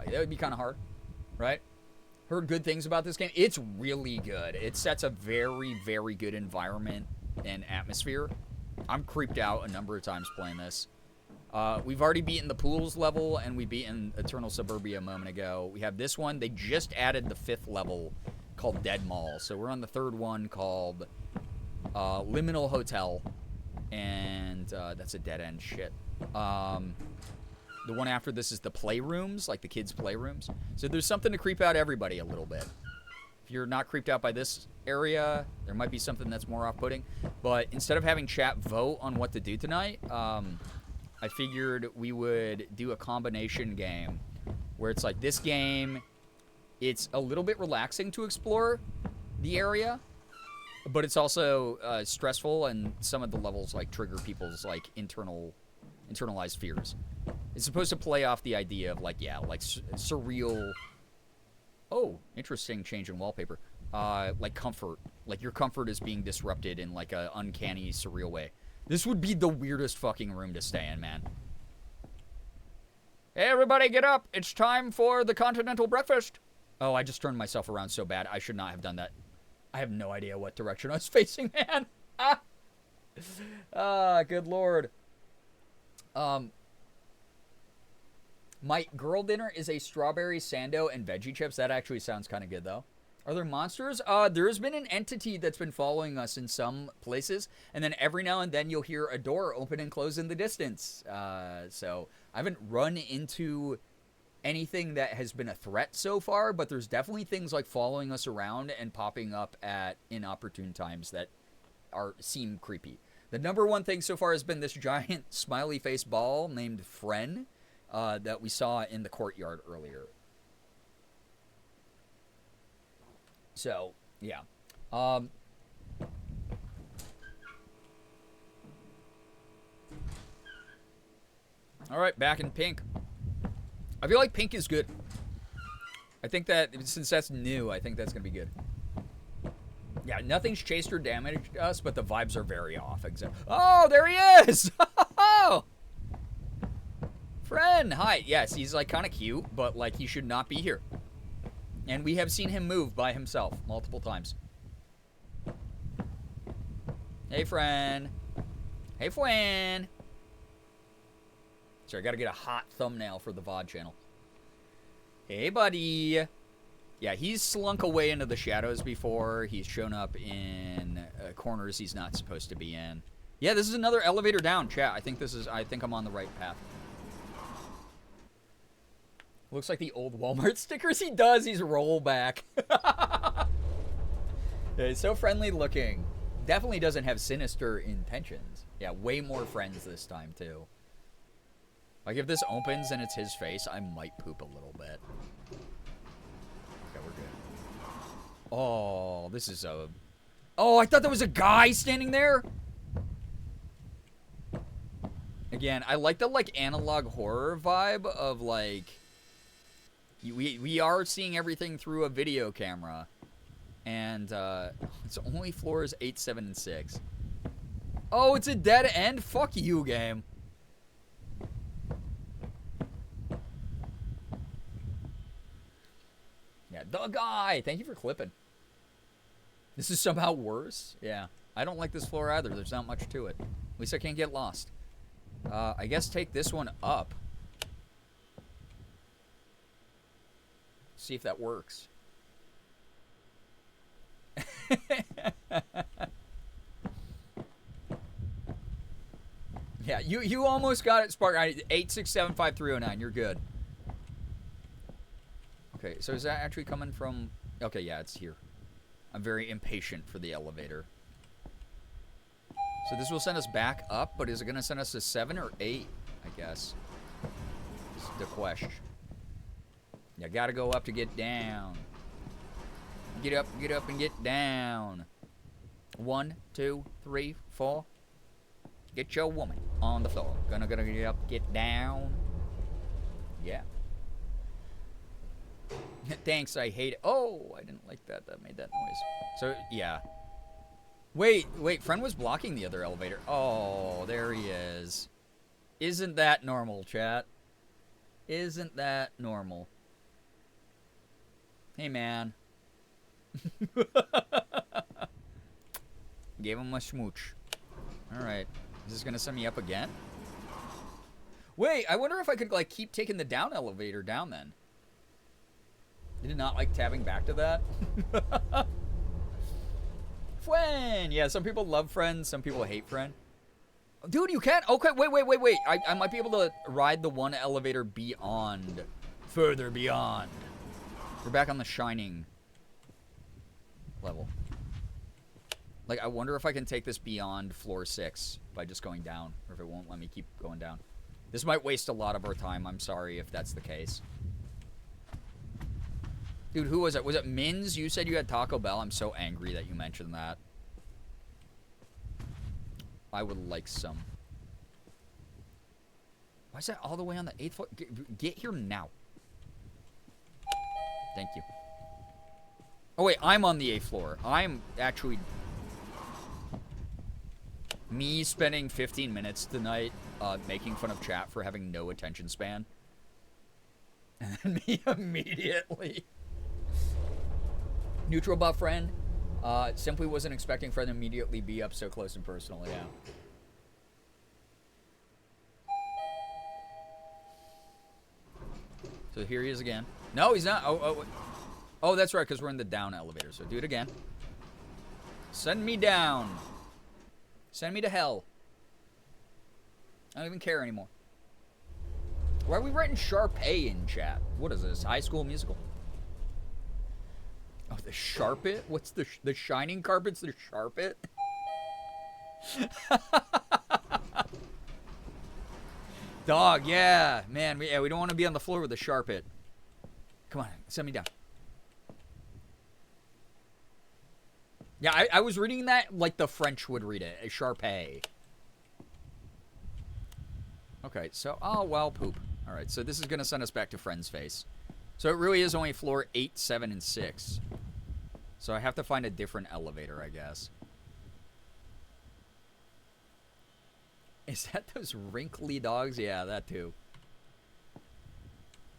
That would be kind of hard, right? Heard good things about this game. It's really good. It sets a very, very good environment and atmosphere. I'm creeped out a number of times playing this. We've already beaten the Pools level, and we beaten Eternal Suburbia a moment ago. We have this one. They just added the 5th level called Dead Mall. So we're on the 3rd one called Liminal Hotel. And that's a dead-end shit. The one after this is the playrooms, like the kids' playrooms. So there's something to creep out everybody a little bit. If you're not creeped out by this area, there might be something that's more off-putting. But instead of having chat vote on what to do tonight, I figured we would do a combination game where it's like this game, it's a little bit relaxing to explore the area, but it's also stressful, and some of the levels like trigger people's like internalized fears. It's supposed to play off the idea of like, yeah, like surreal. Oh, interesting change in wallpaper. Like comfort, like your comfort is being disrupted in like a uncanny, surreal way. This would be the weirdest fucking room to stay in, man. Hey, everybody, get up! It's time for the continental breakfast. Oh, I just turned myself around so bad. I should not have done that. I have no idea what direction I was facing, man. Good lord. My girl dinner is a strawberry sando and veggie chips. That actually sounds kind of good, though. Are there monsters? There has been an entity that's been following us in some places, and then every now and then you'll hear a door open and close in the distance. So I haven't run into anything that has been a threat so far, but there's definitely things like following us around and popping up at inopportune times that seem creepy. The number one thing so far has been this giant smiley face ball named Fren that we saw in the courtyard earlier. So, yeah. All right, back in pink. I feel like pink is good. I think that, since that's new, I think that's going to be good. Yeah, nothing's chased or damaged us, but the vibes are very off. Oh, there he is! Friend, hi. Yes, he's like kind of cute, but like he should not be here. And we have seen him move by himself multiple times. Hey, friend. Hey, friend. So I gotta get a hot thumbnail for the VOD channel. Hey, buddy. Yeah, he's slunk away into the shadows before. He's shown up in corners he's not supposed to be in. Yeah, this is another elevator down, chat. I think I'm on the right path. Looks like the old Walmart stickers. He does. He's rollback. Yeah, he's so friendly looking. Definitely doesn't have sinister intentions. Yeah, way more friends this time, too. Like, if this opens and it's his face, I might poop a little bit. Okay, we're good. Oh, this is a... Oh, I thought there was a guy standing there! Again, I like the, like, analog horror vibe of, like... We are seeing everything through a video camera. And, it's only floors 8, 7, and 6. Oh, it's a dead end? Fuck you, game. Yeah, the guy! Thank you for clipping. This is somehow worse? Yeah. I don't like this floor either. There's not much to it. At least I can't get lost. I guess take this one up. See if that works. Yeah, you almost got it, Spark. 8675309. You're good. Okay, so is that actually coming from... Okay, yeah, it's here. I'm very impatient for the elevator. So this will send us back up, but is it going to send us to 7 or 8, I guess? Is the question. You gotta go up to get down. Get up, and get down. 1, 2, 3, 4. Get your woman on the floor. Gonna get up, get down. Yeah. Thanks, I hate it. Oh, I didn't like that. That made that noise. So, yeah. Wait, friend was blocking the other elevator. Oh, there he is. Isn't that normal, chat? Isn't that normal? Hey, man. Gave him a smooch. Alright. Is this gonna send me up again? Wait, I wonder if I could, like, keep taking the down elevator down then. Did it not like tabbing back to that? Friend! Yeah, some people love friends, some people hate friend. Dude, you can't? Okay, wait. I might be able to ride the one elevator beyond. Further beyond. We're back on the Shining level. Like, I wonder if I can take this beyond floor 6 by just going down, or if it won't let me keep going down. This might waste a lot of our time. I'm sorry if that's the case. Dude, who was it? Was it Minz? You said you had Taco Bell. I'm so angry that you mentioned that. I would like some. Why is that all the way on the 8th floor? Get here now. Thank you. Oh, wait. I'm on the 8th floor. I'm actually... Me spending 15 minutes tonight making fun of chat for having no attention span. And then me immediately... Neutral buff friend. Simply wasn't expecting friend to immediately be up so close and personal, yeah. So here he is again. No, he's not. Oh, that's right, because we're in the down elevator. So do it again. Send me down. Send me to hell. I don't even care anymore. Why are we writing Sharpay in chat? What is this? High School Musical? Oh, the Sharpit? What's the Shining Carpet's the Sharpit? Dog, yeah. Man, we don't want to be on the floor with the Sharpit. Come on, send me down. Yeah, I was reading that like the French would read it. A Sharpay. Okay, so... Oh, well, poop. Alright, so this is going to send us back to Friend's face. So it really is only floor 8, 7, and 6. So I have to find a different elevator, I guess. Is that those wrinkly dogs? Yeah, that too.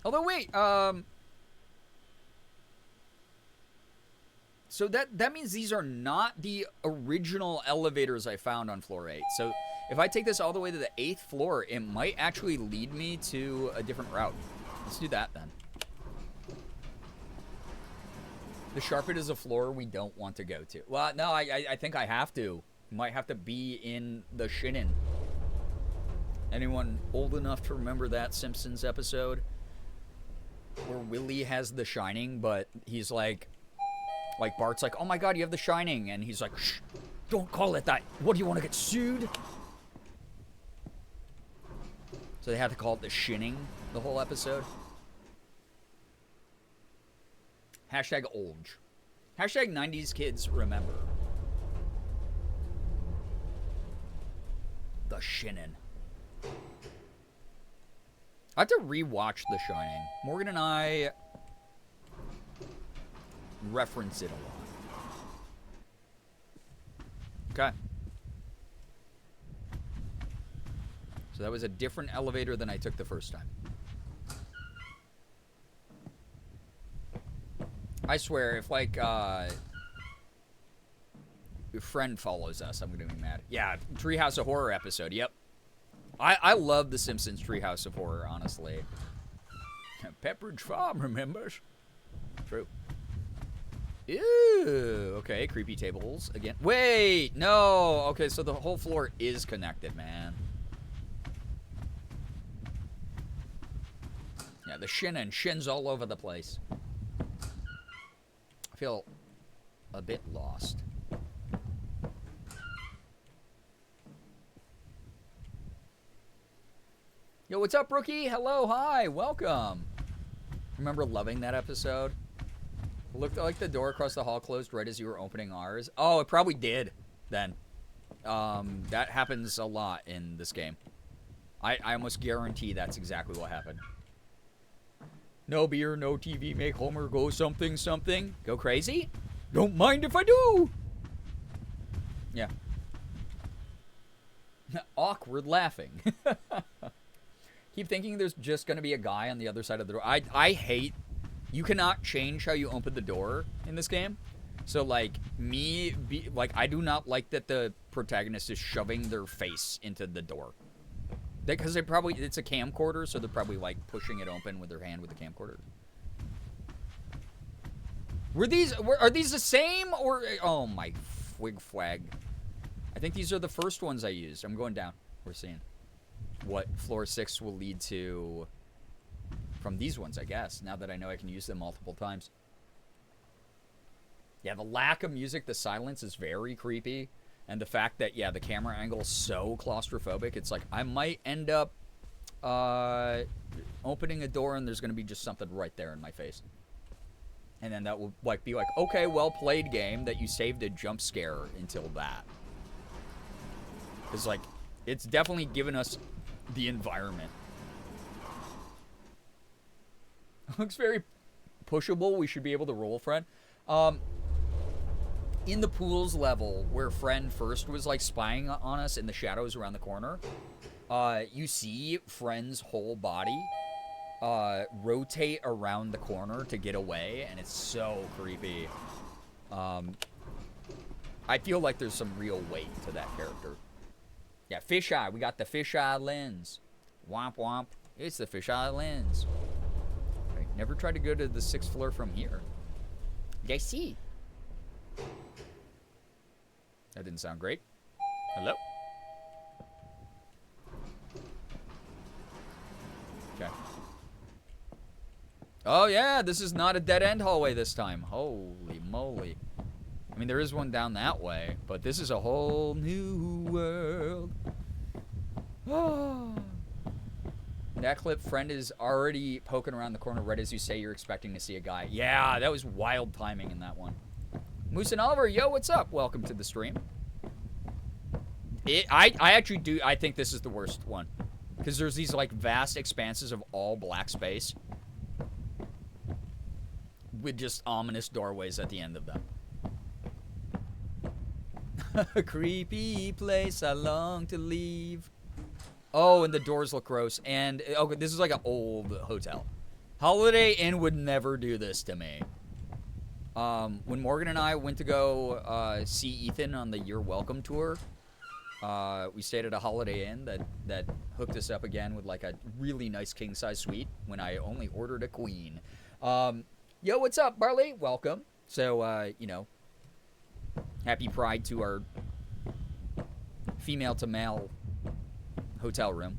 Although, wait, so that means these are not the original elevators I found on floor 8. So If I take this all the way to the 8th floor, it might actually lead me to a different route. Let's do that then. The sharpet is a floor we don't want to go to. Well, no, I think I have to. Might have to be in the shinin. Anyone old enough to remember that Simpsons episode? Where Willie has the shining, but he's like Bart's like, oh my god, you have the shining. And he's like, shh, don't call it that. What, do you want to get sued? So they had to call it the shinning the whole episode. Hashtag Olge. Hashtag 90s kids remember. The Shinin. I have to rewatch The Shining. Morgan and I reference it a lot. Okay. So that was a different elevator than I took the first time. I swear, if, like, your friend follows us, I'm gonna be mad. Yeah, Treehouse of Horror episode, yep. I love The Simpsons Treehouse of Horror, honestly. Pepperidge Farm remembers. True. Ew, okay, creepy tables again. Wait, no! Okay, so the whole floor is connected, man. Yeah, the shins all over the place. I feel a bit lost. Yo, what's up, rookie? Hello, hi, welcome. Remember loving that episode? It looked like the door across the hall closed right as you were opening ours. Oh, it probably did then. That happens a lot in this game. I almost guarantee that's exactly what happened. No beer, no TV, make Homer go something, something. Go crazy? Don't mind if I do. Yeah. Awkward laughing. Keep thinking there's just going to be a guy on the other side of the door. I hate... You cannot change how you open the door in this game. So, like, I do not like that the protagonist is shoving their face into the door. Because it's a camcorder, so they're probably, like, pushing it open with their hand with the camcorder. Are these the same, or... Oh, my fwig fwag. I think these are the first ones I used. I'm going down. We're seeing what floor 6 will lead to from these ones, I guess, now that I know I can use them multiple times. Yeah, the lack of music, the silence is very creepy. And the fact that, yeah, the camera angle is so claustrophobic, it's like, I might end up opening a door and there's going to be just something right there in my face. And then that will, like, be like, okay, well played, game, that you saved a jump scare until that. Because, like, it's definitely given us the environment. Looks very pushable. We should be able to roll, friend. In the pools level, where Friend first was, like, spying on us in the shadows around the corner, you see Friend's whole body rotate around the corner to get away, and it's so creepy. I feel like there's some real weight to that character. Yeah, fisheye. We got the fisheye lens. Womp womp. It's the fisheye lens. Right, never tried to go to the 6th floor from here. I see. That didn't sound great. Hello? Okay. Oh, yeah, this is not a dead-end hallway this time. Holy moly. I mean, there is one down that way, but this is a whole new world. Oh. That clip, Friend is already poking around the corner right as you say you're expecting to see a guy. Yeah, that was wild timing in that one. Moose and Oliver, yo, what's up? Welcome to the stream. I actually do, I think this is the worst one. Because there's these, like, vast expanses of all black space. With just ominous doorways at the end of them. A creepy place I long to leave. Oh, and the doors look gross. And, okay, this is like an old hotel. Holiday Inn would never do this to me. When Morgan and I went to go see Ethan on the You're Welcome tour, We stayed at a Holiday Inn that hooked us up again with like a really nice king-size suite when I only ordered a queen. Yo, what's up, Barley? Welcome. So, you know, happy Pride to our female-to-male hotel room.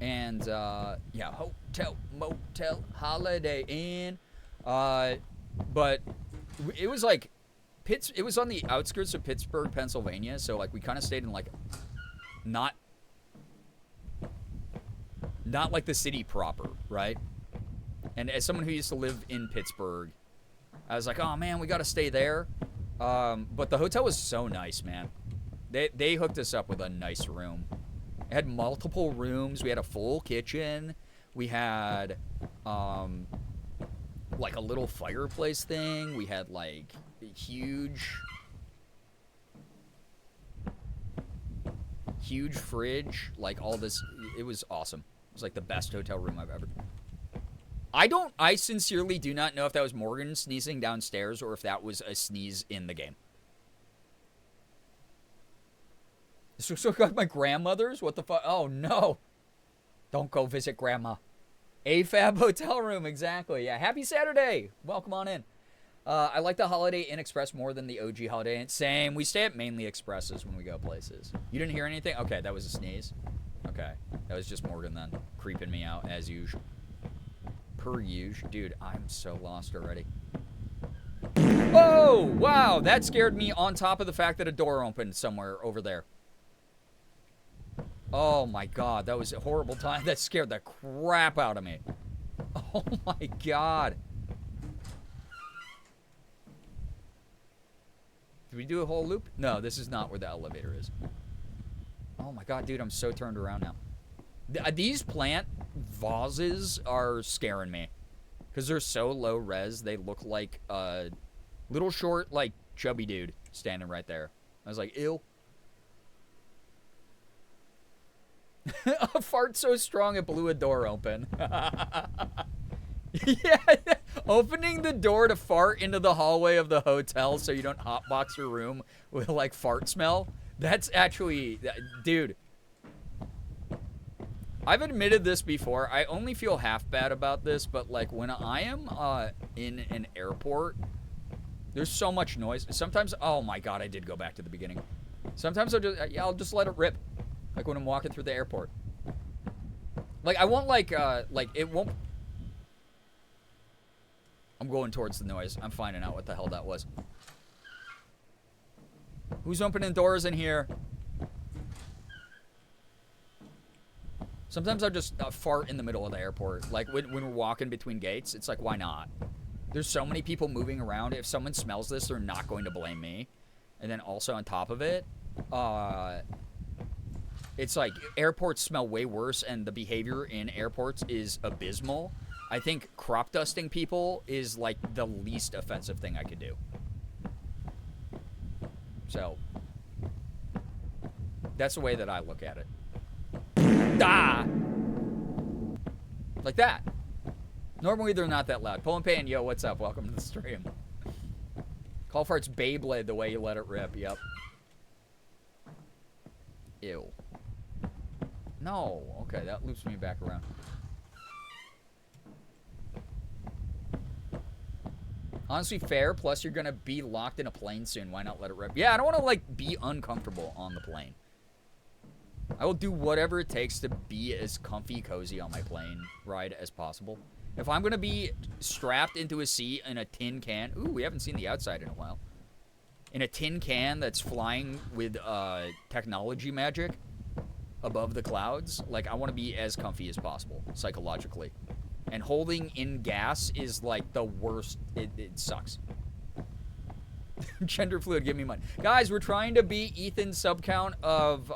Yeah, hotel, motel, Holiday Inn. But it was like, it was on the outskirts of Pittsburgh, Pennsylvania, so like we kind of stayed in like not like the city proper, right? And as someone who used to live in Pittsburgh, I was like, oh man, we got to stay there. But the hotel was so nice, man. They hooked us up with a nice room. It had multiple rooms. We had a full kitchen. We had like a little fireplace thing. We had like huge fridge, like all this. It was awesome. It was like the best hotel room I've ever. I sincerely do not know if that was Morgan sneezing downstairs or if that was a sneeze in the game. This looks like my grandmother's? What the fuck? Oh no. Don't go visit grandma. AFAB hotel room, exactly. Yeah, happy Saturday. Welcome on in. I like the Holiday Inn Express more than the OG Holiday Inn. Same. We stay at mainly Expresses when we go places. You didn't hear anything? Okay, that was a sneeze. Okay. That was just Morgan then. Creeping me out as usual. Per usual. Dude, I'm so lost already. Oh, wow. That scared me on top of the fact that a door opened somewhere over there. Oh my god, that was a horrible time. That scared the crap out of me. Oh my god. Did we do a whole loop? No, this is not where the elevator is. Oh my god, dude, I'm so turned around now. These plant vases are scaring me. Because they're so low res, they look like a little short, like, chubby dude standing right there. I was like, ew. A fart so strong it blew a door open. Yeah, opening the door to fart into the hallway of the hotel so you don't hotbox your room with like fart smell. That's actually, dude. I've admitted this before. I only feel half bad about this, but like when I am in an airport, there's so much noise. Sometimes, oh my god, I did go back to the beginning. Sometimes I'll just let it rip. Like when I'm walking through the airport. Like I won't like it won't. I'm going towards the noise. I'm finding out what the hell that was. Who's opening doors in here? Sometimes I'll just fart in the middle of the airport. Like when we're walking between gates, it's like, why not? There's so many people moving around. If someone smells this, they're not going to blame me. And then also on top of it, it's like airports smell way worse and the behavior in airports is abysmal. I think crop dusting people is like the least offensive thing I could do. So, that's the way that I look at it. Ah! Like that. Normally they're not that loud. Pull and Pan, yo, what's up? Welcome to the stream. Call fart's Beyblade the way you let it rip. Yep. Ew. No. Okay, that loops me back around. Honestly, fair. Plus, you're going to be locked in a plane soon. Why not let it rip? Yeah, I don't want to, like, be uncomfortable on the plane. I will do whatever it takes to be as comfy, cozy on my plane ride as possible. If I'm going to be strapped into a seat in a tin can... Ooh, we haven't seen the outside in a while. In a tin can that's flying with technology magic above the clouds, like, I want to be as comfy as possible, psychologically. And holding in gas is, like, the worst. It sucks. Gender fluid, give me money. Guys, we're trying to beat Ethan's sub count of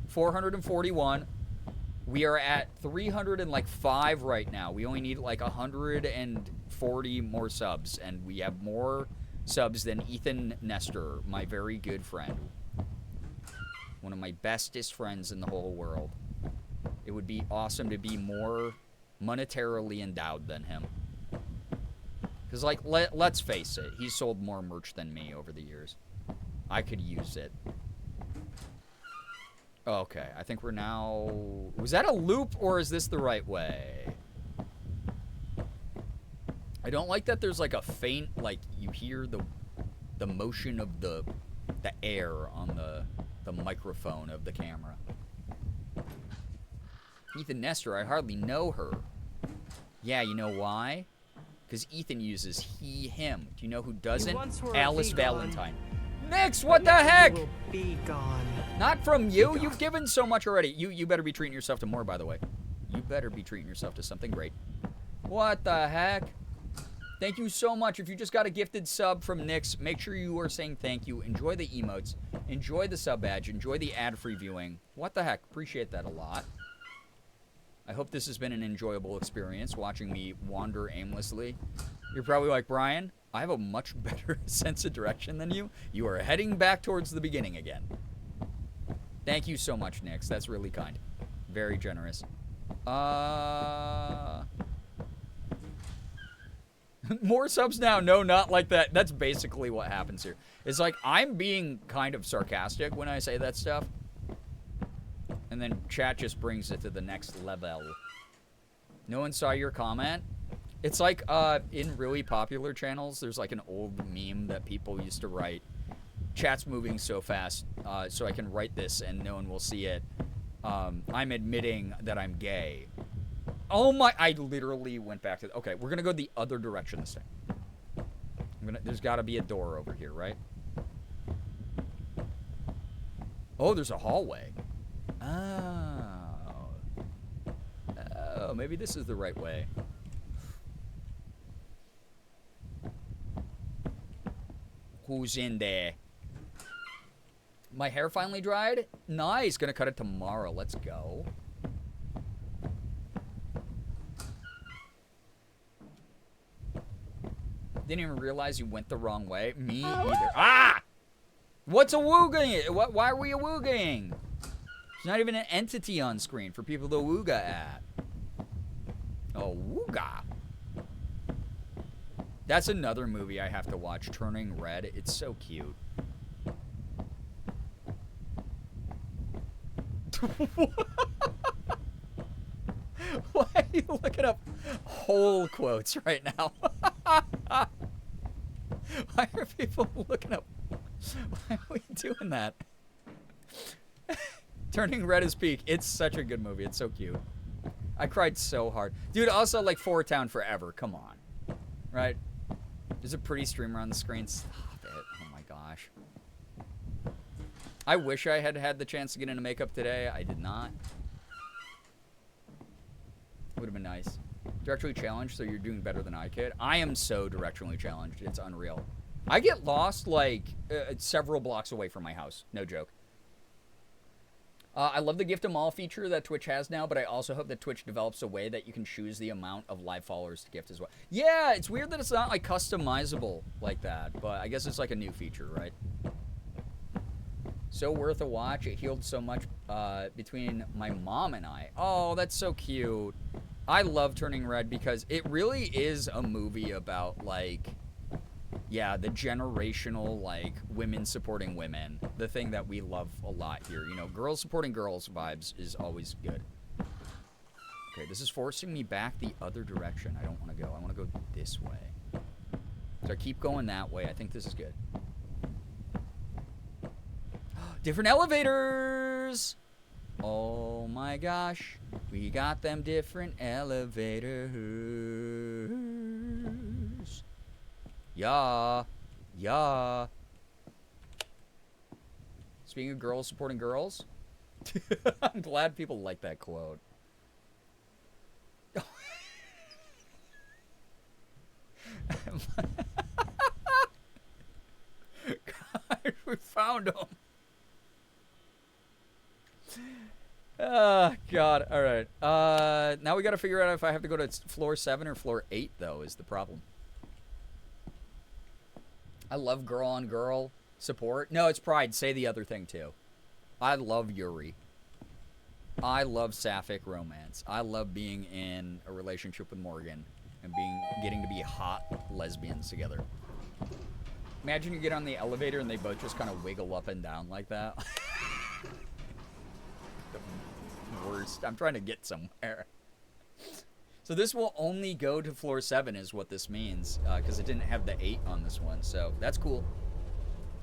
441. We are at 305 right now. We only need, like, 140 more subs. And we have more subs than Ethan Nestor, my very good friend. One of my bestest friends in the whole world. It would be awesome to be more monetarily endowed than him. Because, like, let's face it, he's sold more merch than me over the years. I could use it. Okay, I think we're now... Was that a loop, or is this the right way? I don't like that there's like a faint, like, you hear the motion of the air on the microphone of the camera. Ethan Nestor, I hardly know her. Yeah, you know why? Because Ethan uses he, him. Do you know who doesn't? once were a Alice vegan. Valentine. Nix, what the heck? Will be gone. Not from you. You've given so much already. You better be treating yourself to more, by the way. You better be treating yourself to something great. What the heck? Thank you so much. If you just got a gifted sub from Nix, make sure you are saying thank you. Enjoy the emotes. Enjoy the sub badge. Enjoy the ad-free viewing. What the heck? Appreciate that a lot. I hope this has been an enjoyable experience, watching me wander aimlessly. You're probably like, Brian, I have a much better sense of direction than you. You are heading back towards the beginning again. Thank you so much, Nix. That's really kind. Very generous. More subs now? No, not like that. That's basically what happens here. It's like, I'm being kind of sarcastic when I say that stuff. And then chat just brings it to the next level. No one saw your comment? It's like, in really popular channels, there's like an old meme that people used to write. Chat's moving so fast, so I can write this and no one will see it. I'm admitting that I'm gay. Oh my, I literally went back to, okay, we're gonna go the other direction this time. There's gotta be a door over here, right? Oh, there's a hallway. Oh, maybe this is the right way. Who's in there? My hair finally dried? Nice. Gonna cut it tomorrow. Let's go. Didn't even realize you went the wrong way. Me either. Ah! What's a wooging? Why are we a wooging? There's not even an entity on screen for people to wooga at. Oh, wooga. That's another movie I have to watch, Turning Red. It's so cute. Why are you looking up whole quotes right now? Why are people looking up? Why are we doing that? Turning Red is peak. It's such a good movie. It's so cute. I cried so hard. Dude, also like Four Town Forever. Come on. Right? There's a pretty streamer on the screen. Stop it. Oh my gosh. I wish I had had the chance to get into makeup today. I did not. Would have been nice. Directionally challenged, so you're doing better than I could. I am so directionally challenged. It's unreal. I get lost like several blocks away from my house. No joke. I love the gift 'em all feature that Twitch has now, but I also hope that Twitch develops a way that you can choose the amount of live followers to gift as well. Yeah, it's weird that it's not like customizable like that, but I guess it's like a new feature, right? So worth a watch. It healed so much between my mom and I. Oh, that's so cute. I love Turning Red because it really is a movie about like, yeah, the generational, like, women supporting women. The thing that we love a lot here. You know, girls supporting girls vibes is always good. Okay, this is forcing me back the other direction. I don't want to go. I want to go this way. So I keep going that way. I think this is good. Different elevators! Oh my gosh. We got them different elevators. Yeah. Yeah. Speaking of girls supporting girls, I'm glad people like that quote. Gosh, we found them. Oh, God. All right. Now we got to figure out if I have to go to floor 7 or floor 8, though, is the problem. I love girl-on-girl support. No, it's Pride. Say the other thing, too. I love Yuri. I love sapphic romance. I love being in a relationship with Morgan and getting to be hot lesbians together. Imagine you get on the elevator and they both just kind of wiggle up and down like that. The worst. I'm trying to get somewhere. So this will only go to floor 7 is what this means, because it didn't have the 8 on this one, so that's cool.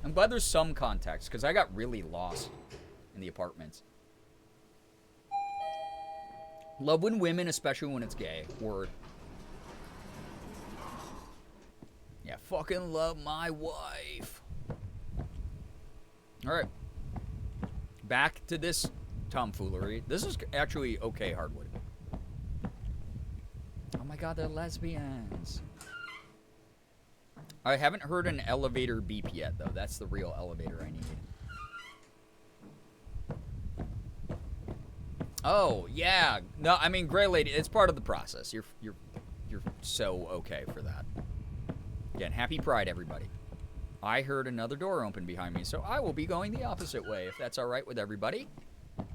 I'm glad there's some context, because I got really lost in the apartments. Love when women, especially when it's gay. Word. Yeah, fucking love my wife. Alright. Back to this tomfoolery. This is actually okay hardwood. Oh my god, they're lesbians. I haven't heard an elevator beep yet, though. That's the real elevator I need. Oh, yeah. No, I mean, Gray Lady, it's part of the process. You're so okay for that. Again, happy Pride, everybody. I heard another door open behind me, so I will be going the opposite way, if that's all right with everybody. I'm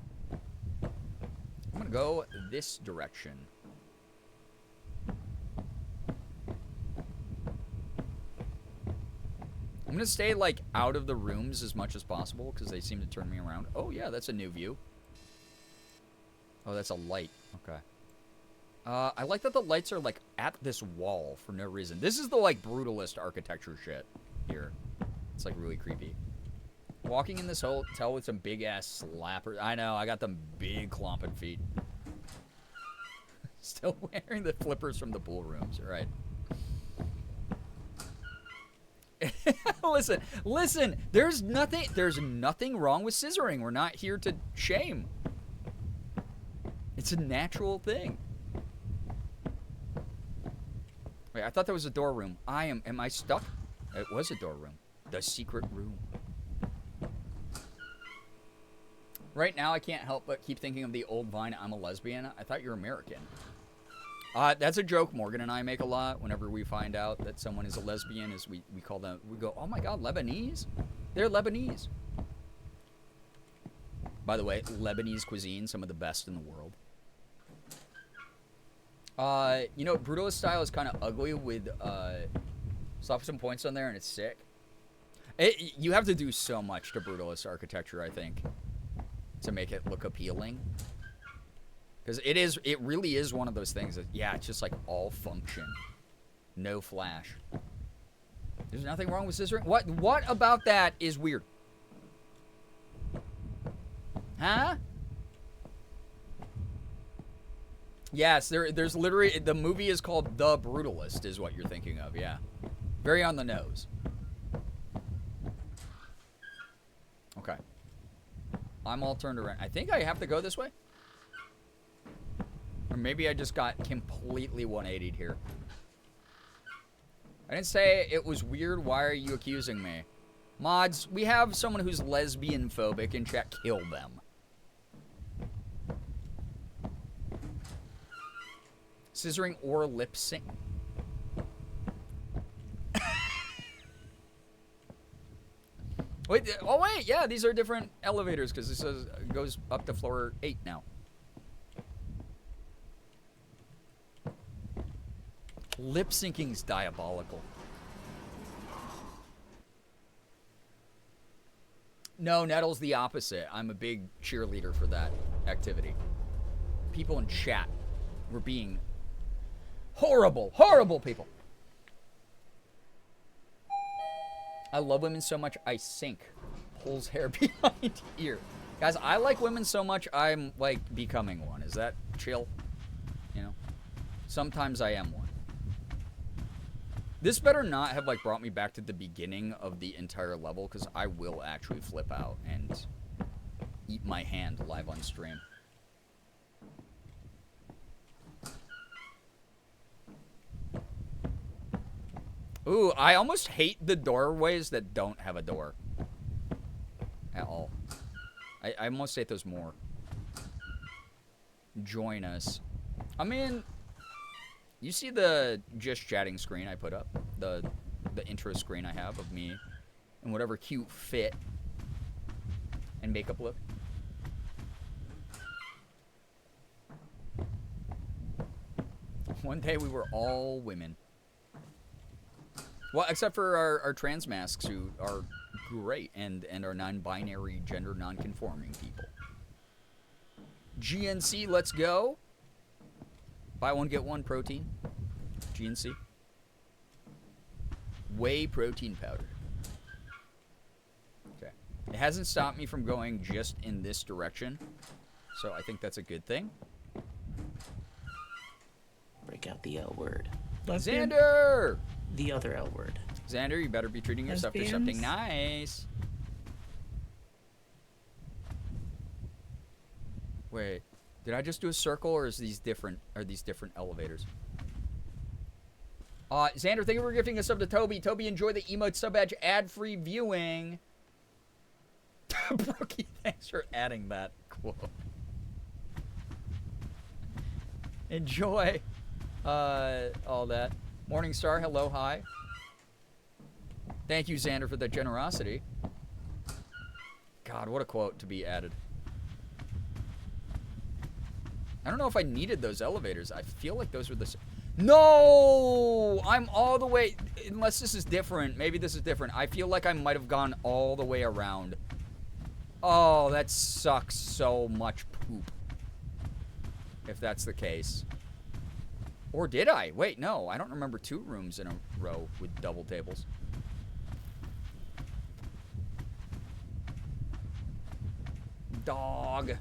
gonna go this direction. I'm gonna stay, like, out of the rooms as much as possible, because they seem to turn me around. Oh, yeah, that's a new view. Oh, that's a light. Okay. I like that the lights are, like, at this wall for no reason. This is the, like, brutalist architecture shit here. It's, like, really creepy. Walking in this hotel with some big-ass slappers. I know, I got them big clomping feet. Still wearing the flippers from the pool rooms, right? Listen, there's nothing wrong with scissoring. We're not here to shame. It's a natural thing. Wait, I thought that was a door room. Am I stuck? It was a door room. The secret room. Right now, I can't help but keep thinking of the old Vine, I'm a lesbian. I thought you were American. That's a joke Morgan and I make a lot whenever we find out that someone is a lesbian, is we call them, we go, oh my god, Lebanese? They're Lebanese. By the way, Lebanese cuisine, some of the best in the world. You know, Brutalist style is kind of ugly with, slap some points on there and it's sick. You have to do so much to Brutalist architecture, I think, to make it look appealing. Because it really is one of those things that, yeah, it's just like all function. No flash. There's nothing wrong with scissoring. What about that is weird? Huh? Yes, there's literally, the movie is called The Brutalist, is what you're thinking of, yeah. Very on the nose. Okay. I'm all turned around. I think I have to go this way. Or maybe I just got completely 180'd here. I didn't say it was weird. Why are you accusing me? Mods, we have someone who's lesbian phobic in chat. Kill them. Scissoring or lip sync. Wait, oh wait, yeah, these are different elevators because this goes up to floor 8 now. Lip syncing's diabolical. No, Nettle's the opposite. I'm a big cheerleader for that activity. People in chat were being horrible, horrible people. I love women so much I sink. Pulls hair behind ear. Guys, I like women so much I'm like becoming one. Is that chill? You know? Sometimes I am one. This better not have like brought me back to the beginning of the entire level, because I will actually flip out and eat my hand live on stream. Ooh, I almost hate the doorways that don't have a door. At all. I almost hate those more. Join us. I mean, you see the just chatting screen I put up? The intro screen I have of me in whatever cute fit and makeup look. One day we were all women. Well, except for our trans masks who are great and are non-binary, gender non-conforming people. GNC, let's go. Buy one, get one protein. GNC. Whey protein powder. Okay. It hasn't stopped me from going just in this direction, so I think that's a good thing. Break out the L word. Xander! The other L word. Xander, you better be treating yourself to Lesbians? something nice. Wait, did I just do a circle, or is these different? Are these different elevators? Xander, thank you for gifting a sub to Toby. Toby, enjoy the emote sub badge ad-free viewing. Brookie, thanks for adding that quote. Enjoy all that. Morningstar, hello, hi. Thank you, Xander, for that generosity. God, what a quote to be added. I don't know if I needed those elevators. I feel like those were the... No! I'm all the way... Unless this is different. Maybe this is different. I feel like I might have gone all the way around. Oh, that sucks so much poop. If that's the case. Or did I? Wait, no. I don't remember 2 rooms in a row with double tables. Dog.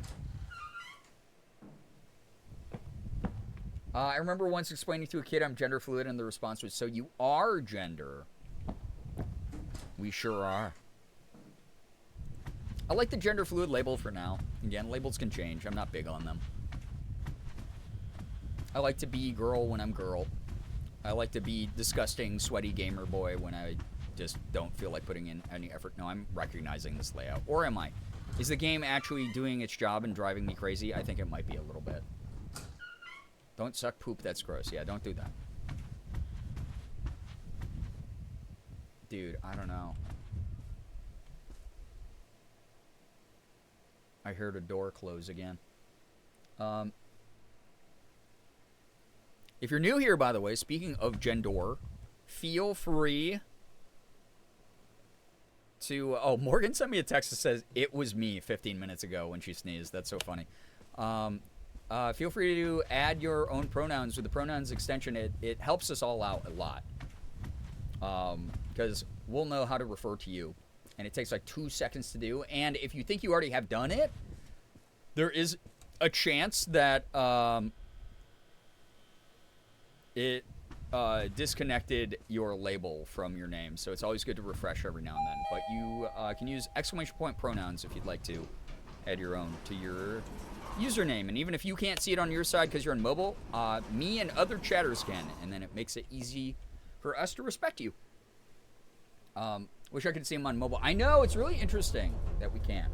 I remember once explaining to a kid I'm gender fluid, and the response was, so you are gender. We sure are. I like the gender fluid label for now. Again, labels can change. I'm not big on them. I like to be girl when I'm girl. I like to be disgusting, sweaty gamer boy when I just don't feel like putting in any effort. No, I'm recognizing this layout. Or am I? Is the game actually doing its job and driving me crazy? I think it might be a little bit. Don't suck poop, that's gross. Yeah, don't do that. Dude, I don't know. I heard a door close again. If you're new here, by the way, speaking of gender, feel free to... Oh, Morgan sent me a text that says, it was me 15 minutes ago when she sneezed. That's so funny. Feel free to add your own pronouns with the pronouns extension. It helps us all out a lot. Because we'll know how to refer to you. And it takes like 2 seconds to do. And if you think you already have done it, there is a chance that it disconnected your label from your name. So it's always good to refresh every now and then. But you can use exclamation point pronouns if you'd like to add your own to your username. And even if you can't see it on your side because you're on mobile, me and other chatters can. And then it makes it easy for us to respect you. Wish I could see them on mobile. I know, it's really interesting that we can't.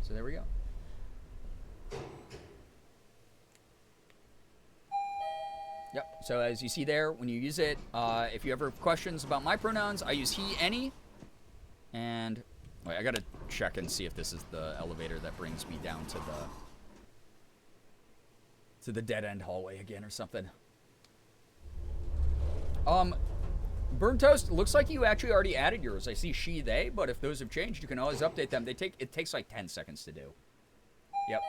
So there we go. Yep, so as you see there, when you use it, if you ever have questions about my pronouns, I use he, any. And, wait, I gotta check and see if this is the elevator that brings me down to the dead-end hallway again or something. Burnt Toast, looks like you actually already added yours. I see she, they, but if those have changed, you can always update them. It takes like 10 seconds to do. Yep.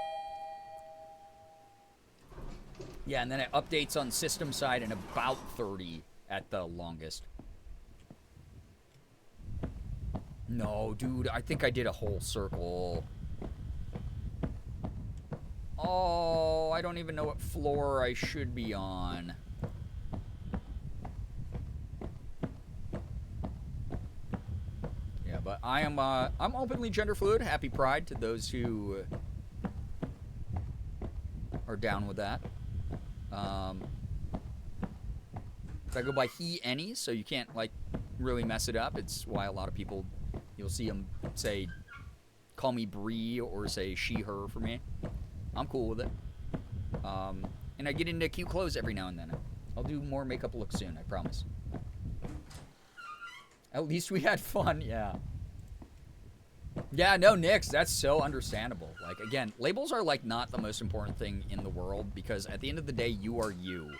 Yeah, and then it updates on system side in about 30 at the longest. No, dude, I think I did a whole circle. Oh, I don't even know what floor I should be on. Yeah, but I'm openly gender fluid. Happy Pride to those who are down with that. I go by he, any, so you can't, like, really mess it up. It's why a lot of people, you'll see them say, call me Bree, or say she, her for me. I'm cool with it. And I get into cute clothes every now and then. I'll do more makeup looks soon, I promise. At least we had fun, yeah. Yeah, no, Nix, that's so understandable. Like, again, labels are, like, not the most important thing in the world, because at the end of the day, you are you.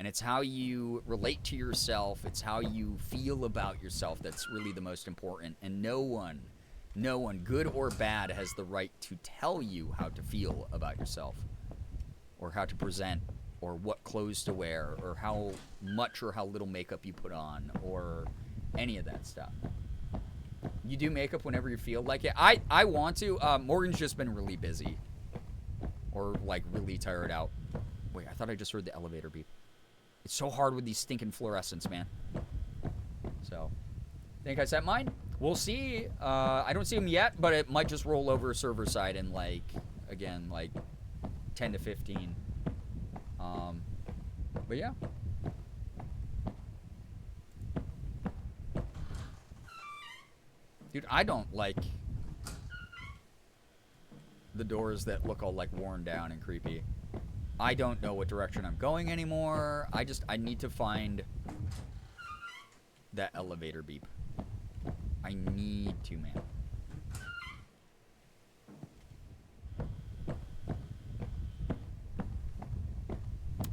And it's how you relate to yourself. It's how you feel about yourself that's really the most important. And no one, good or bad, has the right to tell you how to feel about yourself, or how to present, or what clothes to wear, or how much or how little makeup you put on, or any of that stuff. You do makeup whenever you feel like it. I want to. Morgan's just been really busy, or like really tired out. Wait, I thought I just heard the elevator beep. It's so hard with these stinking fluorescents, man. So, think I set mine? We'll see. I don't see them yet, but it might just roll over server side in like, again, like 10 to 15. But yeah. Dude, I don't like the doors that look all like worn down and creepy. I don't know what direction I'm going anymore. I need to find that elevator beep. I need to, man.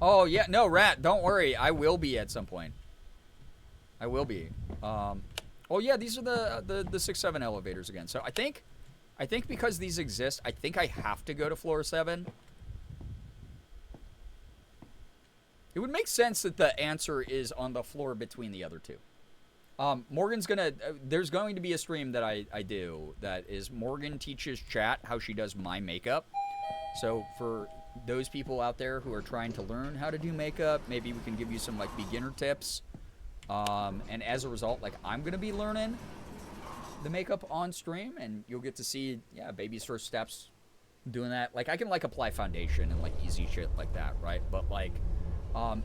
Oh, yeah, no, Rat, don't worry. I will be at some point. I will be. Oh, yeah, these are the 6-7 elevators again. So I think because these exist, I think I have to go to floor 7. It would make sense that the answer is on the floor between the other two. Morgan's gonna... there's going to be a stream that I do that is Morgan teaches chat how she does my makeup. So for those people out there who are trying to learn how to do makeup, maybe we can give you some, like, beginner tips. And as a result, like, I'm going to be learning the makeup on stream, and you'll get to see, yeah, baby's first steps doing that. Like, I can, like, apply foundation and, like, easy shit like that, right? But, like,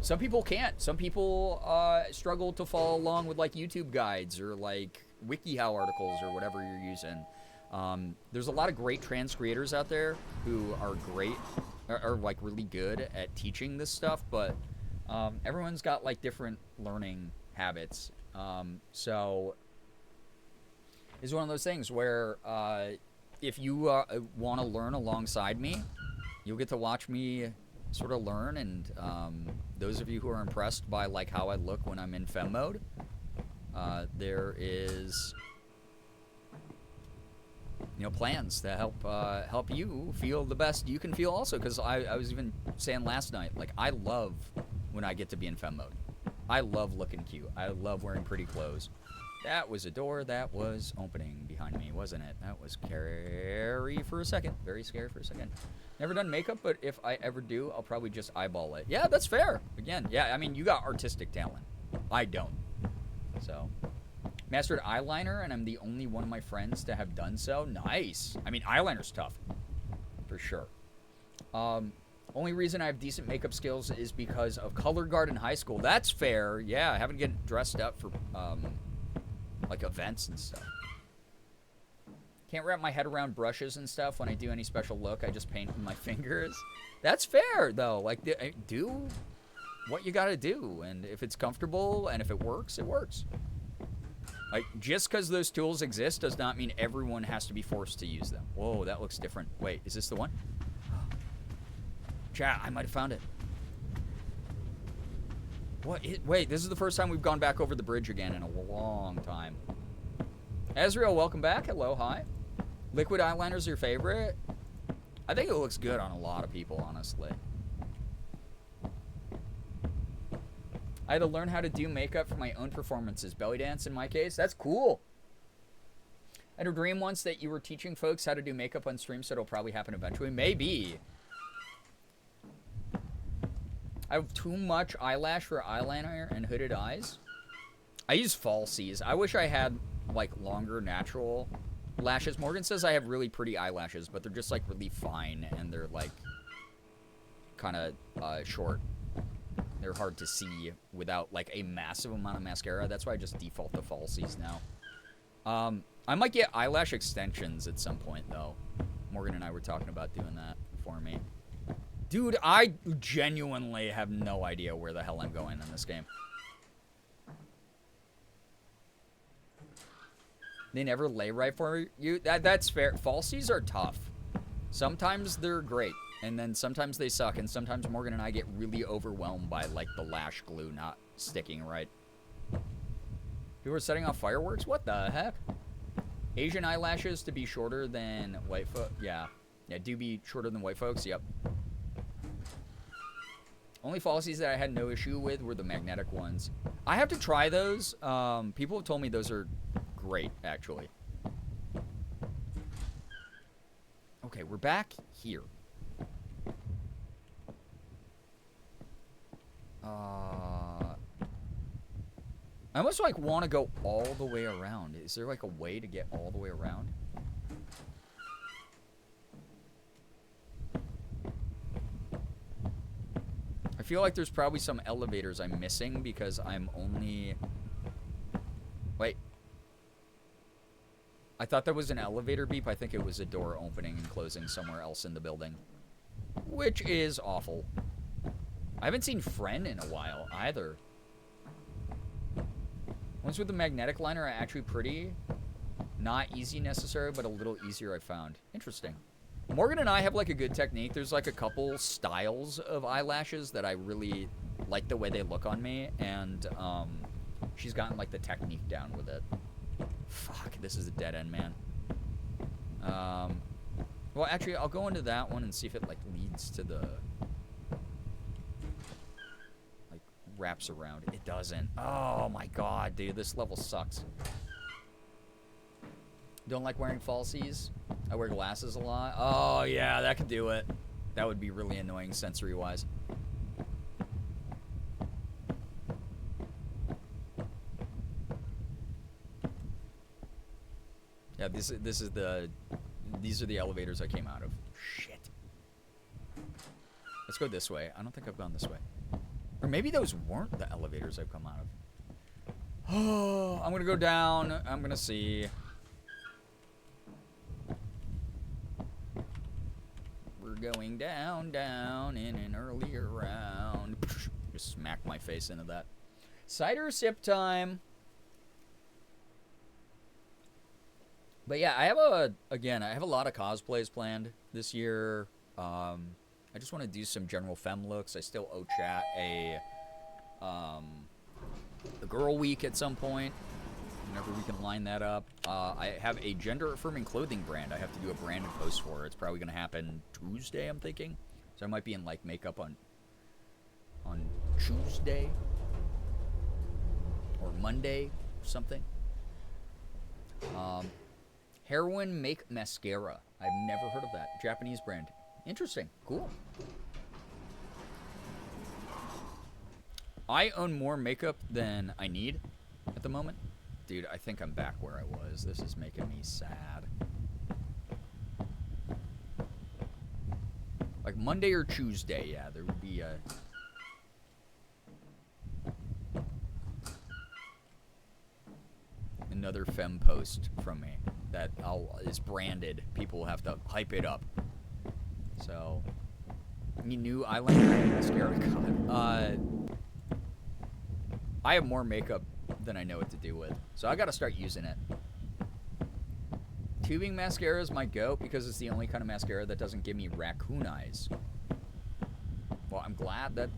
some people can't. Some people struggle to follow along with, like, YouTube guides or, like, WikiHow articles or whatever you're using. There's a lot of great trans creators out there who are great, are like, really good at teaching this stuff, but everyone's got, like, different learning habits. So it's one of those things where if you want to learn alongside me, you'll get to watch me sort of learn, and those of you who are impressed by, like, how I look when I'm in fem mode, there is, you know, plans to help you feel the best you can feel also, because I was even saying last night, like, I love when I get to be in fem mode. I love looking cute. I love wearing pretty clothes. That was a door that was opening behind me, wasn't it? That was scary for a second. Very scary for a second. Never done makeup, but if I ever do, I'll probably just eyeball it. Yeah, that's fair. Again, yeah, I mean, you got artistic talent. I don't. So, mastered eyeliner, and I'm the only one of my friends to have done so. Nice. I mean, eyeliner's tough. For sure. Only reason I have decent makeup skills is because of color guard in high school. That's fair. Yeah, I haven't get dressed up for, like, events and stuff. Can't wrap my head around brushes and stuff when I do any special look. I just paint with my fingers. That's fair, though. Like, do what you gotta do. And if it's comfortable and if it works, it works. Like, just because those tools exist does not mean everyone has to be forced to use them. Whoa, that looks different. Wait, is this the one? Chat, I might have found it. What? Wait, this is the first time we've gone back over the bridge again in a long time. Ezreal, welcome back. Hello, hi. Liquid eyeliner's your favorite? I think it looks good on a lot of people, honestly. I had to learn how to do makeup for my own performances. Belly dance in my case. That's cool. I had a dream once that you were teaching folks how to do makeup on stream, so it'll probably happen eventually. Maybe. I have too much eyelash for eyeliner and hooded eyes. I use falsies. I wish I had, like, longer natural lashes. Morgan says I have really pretty eyelashes, but they're just, like, really fine, and they're, like, kind of short. They're hard to see without, like, a massive amount of mascara. That's why I just default to falsies now. I might get eyelash extensions at some point, though. Morgan and I were talking about doing that for me. Dude, I genuinely have no idea where the hell I'm going in this game. They never lay right for you? That's fair. Falsies are tough. Sometimes they're great. And then sometimes they suck, and sometimes Morgan and I get really overwhelmed by, like, the lash glue not sticking right. People are setting off fireworks? What the heck? Asian eyelashes to be shorter than white folks? Yeah. Yeah, do be shorter than white folks? Yep. Only falsies that I had no issue with were the magnetic ones. I have to try those. People have told me those are great, actually. Okay, we're back here. I almost, like, want to go all the way around. Is there, like, a way to get all the way around? I feel like there's probably some elevators I'm missing because I'm only... Wait. I thought that was an elevator beep. I think it was a door opening and closing somewhere else in the building. Which is awful. I haven't seen Fren in a while, either. Ones with the magnetic liner are actually pretty. Not easy necessarily, but a little easier I found. Interesting. Morgan and I have, like, a good technique. There's, like, a couple styles of eyelashes that I really like the way they look on me. And, she's gotten, like, the technique down with it. Fuck, this is a dead end, man. Well, actually, I'll go into that one and see if it, like, leads to the... wraps around. It doesn't. Oh my god, dude, this level sucks. Don't like wearing falsies. I wear glasses a lot. Oh yeah, that could do it. That would be really annoying sensory wise. Yeah, these are the elevators I came out of. Shit. Let's go this way. I don't think I've gone this way. Or maybe those weren't the elevators I've come out of. Oh, I'm gonna go down. I'm gonna see. We're going down in an earlier round. Just smack my face into that. Cider sip time. But yeah, I have a lot of cosplays planned this year. I just want to do some general femme looks. I still owe chat a girl week at some point. Whenever we can line that up. I have a gender-affirming clothing brand I have to do a branded post for. It's probably going to happen Tuesday, I'm thinking. So I might be in, like, makeup on Tuesday. Or Monday or something. Heroin Make Mascara. I've never heard of that. Japanese brand. Interesting. Cool. I own more makeup than I need at the moment. Dude, I think I'm back where I was. This is making me sad. Like Monday or Tuesday, yeah, there would be a... another femme post from me that is branded. People will have to hype it up. So, any new eyeliner and mascara? God. I have more makeup than I know what to do with, so I gotta start using it. Tubing mascara is my go because it's the only kind of mascara that doesn't give me raccoon eyes. Well, I'm glad that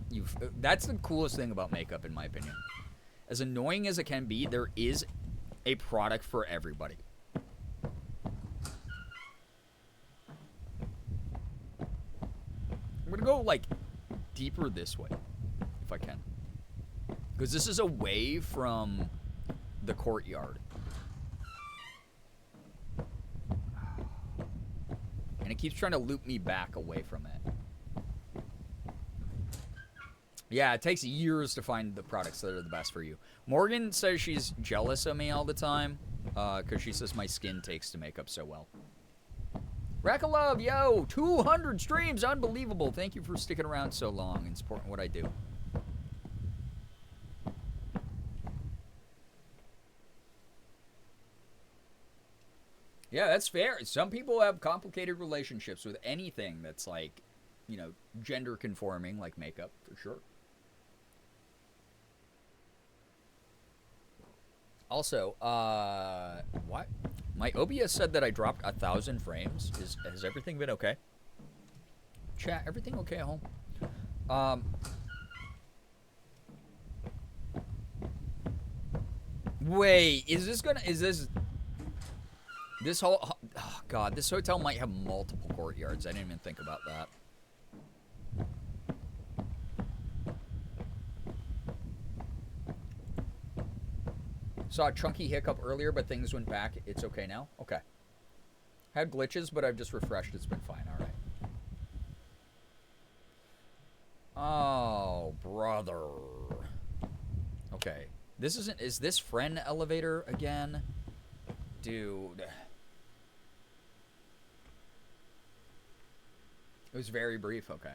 that's the coolest thing about makeup, in my opinion. As annoying as it can be, there is a product for everybody. I'm gonna go, like, deeper this way, if I can. Because this is away from the courtyard. And it keeps trying to loop me back away from it. Yeah, it takes years to find the products that are the best for you. Morgan says she's jealous of me all the time. Because she says my skin takes to makeup so well. Rack of Love, yo! 200 streams! Unbelievable. Thank you for sticking around so long and supporting what I do. Yeah, that's fair. Some people have complicated relationships with anything that's, like, you know, gender conforming, like makeup, for sure. Also, what? My OBS said that I dropped 1,000 frames. Has everything been okay? Chat, everything okay at home? Wait, is this whole, oh god, this hotel might have multiple courtyards. I didn't even think about that. Saw a chunky hiccup earlier, but things went back. It's okay now? Okay. Had glitches, but I've just refreshed. It's been fine. All right. Oh, brother. Okay. This isn't... Is this friend elevator again? Dude. It was very brief. Okay.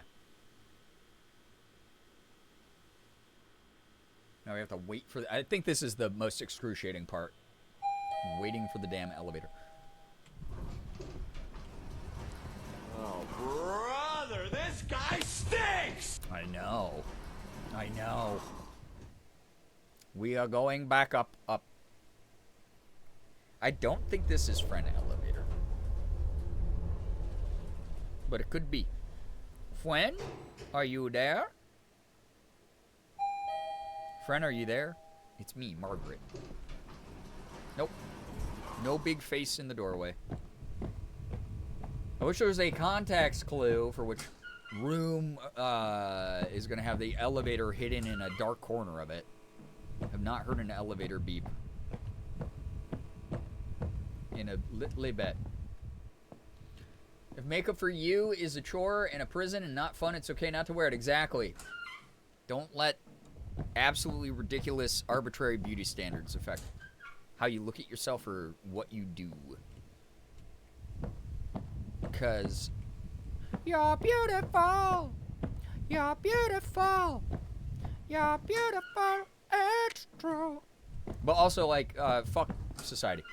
Now we have to wait for... I think this is the most excruciating part. Waiting for the damn elevator. Oh, brother, this guy stinks! I know. I know. We are going back up. I don't think this is friend elevator. But it could be. Friend? Are you there? Friend, are you there? It's me, Margaret. Nope. No big face in the doorway. I wish there was a context clue for which room is going to have the elevator hidden in a dark corner of it. I've not heard an elevator beep in a little bit. If makeup for you is a chore in a prison and not fun, it's okay not to wear it. Exactly. Don't let absolutely ridiculous, arbitrary beauty standards affect how you look at yourself or what you do. Because you're beautiful. You're beautiful. You're beautiful. It's true. But also, like, fuck society.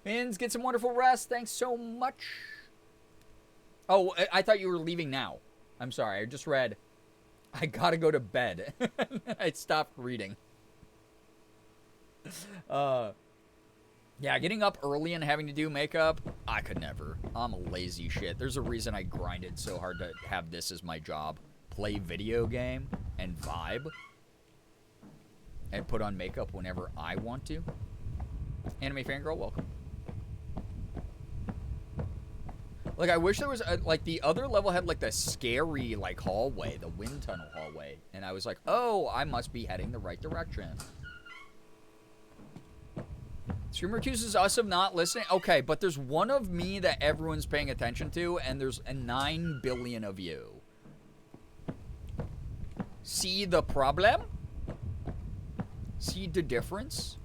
Mins, get some wonderful rest. Thanks so much. Oh, I thought you were leaving now. I'm sorry. I just read, I gotta go to bed. I stopped reading. Yeah, getting up early and having to do makeup, I could never. I'm a lazy shit. There's a reason I grinded so hard to have this as my job. Play video game and vibe. And put on makeup whenever I want to. Anime Fangirl, welcome. Like, I wish there was, like, the other level had, like, the scary, like, hallway. The wind tunnel hallway. And I was like, oh, I must be heading the right direction. Streamer accuses us of not listening. Okay, but there's one of me that everyone's paying attention to, and there's 9 billion of you. See the problem? See the difference?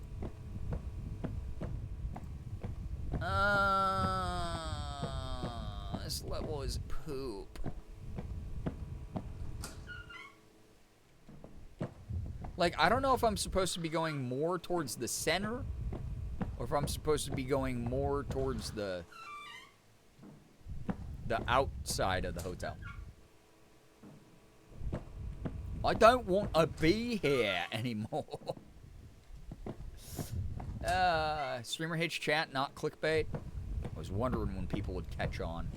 This level is poop. Like, I don't know if I'm supposed to be going more towards the center, or if I'm supposed to be going more towards the outside of the hotel. I don't want to be here anymore. Streamer hates chat, not clickbait. I was wondering when people would catch on.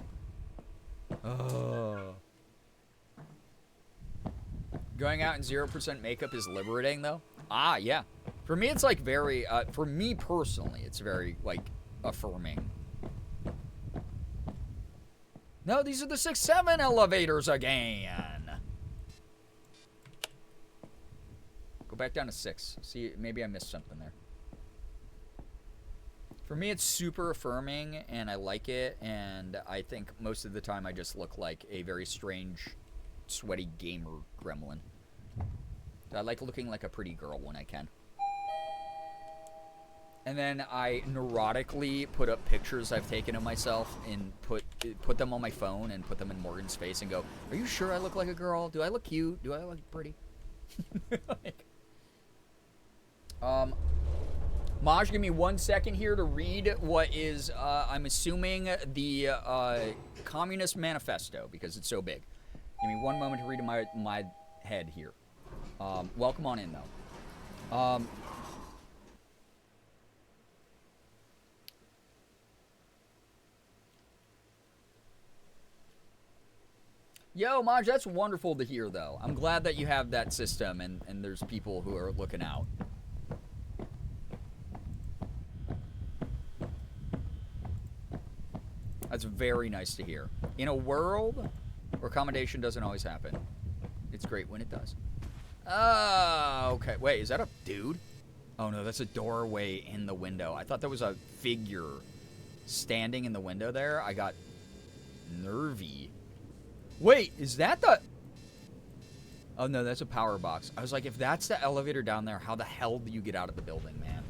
Going out in 0% makeup is liberating, though. Ah, yeah. For me, it's like very, for me personally, it's very, like, affirming. No, these are the 6-7 elevators again. Go back down to 6. See, maybe I missed something there. For me, it's super affirming, and I like it, and I think most of the time I just look like a very strange, sweaty gamer gremlin. I like looking like a pretty girl when I can. And then I neurotically put up pictures I've taken of myself and put them on my phone and put them in Morgan's face and go, are you sure I look like a girl? Do I look cute? Do I look pretty? Like, Maj, give me 1 second here to read what is, I'm assuming, the Communist Manifesto, because it's so big. Give me 1 moment to read in my head here. Welcome on in, though. Yo, Maj, that's wonderful to hear, though. I'm glad that you have that system and there's people who are looking out. That's very nice to hear. In a world where accommodation doesn't always happen, it's great when it does. Okay. Wait, is that a dude? Oh, no, that's a doorway in the window. I thought that was a figure standing in the window there. I got nervy. Wait, is that the... Oh, no, that's a power box. I was like, if that's the elevator down there, how the hell do you get out of the building, man?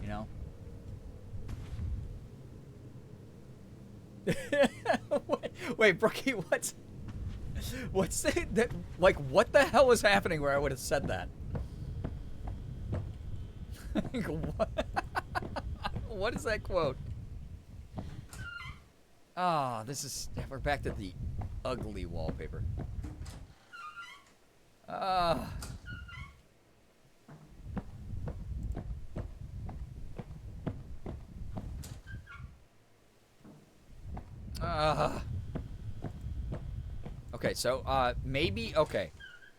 You know? Wait, Brookie, what's the... Like, what the hell was happening where I would have said that? What? What is that quote? Ah, this is... We're back to the ugly wallpaper. Okay, so, maybe... Okay.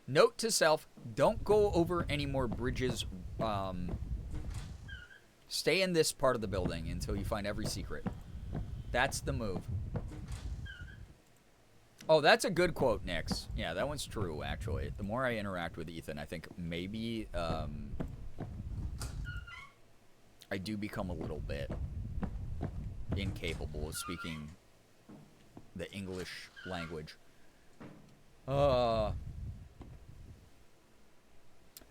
Note to self, don't go over any more bridges. Stay in this part of the building until you find every secret. That's the move. Oh, that's a good quote, Nix. Yeah, that one's true, actually. The more I interact with Ethan, I think maybe, I do become a little bit incapable of speaking the English language. I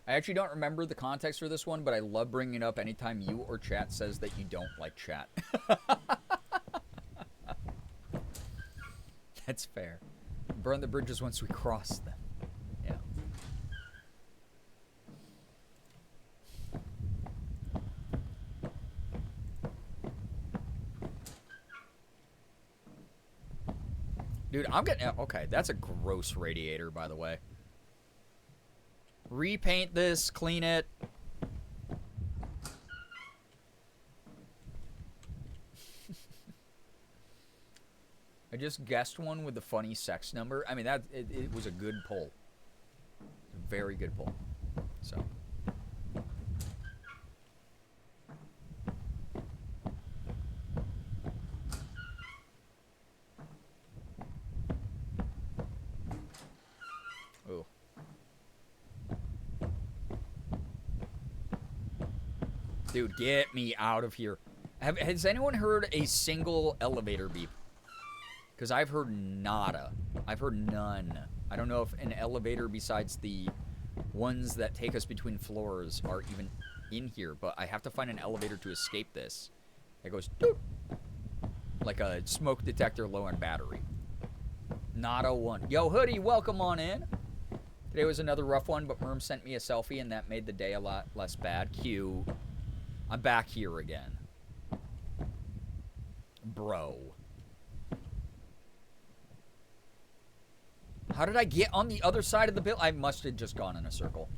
actually don't remember the context for this one, but I love bringing it up anytime you or chat says that you don't like chat. That's fair. Burn the bridges once we cross them. Yeah. Dude, I'm getting... Okay, that's a gross radiator, by the way. Repaint this, clean it. I just guessed one with the funny sex number. I mean, it was a good pull. A very good pull. So. Ooh. Dude, get me out of here. Has anyone heard a single elevator beep? Because I've heard nada. I've heard none. I don't know if an elevator besides the ones that take us between floors are even in here, but I have to find an elevator to escape this. It goes doop, like a smoke detector low on battery. Nada one. Yo, Hoodie, welcome on in. Today was another rough one, but Merm sent me a selfie, and that made the day a lot less bad. Q. I'm back here again. Bro. How did I get on the other side of the bill? I must have just gone in a circle.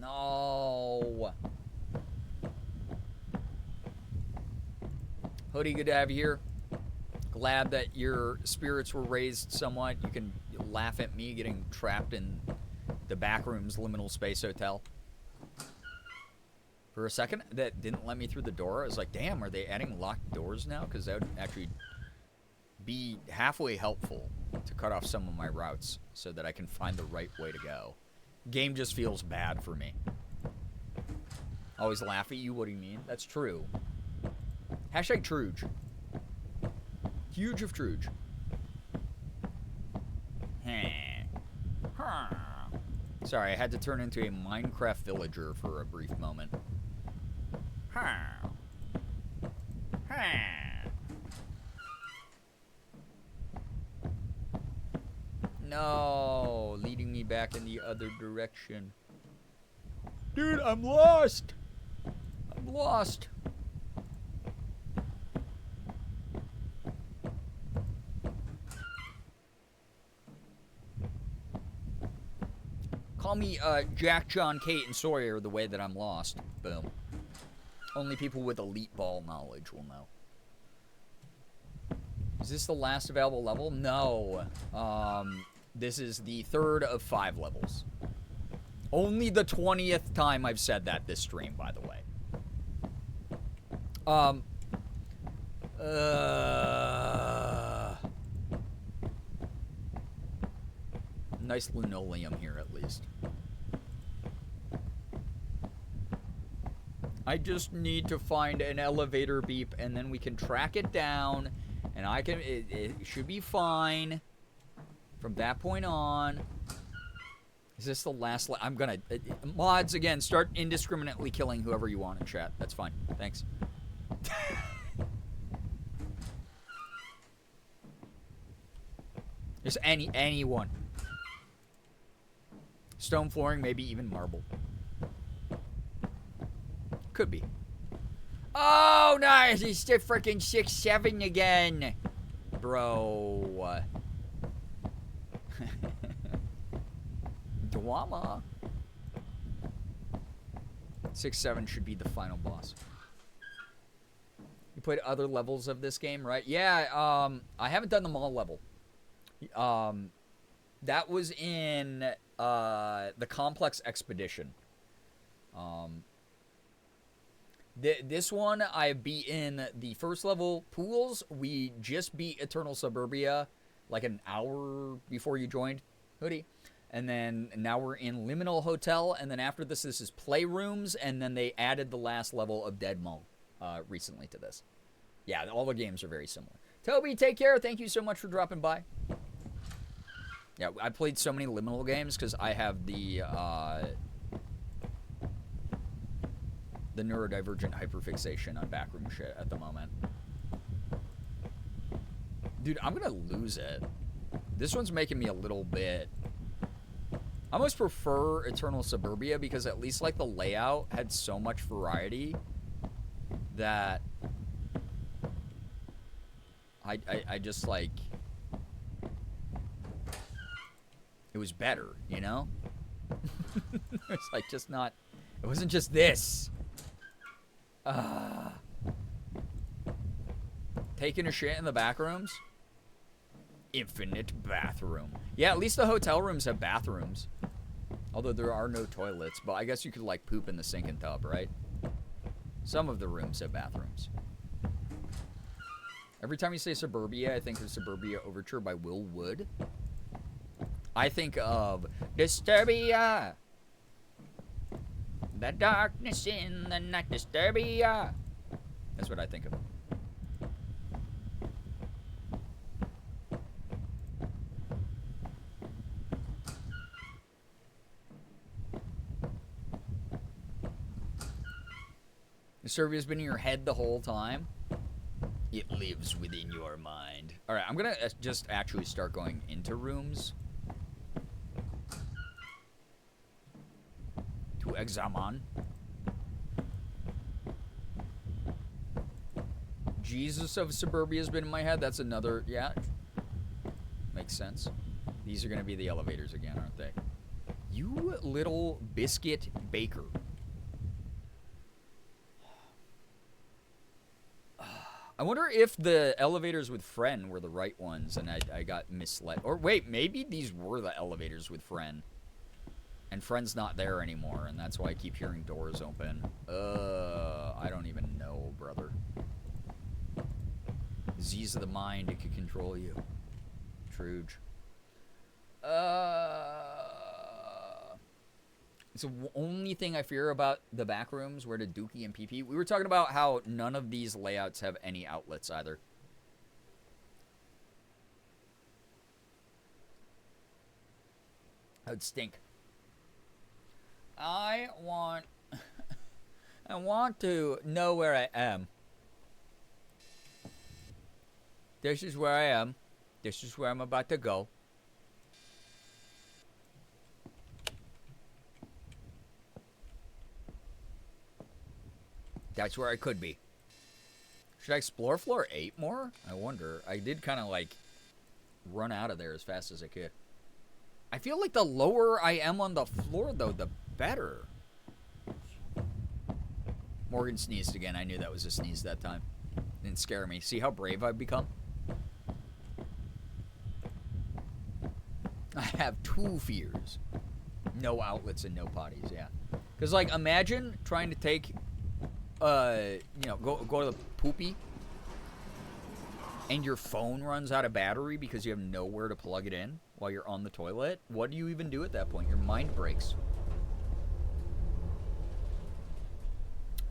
No. Hoodie, good to have you here. Glad that your spirits were raised somewhat. You can laugh at me getting trapped in the Backrooms Liminal Space Hotel. For a second, that didn't let me through the door. I was like, damn, are they adding locked doors now? Because that would actually be halfway helpful to cut off some of my routes so that I can find the right way to go. Game just feels bad for me. Always laugh at you? What do you mean? That's true. Hashtag Truge. Huge of Truge. Sorry, I had to turn into a Minecraft villager for a brief moment. No, leading me back in the other direction. Dude, I'm lost. I'm lost. Call me Jack, John, Kate, and Sawyer the way that I'm lost. Boom. Only people with elite ball knowledge will know. Is this the last available level? No. This is the 3rd of 5 levels. Only the 20th time I've said that this stream, by the way. Nice linoleum here, at least. I just need to find an elevator beep, and then we can track it down, and I can. It should be fine from that point on. Is this the last? I'm gonna mods again. Start indiscriminately killing whoever you want in chat. That's fine. Thanks. Just anyone. Stone flooring, maybe even marble. Could be. Oh, nice! It's the freaking 6-7 again. Bro. Drama. 6-7 should be the final boss. You played other levels of this game, right? Yeah, I haven't done the mall level. That was in the Complex Expedition. This one, I beat in the first level pools. We just beat Eternal Suburbia like an hour before you joined, Hoodie. And then now we're in Liminal Hotel. And then after this is Playrooms. And then they added the last level of Dead Mall recently to this. Yeah, all the games are very similar. Toby, take care. Thank you so much for dropping by. Yeah, I played so many Liminal games because I have the neurodivergent hyperfixation on backroom shit at the moment. Dude, I'm gonna lose it. This one's making me a little bit... I almost prefer Eternal Suburbia because at least like the layout had so much variety that I just like... It was better, you know? It's like just not... It wasn't just this. Taking a shit in the back rooms? Infinite bathroom. Yeah, at least the hotel rooms have bathrooms. Although there are no toilets, but I guess you could like poop in the sink and tub, right? Some of the rooms have bathrooms. Every time you say Suburbia, I think of Suburbia Overture by Will Wood. I think of Disturbia. The darkness in the night, Disturbia. That's what I think of. Disturbia's been in your head the whole time. It lives within your mind. Alright, I'm gonna just actually start going into rooms. To examine. Jesus of Suburbia has been in my head. That's another, yeah. Makes sense. These are gonna be the elevators again, aren't they? You little biscuit baker. I wonder if the elevators with Fren were the right ones and I got misled. Or wait, maybe these were the elevators with Fren. And Fren's not there anymore, and that's why I keep hearing doors open. I don't even know, brother. Disease of the mind, it could control you. Truge. It's the only thing I fear about the back rooms were the Dookie and PP. We were talking about how none of these layouts have any outlets either. That would stink. I want to know where I am. This is where I am. This is where I'm about to go. That's where I could be. Should I explore floor 8 more? I wonder. I did kind of like run out of there as fast as I could. I feel like the lower I am on the floor, though, the better. Morgan sneezed again. I knew that was a sneeze that time. Didn't scare me. See how brave I've become? I have 2 fears. No outlets and no potties, yeah. Because, like, imagine trying to take, you know, go to the poopy, and your phone runs out of battery because you have nowhere to plug it in while you're on the toilet. What do you even do at that point? Your mind breaks.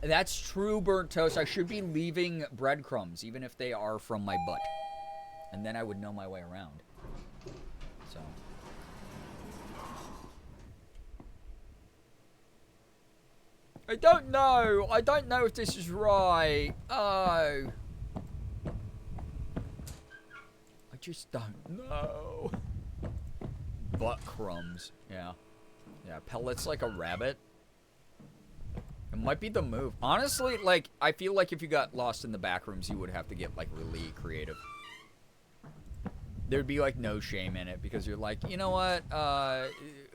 That's true, burnt toast. I should be leaving breadcrumbs, even if they are from my butt. And then I would know my way around. So. I don't know. I don't know if this is right. Oh. I just don't know. Butt crumbs. Yeah. Yeah, pellets like a rabbit. It might be the move. Honestly, like, I feel like if you got lost in the back rooms, you would have to get, like, really creative. There'd be, like, no shame in it because you're like, you know what?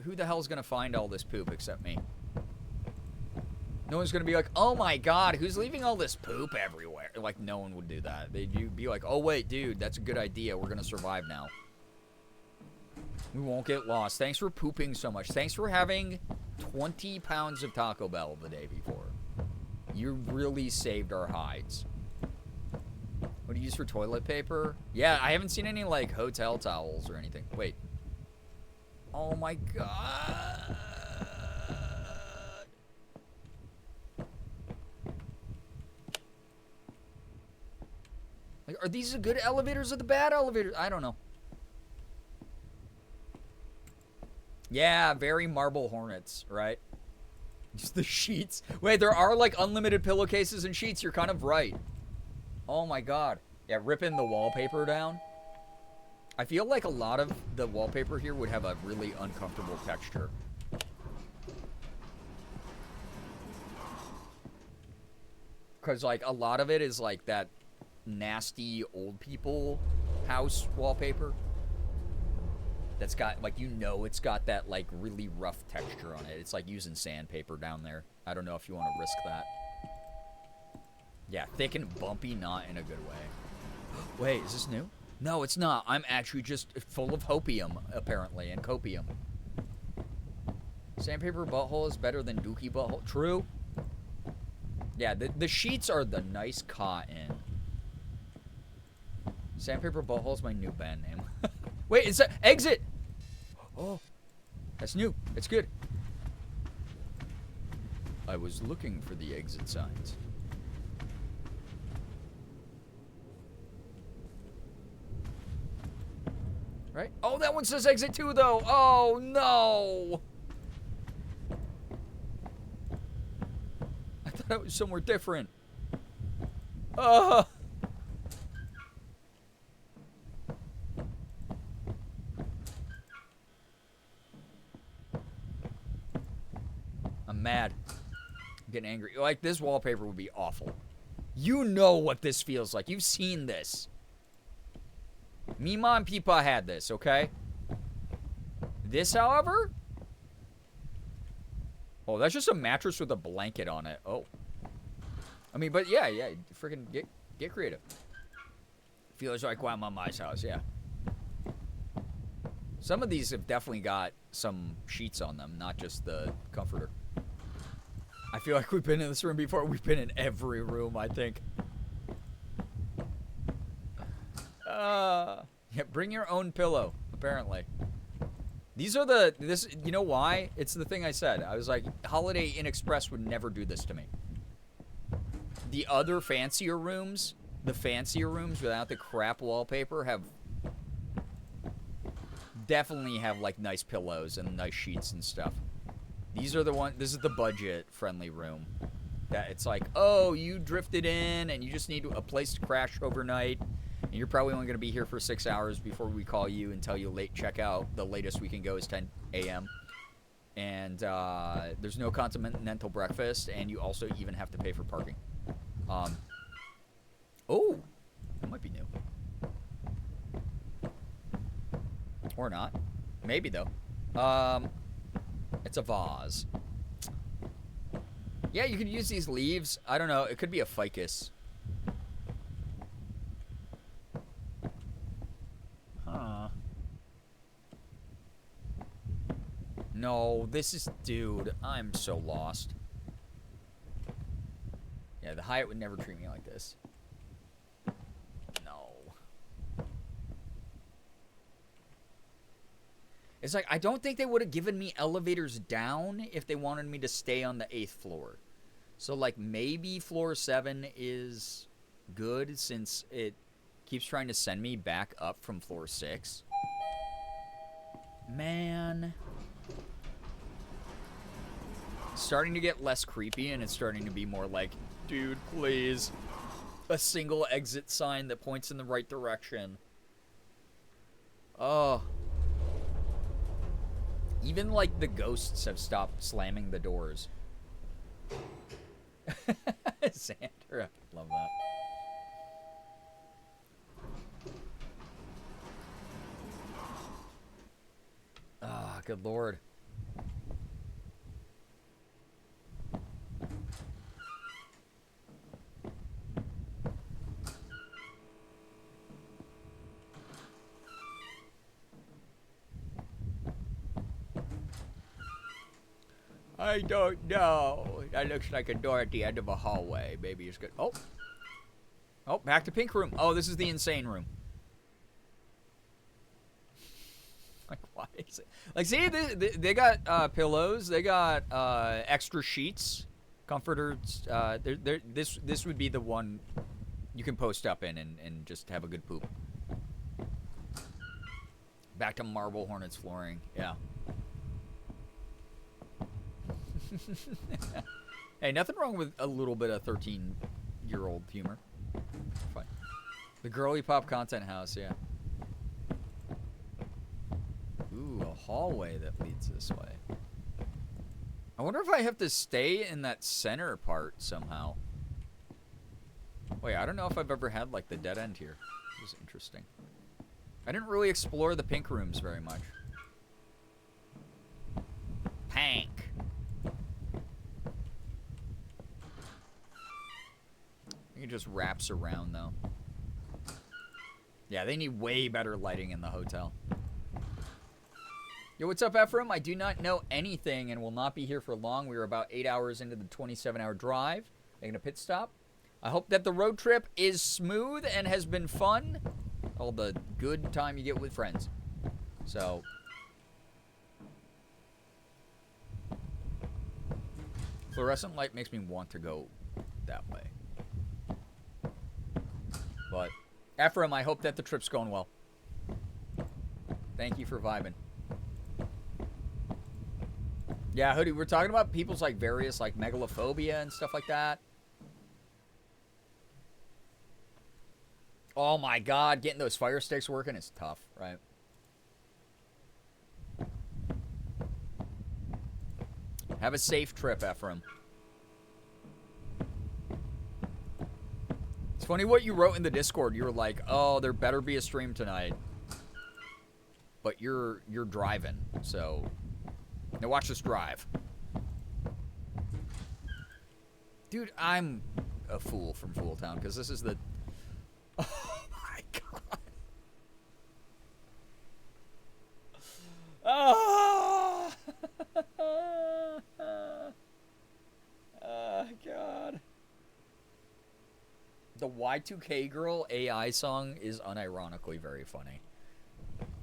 Who the hell's gonna find all this poop except me? No one's gonna be like, oh my god, who's leaving all this poop everywhere? Like, no one would do that. They'd be like, oh wait, dude, that's a good idea. We're gonna survive now. We won't get lost. Thanks for pooping so much. Thanks for having 20 pounds of Taco Bell the day before. You really saved our hides. What do you use for toilet paper? Yeah, I haven't seen any, like, hotel towels or anything. Wait. Oh my god. Like, are these the good elevators or the bad elevators? I don't know. Yeah, very Marble Hornets, right? Just the sheets. Wait, there are, like, unlimited pillowcases and sheets. You're kind of right. Oh, my God. Yeah, ripping the wallpaper down. I feel like a lot of the wallpaper here would have a really uncomfortable texture. Because, like, a lot of it is, like, that nasty old people house wallpaper. That's got, like, you know it's got that, like, really rough texture on it. It's like using sandpaper down there. I don't know if you want to risk that. Yeah, thick and bumpy, not in a good way. Wait, is this new? No, it's not. I'm actually just full of hopium, apparently, and copium. Sandpaper butthole is better than dookie butthole. True. Yeah, the sheets are the nice cotton. Sandpaper butthole is my new band name. Wait, it's a exit! Oh, that's new. It's good. I was looking for the exit signs. Right? Oh, that one says exit too, though. Oh, no. I thought it was somewhere different. I'm mad. I'm getting angry. Like, this wallpaper would be awful. You know what this feels like. You've seen this. Mima and Peepa had this, okay? This, however? Oh, that's just a mattress with a blanket on it. Oh. I mean, but yeah, freaking get creative. Feels like Grandmama's house, yeah. Some of these have definitely got some sheets on them, not just the comforter. I feel like we've been in this room before. We've been in every room, I think. Yeah, bring your own pillow, apparently. These are you know why? It's the thing I said. I was like, Holiday Inn Express would never do this to me. The other fancier rooms, without the crap wallpaper definitely have, like, nice pillows and nice sheets and stuff. These are the one. This is the budget-friendly room. That it's like, oh, you drifted in and you just need a place to crash overnight. And you're probably only going to be here for 6 hours before we call you and tell you late checkout. The latest we can go is 10 a.m. And there's no continental breakfast, and you also even have to pay for parking. Oh, that might be new. Or not. Maybe, though. It's a vase. Yeah, you could use these leaves. I don't know. It could be a ficus. Huh. No, this is... Dude, I'm so lost. Yeah, the Hyatt would never treat me like this. No. It's like, I don't think they would have given me elevators down if they wanted me to stay on the 8th floor. So, like, maybe floor 7 is good since it keeps trying to send me back up from floor 6. Man. It's starting to get less creepy, and it's starting to be more like, dude, please. A single exit sign that points in the right direction. Oh. Even, like, the ghosts have stopped slamming the doors. Xander, I love that. Ah, oh, good lord. I don't know. That looks like a door at the end of a hallway. Maybe it's good. Oh. Oh, back to pink room. Oh, this is the insane room. Like, why is it? Like, see, they got pillows. They got extra sheets, comforters. This would be the one you can post up in and just have a good poop. Back to Marble Hornets flooring. Yeah. Hey, nothing wrong with a little bit of 13-year-old humor. Fine. The girly pop content house, yeah. Ooh, a hallway that leads this way. I wonder if I have to stay in that center part somehow. Wait, I don't know if I've ever had, like, the dead end here. This is interesting. I didn't really explore the pink rooms very much. Pank. It just wraps around, though. Yeah, they need way better lighting in the hotel. Yo, what's up, Ephraim? I do not know anything and will not be here for long. We are about 8 hours into the 27-hour drive, making a pit stop. I hope that the road trip is smooth and has been fun. All the good time you get with friends. So... fluorescent light makes me want to go that way. But, Ephraim, I hope that the trip's going well. Thank you for vibing. Yeah, Hoodie, we're talking about people's, like, various, like, megalophobia and stuff like that. Oh, my God. Getting those fire sticks working is tough, right? Have a safe trip, Ephraim. It's funny what you wrote in the Discord. You were like, "Oh, there better be a stream tonight." But you're driving, so now watch this drive. Dude, I'm a fool from Fool Town because this is the... Oh my God. Oh, oh God. The Y2K Girl AI song is unironically very funny.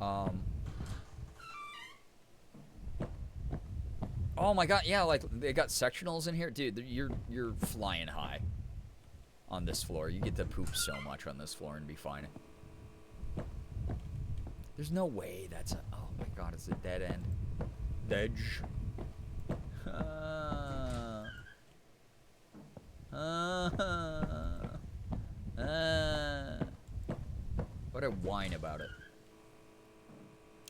Oh my God, yeah, like they got sectionals in here, dude. You're flying high on this floor. You get to poop so much on this floor and be fine. There's no way that's a... Oh my God, it's a dead end. Dedge. What a whine about it.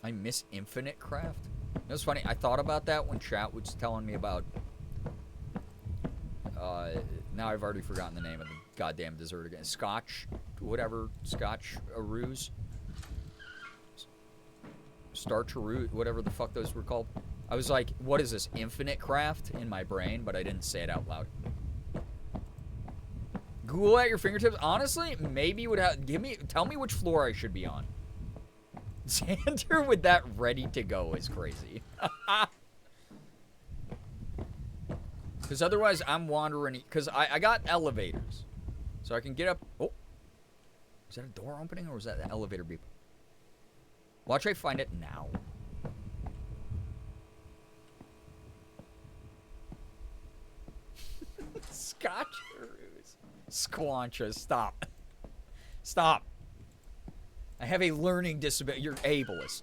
I miss Infinite Craft. It was funny. I thought about that when chat was telling me about... now I've already forgotten the name of the goddamn dessert again. Scotch, whatever. Scotch Arroos. Starch Arroos, whatever the fuck those were called. I was like, what is this? Infinite Craft in my brain, but I didn't say it out loud. Google at your fingertips. Honestly, maybe would have... Tell me which floor I should be on. Xander with that ready to go is crazy. Because otherwise I'm wandering, because I got elevators. So I can get up. Oh. Is that a door opening or was that the elevator beep? Watch I find it now. Scotcheroos. Squanches. Stop. Stop. I have a learning disability. You're ableist.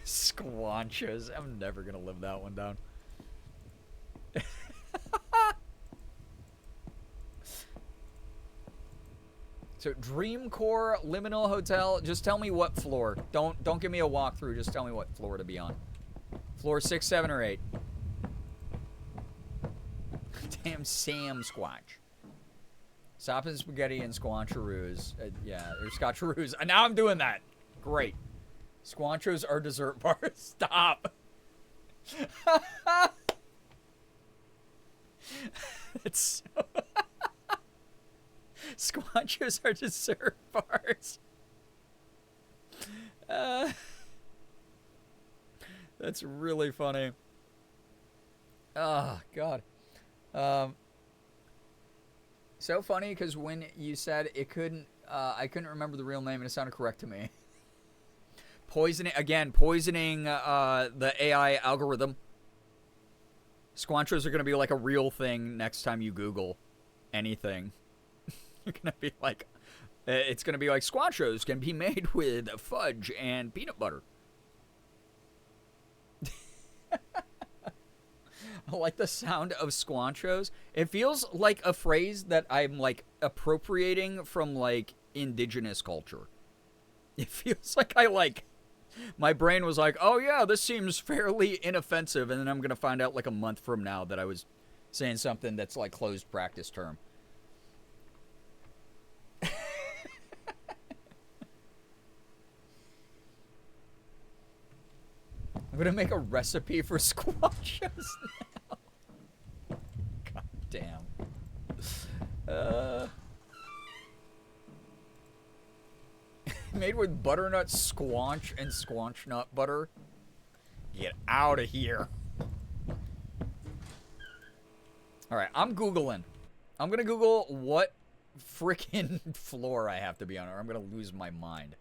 Squanches. I'm never gonna live that one down. So dreamcore liminal hotel. Just tell me what floor. Don't give me a walkthrough. Just tell me what floor to be on. Floor 6, 7, or 8. Damn Sam Squatch. Soppin' spaghetti and squancheroos. Yeah, or scotcheroos. Now I'm doing that. Great. Squanchos are dessert bars. Stop. It's so Squanchos are dessert bars. That's really funny. Oh, God. So funny because when you said it couldn't, I couldn't remember the real name and it sounded correct to me. Poisoning the AI algorithm. Squanchos are going to be like a real thing next time you Google anything. You're going to be like, it's going to be like squanchos can be made with fudge and peanut butter. I like the sound of squanchos. It feels like a phrase that I'm like appropriating from like indigenous culture. It feels like my brain was like, oh yeah, this seems fairly inoffensive, and then I'm gonna find out like a month from now that I was saying something that's like closed practice term. I'm gonna make a recipe for squanchos now. God damn. Made with butternut squanch and squanch nut butter. Get out of here. Alright, I'm Googling. I'm gonna Google what freaking floor I have to be on, or I'm gonna lose my mind.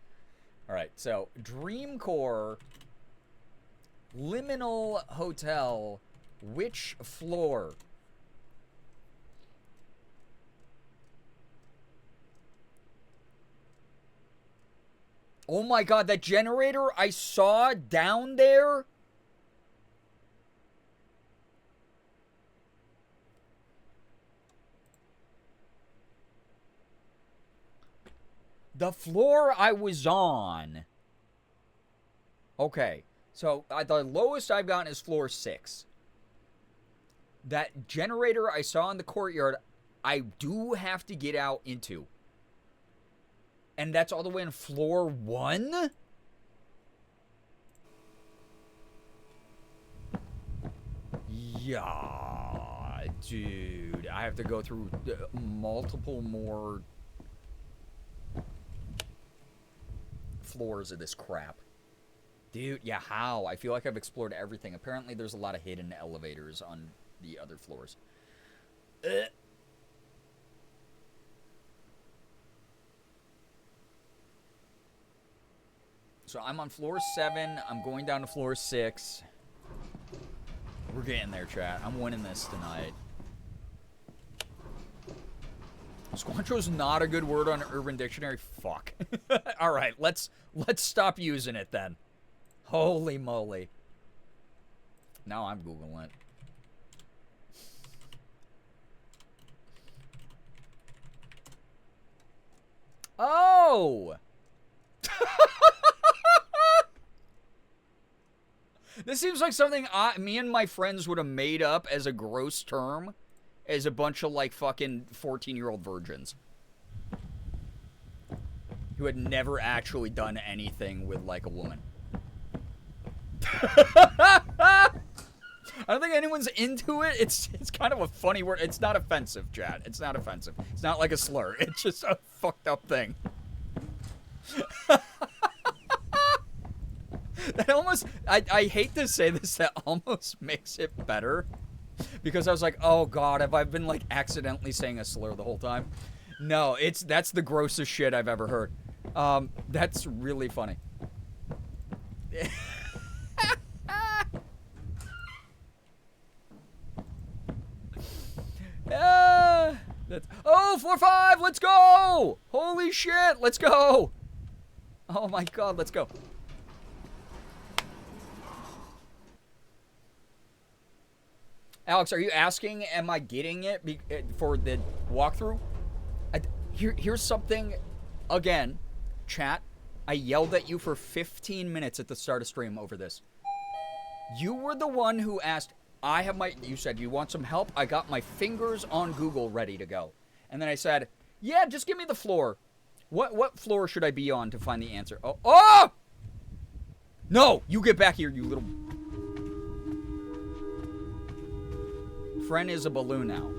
Alright, so dreamcore liminal hotel, which floor? Oh my god, that generator I saw down there? The floor I was on. Okay, so the lowest I've gotten is floor 6. That generator I saw in the courtyard, I do have to get out into. And that's all the way on floor 1? Yeah, dude. I have to go through multiple more floors of this crap. Dude, yeah, how? I feel like I've explored everything. Apparently there's a lot of hidden elevators on the other floors. So I'm on floor 7. I'm going down to floor 6. We're getting there, chat. I'm winning this tonight. Squancho's not a good word on Urban Dictionary. Fuck. All right, let's stop using it then. Holy moly. Now I'm Googling it. Oh! This seems like something me and my friends would have made up as a gross term as a bunch of, like, fucking 14-year-old virgins who had never actually done anything with, like, a woman. I don't think anyone's into it. It's kind of a funny word. It's not offensive, chat. It's not offensive. It's not like a slur. It's just a fucked up thing. That almost, I hate to say this, that almost makes it better. Because I was like, oh god, have I been like accidentally saying a slur the whole time? No, that's the grossest shit I've ever heard. That's really funny. Oh, 4-5, let's go! Holy shit, let's go! Oh my god, let's go. Alex, are you asking, am I getting it for the walkthrough? Here's something, again, chat. I yelled at you for 15 minutes at the start of stream over this. You were the one who asked, you said, you want some help? I got my fingers on Google ready to go. And then I said, yeah, just give me the floor. What floor should I be on to find the answer? Oh! No! You get back here, you little... Friend is a balloon now.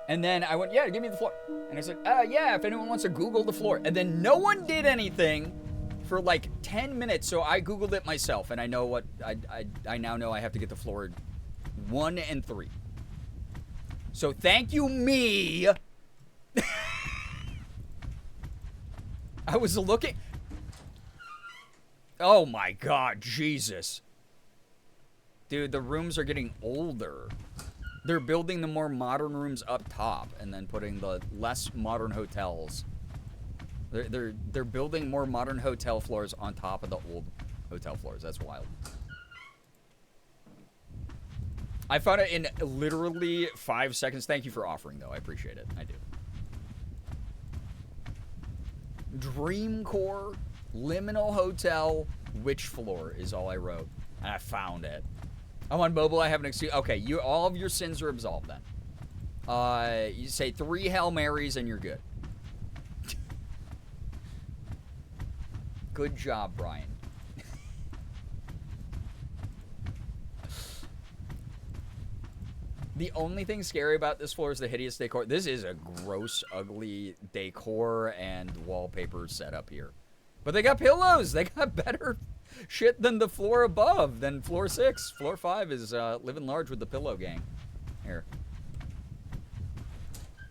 And then I went, yeah, give me the floor. And I said, yeah, if anyone wants to Google the floor. And then no one did anything for like 10 minutes, so I Googled it myself. And I know what, I now know I have to get the floor 1 and 3. So thank you, me. I was looking. Oh my god, Jesus. Dude, the rooms are getting older. They're building the more modern rooms up top and then putting the less modern hotels. They're building more modern hotel floors on top of the old hotel floors. That's wild. I found it in literally 5 seconds. Thank you for offering, though. I appreciate it. I do. Dreamcore, liminal hotel, which floor is all I wrote. And I found it. I'm on mobile. I have an excuse. Okay, all of your sins are absolved then. You say 3 Hail Marys and you're good. Good job, Brian. The only thing scary about this floor is the hideous decor. This is a gross, ugly decor and wallpaper setup here. But they got pillows. They got better shit than the floor above, than floor 6. Floor 5 is living large with the pillow gang. Here.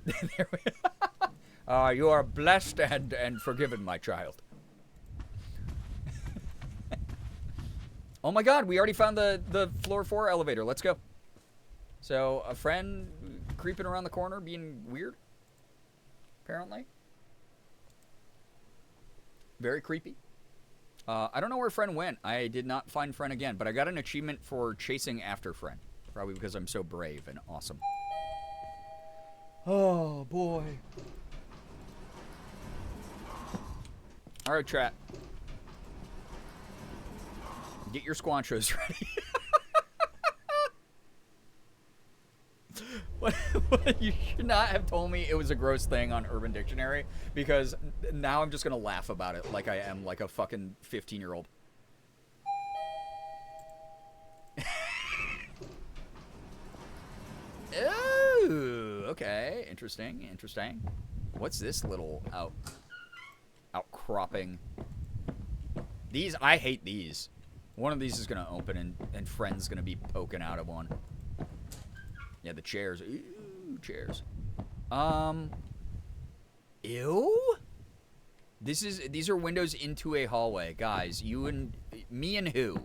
There we go. You are blessed and forgiven, my child. Oh my god, we already found the floor 4 elevator. Let's go. So, a friend creeping around the corner being weird, apparently. Very creepy. I don't know where friend went. I did not find friend again, but I got an achievement for chasing after friend. Probably because I'm so brave and awesome. Oh, boy. All right, chat. Get your squanchos ready. What, you should not have told me it was a gross thing on Urban Dictionary, because now I'm just going to laugh about it like I am like a fucking 15-year-old. Ooh, okay. Interesting, interesting. What's this little outcropping? These, I hate these. One of these is going to open and friend's going to be poking out of one. Yeah, the chairs. Ooh, chairs. Ew? These are windows into a hallway. Guys, you and me and who?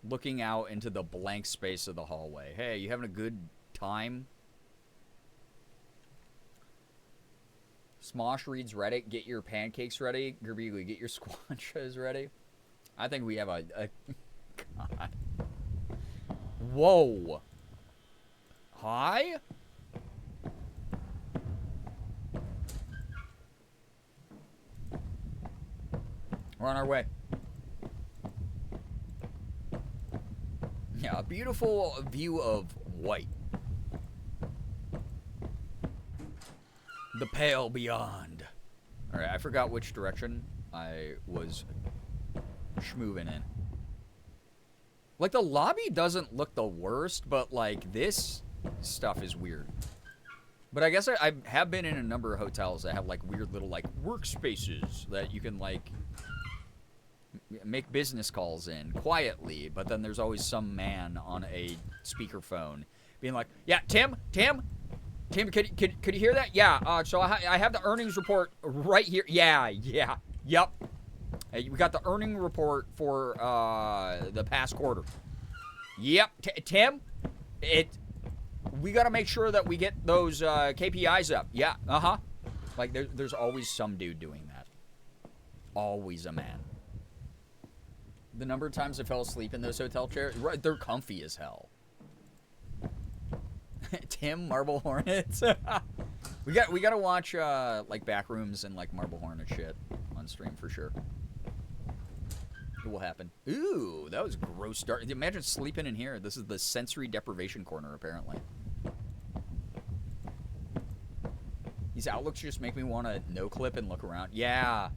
Looking out into the blank space of the hallway. Hey, you having a good time? Smosh reads Reddit. Get your pancakes ready. Girbeagly, get your squanchos ready. I think we have a God. Whoa. Hi? We're on our way. Yeah, a beautiful view of white. The pale beyond. Alright, I forgot which direction I was schmooving in. Like, the lobby doesn't look the worst, but, like, this stuff is weird. But I guess I have been in a number of hotels that have like weird little like workspaces that you can like make business calls in quietly, but then there's always some man on a speakerphone being like, yeah, Tim, could you hear that? Yeah, so I have the earnings report right here. Yeah, yep. Hey, we got the earning report for the past quarter. Yep, Tim, we got to make sure that we get those KPIs up. Yeah, Like, there's always some dude doing that. Always a man. The number of times I fell asleep in those hotel chairs, right, they're comfy as hell. Tim, Marble Hornets. we got to watch like Backrooms and like Marble Hornet shit on stream for sure. It will happen. Ooh, that was gross. Dark. Imagine sleeping in here. This is the sensory deprivation corner, apparently. These outlooks just make me want to no-clip and look around. Yeah.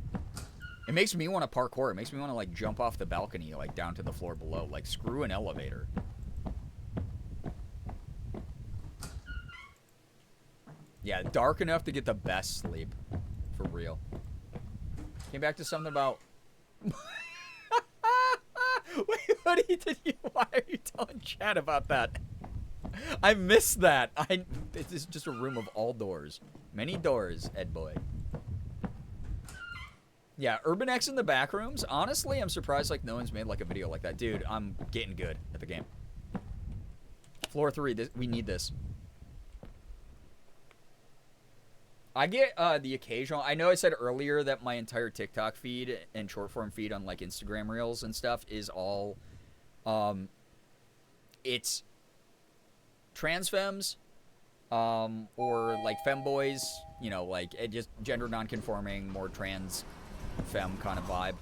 It makes me want to parkour. It makes me want to, like, jump off the balcony, like, down to the floor below. Like, screw an elevator. Yeah, dark enough to get the best sleep. For real. Came back to something about... Wait, why are you telling chat about that? I missed that. This is just a room of all doors. Many doors, Ed Boy. Yeah, Urban X in the back rooms. Honestly, I'm surprised like no one's made like a video like that. Dude, I'm getting good at the game. Floor 3, we need this. I get the occasional... I know I said earlier that my entire TikTok feed and short form feed on like Instagram Reels and stuff is all... it's trans femmes or like femboys, you know, like just gender non-conforming, more trans femme kind of vibe.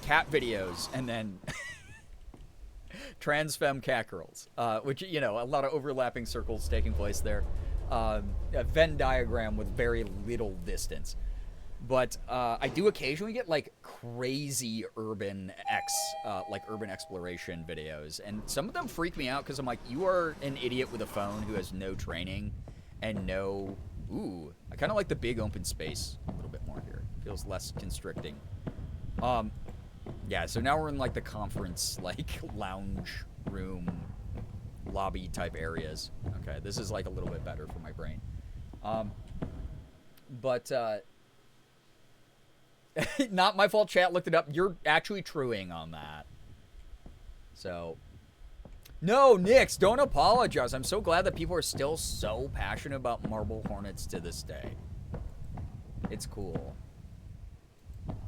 Cat videos, and then trans femme cat girls, which, you know, a lot of overlapping circles taking place there. A Venn diagram with very little distance. But I do occasionally get like crazy urban exploration videos, and some of them freak me out because I'm like, you are an idiot with a phone who has no training and no... Ooh, I kind of like the big open space a little bit more here. Feels less constricting. Yeah, so now we're in like the conference, like lounge room, lobby type areas. Okay, this is like a little bit better for my brain. Not my fault, chat looked it up. You're actually truing on that. So, no, Nix, don't apologize. I'm so glad that people are still so passionate about Marble Hornets to this day. It's cool.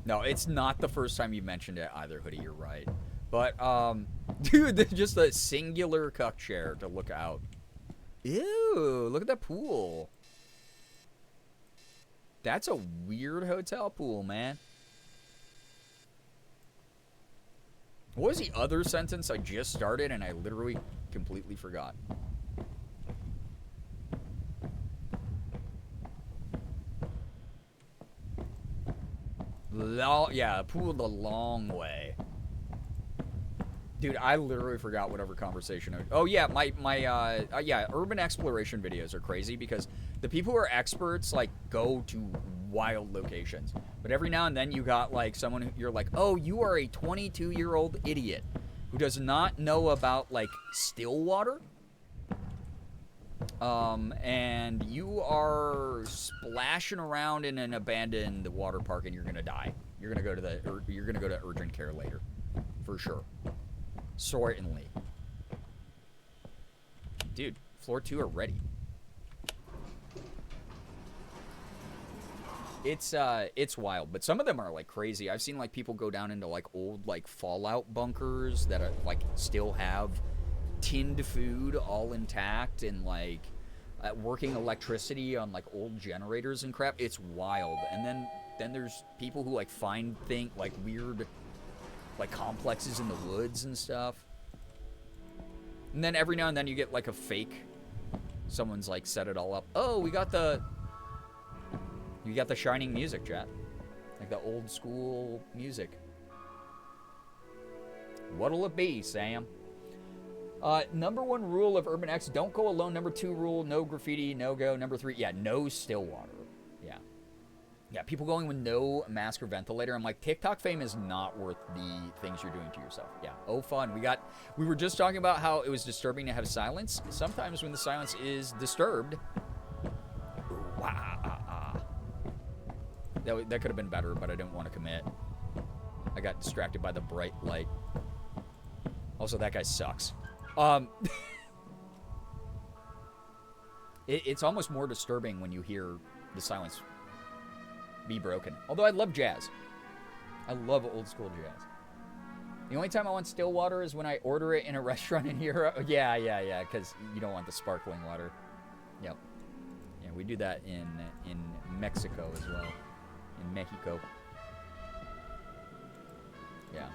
No, it's not the first time you mentioned it either, Hoodie, you're right. But, dude, just a singular cuck chair to look out. Ew, look at that pool. That's a weird hotel pool, man. What was the other sentence I just started and I literally completely forgot? Yeah, pool the long way. Dude, I literally forgot whatever conversation. Oh yeah, yeah, urban exploration videos are crazy because the people who are experts like go to wild locations. But every now and then you got like someone who you're like, "Oh, you are a 22-year-old idiot who does not know about like Stillwater." And you are splashing around in an abandoned water park and you're going to die. You're going to go to urgent care later. For sure. Certainly. Dude, floor 2 are ready. It's wild, but some of them are like crazy. I've seen like people go down into like old like Fallout bunkers that are like still have tinned food all intact and like working electricity on like old generators and crap. It's wild. And then there's people who like find like weird like complexes in the woods and stuff. And then every now and then you get like a fake, someone's like set it all up. Oh, you got the shining music, chat. Like the old school music. What'll it be, Sam? Number 1 rule of Urban X, don't go alone. Number 2 rule, no graffiti, no go. Number 3, yeah, no still water. Yeah. Yeah, people going with no mask or ventilator. I'm like, TikTok fame is not worth the things you're doing to yourself. Yeah. Oh, fun. We were just talking about how it was disturbing to have silence. Sometimes when the silence is disturbed, that could have been better, but I didn't want to commit. I got distracted by the bright light. Also, that guy sucks. It's almost more disturbing when you hear the silence be broken. Although I love jazz. I love old school jazz. The only time I want still water is when I order it in a restaurant in Europe. Yeah, because you don't want the sparkling water. Yep. Yeah, we do that in Mexico as well. In Mexico. Yeah.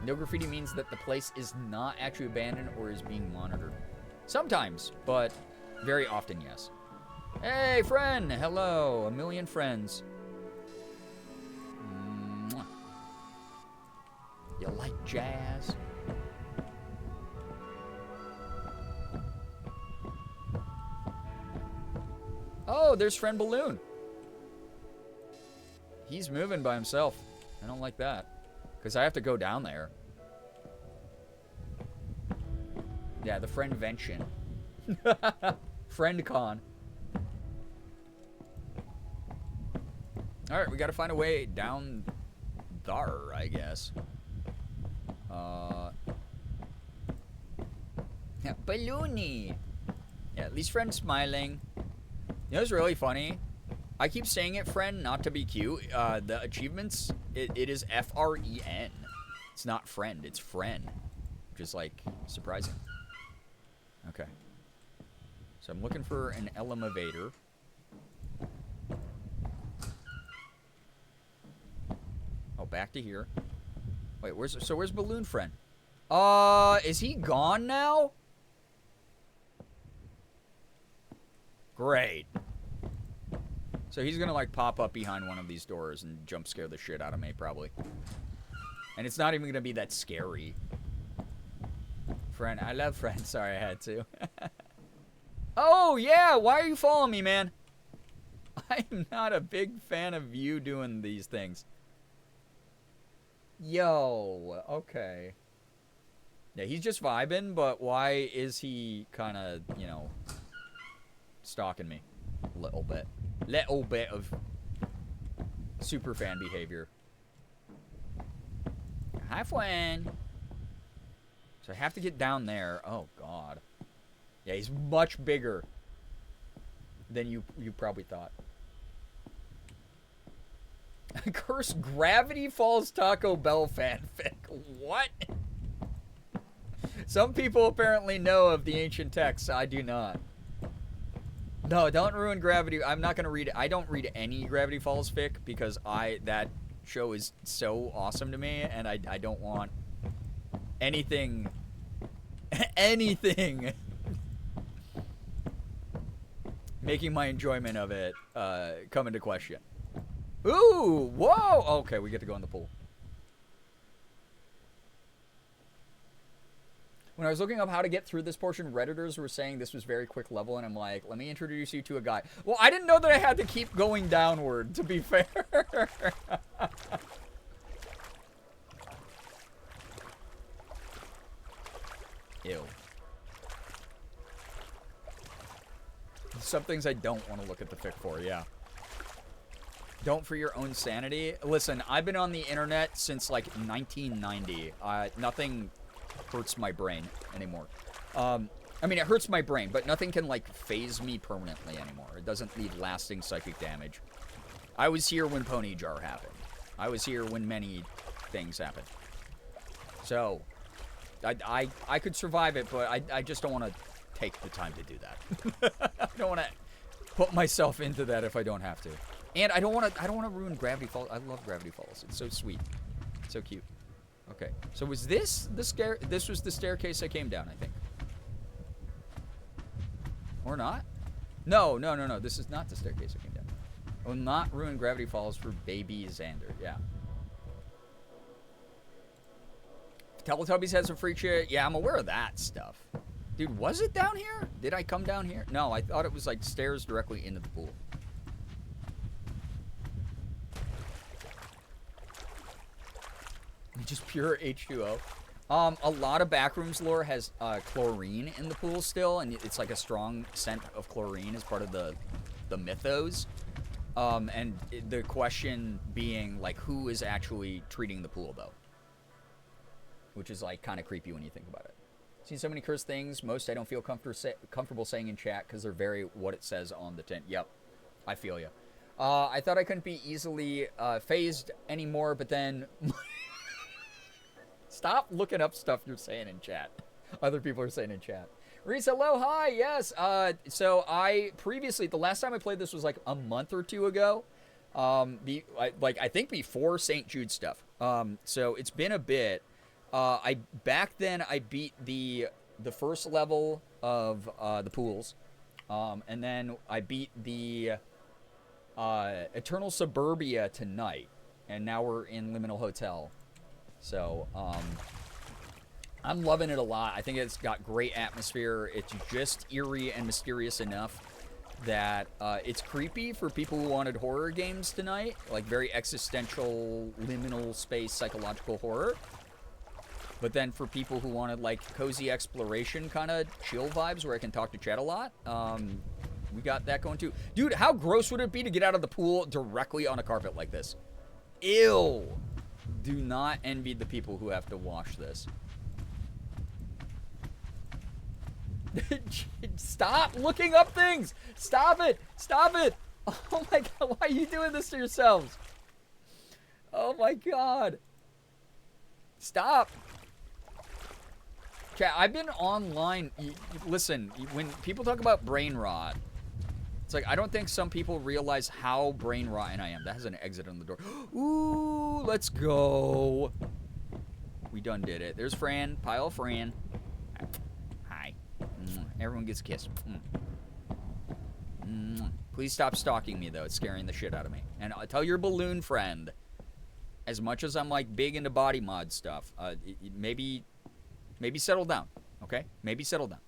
No graffiti means that the place is not actually abandoned or is being monitored. Sometimes, but very often, yes. Hey, friend! Hello! A million friends. Mwah. You like jazz? Oh, there's friend Balloon. He's moving by himself. I don't like that. Because I have to go down there. Yeah, the friendvention. Friend con. Alright, we gotta find a way down there, I guess. Yeah, Balloony. Yeah, at least friend's smiling. You know what's really funny? I keep saying it, friend, not to be cute. The achievements, it is F-R-E-N. It's not friend, it's friend. Which is, like, surprising. Okay. So I'm looking for an elevator. Oh, back to here. Wait, where's Balloon Friend? Is he gone now? Great. So he's gonna, like, pop up behind one of these doors and jump scare the shit out of me, probably. And it's not even gonna be that scary. Friend, I love Friend. Sorry, I had to. Oh, yeah, why are you following me, man? I'm not a big fan of you doing these things. Yo, okay. Yeah, he's just vibing, but why is he kind of, you know, stalking me? Little bit. Little bit of super fan behavior. Hi, friend. So I have to get down there. Oh, God. Yeah, he's much bigger than you probably thought. Cursed Gravity Falls Taco Bell fanfic. What? Some people apparently know of the ancient texts. I do not. No, don't ruin Gravity. I'm not going to read it. I don't read any Gravity Falls fic because that show is so awesome to me, and I don't want anything making my enjoyment of it come into question. Ooh, whoa! Okay, we get to go in the pool. When I was looking up how to get through this portion, Redditors were saying this was very quick level, and I'm like, let me introduce you to a guy. Well, I didn't know that I had to keep going downward, to be fair. Ew. Some things I don't want to look at the fic for, yeah. Don't for your own sanity. Listen, I've been on the internet since like 1990. Nothing hurts my brain anymore. I mean, it hurts my brain, but nothing can like phase me permanently anymore. It doesn't leave lasting psychic damage. I was here when Pony Jar happened. I was here when many things happened. So, I could survive it, but I just don't want to take the time to do that. I don't want to put myself into that if I don't have to. And I don't want to ruin Gravity Falls. I love Gravity Falls. It's so sweet. It's so cute. Okay. So was this this was the staircase I came down, I think. Or not? No. This is not the staircase I came down. I will not ruin Gravity Falls for baby Xander. Yeah. Teletubbies has some freak shit. Yeah, I'm aware of that stuff. Dude, was it down here? Did I come down here? No, I thought it was like stairs directly into the pool. Just pure H2O. A lot of Backrooms lore has chlorine in the pool still, and it's like a strong scent of chlorine as part of the mythos. The question being, like, who is actually treating the pool, though? Which is, like, kind of creepy when you think about it. Seen so many cursed things. Most I don't feel comfortable saying in chat because they're very what it says on the tin. Yep, I feel you. I thought I couldn't be easily phased anymore, but then... Stop looking up stuff you're saying in chat. Other people are saying in chat. Reese, hello, hi, yes. So I previously, the last time I played this was like a month or two ago. I think before St. Jude stuff. So it's been a bit. Back then I beat the first level of the pools. And then I beat the Eternal Suburbia tonight. And now we're in Liminal Hotel. So, I'm loving it a lot. I think it's got great atmosphere. It's just eerie and mysterious enough that it's creepy for people who wanted horror games tonight. Like, very existential, liminal space, psychological horror. But then for people who wanted, like, cozy exploration kind of chill vibes where I can talk to chat a lot, we got that going too. Dude, how gross would it be to get out of the pool directly on a carpet like this? Ew. Do not envy the people who have to wash this. Stop looking up things! Stop it! Stop it! Oh my god, why are you doing this to yourselves? Oh my god. Stop. Chat, I've been online. Listen, when people talk about brain rot, it's like, I don't think some people realize how brain rotten I am. That has an exit on the door. Ooh, let's go. We done did it. There's Fran. Pile Fran. Hi. Everyone gets a kiss. Please stop stalking me, though. It's scaring the shit out of me. And I'll tell your balloon friend, as much as I'm, like, big into body mod stuff, maybe settle down, okay? Maybe settle down.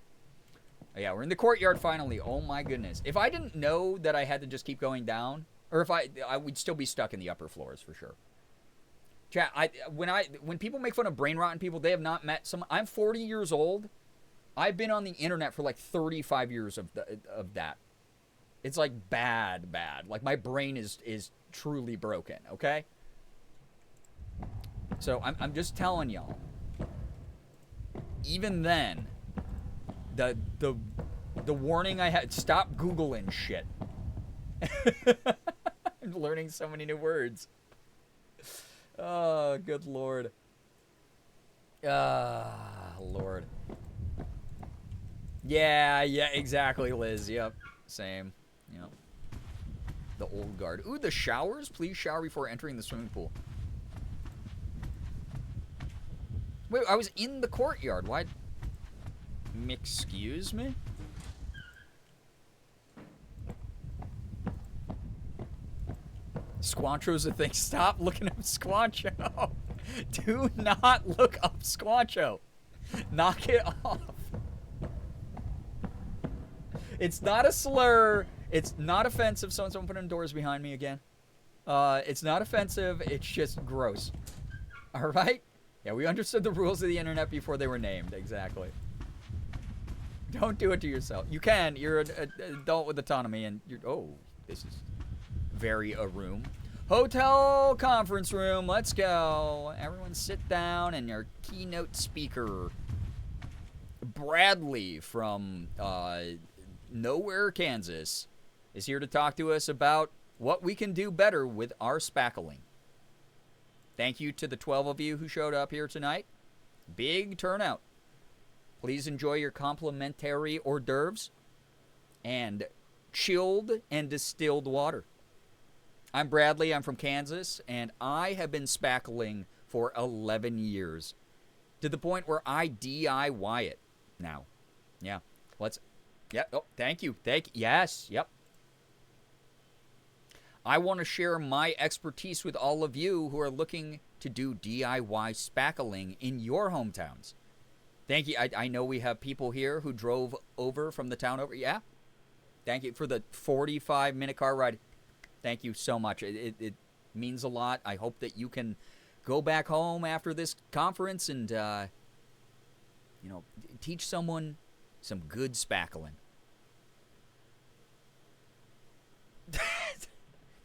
Yeah, we're in the courtyard finally. Oh my goodness. If I didn't know that I had to just keep going down, or if I would still be stuck in the upper floors for sure. Chat, when people make fun of brain rot and people, they have not met some. I'm 40 years old. I've been on the internet for like 35 years of that. It's like bad. Like my brain is truly broken, okay? So I'm just telling y'all. Even then, the warning I had, stop Googling shit. I'm learning so many new words. Oh, good lord. Lord. Yeah, exactly, Liz. Yep. Same. Yep. The old guard. Ooh, the showers? Please shower before entering the swimming pool. Wait, I was in the courtyard. Why? Excuse me? Squancho's a thing. Stop looking up Squancho. Do not look up Squancho. Knock it off. It's not a slur. It's not offensive. Someone's opening doors behind me again. It's not offensive. It's just gross. All right? Yeah, we understood the rules of the internet before they were named. Exactly. Don't do it to yourself. You can. You're an adult with autonomy, and you're... Oh, this is very a room. Hotel conference room. Let's go. Everyone sit down, and your keynote speaker, Bradley from nowhere, Kansas, is here to talk to us about what we can do better with our spackling. Thank you to the 12 of you who showed up here tonight. Big turnout. Please enjoy your complimentary hors d'oeuvres and chilled and distilled water. I'm Bradley. I'm from Kansas, and I have been spackling for 11 years, to the point where I DIY it now. Yeah. Yep. Oh, thank you. Yes. Yep. I want to share my expertise with all of you who are looking to do DIY spackling in your hometowns. Thank you. I know we have people here who drove over from the town over. Yeah. Thank you for the 45-minute car ride. Thank you so much. It means a lot. I hope that you can go back home after this conference and, teach someone some good spackling.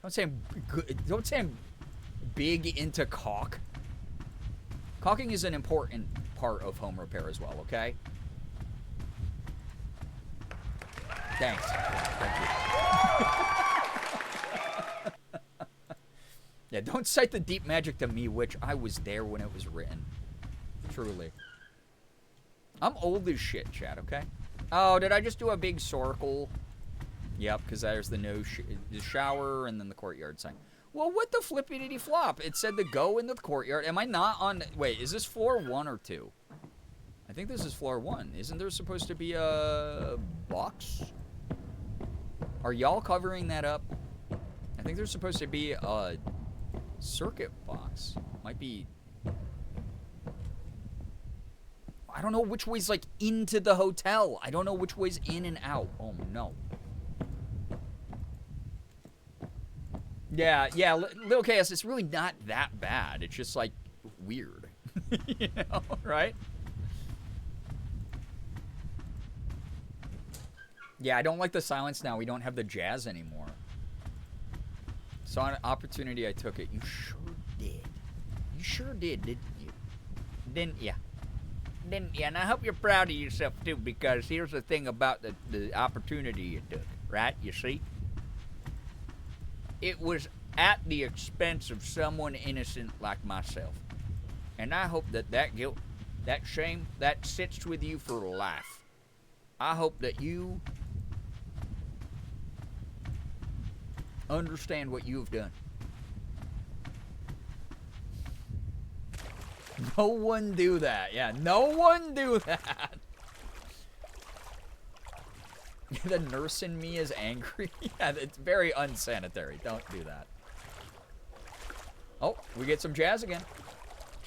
Don't say I'm good. Don't say I'm big into caulk. Caulking is an important part of home repair as well, okay? Thanks. Thank you. Yeah, don't cite the deep magic to me, which I was there when it was written. Truly. I'm old as shit, chat, okay? Oh, did I just do a big circle? Yep, because there's the shower and then the courtyard sign. Well, what the flippity flop? It said to go into the courtyard. Am I not on... Wait, is this floor 1 or 2? I think this is floor 1. Isn't there supposed to be a box? Are y'all covering that up? I think there's supposed to be a circuit box. Might be... I don't know which way's, like, into the hotel. I don't know which way's in and out. Oh, no. Yeah, Lil Chaos, it's really not that bad. It's just, like, weird. You know, right? Yeah, I don't like the silence now. We don't have the jazz anymore. Saw an opportunity, I took it. You sure did. You sure did, didn't you? Didn't ya? Didn't ya? And I hope you're proud of yourself, too, because here's the thing about the opportunity you took, right? You see? It was at the expense of someone innocent like myself. And I hope that guilt, that shame, that sits with you for life. I hope that you understand what you've done. No one do that. Yeah, no one do that. The nurse in me is angry. Yeah, it's very unsanitary. Don't do that. Oh, we get some jazz again.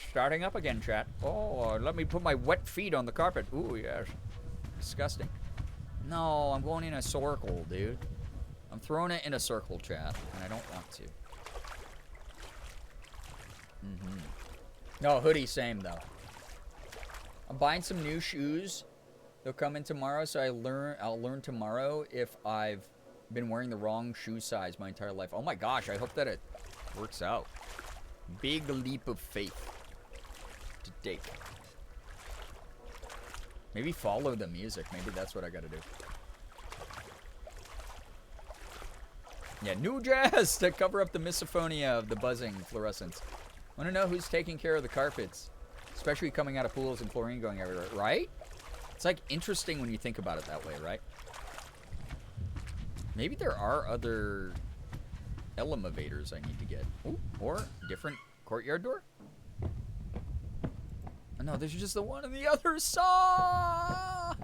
Starting up again, chat. Oh, let me put my wet feet on the carpet. Ooh, yes. Disgusting. No, I'm going in a circle, dude. I'm throwing it in a circle, chat, and I don't want to. No, hoodie, same, though. I'm buying some new shoes. They'll come in tomorrow, so I'll learn tomorrow if I've been wearing the wrong shoe size my entire life. Oh my gosh, I hope that it works out. Big leap of faith to take. Maybe follow the music. Maybe that's what I gotta do. Yeah, new jazz to cover up the misophonia of the buzzing fluorescence. Want to know who's taking care of the carpets? Especially coming out of pools and chlorine going everywhere, right? It's like interesting when you think about it that way, right? Maybe there are other elevators I need to get. Ooh, or different courtyard door? Oh, no, there's just the one on the other side.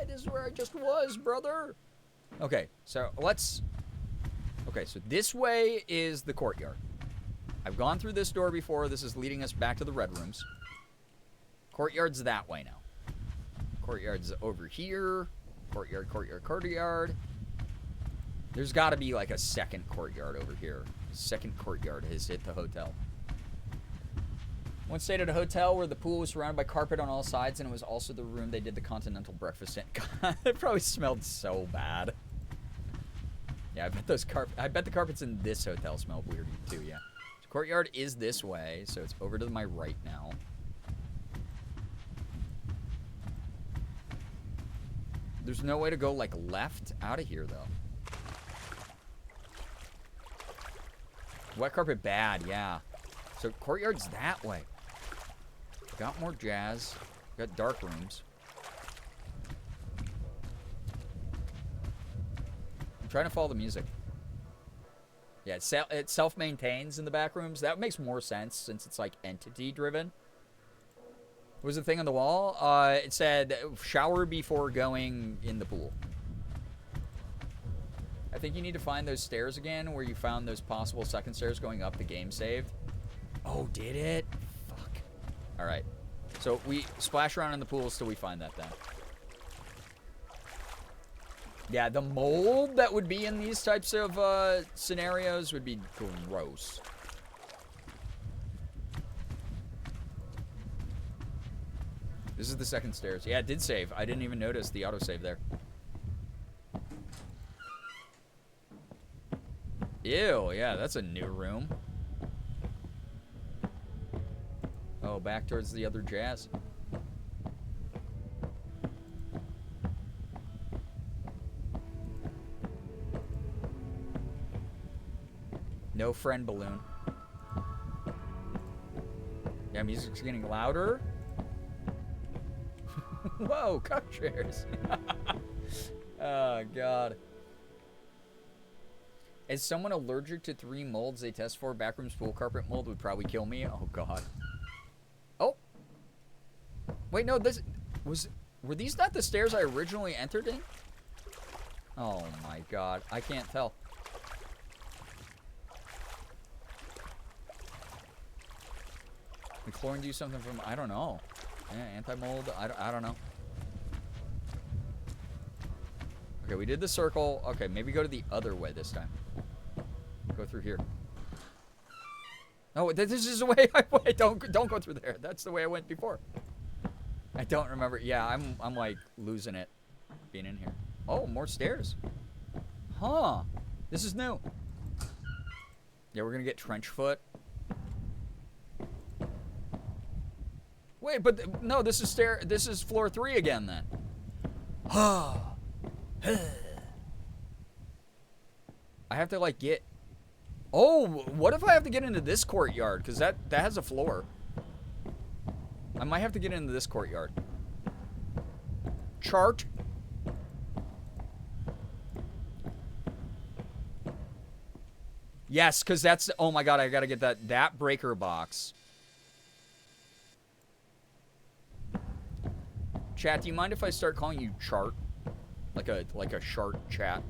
This is where I just was, brother. Okay, so let's... Okay, so this way is the courtyard. I've gone through this door before. This is leading us back to the red rooms. Courtyard's that way now. Courtyard's over here. Courtyard. There's got to be like a second courtyard over here. Second courtyard has hit the hotel. Once stayed at a hotel where the pool was surrounded by carpet on all sides, and it was also the room they did the continental breakfast in. God, it probably smelled so bad. Yeah, I bet the carpets in this hotel smell weird too. Yeah. So courtyard is this way, so it's over to my right now. There's no way to go like left out of here though. Wet carpet bad, yeah. So courtyard's that way. Got more jazz. Got dark rooms. I'm trying to follow the music. Yeah, it self-maintains in the back rooms. That makes more sense since it's like entity-driven. What was the thing on the wall? It said shower before going in the pool. I think you need to find those stairs again where you found those possible second stairs going up the game saved. Oh, did it? Fuck. All right. So we splash around in the pools till we find that then. Yeah, the mold that would be in these types of scenarios would be gross. This is the second stairs. Yeah, it did save. I didn't even notice the autosave there. Ew, yeah, that's a new room. Oh, back towards the other jazz. No friend balloon. Yeah, music's getting louder. Whoa, cup chairs. Oh, God. As someone allergic to 3 molds they test for, backrooms pool carpet mold would probably kill me. Oh, God. Oh. Wait, no, this was... Were these not the stairs I originally entered in? Oh, my God. I can't tell. Did chlorine do something from... I don't know. Yeah, anti-mold. I don't know. Okay, we did the circle. Okay, maybe go to the other way this time. Go through here. Oh, this is the way I went. Don't go through there. That's the way I went before. I don't remember. Yeah, I'm like losing it being in here. Oh, more stairs. Huh. This is new. Yeah, we're gonna get trench foot. Wait, but no, this is floor 3 again then. I have to like get... Oh, what if I have to get into this courtyard? Because that has a floor. I might have to get into this courtyard. Chart. Yes, because that's... Oh my God, I gotta get that breaker box. Chat, do you mind if I start calling you Chart? Like a shark chat.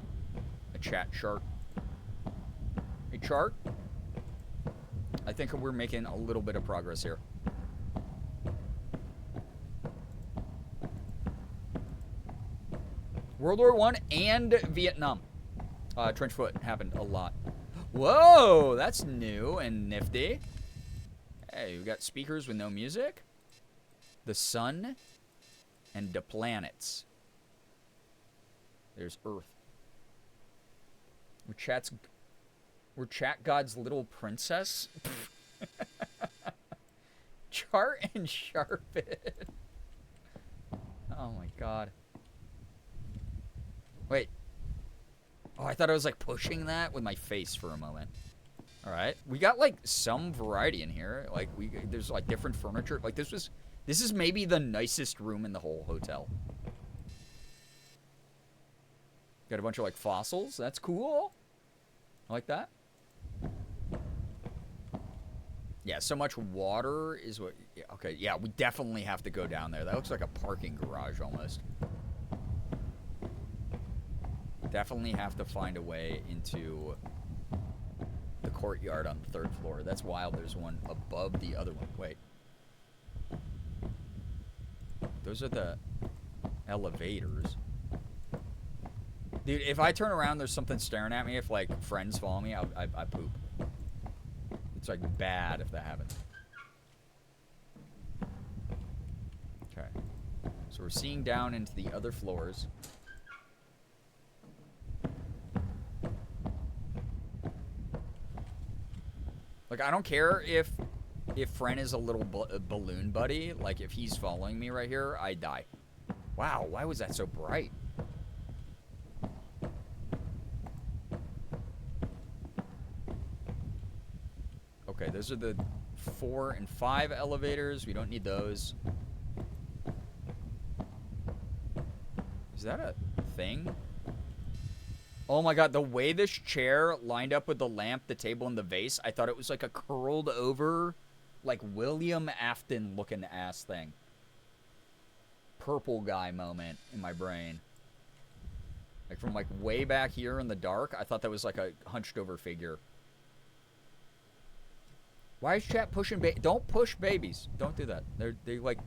A chat shark. Hey, Chart? I think we're making a little bit of progress here. World War I and Vietnam. Trench foot happened a lot. Whoa, that's new and nifty. Hey, we got speakers with no music. The sun and the planets. There's Earth. We're chat god's little princess. Chart and Sharpit. Oh my God. Wait. Oh, I thought I was like pushing that with my face for a moment. All right, we got like some variety in here. Like there's like different furniture. Like this is maybe the nicest room in the whole hotel. Got a bunch of like fossils. That's cool. I like that. Yeah, so much water is what... Yeah, okay, yeah, we definitely have to go down there. That looks like a parking garage almost. Definitely have to find a way into the courtyard on the 3rd floor. That's wild. There's one above the other one. Wait. Those are the elevators. Dude, if I turn around, there's something staring at me. If, like, friends follow me, I poop. It's, like, bad if that happens. Okay. So we're seeing down into the other floors. Like, I don't care if Fren is a little balloon buddy. Like, if he's following me right here, I die. Wow, why was that so bright? Okay, those are the 4 and 5 elevators. We don't need those. Is that a thing? Oh my God, the way this chair lined up with the lamp, the table, and the vase, I thought it was like a curled over, like William Afton looking ass thing. Purple guy moment in my brain. Like from like way back here in the dark, I thought that was like a hunched over figure. Why is chat pushing Don't push babies. Don't do that. They like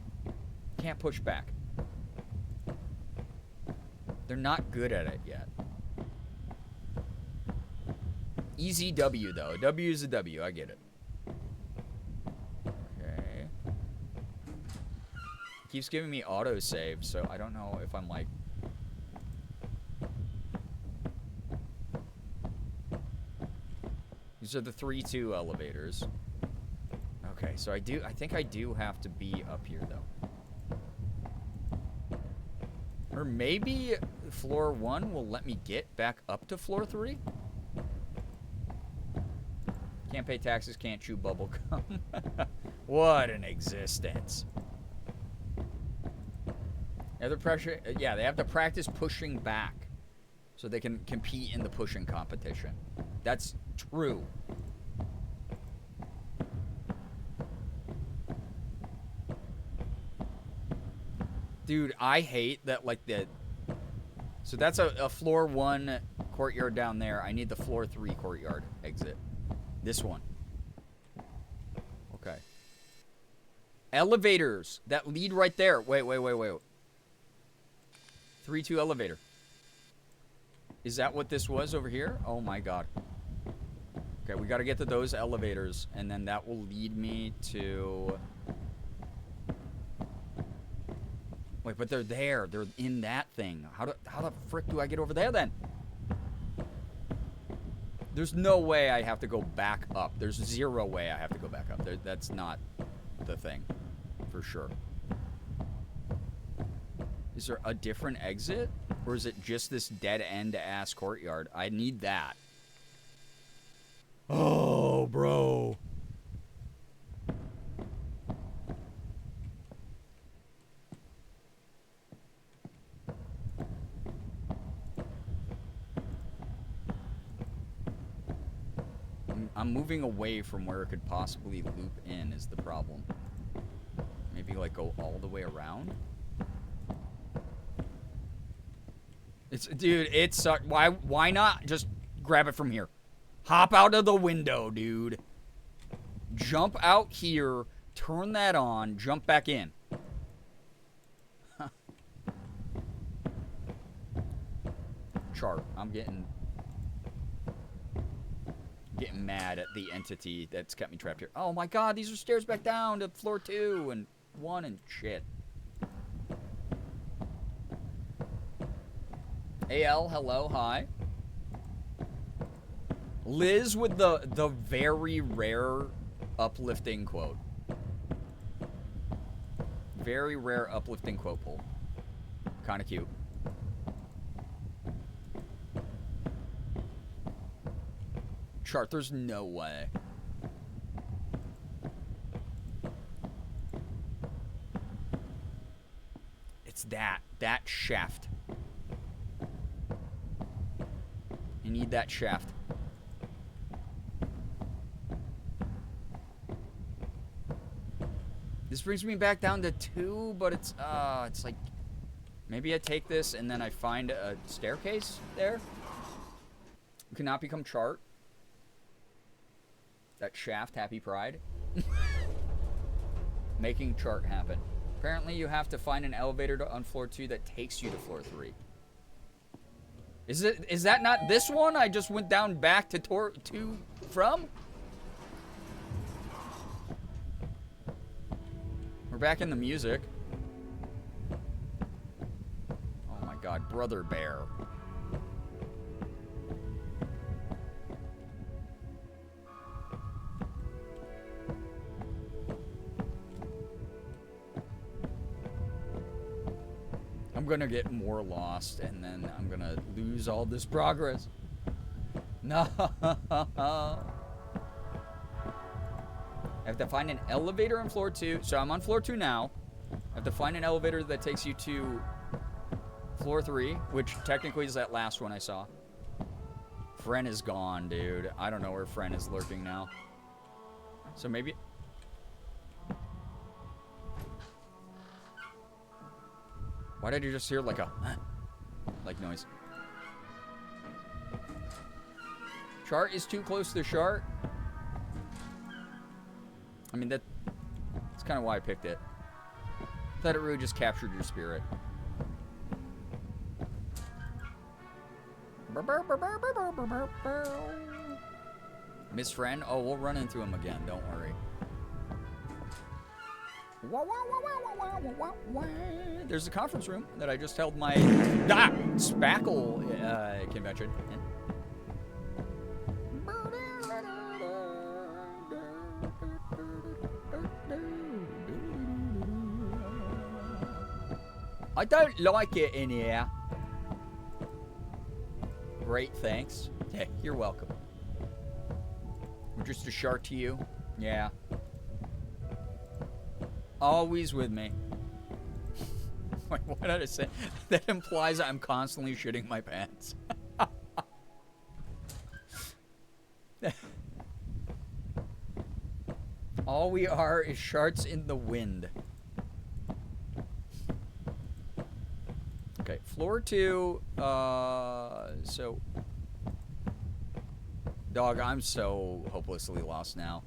can't push back. They're not good at it yet. Easy W though. A W is a W. I get it. Okay. It keeps giving me autosave, so I don't know if I'm like. These are the 3-2 elevators. Okay, so I think I do have to be up here though. Or maybe floor 1 will let me get back up to floor 3? Can't pay taxes, can't chew bubble gum. What an existence. They have to practice pushing back so they can compete in the pushing competition. That's true. Dude, I hate that, like, so that's a floor 1 courtyard down there. I need the floor 3 courtyard exit. This one. Okay. Elevators that lead right there. Wait. 3-2 elevator. Is that what this was over here? Oh my god. Okay, we gotta get to those elevators, and then that will lead me to... Wait, but they're there. They're in that thing. How the frick do I get over there then? There's no way I have to go back up. There's zero way I have to go back up. That's not the thing. For sure. Is there a different exit? Or is it just this dead-end ass courtyard? I need that. Oh, bro. I'm moving away from where it could possibly loop in is the problem. Maybe like go all the way around? Dude, it sucks. Why not just grab it from here? Hop out of the window, dude. Jump out here, turn that on, jump back in. Chart. I'm getting mad at the entity that's kept me trapped here. Oh my god, these are stairs back down to floor 2 and 1 and shit. AL, hello, hi. Liz with the very rare uplifting quote. Very rare uplifting quote pull. Kinda cute. Chart, there's no way. It's that shaft. I need that shaft. This brings me back down to 2, but it's like maybe I take this and then I find a staircase there. You cannot become chart. That shaft, happy pride. Making chart happen. Apparently you have to find an elevator on floor 2 that takes you to floor 3. Is that not this one I just went down back to 2 from? We're back in the music. Oh my god, Brother Bear. I'm gonna get more lost, and then I'm gonna lose all this progress. No. I have to find an elevator on floor 2. So I'm on floor 2 now. I have to find an elevator that takes you to floor 3, which technically is that last one I saw. Fren is gone, dude. I don't know where Fren is lurking now. So maybe... Why did you just hear like a like noise? Chart is too close to Chart. I mean, that's kind of why I picked it. Thought it really just captured your spirit. Miss Friend? Oh, we'll run into him again. Don't worry. There's a conference room that I just held my Spackle convention in. I don't like it in here. Great, thanks. Hey, you're welcome. We're just a shark to you. Yeah. Always with me. Wait, what did I say? That implies I'm constantly shitting my pants. All we are is sharks in the wind. Okay, floor 2. So... Dog, I'm so hopelessly lost now.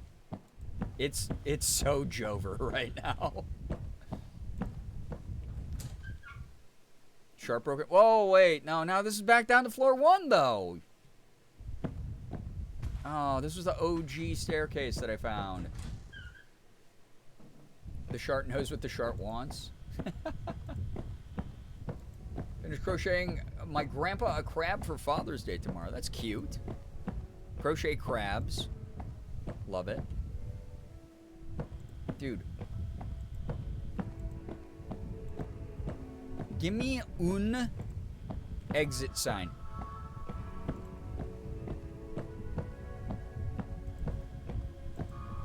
It's so Jover right now. Sharp broken. Whoa, wait. No, now this is back down to floor 1, though. Oh, this was the OG staircase that I found. The shark knows what the shark wants. Finished crocheting my grandpa a crab for Father's Day tomorrow. That's cute. Crochet crabs. Love it. Dude. Give me un exit sign.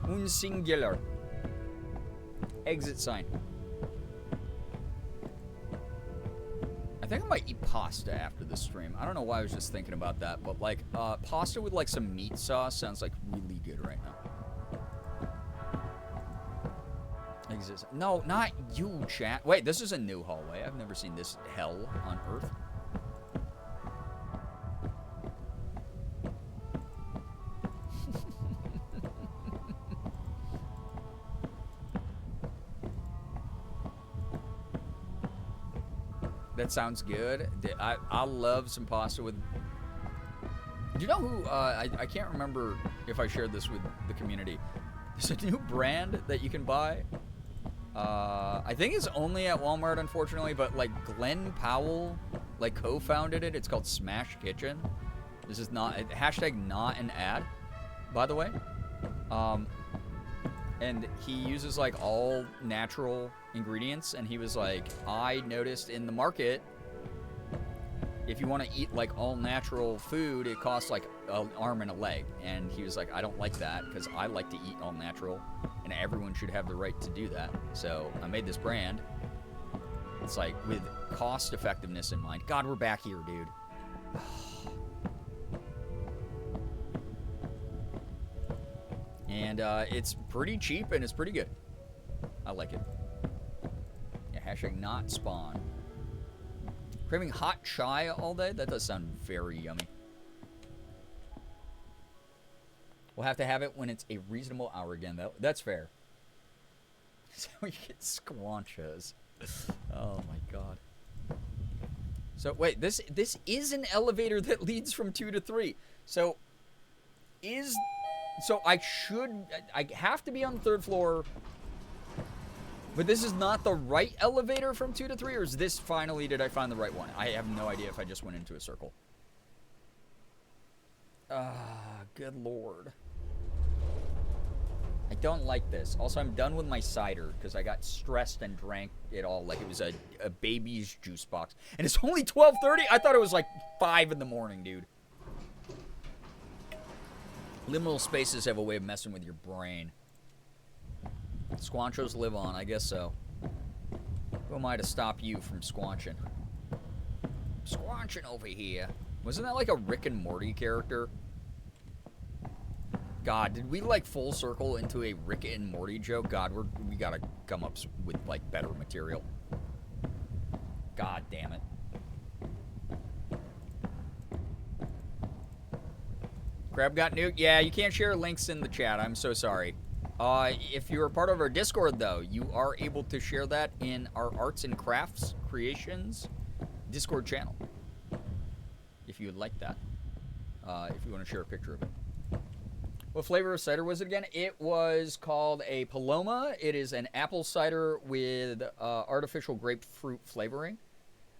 Un singular. Exit sign. I think I might eat pasta after this stream. I don't know why I was just thinking about that, but like pasta with like some meat sauce sounds like really good right now. Exist. No, not you, chat. Wait, this is a new hallway. I've never seen this hell on Earth. That sounds good. I love some pasta with... Do you know who... I can't remember if I shared this with the community. There's a new brand that you can buy. I think it's only at Walmart, unfortunately, but like Glenn Powell like co-founded it. It's called Smash Kitchen. This is not... Hashtag not an ad, by the way. And he uses like all natural ingredients, and he was like, I noticed in the market, if you want to eat like all natural food, it costs like an arm and a leg. And he was like, I don't like that because I like to eat all natural, and everyone should have the right to do that. So I made this brand. It's like with cost effectiveness in mind. God, we're back here, dude. And it's pretty cheap and it's pretty good. I like it. Yeah, hashtag not spawn. Craving hot chai all day? That does sound very yummy. We'll have to have it when it's a reasonable hour again. That's fair. So you get squanchos. Oh my god. So wait, this is an elevator that leads from 2 to 3. So I have to be on the 3rd floor, but this is not the right elevator from 2 to 3, or is this finally, did I find the right one? I have no idea if I just went into a circle. Good lord. I don't like this. Also, I'm done with my cider, because I got stressed and drank it all like it was a baby's juice box. And it's only 12:30? I thought it was like 5 in the morning, dude. Liminal spaces have a way of messing with your brain. Squanchos live on, I guess so. Who am I to stop you from squanching? Squanching over here. Wasn't that like a Rick and Morty character? God, did we like full circle into a Rick and Morty joke? God, we gotta come up with like better material. God damn it. Crab got nuked? Yeah, you can't share links in the chat. I'm so sorry. If you're a part of our Discord, though, you are able to share that in our Arts and Crafts Creations Discord channel. If you would like that. If you want to share a picture of it. What flavor of cider was it again? It was called a Paloma. It is an apple cider with artificial grapefruit flavoring.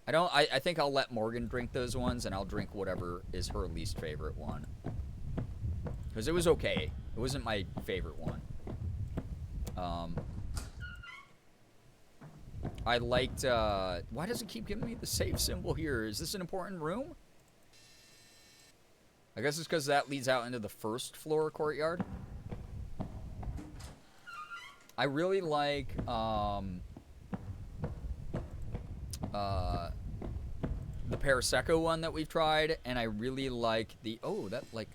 I think I'll let Morgan drink those ones, and I'll drink whatever is her least favorite one. Because it was okay. It wasn't my favorite one. I liked, why does it keep giving me the save symbol here? Is this an important room? I guess it's because that leads out into the first floor courtyard. I really like, the Paraseco one that we've tried, and I really like the, oh, that, like,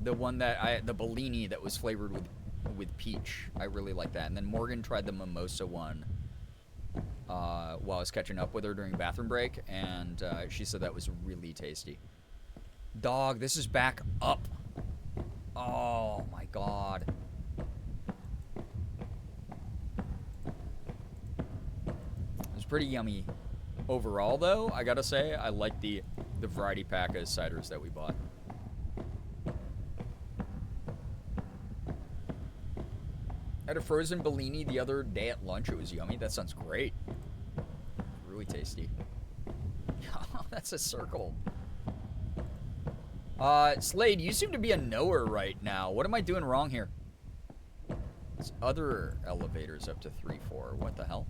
the one that the Bellini that was flavored with peach. I really like that. And then Morgan tried the mimosa one while I was catching up with her during bathroom break, and she said that was really tasty. Dog, this is back up. Oh my god. It was pretty yummy overall, though. I gotta say, I like the variety pack of ciders that we bought. I had a frozen Bellini the other day at lunch. It was yummy. That sounds great. Really tasty. That's a circle. Slade, you seem to be a knower right now. What am I doing wrong here? There's other elevators up to 3-4. What the hell?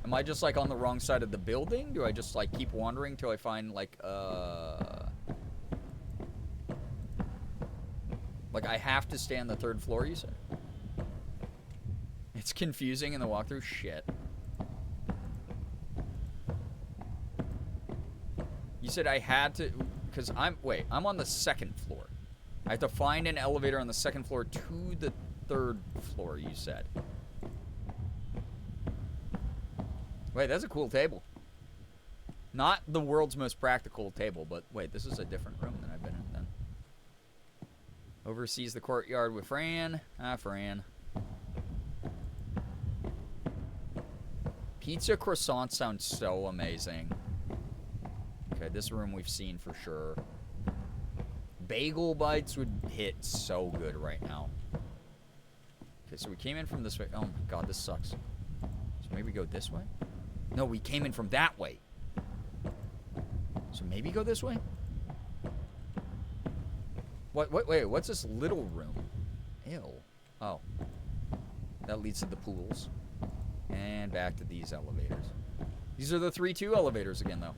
Am I just like on the wrong side of the building? Do I just like keep wandering till I find like I have to stay on the 3rd floor, you said? It's confusing in the walkthrough? Shit. You said I had to, because I'm on the 2nd floor. I have to find an elevator on the 2nd floor to the 3rd floor, you said. Wait, that's a cool table. Not the world's most practical table, but wait, this is a different room than I've been in then. Oversees the courtyard with Fran. Fran. Pizza croissants sound so amazing. Okay, this room we've seen for sure. Bagel bites would hit so good right now. Okay, so we came in from this way. Oh my god, this sucks. So maybe go this way? No, we came in from that way. So maybe go this way? Wait, what's this little room? Ew. Oh. That leads to the pools. And back to these elevators. These are the 3-2 elevators again, though.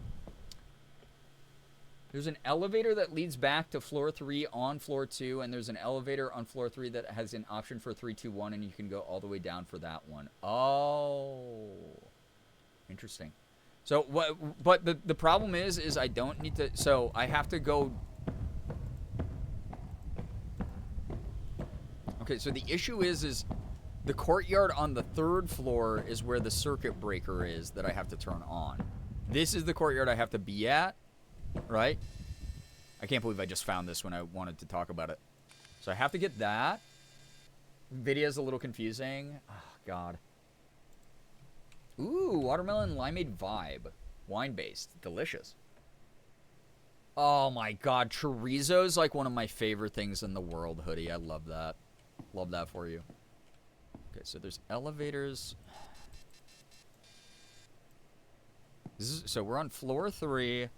There's an elevator that leads back to floor 3 on floor 2, and there's an elevator on floor 3 that has an option for 3-2-1, and you can go all the way down for that one. Oh. Interesting. So, but the problem is I don't need to, so I have to go. Okay, so the issue is the courtyard on the 3rd floor is where the circuit breaker is that I have to turn on. This is the courtyard I have to be at, right? I can't believe I just found this when I wanted to talk about it. So I have to get that. Video's a little confusing. Oh, God. Ooh, watermelon limeade vibe. Wine-based. Delicious. Oh, my God. Chorizo's like one of my favorite things in the world, Hoodie. I love that. Love that for you. Okay, so there's elevators. So we're on floor 3.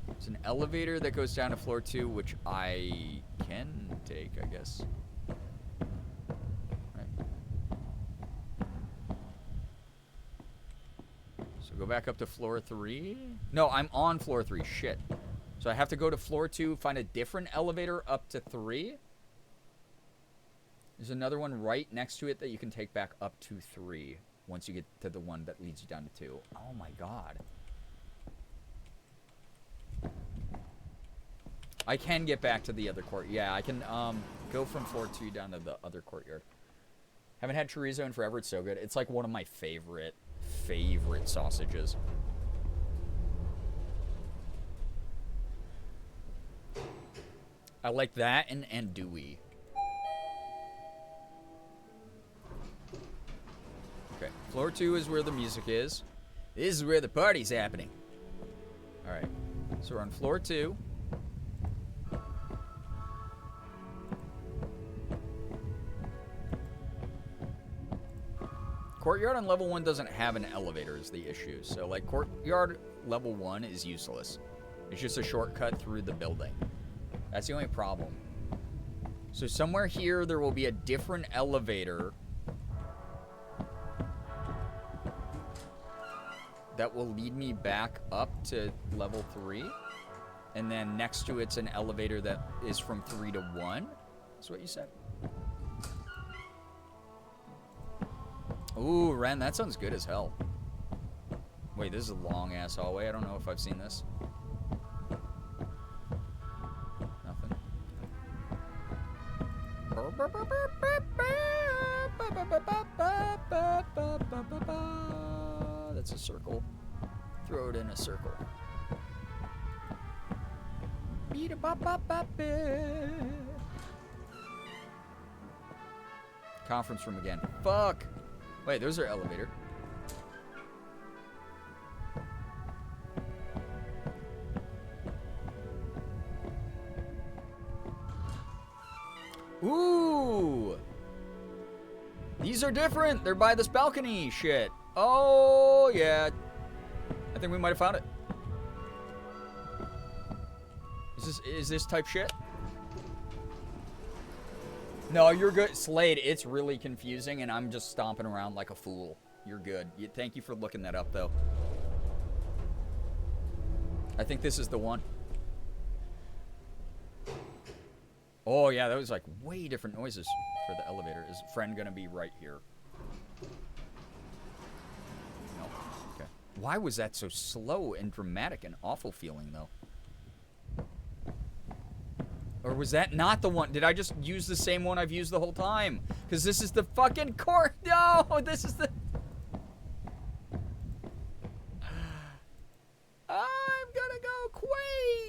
There's an elevator that goes down to floor 2, which I can take, I guess. Right. So go back up to floor 3. No, I'm on floor 3. Shit. So I have to go to floor 2, find a different elevator up to 3. There's another one right next to it that you can take back up to 3 once you get to the one that leads you down to 2. Oh my god. I can get back to the other court. Yeah, I can go from floor 2 down to the other courtyard. Haven't had chorizo in forever. It's so good. It's like one of my favorite sausages. I like that and andouille. Okay, floor 2 is where the music is. This is where the party's happening. All right, so we're on floor 2. Courtyard on level 1 doesn't have an elevator is the issue. So, like, courtyard level 1 is useless. It's just a shortcut through the building. That's the only problem. So somewhere here, there will be a different elevator that will lead me back up to level 3. And then next to it's an elevator that is from 3 to 1. That's what you said. Ooh, Ren, that sounds good as hell. Wait, this is a long-ass hallway. I don't know if I've seen this. Nothing. That's a circle. Throw it in a circle. Conference room again. Fuck! Wait, there's our elevator. Ooh! These are different. They're by this balcony shit. Oh, yeah. I think we might have found it. Is this type shit? No, you're good. Slade, it's really confusing, and I'm just stomping around like a fool. You're good. Thank you for looking that up, though. I think this is the one. Oh, yeah, that was like way different noises for the elevator. Is friend gonna be right here? No. Okay. Why was that so slow and dramatic and awful feeling, though? Or was that not the one? Did I just use the same one I've used the whole time? Because this is the fucking court. No, this is the... I'm gonna go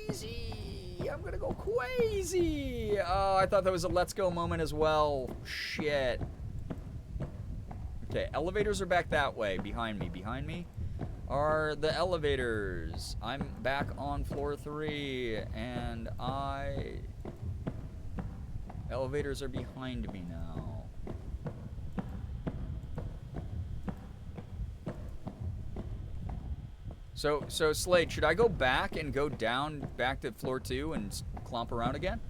crazy. I'm gonna go crazy. Oh, I thought that was a let's go moment as well. Shit. Okay, elevators are back that way. Behind me. Behind me are the elevators. I'm back on floor 3, and elevators are behind me now. So Slade, should I go back and go down back to floor 2 and clomp around again?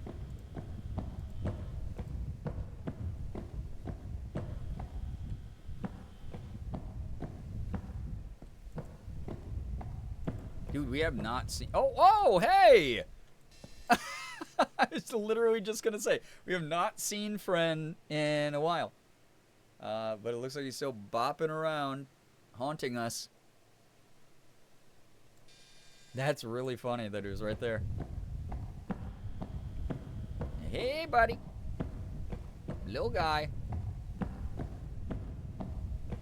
Dude, we have not seen... Oh, hey! I was literally just going to say, we have not seen Friend in a while. But it looks like he's still bopping around, haunting us. That's really funny that he was right there. Hey, buddy. Little guy.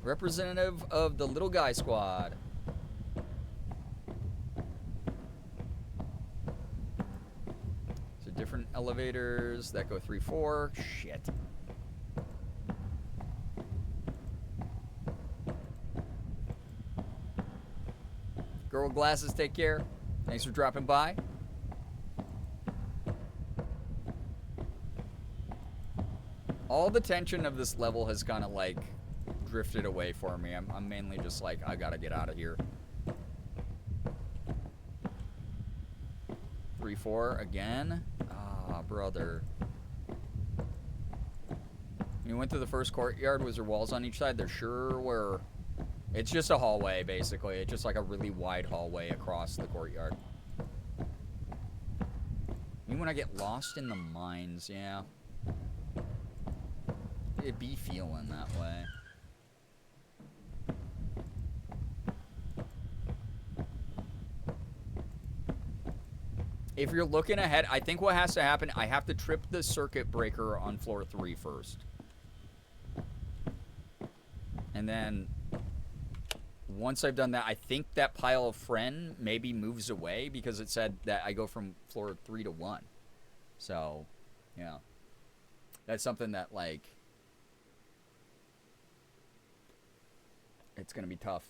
Representative of the little guy squad. So different elevators that go 3, 4. Shit. Girl with glasses, take care. Thanks for dropping by. All the tension of this level has kind of like drifted away for me. I'm mainly just like, I gotta get out of here. 3, 4 again. Ah, brother. You went to the first courtyard. Was there walls on each side? There sure were. It's just a hallway, basically. It's just like a really wide hallway across the courtyard. I mean, when I get lost in the mines, yeah. It'd be feeling that way. If you're looking ahead, I think what has to happen, I have to trip the circuit breaker on floor 3 first. And then once I've done that, I think that pile of friend maybe moves away because it said that I go from floor 3 to 1. So, yeah. That's something that, like, it's going to be tough.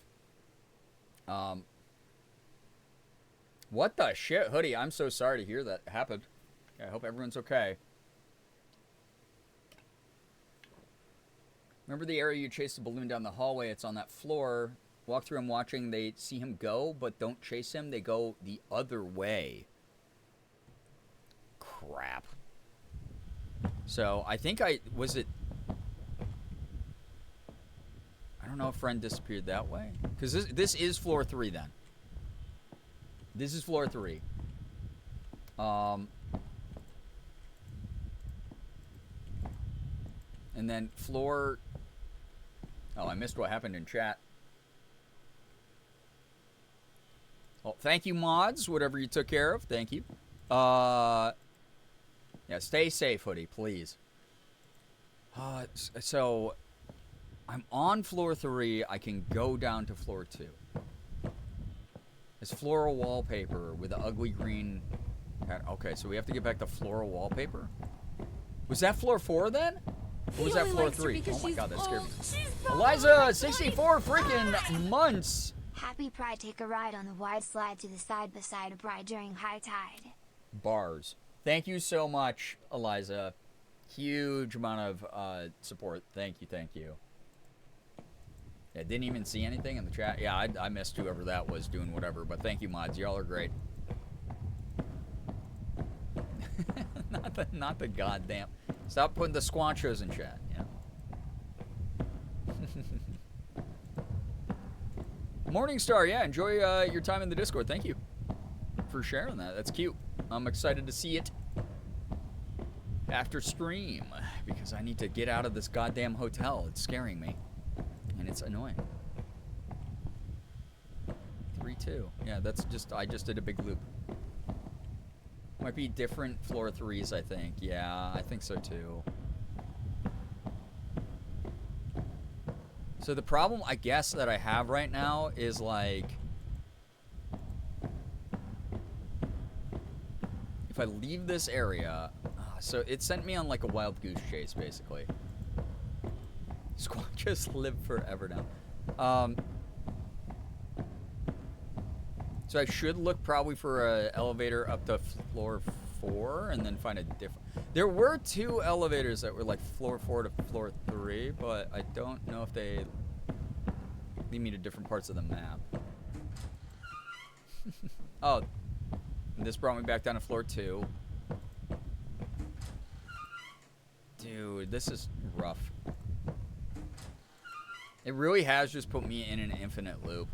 What the shit, Hoodie? I'm so sorry to hear that happened. I hope everyone's okay. Remember the area you chased the balloon down the hallway? It's on that floor. Walk through him watching. They see him go, but don't chase him. They go the other way. Crap. So, I think was it... I don't know if friend disappeared that way. Because this is floor 3 then. This is floor 3. And then floor... Oh, I missed what happened in chat. Well, thank you, mods. Whatever you took care of. Thank you. Yeah, stay safe, Hoodie, please. So, I'm on floor 3. I can go down to floor 2. It's floral wallpaper with the ugly green... Okay, so we have to get back to floral wallpaper? Was that floor 4 then? Or was that floor 3? Oh my god, that scared me. Eliza, 64 freaking months! Happy Pride, take a ride on the wide slide to the side beside a bride during high tide. Bars. Thank you so much, Eliza. Huge amount of support. Thank you, thank you. Yeah, didn't even see anything in the chat. Yeah, I missed whoever that was doing whatever, but thank you, mods. Y'all are great. not the goddamn... Stop putting the squanchos in chat, yeah. Morningstar, yeah, enjoy your time in the Discord. Thank you for sharing that. That's cute. I'm excited to see it after stream because I need to get out of this goddamn hotel. It's scaring me. And it's annoying. 3-2. Yeah, that's just... I just did a big loop. Might be different floor 3s, I think. Yeah, I think so too. So the problem, I guess, that I have right now is like... If I leave this area... so it sent me on like a wild goose chase, basically. Squatches live forever now. So I should look probably for an elevator up to floor 4 and then find a different... There were 2 elevators that were like floor 4 to floor 3, but I don't know if they lead me to different parts of the map. Oh, this brought me back down to floor 2. Dude, this is rough. It really has just put me in an infinite loop.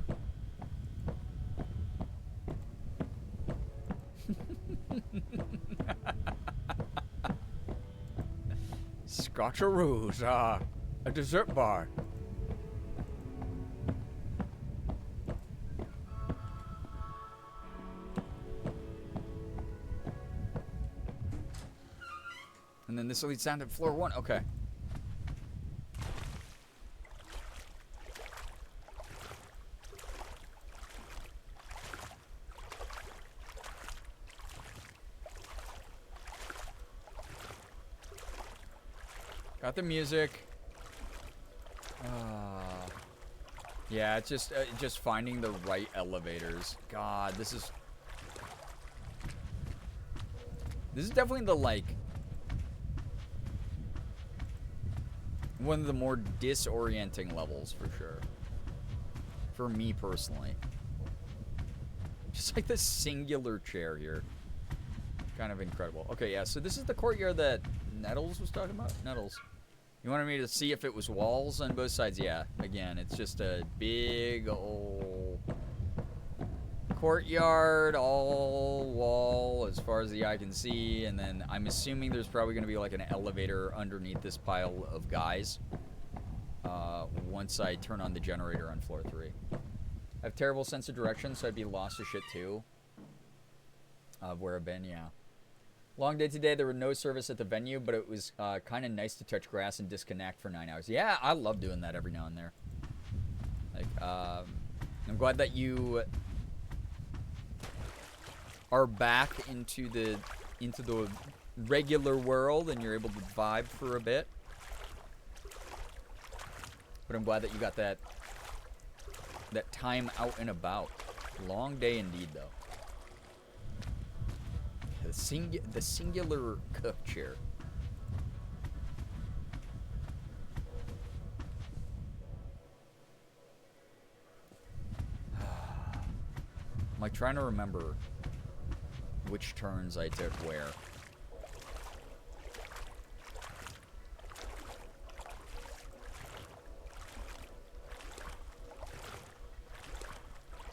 Scotcheroos, a dessert bar. And then this leads down to floor 1. Okay. Got the music. Yeah, it's just finding the right elevators. God, this is definitely the like one of the more disorienting levels for sure. For me personally. Just like this singular chair here. Kind of incredible. Okay, yeah, so this is the courtyard that Nettles was talking about? Nettles. You wanted me to see if it was walls on both sides? Yeah, again, it's just a big old courtyard, all wall as far as the eye can see, and then I'm assuming there's probably going to be like an elevator underneath this pile of guys once I turn on the generator on floor 3. I have terrible sense of direction, so I'd be lost as shit too. Of where I've been, yeah. Long day today. There was no service at the venue, but it was kind of nice to touch grass and disconnect for 9 hours. Yeah, I love doing that every now and there. Like, I'm glad that you are back into the regular world and you're able to vibe for a bit. But I'm glad that you got that time out and about. Long day indeed, though. The singular cook chair. I'm like trying to remember which turns I took where.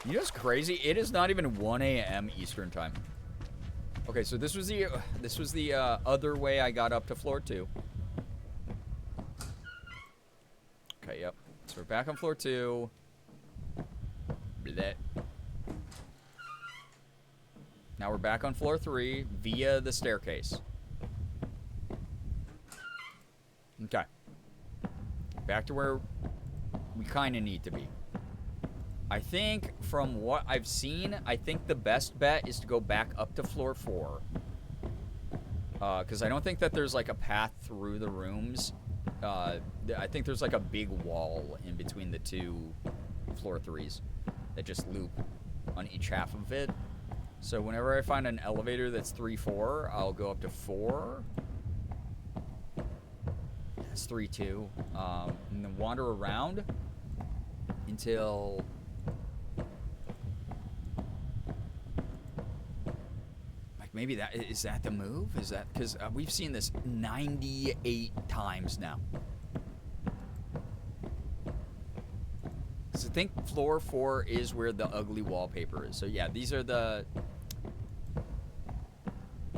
You know what's crazy? It is not even 1 a.m. Eastern time. Okay, so this was the other way I got up to floor 2. Okay, yep. So we're back on floor 2. Bleh. Now we're back on floor 3 via the staircase. Okay. Back to where we kind of need to be. I think from what I've seen, I think the best bet is to go back up to floor 4. Because I don't think that there's like a path through the rooms. I think there's like a big wall in between the 2 floor 3s that just loop on each half of it. So whenever I find an elevator that's 3-4, I'll go up to 4. That's 3-2. And then wander around until... like maybe that... Is that the move? Is that... Because we've seen this 98 times now. So I think floor 4 is where the ugly wallpaper is. So yeah, these are the...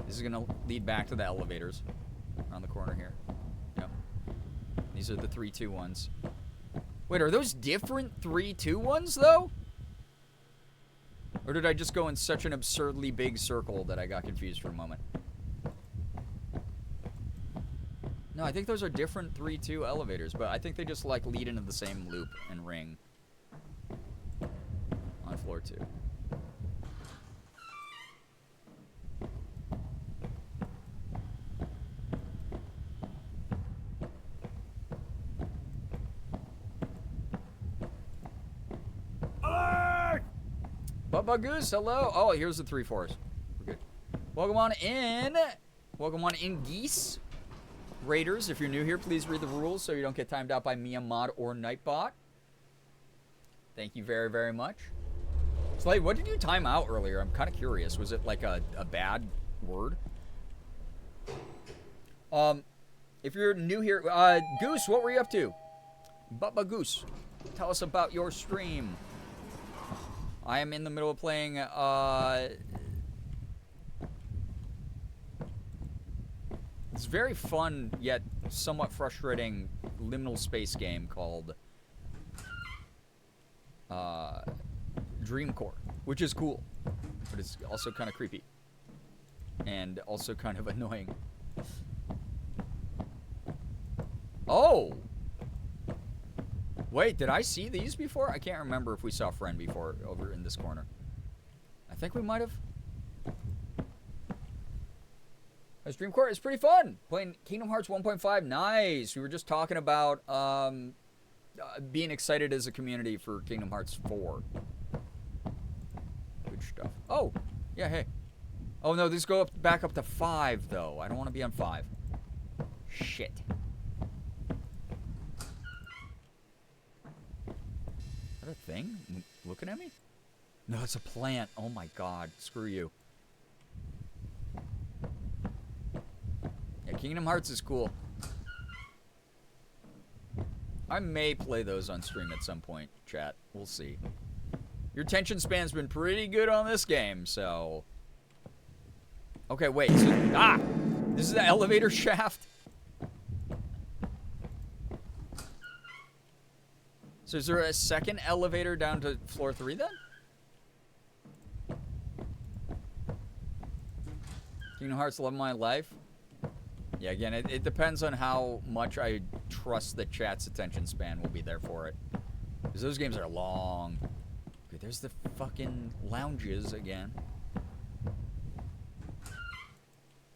This is going to lead back to the elevators around the corner here. Yep. These are the 3-2 ones. Wait, are those different 3-2 ones, though? Or did I just go in such an absurdly big circle that I got confused for a moment? No, I think those are different 3-2 elevators, but I think they just, like, lead into the same loop and ring on floor 2. Bubba Goose, hello. Oh, here's the 3-4s. We're good. Welcome on in. Welcome on in, geese. Raiders, if you're new here, please read the rules so you don't get timed out by Mia Mod or Nightbot. Thank you very, very much. Slade, what did you time out earlier? I'm kind of curious. Was it like a bad word? If you're new here, Goose, what were you up to? Bubba Goose, tell us about your stream. I am in the middle of playing, it's very fun, yet somewhat frustrating liminal space game called, Dreamcore, which is cool, but it's also kind of creepy, and also kind of annoying. Oh! Wait, did I see these before? I can't remember if we saw Friend before over in this corner. I think we might have. Dreamcore is pretty fun. Playing Kingdom Hearts 1.5. Nice. We were just talking about being excited as a community for Kingdom Hearts 4. Good stuff. Oh, yeah, hey. Oh, no, these go back up to 5, though. I don't want to be on 5. Shit. Is that a thing? Looking at me? No, it's a plant. Oh, my God. Screw you. Yeah, Kingdom Hearts is cool. I may play those on stream at some point, chat. We'll see. Your attention span's been pretty good on this game, so... Okay, wait. So, this is the elevator shaft? So is there a second elevator down to floor 3 then? Kingdom Hearts Love My Life? Yeah, again, it depends on how much I trust that chat's attention span will be there for it. Because those games are long. Okay, there's the fucking lounges again.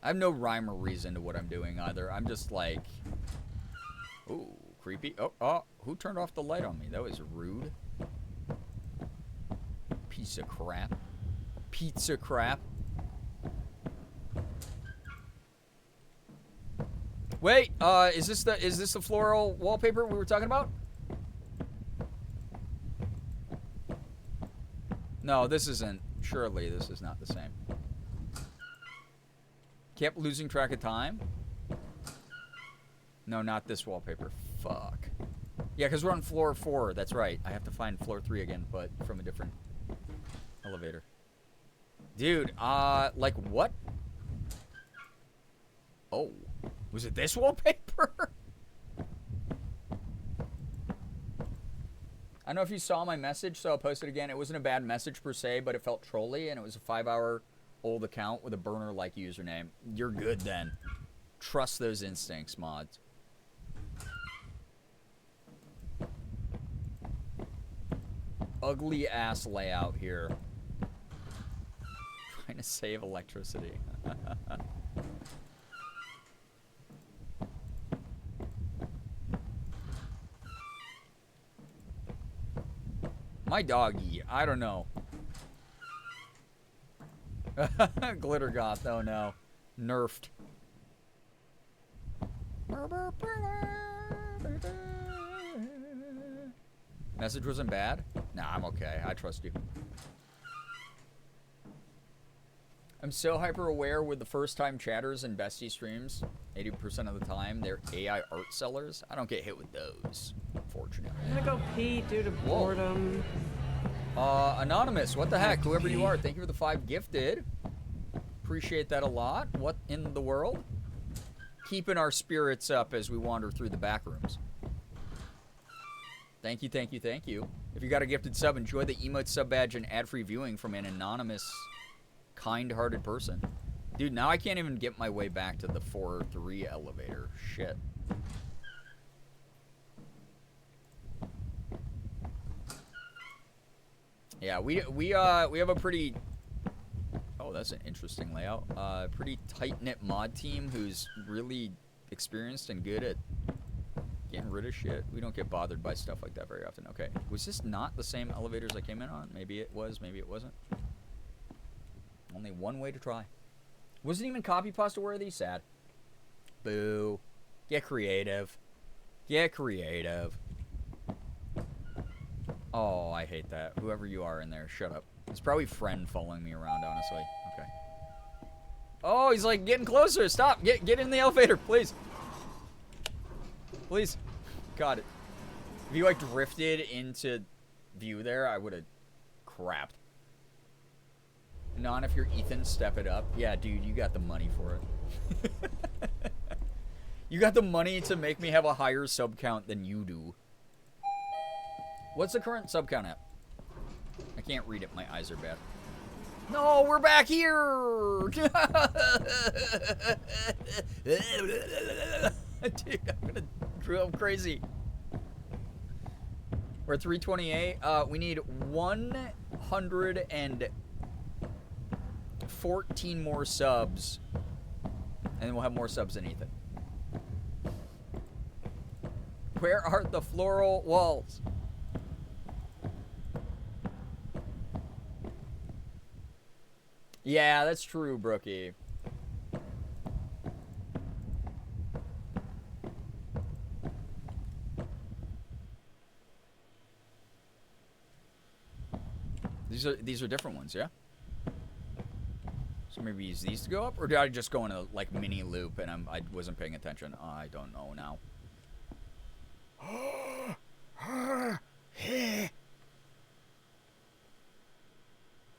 I have no rhyme or reason to what I'm doing either. I'm just like... Ooh, creepy. Oh, who turned off the light on me? That was rude. Piece of crap. Pizza crap. Wait, is this the floral wallpaper we were talking about? No, this isn't. Surely this is not the same. Kept losing track of time? No, not this wallpaper. Fuck. Yeah, because we're on floor 4. That's right. I have to find floor 3 again, but from a different elevator. Dude, like what? Oh. Was it this wallpaper? I don't know if you saw my message, so I'll post it again. It wasn't a bad message per se, but it felt trolly, and it was a 5-hour-old account with a burner-like username. You're good then. Trust those instincts, mods. Ugly ass layout here. Trying to save electricity. My doggy, I don't know. Glitter goth, oh no. Nerfed. Message wasn't bad? Nah, I'm okay. I trust you. I'm so hyper aware with the first time chatters and bestie streams. 80% of the time, they're AI art sellers. I don't get hit with those, unfortunately. I'm gonna go pee due to boredom. Anonymous, what the heck? Whoever you are, thank you for the 5 gifted. Appreciate that a lot. What in the world? Keeping our spirits up as we wander through the back rooms. Thank you, thank you, thank you. If you got a gifted sub, enjoy the emote sub badge and ad-free viewing from an anonymous, kind-hearted person. Dude, now I can't even get my way back to the 4-3 elevator. Shit. Yeah, we have a pretty... Oh, that's an interesting layout. Pretty tight-knit mod team who's really experienced and good at getting rid of shit. We don't get bothered by stuff like that very often. Okay, was this not the same elevators I came in on? Maybe it was, maybe it wasn't. Only one way to try. Wasn't even copy pasta worthy? Sad. Boo. Get creative. Get creative. Oh, I hate that. Whoever you are in there, shut up. It's probably friend following me around, honestly. Okay. Oh, he's like getting closer. Stop. Get in the elevator, please. Please. Got it. If you like drifted into view there, I would have crapped. Non, if you're Ethan, step it up. Yeah, dude, you got the money for it. You got the money to make me have a higher sub count than you do. What's the current sub count at? I can't read it. My eyes are bad. No, we're back here! Dude, I'm gonna drill crazy. We're at 328. We need 114 more subs. And then we'll have more subs than Ethan. Where are the floral walls? Yeah, that's true, Brookie. These are different ones, yeah? So maybe use these to go up? Or did I just go in a like mini loop and I wasn't paying attention? I don't know now.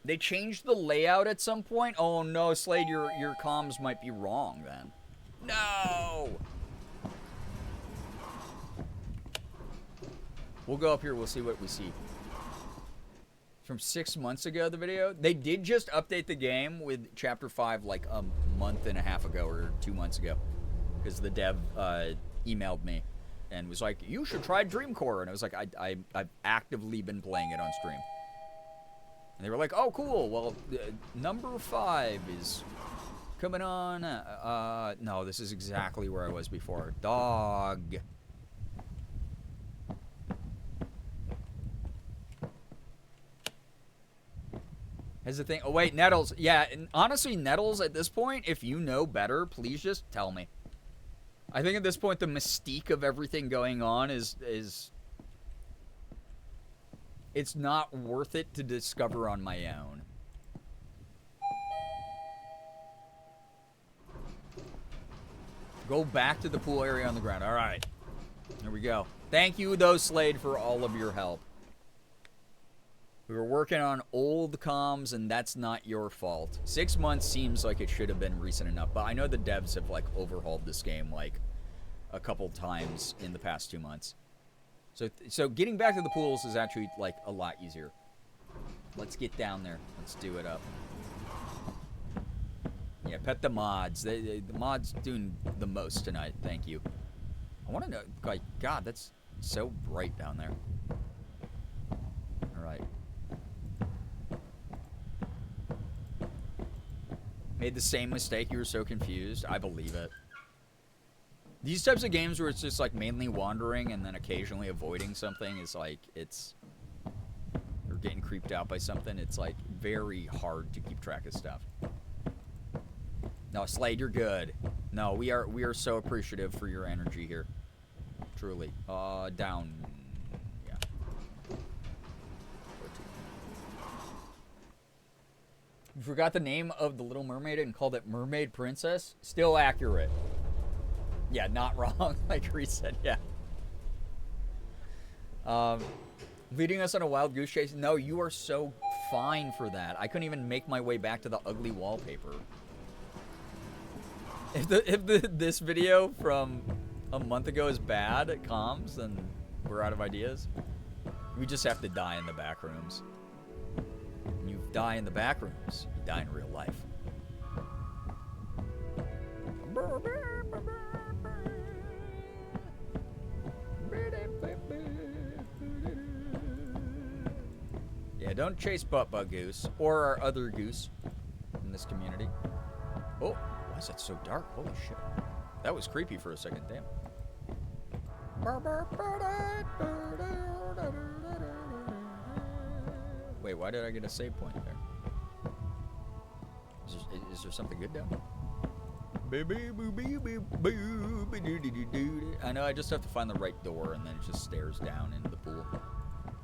They changed the layout at some point? Oh no, Slade, your comms might be wrong then. No! We'll go up here, we'll see what we see. From 6 months ago, the video. They did just update the game with Chapter 5 like a month and a half ago or 2 months ago. Because the dev emailed me. and was like, you should try Dreamcore. And I was like, I've actively been playing it on stream. And they were like, oh, cool. Well, number 5 is coming on. No, this is exactly where I was before. Dog. Here's the thing. Oh, wait, Nettles. Yeah, and honestly, Nettles, at this point, if you know better, please just tell me. I think at this point, the mystique of everything going on is it's not worth it to discover on my own. Go back to the pool area on the ground. All right. There we go. Thank you, though, Slade, for all of your help. We were working on old comms, and that's not your fault. 6 months seems like it should have been recent enough, but I know the devs have, like, overhauled this game, like, a couple times in the past 2 months. So getting back to the pools is actually, like, a lot easier. Let's get down there. Let's do it up. Yeah, pet the mods. The mods doing the most tonight. Thank you. I want to know, like, God, that's so bright down there. All right. Made the same mistake. You were so confused. I believe it. These types of games where it's just like mainly wandering and then occasionally avoiding something is like or getting creeped out by something. It's like very hard to keep track of stuff. No, Slade, you're good. No, we are so appreciative for your energy here. Truly. Down. Yeah. You forgot the name of the Little Mermaid and called it Mermaid Princess? Still accurate. Yeah, not wrong, like Reese said, yeah. Leading us on a wild goose chase? No, you are so fine for that. I couldn't even make my way back to the ugly wallpaper. If this video from a month ago is bad at comms, then we're out of ideas. We just have to die in the back rooms. When you die in the back rooms, you die in real life. Yeah, don't chase butt-bug goose or our other goose in this community. Oh, why is that so dark? Holy shit. That was creepy for a second, damn. Wait, why did I get a save point there? Is there something good down there? I know, I just have to find the right door and then it just stares down into the pool.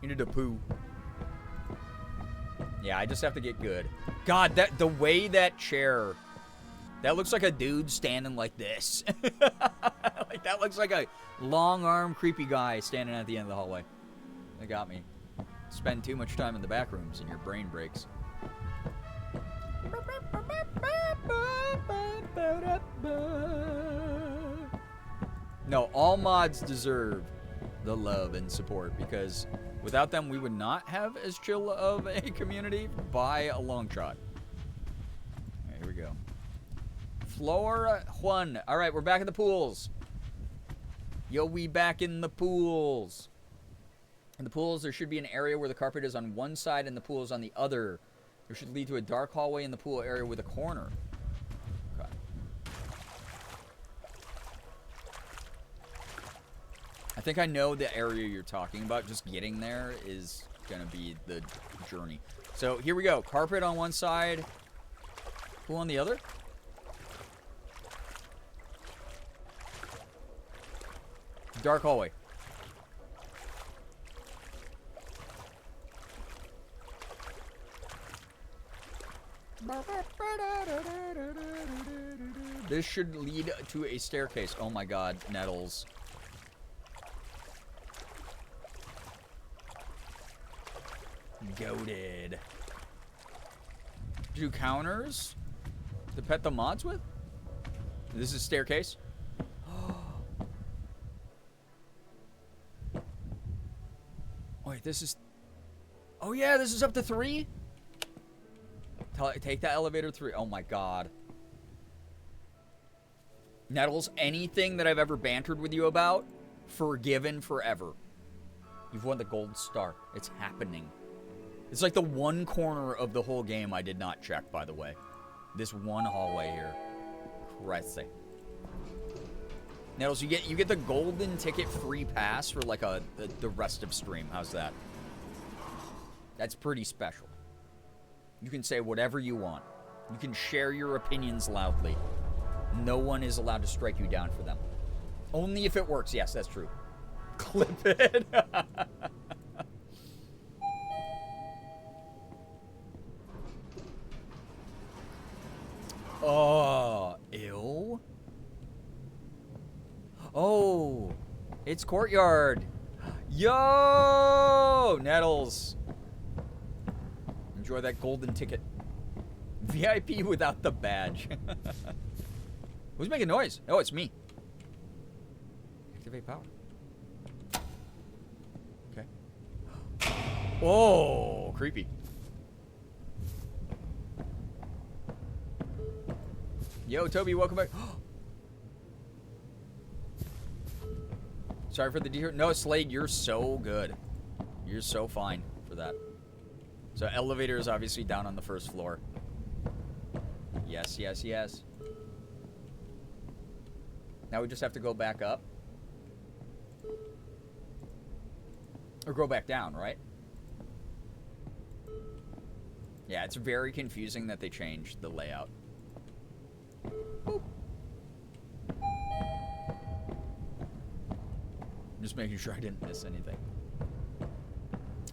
Into the poo. Yeah, I just have to get good. God, the way that chair, that looks like a dude standing like this. Like that looks like a long arm creepy guy standing at the end of the hallway. That got me. Spend too much time in the back rooms and your brain breaks. No, all mods deserve the love and support because without them we would not have as chill of a community by a long shot. Here we go. Flora Juan. All right, we're back in the pools. Yo, we back in the pools. In the pools, there should be an area where the carpet is on one side and the pool is on the other. There should lead to a dark hallway in the pool area with a corner. Okay. I think I know the area you're talking about. Just getting there is going to be the journey. So here we go. Carpet on one side. Pool on the other. Dark hallway. This should lead to a staircase. Oh my god, Nettles. Goated. Do counters to pet the mods with? This is staircase. Wait, this is... Oh yeah, this is up to 3? Take that elevator 3. Oh my god. Nettles, anything that I've ever bantered with you about Forgiven forever. You've won the gold star. It's happening. It's like the one corner of the whole game I did not check, by the way. This one hallway here. Crazy. Nettles, you get the golden ticket free pass for like the rest of stream. How's that? That's pretty special. You can say whatever you want. You can share your opinions loudly. No one is allowed to strike you down for them. Only if it works. Yes, that's true. Clip it. Oh, ew. Oh, it's Courtyard. Yo, Nettles. Enjoy that golden ticket. VIP without the badge. Who's making noise? Oh, it's me. Activate power. Okay. Oh, creepy. Yo, Toby, welcome back. Sorry for the detour. No, Slade, you're so good. You're so fine for that. So elevator is obviously down on the first floor. Yes, yes, yes. Now we just have to go back up. Or go back down, right? Yeah, it's very confusing that they changed the layout. Boop. I'm just making sure I didn't miss anything.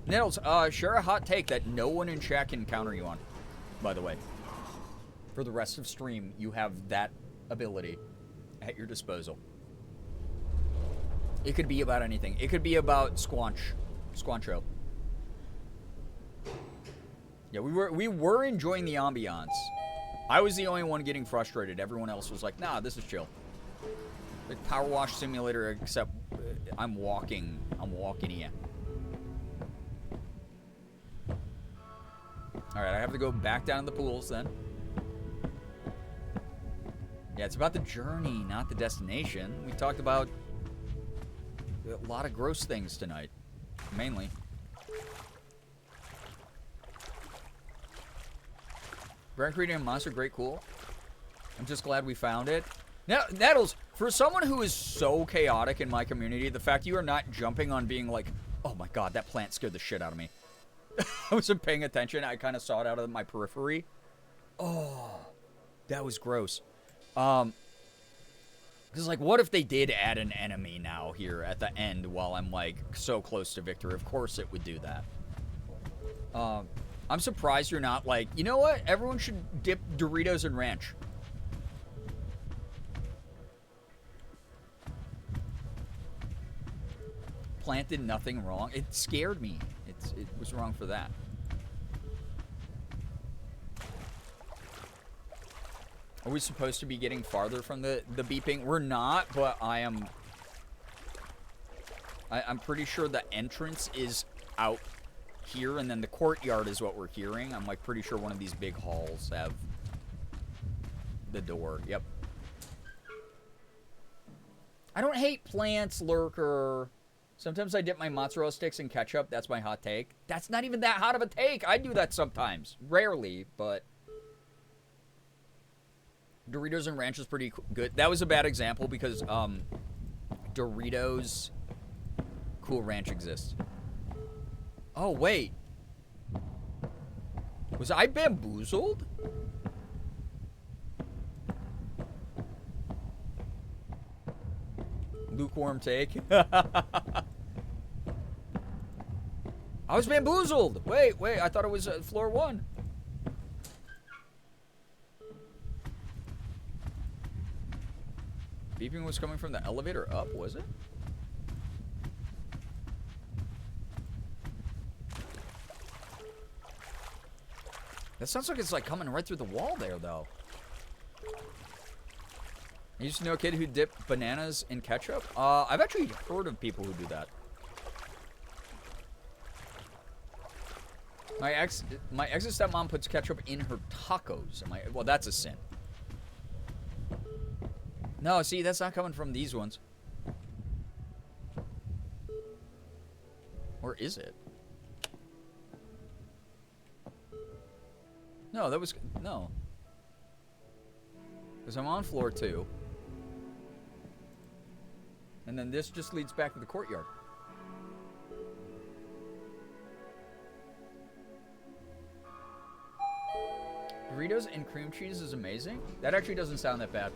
Nettles, share a hot take that no one in chat can counter you on, by the way. For the rest of stream, you have that ability at your disposal. It could be about anything. It could be about Squancho. Yeah, we were enjoying the ambiance. I was the only one getting frustrated. Everyone else was like, nah, this is chill. Like Power Wash Simulator, except I'm walking here. Alright, I have to go back down to the pools then. Yeah, it's about the journey, not the destination. We talked about a lot of gross things tonight. Mainly. Brand creating a monster, great, cool. I'm just glad we found it. Now, Nettles, for someone who is so chaotic in my community, the fact you are not jumping on being like, oh my god, that plant scared the shit out of me. I wasn't paying attention. I kind of saw it out of my periphery. Oh, that was gross. Because, like, what if they did add an enemy now here at the end while I'm, like, so close to victory? Of course it would do that. I'm surprised you're not like, you know what? Everyone should dip Doritos in ranch. Plant did nothing wrong. It scared me. It was wrong for that. Are we supposed to be getting farther from the beeping? We're not, but I'm pretty sure the entrance is out here, and then the courtyard is what we're hearing. I'm like pretty sure one of these big halls have the door. Yep. I don't hate plants, Lurker. Sometimes I dip my mozzarella sticks in ketchup. That's my hot take. That's not even that hot of a take. I do that sometimes. Rarely, but Doritos and ranch is pretty good. That was a bad example because Doritos Cool Ranch exists. Oh, wait. Was I bamboozled? Lukewarm take. I was bamboozled. Wait. I thought it was floor 1. Beeping was coming from the elevator up, was it? That sounds like it's like coming right through the wall there, though. I used to know a kid who dipped bananas in ketchup. I've actually heard of people who do that. My ex's stepmom puts ketchup in her tacos. Well, that's a sin. No, see, that's not coming from these ones. Or is it? No, that was... No. Because I'm on floor 2. And then this just leads back to the courtyard. Doritos and cream cheese is amazing. That actually doesn't sound that bad.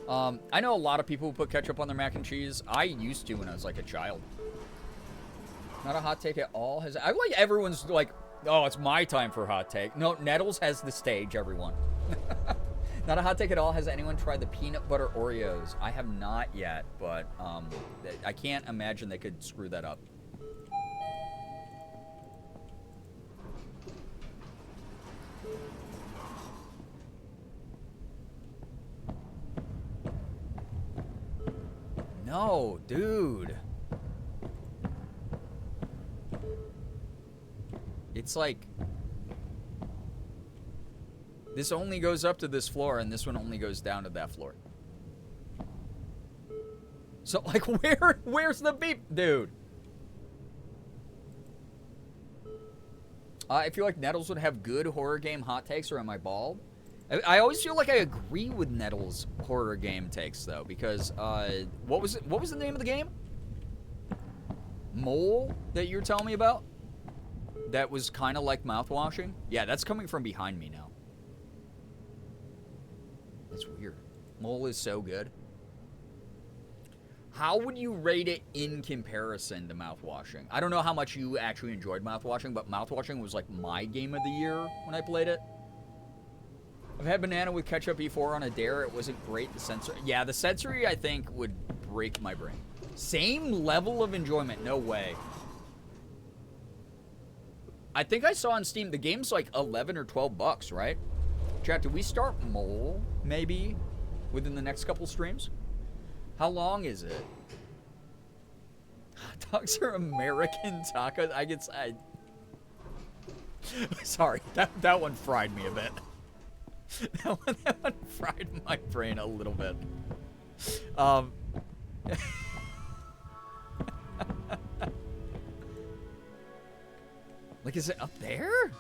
I know a lot of people who put ketchup on their mac and cheese. I used to when I was like a child. Not a hot take at all. I like everyone's like, oh, it's my time for a hot take. No, Nettles has the stage, everyone. Not a hot take at all. Has anyone tried the peanut butter Oreos? I have not yet, but I can't imagine they could screw that up. No, dude. It's like... This only goes up to this floor, and this one only goes down to that floor. So, like, where's the beep? Dude. I feel like Nettles would have good horror game hot takes, or am I bald? I always feel like I agree with Nettles' horror game takes, though, because, what was the name of the game? Mole that you were telling me about? That was kind of like mouthwashing? Yeah, that's coming from behind me now. That's weird. Mole is so good. How would you rate it in comparison to mouthwashing? I don't know how much you actually enjoyed mouthwashing, but mouthwashing was like my game of the year when I played it. I've had banana with ketchup before on a dare. It wasn't great. The sensory, yeah, the sensory I think would break my brain. Same level of enjoyment, no way. I think I saw on Steam the game's like 11 or 12 bucks, right? Chat, do we start Mole maybe within the next couple streams? How long is it? Hot dogs are American tacos. Sorry, that one fried me a bit. That one fried my brain a little bit. Like, is it up there?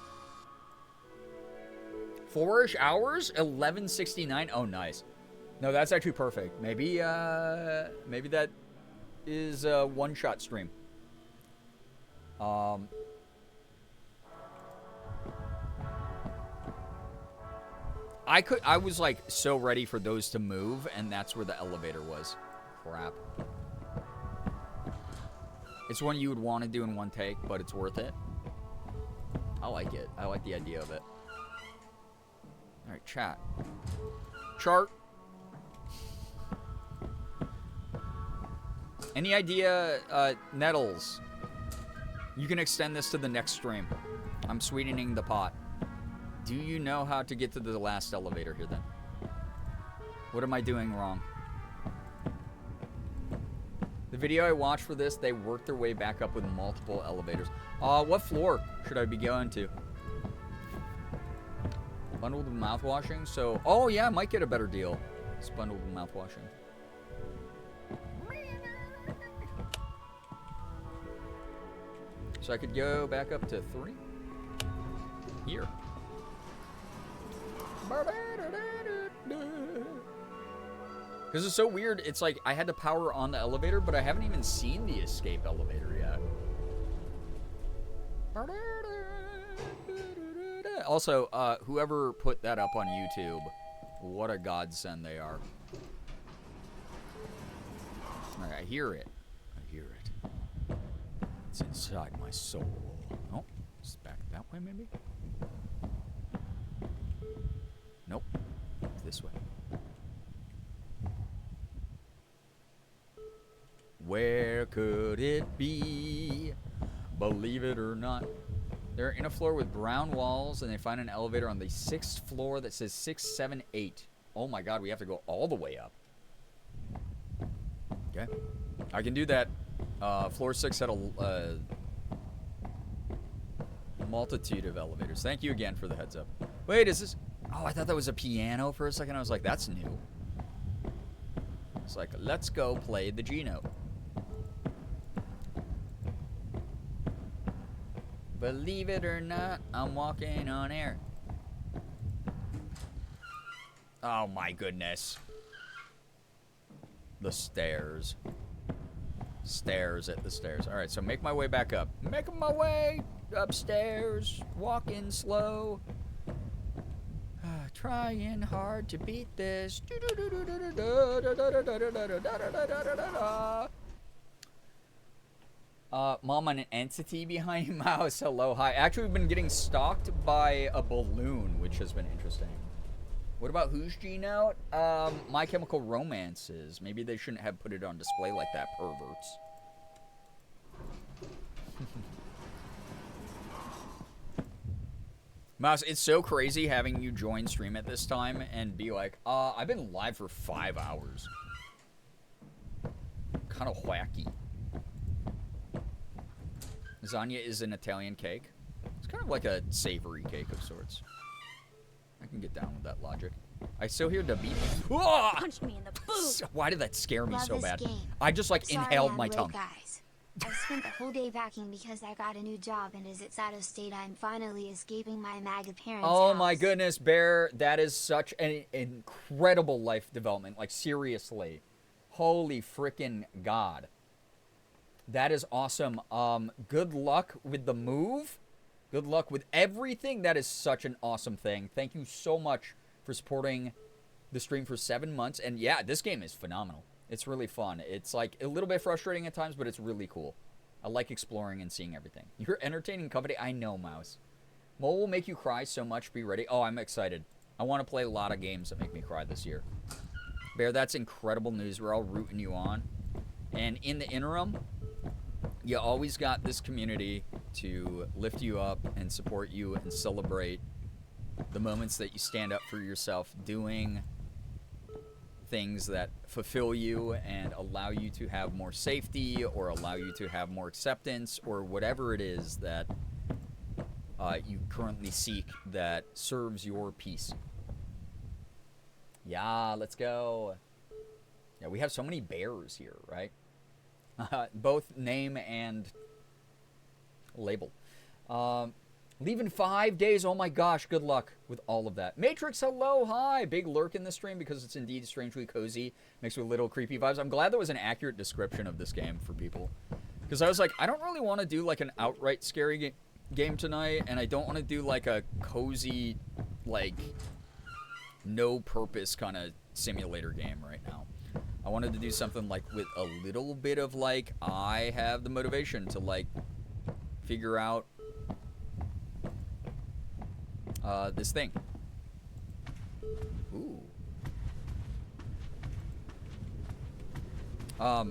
4-ish hours? 11:69. Oh, nice. No, that's actually perfect. Maybe that is a one-shot stream. I was like so ready for those to move, and that's where the elevator was. Crap. It's one you would want to do in one take, but it's worth it. I like it. I like the idea of it. All right, chat. Chart. Any idea, Nettles? You can extend this to the next stream. I'm sweetening the pot. Do you know how to get to the last elevator here, then? What am I doing wrong? The video I watched for this, they worked their way back up with multiple elevators. What floor should I be going to? Bundled with mouthwashing, so... Oh, yeah, I might get a better deal. It's bundled with mouthwashing. So I could go back up to 3. Here. Because it's so weird, it's like I had to power on the elevator, but I haven't even seen the escape elevator yet. Also, whoever put that up on YouTube, what a godsend they are. Alright, I hear it. I hear it. It's inside my soul. Oh, it's back that way, maybe? Nope. It's this way. Where could it be? Believe it or not. They're in a floor with brown walls, and they find an elevator on the 6th floor that says 678. Oh my god, we have to go all the way up. Okay. I can do that. Floor 6 had a multitude of elevators. Thank you again for the heads up. Wait, is this... Oh, I thought that was a piano for a second. I was like, that's new. It's like, let's go play the G note. Believe it or not, I'm walking on air. Oh my goodness. The stairs. Stairs at the stairs. Alright, so make my way back up. Making my way upstairs. Walking slow. Trying hard to beat this. Mom, an entity behind your mouse. Hello, hi. Actually, we've been getting stalked by a balloon, which has been interesting. What about who's G Note? My Chemical Romances. Maybe they shouldn't have put it on display like that, perverts. Mouse, it's so crazy having you join stream at this time and be like, I've been live for 5 hours. Kind of wacky. Lasagna is an Italian cake. It's kind of like a savory cake of sorts. I can get down with that logic. I still hear the beat. Punch me in the boob. Why did that scare me Love so this bad? game. I just like Sorry inhaled I'm my late, tongue. Guys. I spent the whole day packing because I got a new job, and as it's out of state, I'm finally escaping my MAGA parents' Oh house. my goodness, Bear, that is such an incredible life development. Like, seriously. Holy freaking God. That is awesome. Good luck with the move. Good luck with everything. That is such an awesome thing. Thank you so much for supporting the stream for 7 months. And yeah, this game is phenomenal. It's really fun. It's like a little bit frustrating at times, but it's really cool. I like exploring and seeing everything. You're entertaining company. I know, Mouse. Mole will make you cry so much. Be ready. Oh, I'm excited. I want to play a lot of games that make me cry this year. Bear, that's incredible news. We're all rooting you on. And in the interim, you always got this community to lift you up and support you and celebrate the moments that you stand up for yourself, doing things that fulfill you and allow you to have more safety or allow you to have more acceptance or whatever it is that you currently seek that serves your peace. Yeah, let's go. Yeah, we have so many bears here, right? Both name and label. Leaving 5 days. Oh my gosh, good luck with all of that. Matrix, hello, hi. Big lurk in the stream because it's indeed strangely cozy. Makes with little creepy vibes. I'm glad that was an accurate description of this game for people. Because I was like, I don't really want to do like an outright scary game tonight. And I don't want to do like a cozy, like, no purpose kind of simulator game right now. I wanted to do something like with a little bit of like, I have the motivation to like figure out this thing. Ooh. Oh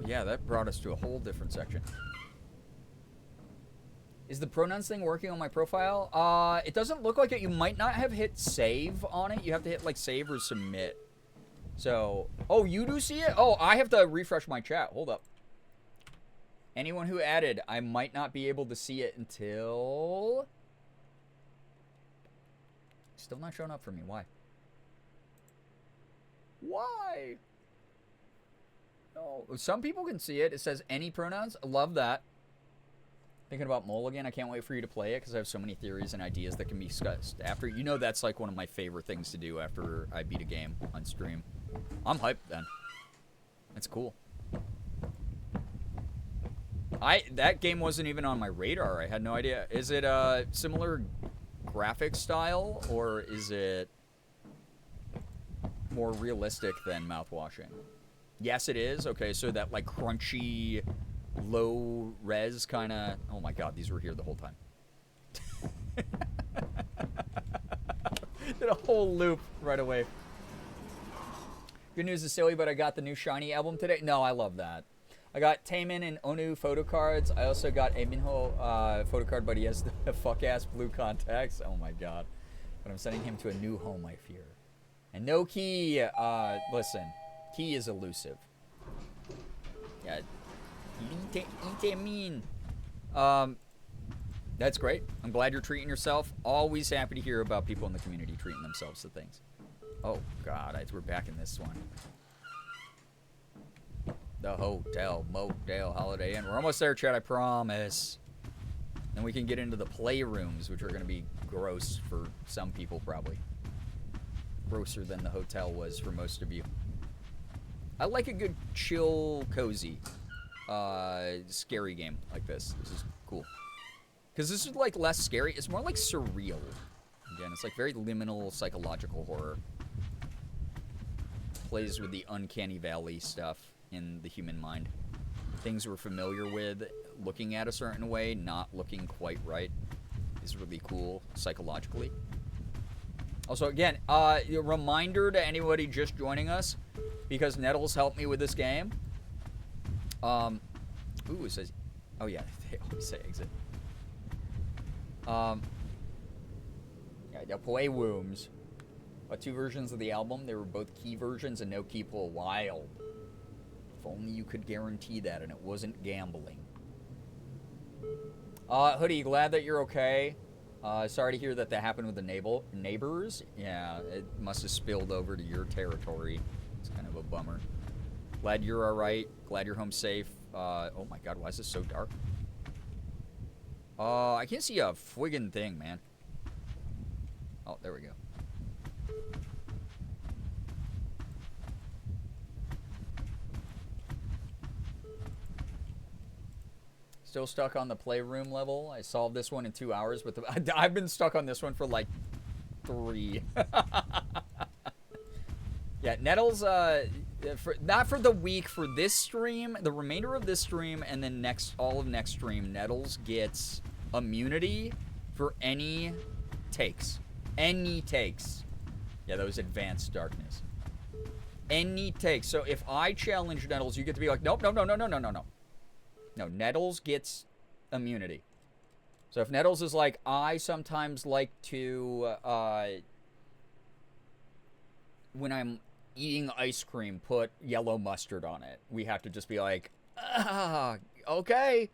yeah, that brought us to a whole different section. Is the pronouns thing working on my profile? It doesn't look like it. You might not have hit save on it. You have to hit like save or submit. So, oh, you do see it? Oh, I have to refresh my chat. Hold up. Anyone who added, I might not be able to see it until... Still not showing up for me. Why? Why? No. Some people can see it. It says any pronouns. I love that. Thinking about Mole again. I can't wait for you to play it because I have so many theories and ideas that can be discussed after. You know that's like one of my favorite things to do after I beat a game on stream. I'm hyped then. That's cool. That game wasn't even on my radar. I had no idea. Is it a similar graphic style or is it more realistic than mouthwashing? Yes, it is. Okay, so that like crunchy, low res kind of. Oh my god, these were here the whole time. Did a whole loop right away. Good news is silly, but I got the new Shiny album today. No, I love that. I got Taemin and Onu photo cards. I also got a Minho photo card, but he has the fuck-ass blue contacts. Oh my god. But I'm sending him to a new home, I fear. And no Key. Listen. Key is elusive. Yeah. Taemin. That's great. I'm glad you're treating yourself. Always happy to hear about people in the community treating themselves to things. Oh god, we're back in this one. the hotel, motel, Holiday Inn. We're almost there, Chad, I promise. Then we can get into the playrooms, which are going to be gross for some people, probably. Grosser than the hotel was for most of you. I like a good, chill, cozy, scary game like this. This is cool. Because this is, like, less scary. It's more like surreal. Again, it's like very liminal psychological horror. Plays with the uncanny valley stuff in the human mind. Things we're familiar with, looking at a certain way, not looking quite right, is really cool psychologically. Also, again, a reminder to anybody just joining us, because Nettles helped me with this game. Ooh, it says, oh yeah, they always say exit. Yeah, the Playrooms. But 2 versions of the album. They were both key versions and no key pull. Wild. If only you could guarantee that and it wasn't gambling. Hoodie, glad that you're okay. Sorry to hear that happened with the neighbors. Yeah, it must have spilled over to your territory. It's kind of a bummer. Glad you're alright. Glad you're home safe. Oh my god, why is this so dark? I can't see a friggin' thing, man. Oh, there we go. Still stuck on the playroom level. I solved this one in 2 hours, but I've been stuck on this one for like 3. Yeah, Nettles, not for the week, for this stream, the remainder of this stream, and then all of next stream, Nettles gets immunity for any takes. Any takes. Yeah, that was advanced darkness. Any takes. So if I challenge Nettles, you get to be like, nope, no. No, Nettles gets immunity. So if Nettles is like, I sometimes like to, when I'm eating ice cream, put yellow mustard on it. We have to just be like, okay.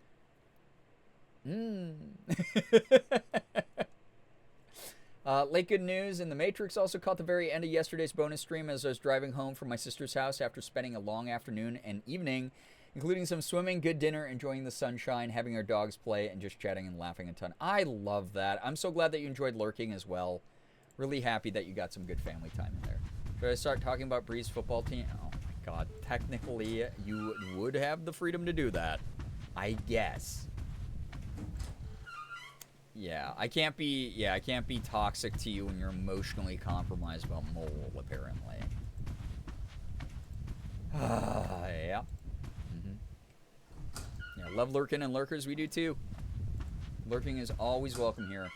Late good news, and The Matrix also caught the very end of yesterday's bonus stream as I was driving home from my sister's house after spending a long afternoon and evening, including some swimming, good dinner, enjoying the sunshine, having our dogs play, and just chatting and laughing a ton. I love that. I'm so glad that you enjoyed lurking as well. Really happy that you got some good family time in there. Should I start talking about Bree's football team? Oh my god. Technically, you would have the freedom to do that. I guess. Yeah, I can't be toxic to you when you're emotionally compromised about Mole, apparently. Yeah. Yeah, love lurking and lurkers, we do too. Lurking is always welcome here.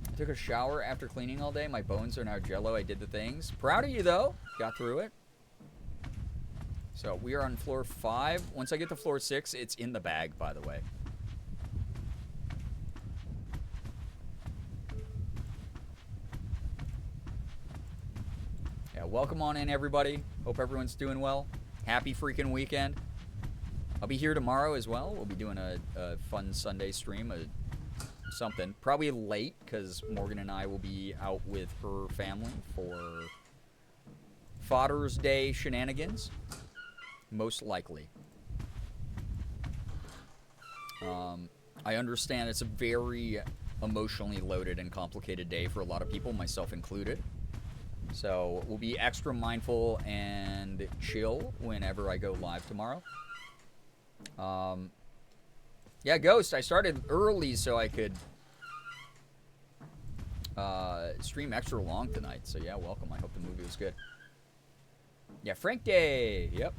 I took a shower after cleaning all day. My bones are now jello. I did the things. Proud of you, though. Got through it. So, we are on floor 5. Once I get to floor 6, it's in the bag, by the way. Yeah, welcome on in, everybody. Hope everyone's doing well. Happy freaking weekend. I'll be here tomorrow as well. We'll be doing a fun Sunday stream, something. Probably late, because Morgan and I will be out with her family for Father's Day shenanigans. Most likely. I understand it's a very emotionally loaded and complicated day for a lot of people, myself included. So we'll be extra mindful and chill whenever I go live tomorrow. Yeah, Ghost, I started early so I could stream extra long tonight. So yeah, welcome. I hope the movie was good. Yeah, Frank Day. Yep.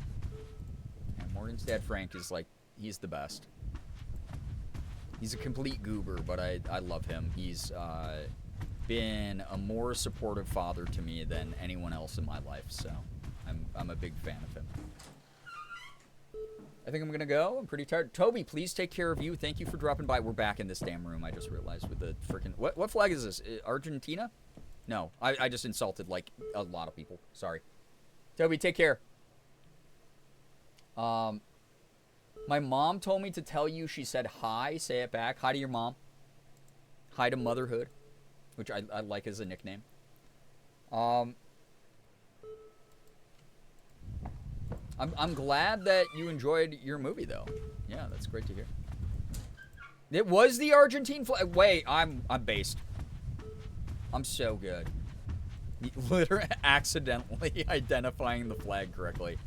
And Morgan's dad, Frank, is like, he's the best. He's a complete goober, but I love him. He's been a more supportive father to me than anyone else in my life, so I'm a big fan of him. I think I'm gonna go. I'm pretty tired. Toby, please take care of you. Thank you for dropping by. We're back in this damn room. I just realized with the freaking what flag is this? Argentina? No, I just insulted like a lot of people. Sorry. Toby, take care. My mom told me to tell you. She said hi. Say it back. Hi to your mom. Hi to motherhood, which I like as a nickname. I'm glad that you enjoyed your movie, though. Yeah, that's great to hear. It was the Argentine flag. Wait, I'm based. I'm so good. Literally accidentally identifying the flag correctly.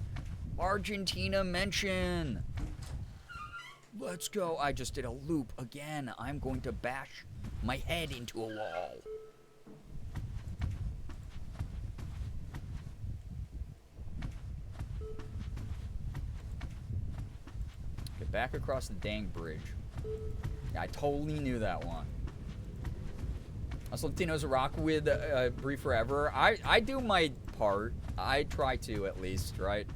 Argentina mention. Let's go. I just did a loop again. I'm going to bash my head into a wall. Get back across the dang bridge. Yeah, I totally knew that one. Us Latinos rock with Brie Forever. I do my part. I try to, at least, right?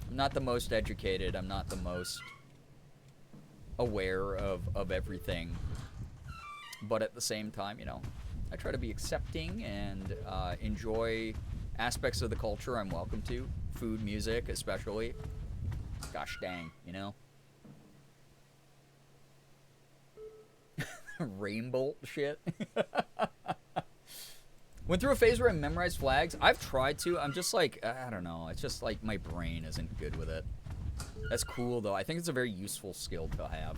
I'm not the most educated. I'm not the most aware of everything. But at the same time, you know, I try to be accepting and enjoy aspects of the culture I'm welcome to. Food, music, especially. Gosh dang, you know? Rainbow shit. Went through a phase where I memorized flags. I've tried to. I'm just like, I don't know. It's just like my brain isn't good with it. That's cool, though. I think it's a very useful skill to have.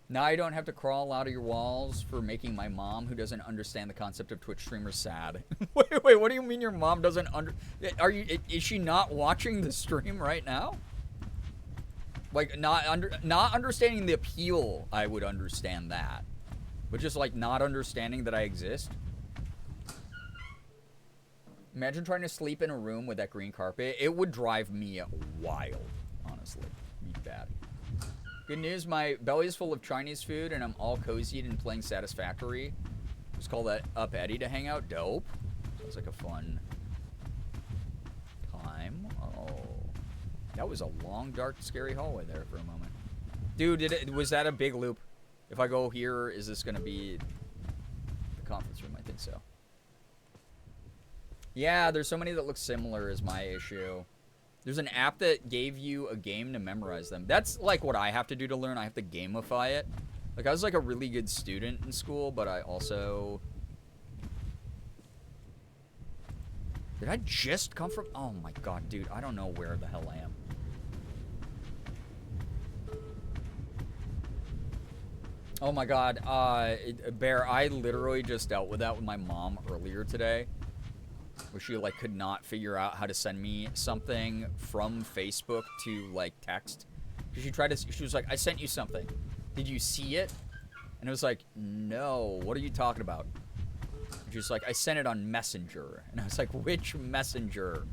Now you don't have to crawl out of your walls for making my mom, who doesn't understand the concept of Twitch streamers, sad. Wait, what do you mean your mom doesn't is she not watching the stream right now? Like, not understanding the appeal, I would understand that. But just, like, not understanding that I exist. Imagine trying to sleep in a room with that green carpet. It would drive me wild, honestly. It'd be bad. Good news, my belly is full of Chinese food, and I'm all cozied and playing Satisfactory. Just call that up Eddie to hang out. Dope. Sounds like a fun time. Oh. That was a long, dark, scary hallway there for a moment. Dude, was that a big loop? If I go here, is this going to be the conference room? I think so. Yeah, there's so many that look similar is my issue. There's an app that gave you a game to memorize them. That's like what I have to do to learn. I have to gamify it. Like, I was like a really good student in school, but I also... Did I just come from... Oh my god, dude. I don't know where the hell I am. Oh my god, Bear, I literally just dealt with that with my mom earlier today. Where she, like, could not figure out how to send me something from Facebook to, like, text. She tried to... She was like, I sent you something. Did you see it? And it was like, no. What are you talking about? And she was like, I sent it on Messenger. And I was like, which Messenger?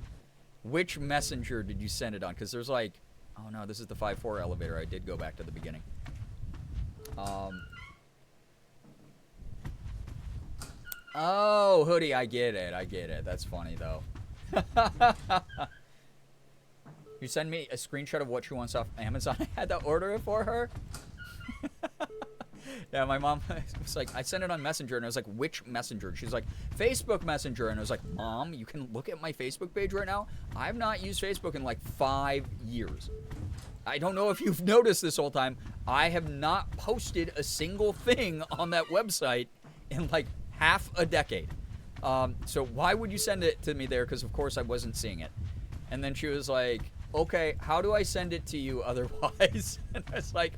Which Messenger did you send it on? Because there's like... Oh, no, this is the 5-4 elevator. I did go back to the beginning. Oh, Hoodie, I get it. I get it. That's funny, though. You send me a screenshot of what she wants off Amazon. I had to order it for her. Yeah, my mom was like, I sent it on Messenger. And I was like, which Messenger? She's like, Facebook Messenger. And I was like, Mom, you can look at my Facebook page right now. I've not used Facebook in like 5 years. I don't know if you've noticed this whole time. I have not posted a single thing on that website in like half a decade. So why would you send it to me there? Because of course I wasn't seeing it. And then she was like, okay, how do I send it to you otherwise? And I was like,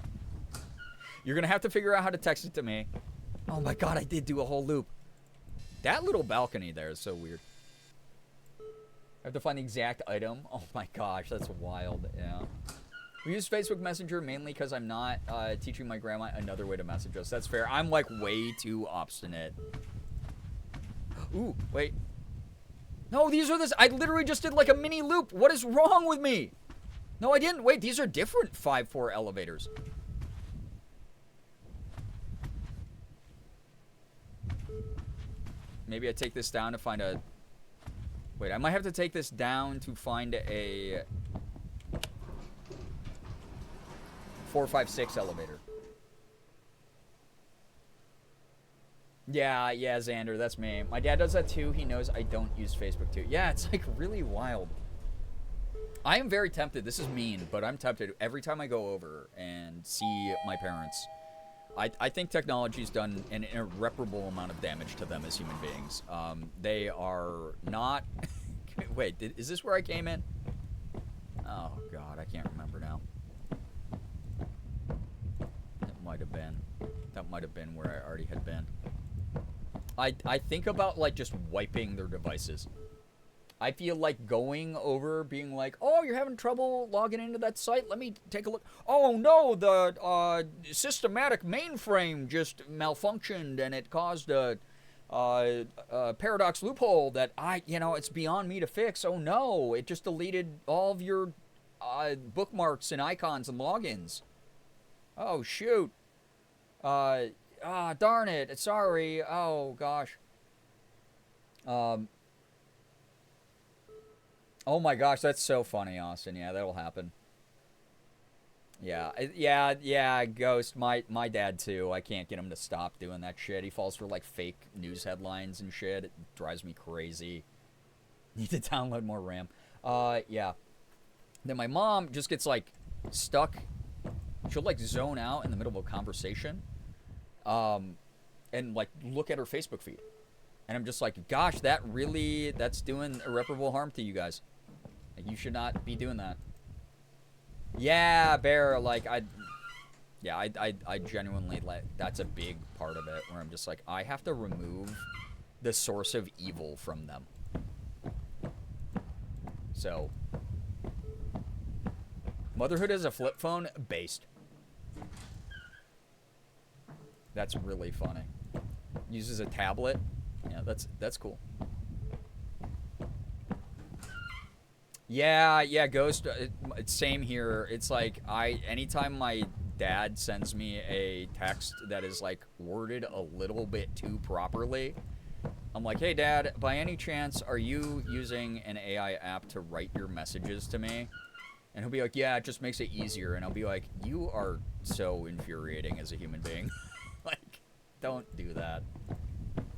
you're going to have to figure out how to text it to me. Oh my god, I did do a whole loop. That little balcony there is so weird. I have to find the exact item. Oh my gosh, that's wild. Yeah. We use Facebook Messenger mainly because I'm not teaching my grandma another way to message us. That's fair. I'm like way too obstinate. Ooh, wait. No, these are this. I literally just did like a mini loop. What is wrong with me? No, I didn't. Wait, these are different 5-4 elevators. Maybe I take this down to find a... Wait, I might have to take this down to find a 456 elevator. Yeah, Xander, that's me. My dad does that too. He knows I don't use Facebook too. Yeah, it's like really wild. I am very tempted. This is mean, but I'm tempted every time I go over and see my parents. I think technology's done an irreparable amount of damage to them as human beings. They are not... Wait, is this where I came in? Oh, God, I can't remember now. That might have been. That might have been where I already had been. I think about, like, just wiping their devices. I feel like going over, being like, oh, you're having trouble logging into that site? Let me take a look. Oh, no, the systematic mainframe just malfunctioned, and it caused a paradox loophole that it's beyond me to fix. Oh, no, it just deleted all of your bookmarks and icons and logins. Oh, shoot. Darn it. Sorry. Oh, gosh. Oh my gosh, that's so funny, Austin. Yeah, that'll happen. Yeah, Ghost. My dad too. I can't get him to stop doing that shit. He falls for like fake news headlines and shit. It drives me crazy. Need to download more RAM. Yeah. Then my mom just gets like stuck. She'll like zone out in the middle of a conversation, and like look at her Facebook feed. And I'm just like, gosh, that's doing irreparable harm to you guys. Like, you should not be doing that. Yeah, Bear, like, I genuinely, like, that's a big part of it, where I'm just like, I have to remove the source of evil from them. So, motherhood as a flip phone, based. That's really funny. Uses a tablet. Yeah, that's cool. Yeah, Ghost. It's same here. It's like anytime my dad sends me a text that is like worded a little bit too properly, I'm like, hey, Dad, by any chance, are you using an AI app to write your messages to me? And he'll be like, yeah, it just makes it easier. And I'll be like, you are so infuriating as a human being. Like, don't do that.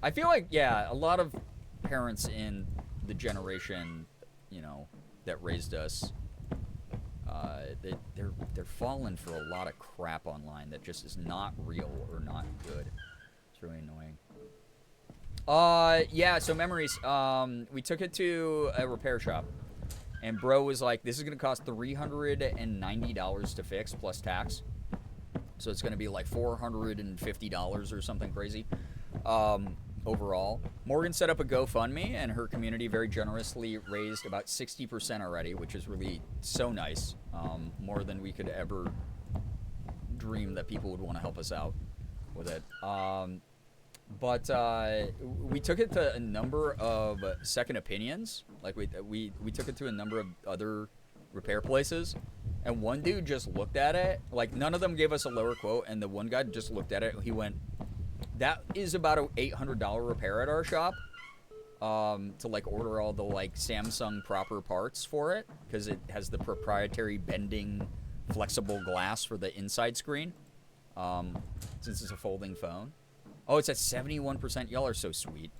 I feel like, yeah, a lot of parents in the generation, that raised us, they're falling for a lot of crap online that just is not real or not good. It's really annoying. Yeah, so memories. We took it to a repair shop, and bro was like, this is gonna cost $390 to fix plus tax. So it's gonna be like $450 or something crazy. Overall, Morgan set up a GoFundMe, and her community very generously raised about 60% already, which is really so nice. More than we could ever dream that people would want to help us out with it. But we took it to a number of second opinions. Like we took it to a number of other repair places, and one dude just looked at it. Like, none of them gave us a lower quote, and the one guy just looked at it. He went, that is about an $800 repair at our shop, to like order all the like Samsung proper parts for it, because it has the proprietary bending flexible glass for the inside screen, since it's a folding phone. Oh, it's at 71%. Y'all are so sweet.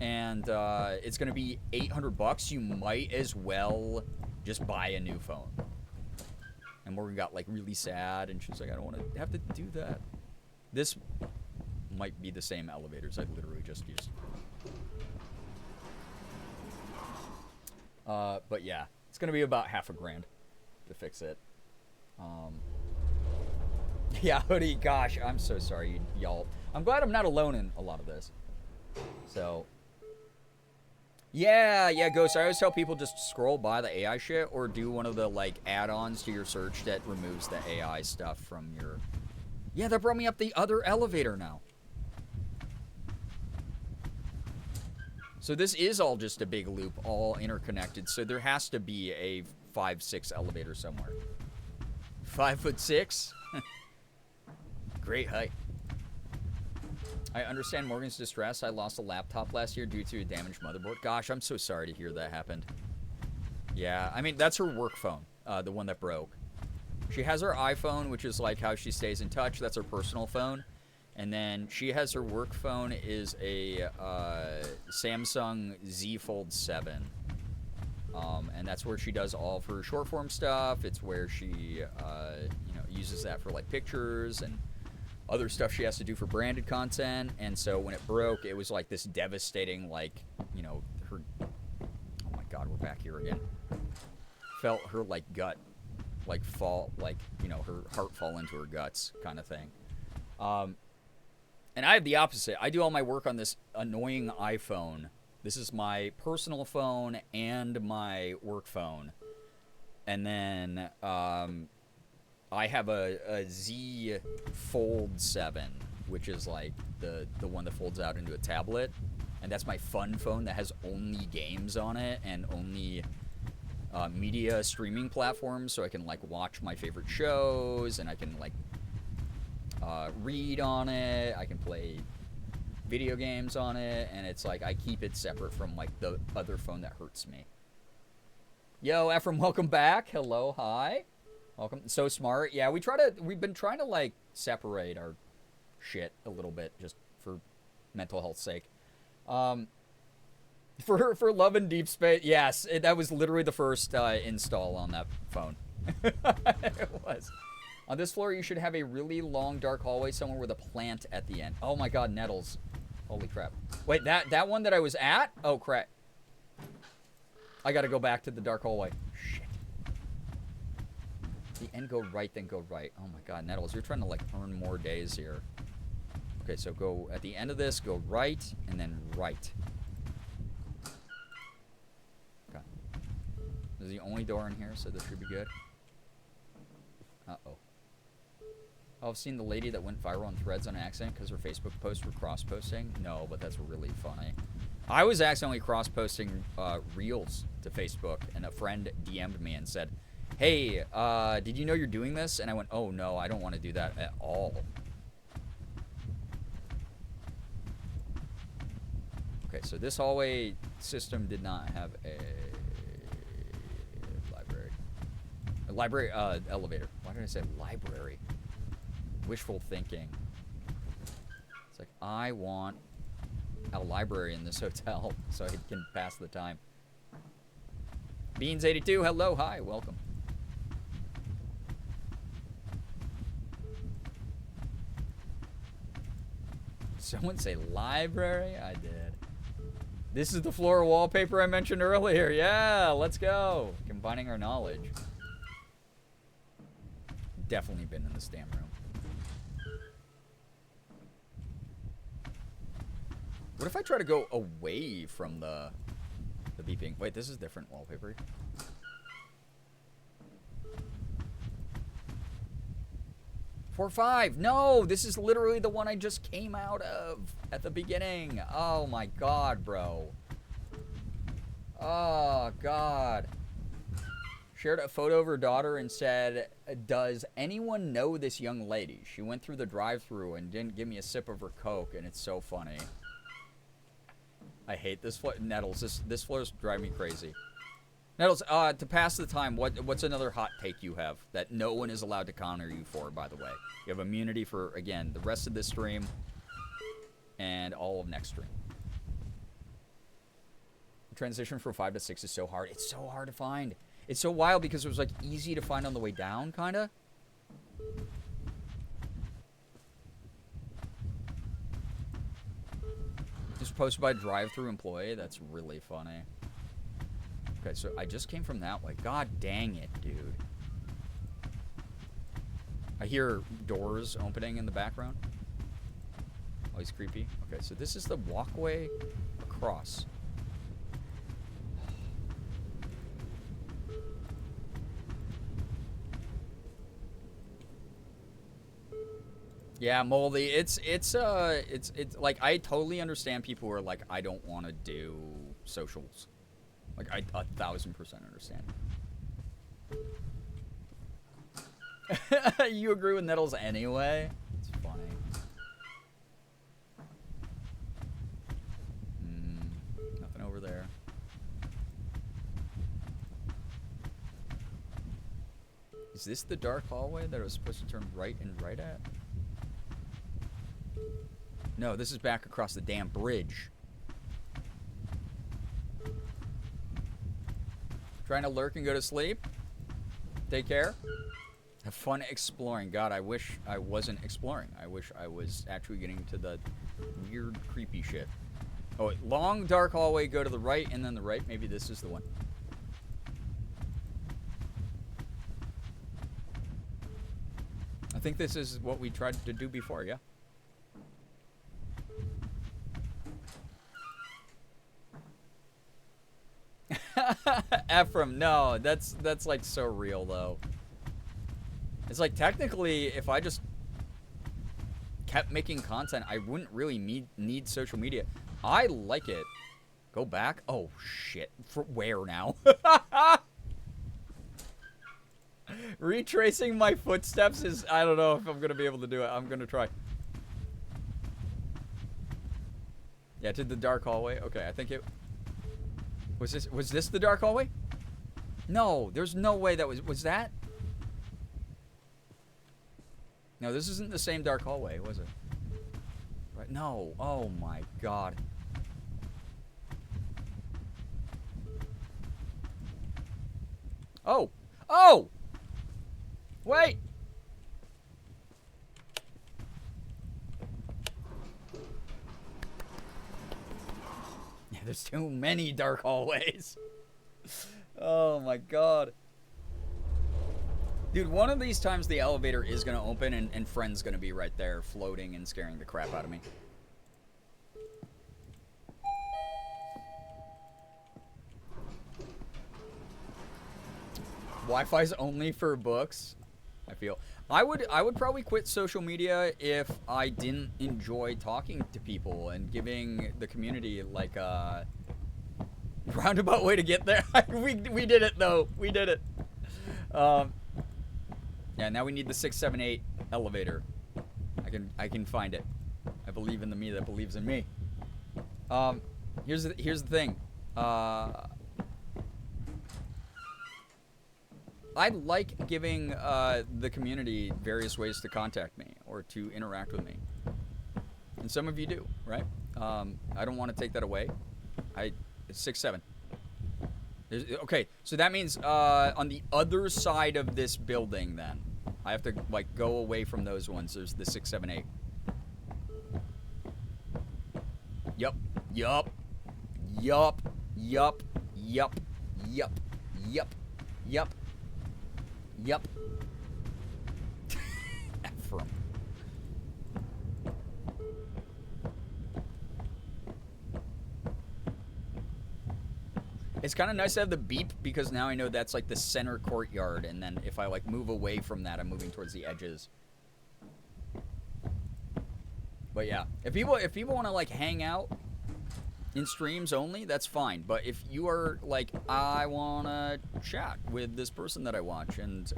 And it's gonna be $800. You might as well just buy a new phone. And Morgan got like really sad, and she was like, I don't want to have to do that. This might be the same elevators I literally just used. But yeah, it's gonna be about $500 to fix it. Yeah, Hoodie, gosh, I'm so sorry, y'all. I'm glad I'm not alone in a lot of this. So, yeah, Ghost. I always tell people just scroll by the AI shit, or do one of the, like, add-ons to your search that removes the AI stuff from your... Yeah, that brought me up the other elevator now. So this is all just a big loop, all interconnected. So there has to be a 5'6" elevator somewhere. 5'6"? Great height. I understand Morgan's distress. I lost a laptop last year due to a damaged motherboard. Gosh, I'm so sorry to hear that happened. Yeah, I mean, that's her work phone, the one that broke. She has her iPhone, which is like how she stays in touch. That's her personal phone. And then she has her work phone is a Samsung Z Fold 7. And that's where she does all of her short form stuff. It's where she, uses that for like pictures and other stuff she has to do for branded content. And so when it broke, it was like this devastating, like, you know, her, oh my God, we're back here again. Felt her like gut, like fall, like, you know, her heart fall into her guts kind of thing. And I have the opposite. I do all my work on this annoying iPhone. This is my personal phone and my work phone. And then I have a Z Fold 7, which is like the one that folds out into a tablet. And that's my fun phone that has only games on it and only media streaming platforms. So I can like watch my favorite shows and I can like read on it. I can play video games on it. And it's like I keep it separate from like the other phone that hurts me. Yo, Ephraim, welcome back. Hello, hi. Welcome. So smart. Yeah, we've been trying to like separate our shit a little bit just for mental health's sake. For Love and Deep Space, yes, that was literally the first install on that phone. It was. On this floor, you should have a really long dark hallway somewhere with a plant at the end. Oh my God, nettles. Holy crap. Wait, that one that I was at? Oh crap. I gotta go back to the dark hallway. Shit. The end, go right, then go right. Oh my God, Nettles, you're trying to like earn more days here. Okay, so go at the end of this, go right, and then right. Okay. This is the only door in here, so this should be good. Uh-oh. Oh, I've seen the lady that went viral on Threads on accident because her Facebook posts were cross-posting. No, but that's really funny. I was accidentally cross-posting Reels to Facebook, and a friend DM'd me and said, hey, did you know you're doing this? And I went, oh, no, I don't want to do that at all. Okay, so this hallway system did not have a library. A library, elevator. Why did I say library? Wishful thinking. It's like, I want a library in this hotel so I can pass the time. Beans82, hello, hi, welcome. Someone say library? I did. This is the floor wallpaper I mentioned earlier. Yeah, let's go. Combining our knowledge. Definitely been in this damn room. What if I try to go away from the beeping? Wait, this is different wallpaper. 4-5. No, this is literally the one I just came out of at the beginning. Oh my God, bro. Oh God. Shared a photo of her daughter and said, does anyone know this young lady? She went through the drive-thru and didn't give me a sip of her Coke, and it's so funny. I hate this floor. Nettles, this floor's driving me crazy. Nettles, to pass the time, what's another hot take you have that no one is allowed to counter you for, by the way? You have immunity for, again, the rest of this stream and all of next stream. The transition from 5 to 6 is so hard. It's so hard to find. It's so wild because it was, like, easy to find on the way down, kind of. Just posted by a drive-thru employee. That's really funny. Okay, so I just came from that way. God dang it, dude. I hear doors opening in the background. Always creepy. Okay, so this is the walkway across. Yeah, Moldy. It's like I totally understand people who are like, I don't want to do socials. Like I 1000% understand. You agree with Nettles anyway? It's funny. Nothing over there. Is this the dark hallway that I was supposed to turn right and right at? No, this is back across the damn bridge. Trying to lurk and go to sleep? Take care. Have fun exploring. God, I wish I wasn't exploring. I wish I was actually getting to the weird, creepy shit. Oh, wait. Long, dark hallway, go to the right, and then the right. Maybe this is the one. I think this is what we tried to do before, yeah? Ephraim, no, that's like so real though. It's like technically if I just kept making content, I wouldn't really need social media. I like it. Go back? Oh shit. For where now? Retracing my footsteps is, I don't know if I'm gonna be able to do it. I'm gonna try. Yeah, to the dark hallway. Okay, I think it was this the dark hallway? No, there's no way that was that? No, this isn't the same dark hallway, was it? Right? No. Oh my god. Oh. Oh. Wait. Yeah, there's too many dark hallways. Oh my god. Dude, one of these times the elevator is going to open and Friend's going to be right there floating and scaring the crap out of me. Wi-Fi's only for books, I feel. I would probably quit social media if I didn't enjoy talking to people and giving the community like a roundabout way to get there. we did it though. We did it. Yeah, now we need the 678 elevator. I can find it. I believe in the me that believes in me. Here's the thing. I like giving the community various ways to contact me or to interact with me. And some of you do, right? I don't want to take that away. It's 6-7. Okay, so that means on the other side of this building then. I have to like go away from those ones. There's the 678. Yup. Yup. Yup. Yup. Yup. Yup. Yup. Yup. Yup. Ephraim. It's kind of nice to have the beep because now I know that's like the center courtyard, and then if I like move away from that, I'm moving towards the edges. But yeah, if people want to like hang out in streams only, that's fine. But if you are like, I want to chat with this person that I watch and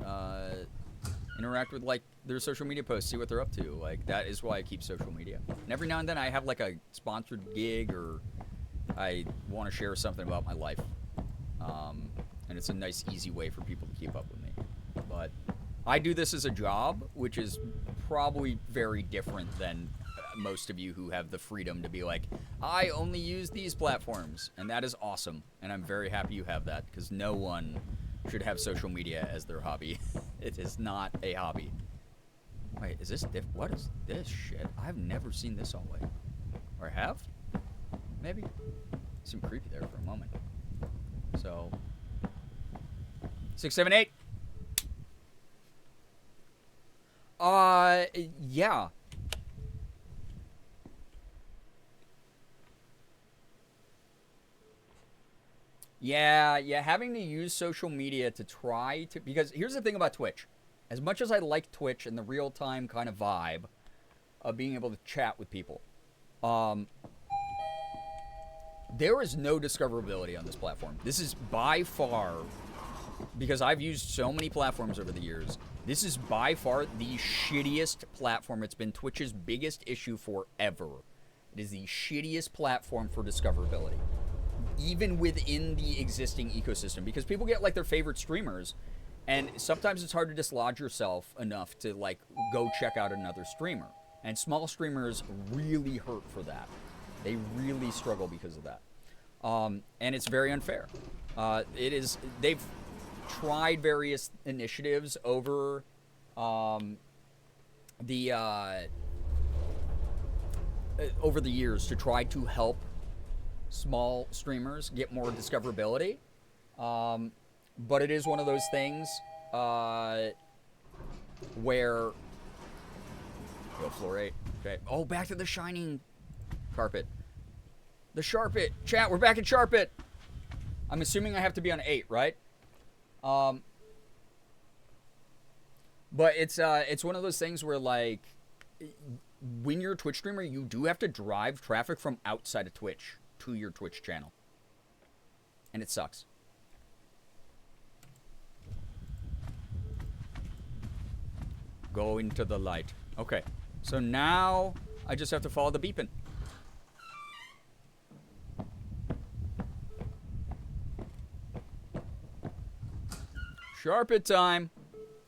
interact with like their social media posts, see what they're up to, like that is why I keep social media. And every now and then I have like a sponsored gig or I want to share something about my life. And it's a nice, easy way for people to keep up with me. But I do this as a job, which is probably very different than most of you who have the freedom to be like, I only use these platforms. And that is awesome. And I'm very happy you have that because no one should have social media as their hobby. It is not a hobby. Wait, is this what is this shit? I've never seen this all the way. Or I have? Maybe. Seemed creepy there for a moment. So 678. Yeah. Yeah, having to use social media to try to, because here's the thing about Twitch. As much as I like Twitch and the real-time kind of vibe of being able to chat with people, there is no discoverability on this platform. This is by far, because I've used so many platforms over the years, this is by far the shittiest platform. It's been Twitch's biggest issue forever. It is the shittiest platform for discoverability, even within the existing ecosystem, because people get like their favorite streamers, and sometimes it's hard to dislodge yourself enough to like go check out another streamer. And small streamers really hurt for that. They really struggle because of that. And it's very unfair. They've tried various initiatives over over the years to try to help small streamers get more discoverability. But it is one of those things where... Go floor 8. Okay. Oh, back to the shining carpet. The Sharpit. Chat, we're back at Sharpit. I'm assuming I have to be on 8, right? But it's one of those things where, like, when you're a Twitch streamer, you do have to drive traffic from outside of Twitch to your Twitch channel. And it sucks. Go into the light. Okay. So now I just have to follow the beeping. Sharpit time.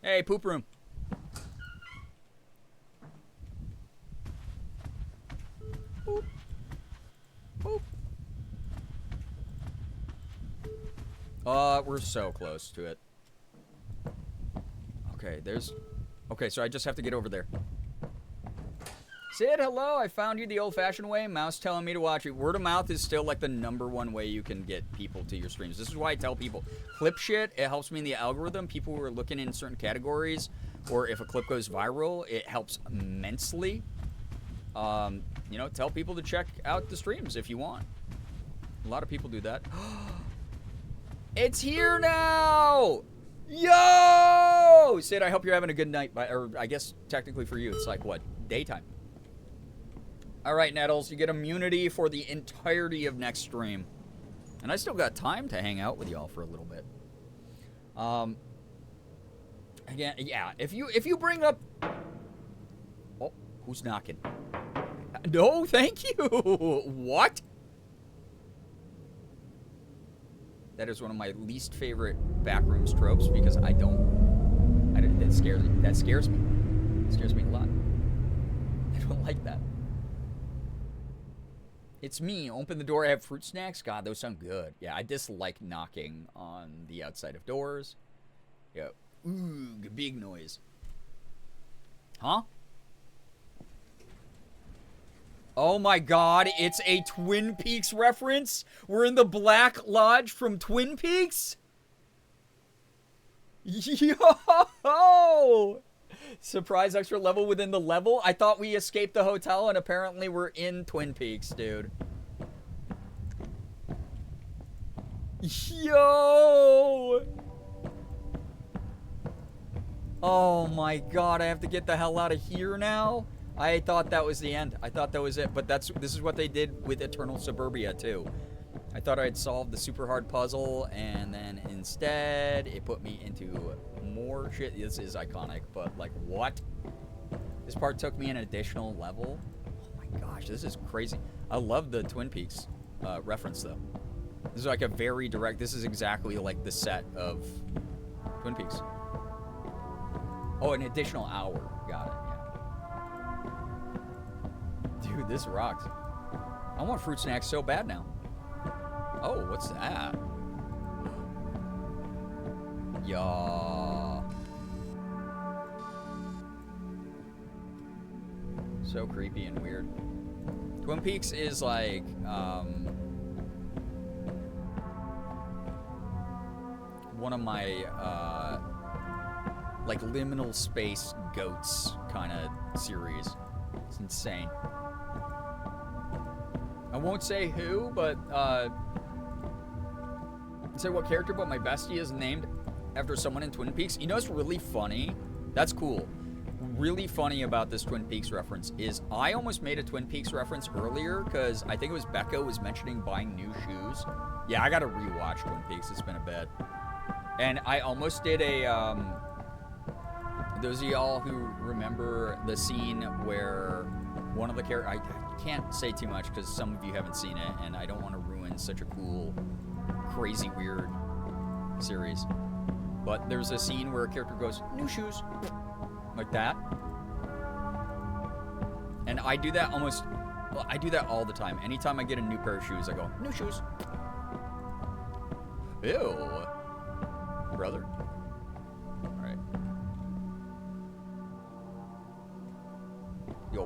Hey, poop room. Boop. Boop. We're so close to it. Okay, there's... Okay, so I just have to get over there. Sid, hello. I found you the old-fashioned way. Mouse telling me to watch it. Word of mouth is still like the #1 way you can get people to your streams. This is why I tell people, clip shit. It helps me in the algorithm. People who are looking in certain categories, or if a clip goes viral, it helps immensely. You know, tell people to check out the streams if you want. A lot of people do that. It's here now! Yo! Sid, I hope you're having a good night. Or I guess technically for you, it's like, what, daytime. All right, Nettles, you get immunity for the entirety of next stream. And I still got time to hang out with y'all for a little bit. Again, yeah, if you bring up... Oh, who's knocking? No, thank you! What? That is one of my least favorite backrooms tropes because that scares me. That scares me. It scares me a lot. I don't like that. It's me. Open the door. I have fruit snacks. God, those sound good. Yeah, I dislike knocking on the outside of doors. Yeah. Ooh, big noise. Huh? Oh my god, it's a Twin Peaks reference? We're in the Black Lodge from Twin Peaks? Yo! Surprise extra level within the level? I thought we escaped the hotel and apparently we're in Twin Peaks, dude. Yo! Oh my god, I have to get the hell out of here now? I thought that was the end. I thought that was it, but this is what they did with Eternal Suburbia too. I thought I'd solved the super hard puzzle, and then instead it put me into more shit. This is iconic, but like, what? This part took me an additional level? Oh my gosh, this is crazy. I love the Twin Peaks reference though. This is like a very direct, this is exactly like the set of Twin Peaks. Oh, an additional hour. Got it, yeah. Dude, this rocks. I want fruit snacks so bad now. Oh, what's that? Yeah. So creepy and weird. Twin Peaks is like, one of my, like liminal space goats kind of series. It's insane. I won't say who, but, say what character, but my bestie is named after someone in Twin Peaks. You know what's really funny? That's cool. Really funny about this Twin Peaks reference is I almost made a Twin Peaks reference earlier because I think it was Becca was mentioning buying new shoes. Yeah, I gotta rewatch Twin Peaks. It's been a bit. And I almost did a, those of y'all who remember the scene where one of the characters, I can't say too much because some of you haven't seen it and I don't want to ruin such a cool, crazy, weird series. But there's a scene where a character goes, new shoes, like that. And I do that almost, well, I do that all the time. Anytime I get a new pair of shoes, I go, new shoes. Ew. Brother. Alright.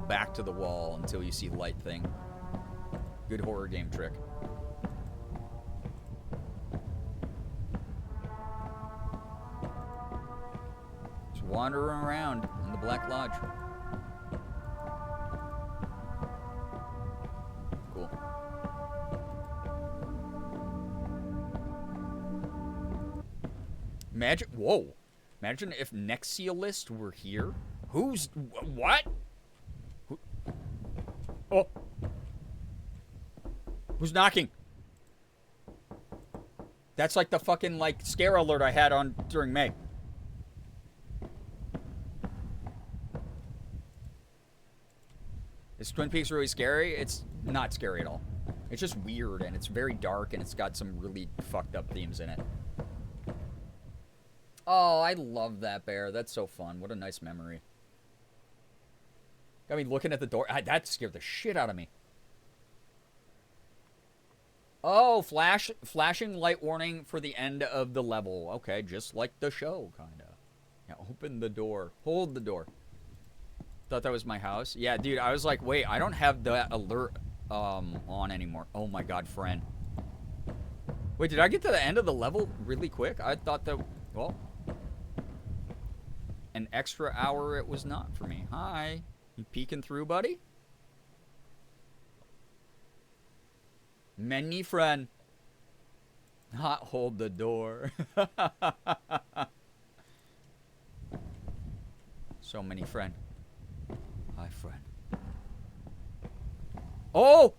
back to the wall until you see light thing. Good horror game trick. Just wandering around in the Black Lodge. Cool. Imagine, whoa. Imagine if Nexialist were here. Who's, what? Who, oh. Who's knocking? That's like the fucking, like, scare alert I had on during May. Is Twin Peaks really scary? It's not scary at all. It's just weird, and it's very dark, and it's got some really fucked up themes in it. Oh, I love that bear. That's so fun. What a nice memory. Got me looking at the door. That scared the shit out of me. Oh, flashing light warning for the end of the level. Okay, just like the show, kind of. Yeah, open the door. Hold the door. Thought that was my house. Yeah, dude, I was like, wait, I don't have that alert on anymore. Oh my god, friend. Wait, did I get to the end of the level really quick? I thought that, well, an extra hour it was not for me. Hi. You peeking through, buddy? Many friend. Not hold the door. So many friend. Hi, friend. Oh!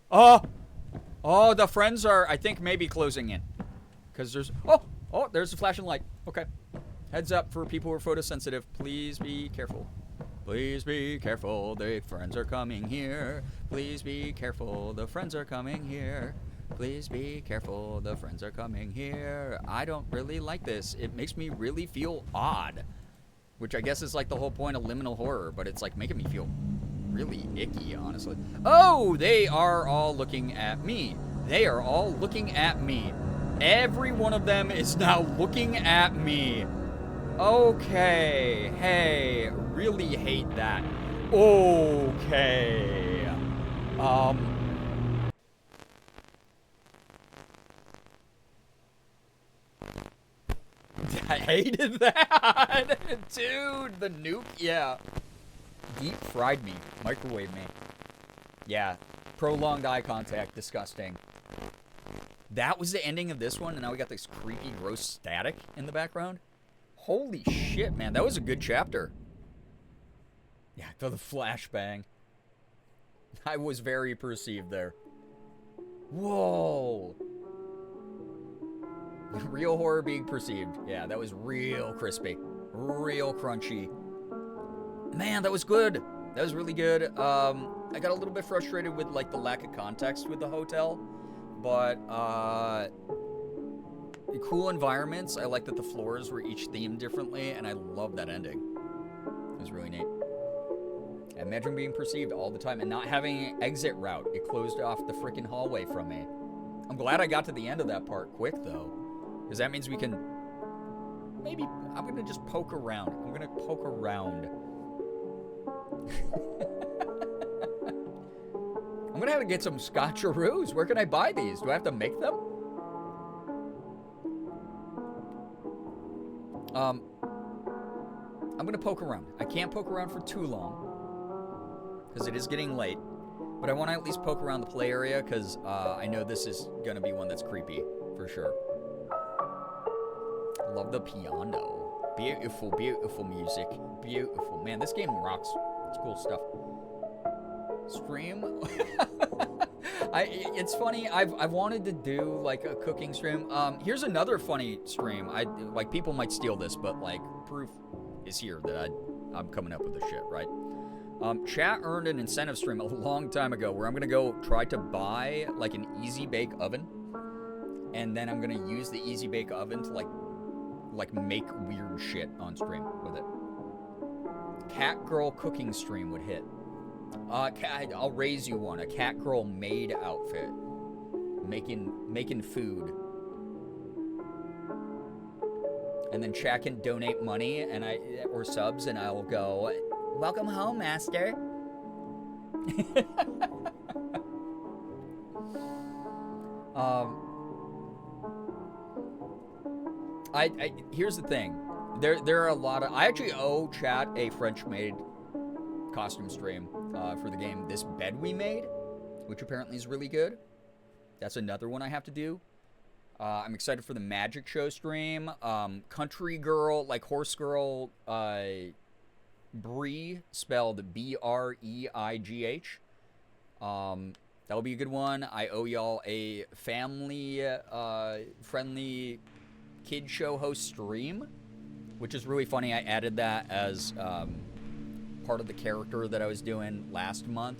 Oh, the friends are, I think, maybe closing in. Because there's, oh, there's a flashing light. Okay. Heads up for people who are photosensitive. Please be careful. Please be careful. The friends are coming here. Please be careful. The friends are coming here. Please be careful. The friends are coming here. I don't really like this. It makes me really feel odd. Which I guess is like the whole point of liminal horror. But it's like making me feel really icky, honestly. Oh, they are all looking at me. They are all looking at me. Every one of them is now looking at me. Okay. Hey, really hate that. Okay. I hated that. Dude, the nuke, yeah. Deep fried me. Microwave me. Yeah. Prolonged eye contact. Disgusting. That was the ending of this one, and now we got this creepy, gross static in the background. Holy shit, man. That was a good chapter. Yeah, the flashbang. I was very perceived there. Whoa. Real horror being perceived. Yeah, that was real crispy. Real crunchy. Man, that was good. That was really good. I got a little bit frustrated with, like, the lack of context with the hotel. But, cool environments. I like that the floors were each themed differently, and I love that ending. It was really neat. I imagine being perceived all the time and not having an exit route. It closed off the freaking hallway from me. I'm glad I got to the end of that part quick, though. Because that means we can... Maybe... I'm going to just poke around. I'm going to poke around. I'm going to have to get some scotcheroos. Where can I buy these? Do I have to make them? I'm going to poke around. I can't poke around for too long. Because it is getting late. But I want to at least poke around the play area. Because I know this is going to be one that's creepy. For sure. Love the piano. Beautiful, beautiful music. Beautiful. Man, this game rocks. It's cool stuff. Stream? It's funny. I've wanted to do like a cooking stream. Here's another funny stream. Like people might steal this, but like proof is here that I'm coming up with this shit, right? Chat earned an incentive stream a long time ago where I'm gonna go try to buy like an easy bake oven, and then I'm gonna use the easy bake oven to like make weird shit on stream with it. Cat girl cooking stream would hit. I'll raise you one. A cat girl maid outfit. Making food. And then chat can donate money or subs, and I'll go, welcome home, master. Here's the thing. There are a lot of... I actually owe chat a French-made costume stream for the game This Bed We Made, which apparently is really good. That's another one I have to do. I'm excited for the Magic Show stream. Country Girl, like Horse Girl, Bree, spelled B-R-E-I-G-H. That'll be a good one. I owe y'all a family-friendly kid show host stream, which is really funny. I added that as part of the character that I was doing last month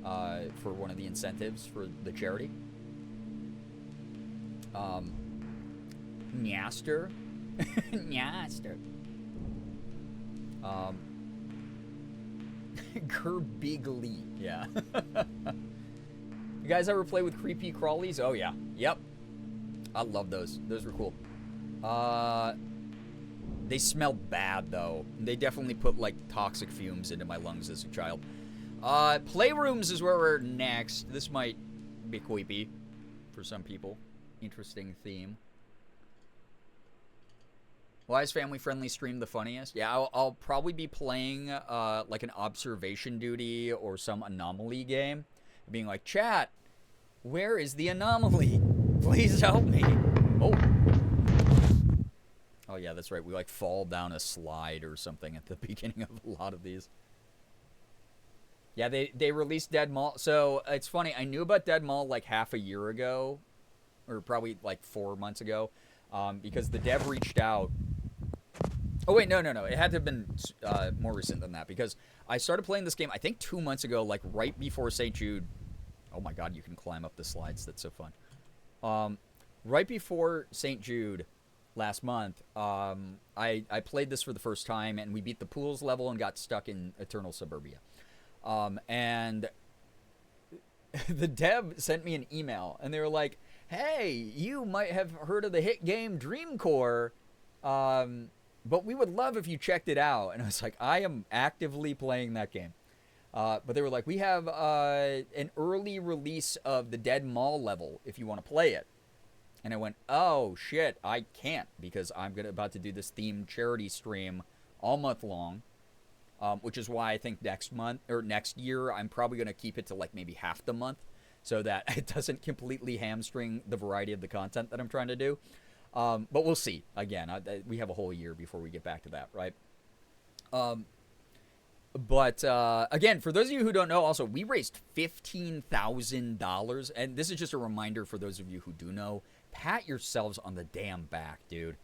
for one of the incentives for the charity. Nyaster. Nyaster. Girbeagly. Yeah. You guys ever play with creepy crawlies? Oh, yeah. Yep. I love those. Those were cool. They smell bad, though. They definitely put, like, toxic fumes into my lungs as a child. Playrooms is where we're next. This might be creepy for some people. Interesting theme. Why is family-friendly stream the funniest? Yeah, I'll probably be playing, like, an observation duty or some anomaly game. Being like, chat, where is the anomaly? Please help me. Oh. Oh, yeah, that's right. We, like, fall down a slide or something at the beginning of a lot of these. Yeah, they released Dead Mall. So, it's funny. I knew about Dead Mall, like, half a year ago. Or probably, like, 4 months ago. Because the dev reached out. Oh, wait, no. It had to have been more recent than that. Because I started playing this game, I think, 2 months ago, like, right before St. Jude. Oh, my God, you can climb up the slides. That's so fun. Right before St. Jude last month, I played this for the first time, and we beat the pools level and got stuck in Eternal Suburbia. And the dev sent me an email, and they were like, hey, you might have heard of the hit game Dreamcore, but we would love if you checked it out. And I was like, I am actively playing that game. But they were like, we have an early release of the Dead Mall level if you want to play it. And I went, oh, shit, I can't because I'm about to do this themed charity stream all month long, which is why I think next month or next year I'm probably going to keep it to like maybe half the month so that it doesn't completely hamstring the variety of the content that I'm trying to do. But we'll see. Again, we have a whole year before we get back to that, right? But again, for those of you who don't know, also, we raised $15,000. And this is just a reminder for those of you who do know. Pat yourselves on the damn back, dude.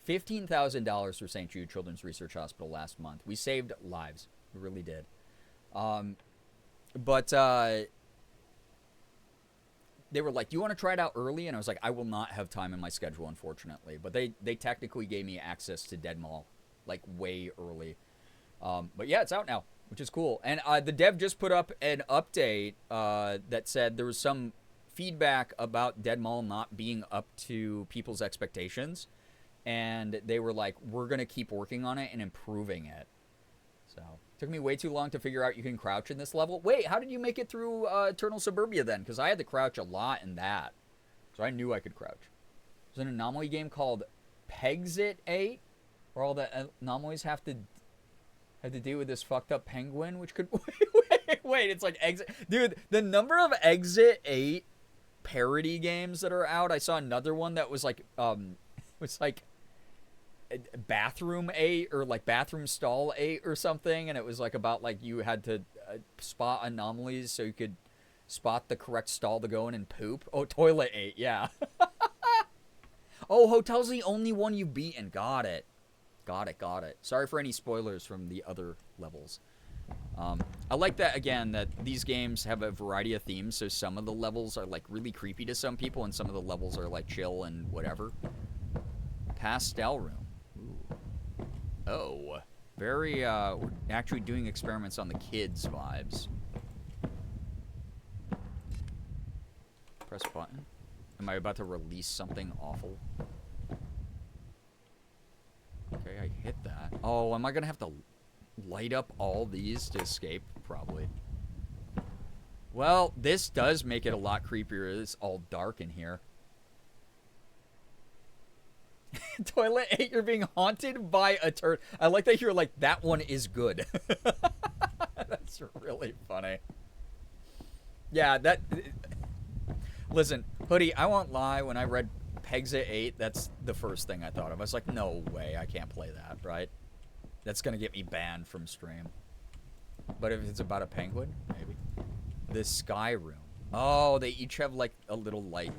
$15,000 for St. Jude Children's Research Hospital last month. We saved lives. We really did. But they were like, do you want to try it out early? And I was like, I will not have time in my schedule, unfortunately. But they technically gave me access to Dead Mall, like, way early. But yeah, it's out now, which is cool. And the dev just put up an update that said there was some feedback about Dead Mall not being up to people's expectations. And they were like, we're going to keep working on it and improving it. So, it took me way too long to figure out you can crouch in this level. Wait, how did you make it through Eternal Suburbia then? Because I had to crouch a lot in that. So I knew I could crouch. There's an anomaly game called Pexit 8, where all the anomalies have to do with this fucked up penguin, which could... wait, it's like Exit... Dude, the number of Exit 8 parody games that are out, I saw another one that was like, Bathroom 8 or like Bathroom Stall 8 or something, and it was like about like you had to spot anomalies so you could spot the correct stall to go in and poop. Oh, Toilet 8, yeah. Oh, Hotel's the only one you've beaten. Got it. Got it. Sorry for any spoilers from the other levels. I like that, again, that these games have a variety of themes, so some of the levels are, like, really creepy to some people, and some of the levels are, like, chill and whatever. Pastel Room. Ooh. Oh. Very, we're actually doing experiments on the kids' vibes. Press button. Am I about to release something awful? Okay, I hit that. Oh, am I gonna have to light up all these to escape? Probably. Well, this does make it a lot creepier. It's all dark in here. Toilet 8, you're being haunted by a turd. I like that you're like, that one is good. That's really funny. Yeah, that... Listen, Hoodie, I won't lie. When I read Pegs at 8, that's the first thing I thought of. I was like, no way, I can't play that, right? That's going to get me banned from stream. But if it's about a penguin, maybe. The Sky Room. Oh, they each have, like, a little light.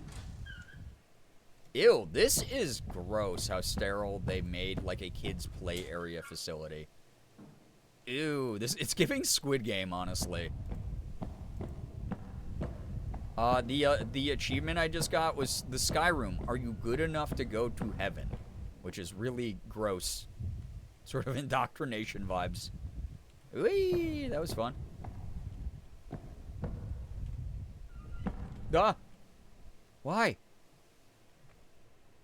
Ew, this is gross how sterile they made, like, a kid's play area facility. Ew, it's giving Squid Game, honestly. The achievement I just got was the Sky Room. Are you good enough to go to heaven? Which is really gross. Sort of indoctrination vibes. Whee! That was fun. Duh! Why?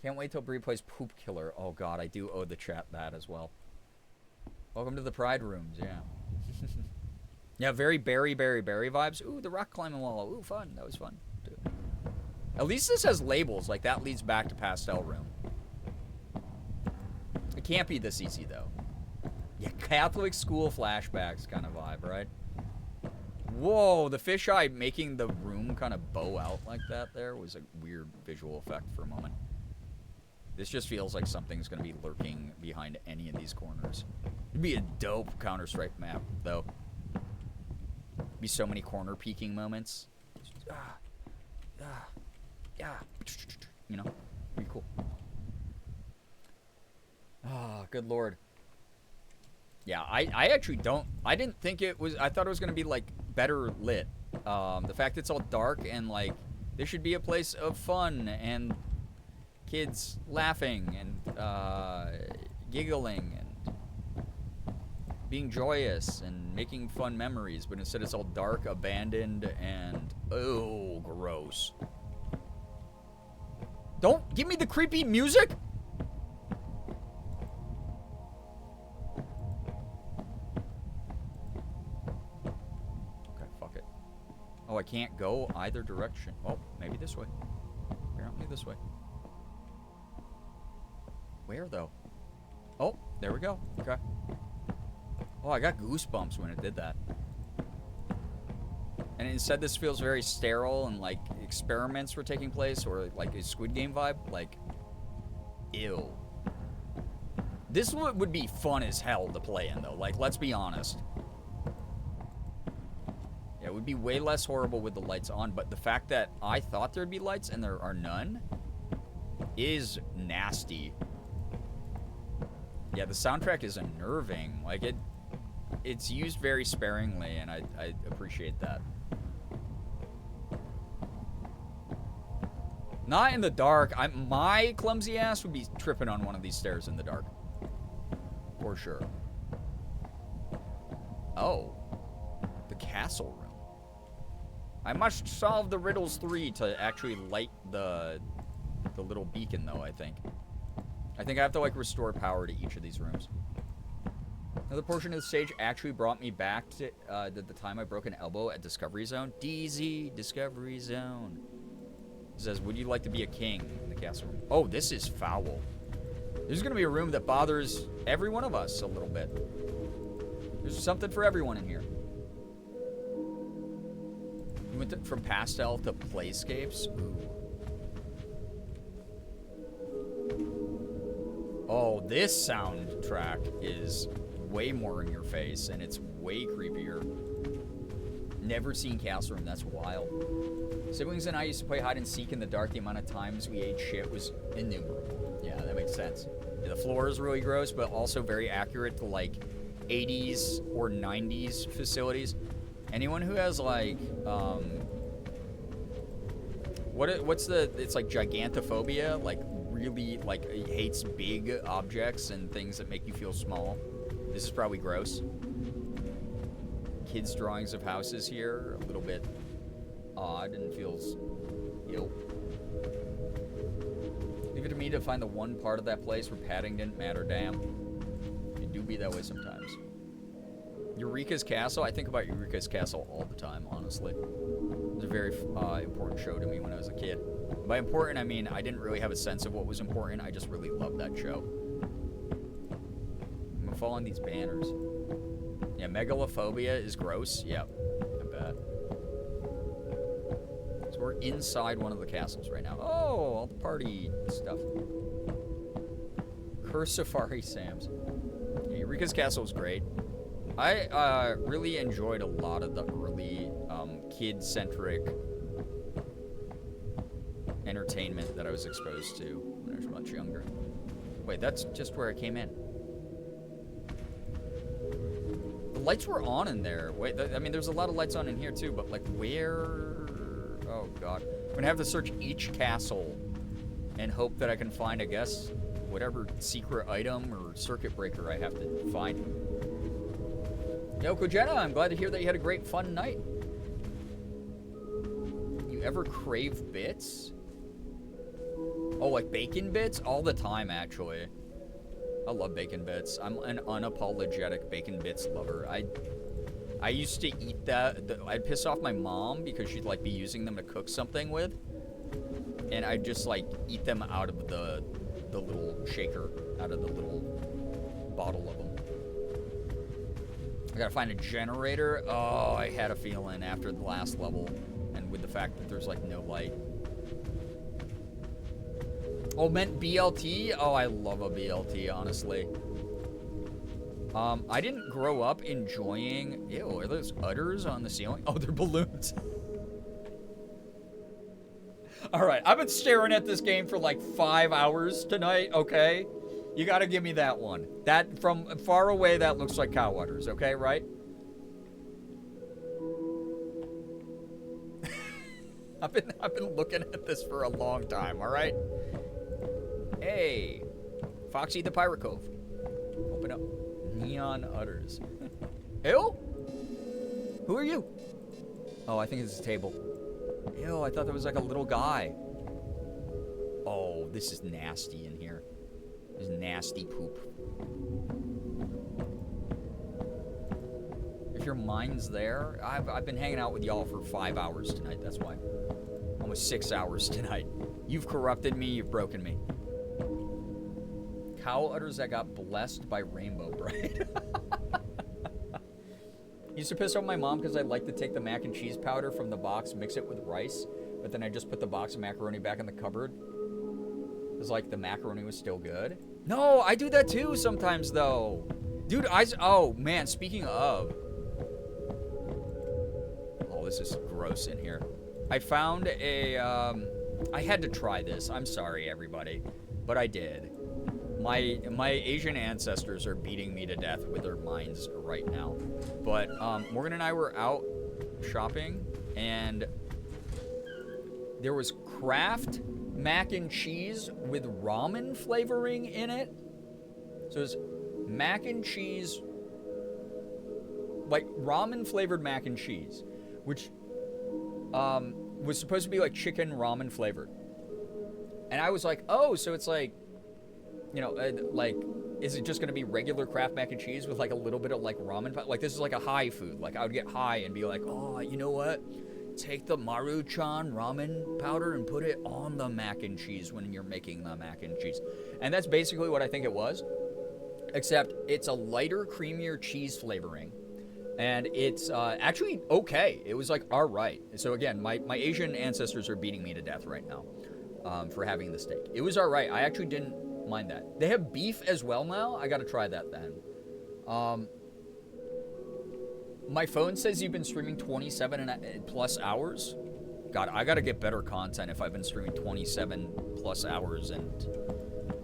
Can't wait till Bree plays Poop Killer. Oh god, I do owe the chat that as well. Welcome to the Pride Rooms, yeah. Yeah, very Berry vibes. Ooh, the rock climbing wall. Ooh, fun. That was fun. Too. At least this has labels. Like, that leads back to Pastel Room. It can't be this easy, though. Yeah, Catholic school flashbacks kind of vibe, right? Whoa, the fisheye making the room kind of bow out like that there was a weird visual effect for a moment. This just feels like something's going to be lurking behind any of these corners. It'd be a dope Counter-Strike map, though. Be so many corner peeking moments. Yeah. You know? Be cool. Ah, good lord. Yeah, I actually don't... I didn't think it was... I thought it was going to be, like, better lit. The fact it's all dark and, like, this should be a place of fun and kids laughing and giggling and being joyous and making fun memories, but instead it's all dark, abandoned, and oh, gross. Don't give me the creepy music! Okay, fuck it. Oh, I can't go either direction. Oh, maybe this way. Apparently this way. Where, though? Oh, there we go. Okay. Oh, I got goosebumps when it did that. And instead this feels very sterile and like experiments were taking place or like a Squid Game vibe. Like, ew. This would be fun as hell to play in though. Like, let's be honest. Yeah, it would be way less horrible with the lights on, but the fact that I thought there'd be lights and there are none is nasty. Yeah, the soundtrack is unnerving. Like, it's used very sparingly, and I appreciate that. Not in the dark. My clumsy ass would be tripping on one of these stairs in the dark. For sure. Oh. The castle room. I must solve the riddles 3 to actually light the little beacon, though, I think. I think I have to, like, restore power to each of these rooms. Another portion of the stage actually brought me back to the time I broke an elbow at Discovery Zone. DZ, Discovery Zone. It says, would you like to be a king in the castle room? Oh, this is foul. This is going to be a room that bothers every one of us a little bit. There's something for everyone in here. You went from pastel to playscapes? Ooh. Oh, this soundtrack is way more in your face, and it's way creepier. Never seen Castle Room, that's wild. Siblings and I used to play hide and seek in the dark. The amount of times we ate shit was innumerable. Yeah, that makes sense. Yeah, the floor is really gross, but also very accurate to, like, 80s or 90s facilities. Anyone who has, like, it's like gigantophobia, like, really, like, hates big objects and things that make you feel small. This is probably gross. Kids' drawings of houses here, a little bit odd and feels ill. Leave it to me to find the one part of that place where padding didn't matter, damn. It do be that way sometimes. Eureka's Castle. I think about Eureka's Castle all the time, honestly. It was a very important show to me when I was a kid. By important, I mean I didn't really have a sense of what was important. I just really loved that show. I'm gonna fall on these banners. Yeah, megalophobia is gross. Yep, I bet. So we're inside one of the castles right now. Oh, all the party stuff. Curse Safari Sam's. Yeah, Eureka's Castle was great. I really enjoyed a lot of the early kid-centric entertainment that I was exposed to when I was much younger. Wait, that's just where I came in. The lights were on in there. Wait, I mean, there's a lot of lights on in here too, but like where? Oh God. I'm gonna have to search each castle and hope that I can find, I guess, whatever secret item or circuit breaker I have to find. Yo, Kojena, I'm glad to hear that you had a great fun night. You ever crave bits? Oh, like bacon bits? All the time, actually. I love bacon bits. I'm an unapologetic bacon bits lover. I used to eat that. I'd piss off my mom because she'd like be using them to cook something with. And I'd just like eat them out of the little shaker, out of the little bottle of them. I gotta find a generator. Oh, I had a feeling after the last level and with the fact that there's like no light. Oh, meant BLT? Oh, I love a BLT, honestly. I didn't grow up enjoying... Ew, are those udders on the ceiling? Oh, they're balloons. Alright, I've been staring at this game for like 5 hours tonight, okay? You gotta give me that one. That, from far away, that looks like cow udders, okay, right? I've been looking at this for a long time, alright? Hey, Foxy the Pirate Cove. Open up. Neon udders. Ew? Who are you? Oh, I think it's a table. Ew, I thought that was like a little guy. Oh, this is nasty in here. This is nasty poop. If your mind's there, I've been hanging out with y'all for 5 hours tonight, that's why. Almost 6 hours tonight. You've corrupted me, you've broken me. Cow udders that got blessed by Rainbow Bright. Used to piss off my mom because I'd like to take the mac and cheese powder from the box, mix it with rice, but then I just put the box of macaroni back in the cupboard. It was like the macaroni was still good. No, I do that too sometimes though. Dude, oh man, speaking of. Oh, this is gross in here. I found a, I had to try this. I'm sorry, everybody, but I did. My Asian ancestors are beating me to death with their minds right now. But Morgan and I were out shopping, and there was Kraft mac and cheese with ramen flavoring in it. So it's mac and cheese, like ramen flavored mac and cheese, which was supposed to be like chicken ramen flavored. And I was like, oh, so it's like, you know, like, is it just going to be regular Kraft mac and cheese with like a little bit of like ramen? Like, this is like a high food. Like, I would get high and be like, oh, you know what? Take the Maruchan ramen powder and put it on the mac and cheese when you're making the mac and cheese. And that's basically what I think it was. Except it's a lighter, creamier cheese flavoring. And it's actually okay. It was like, all right. So again, my Asian ancestors are beating me to death right now for having the steak. It was all right. I actually didn't mind that. They have beef as well now. I gotta try that then. My phone says you've been streaming 27 plus hours. God, I gotta get better content if I've been streaming 27 plus hours and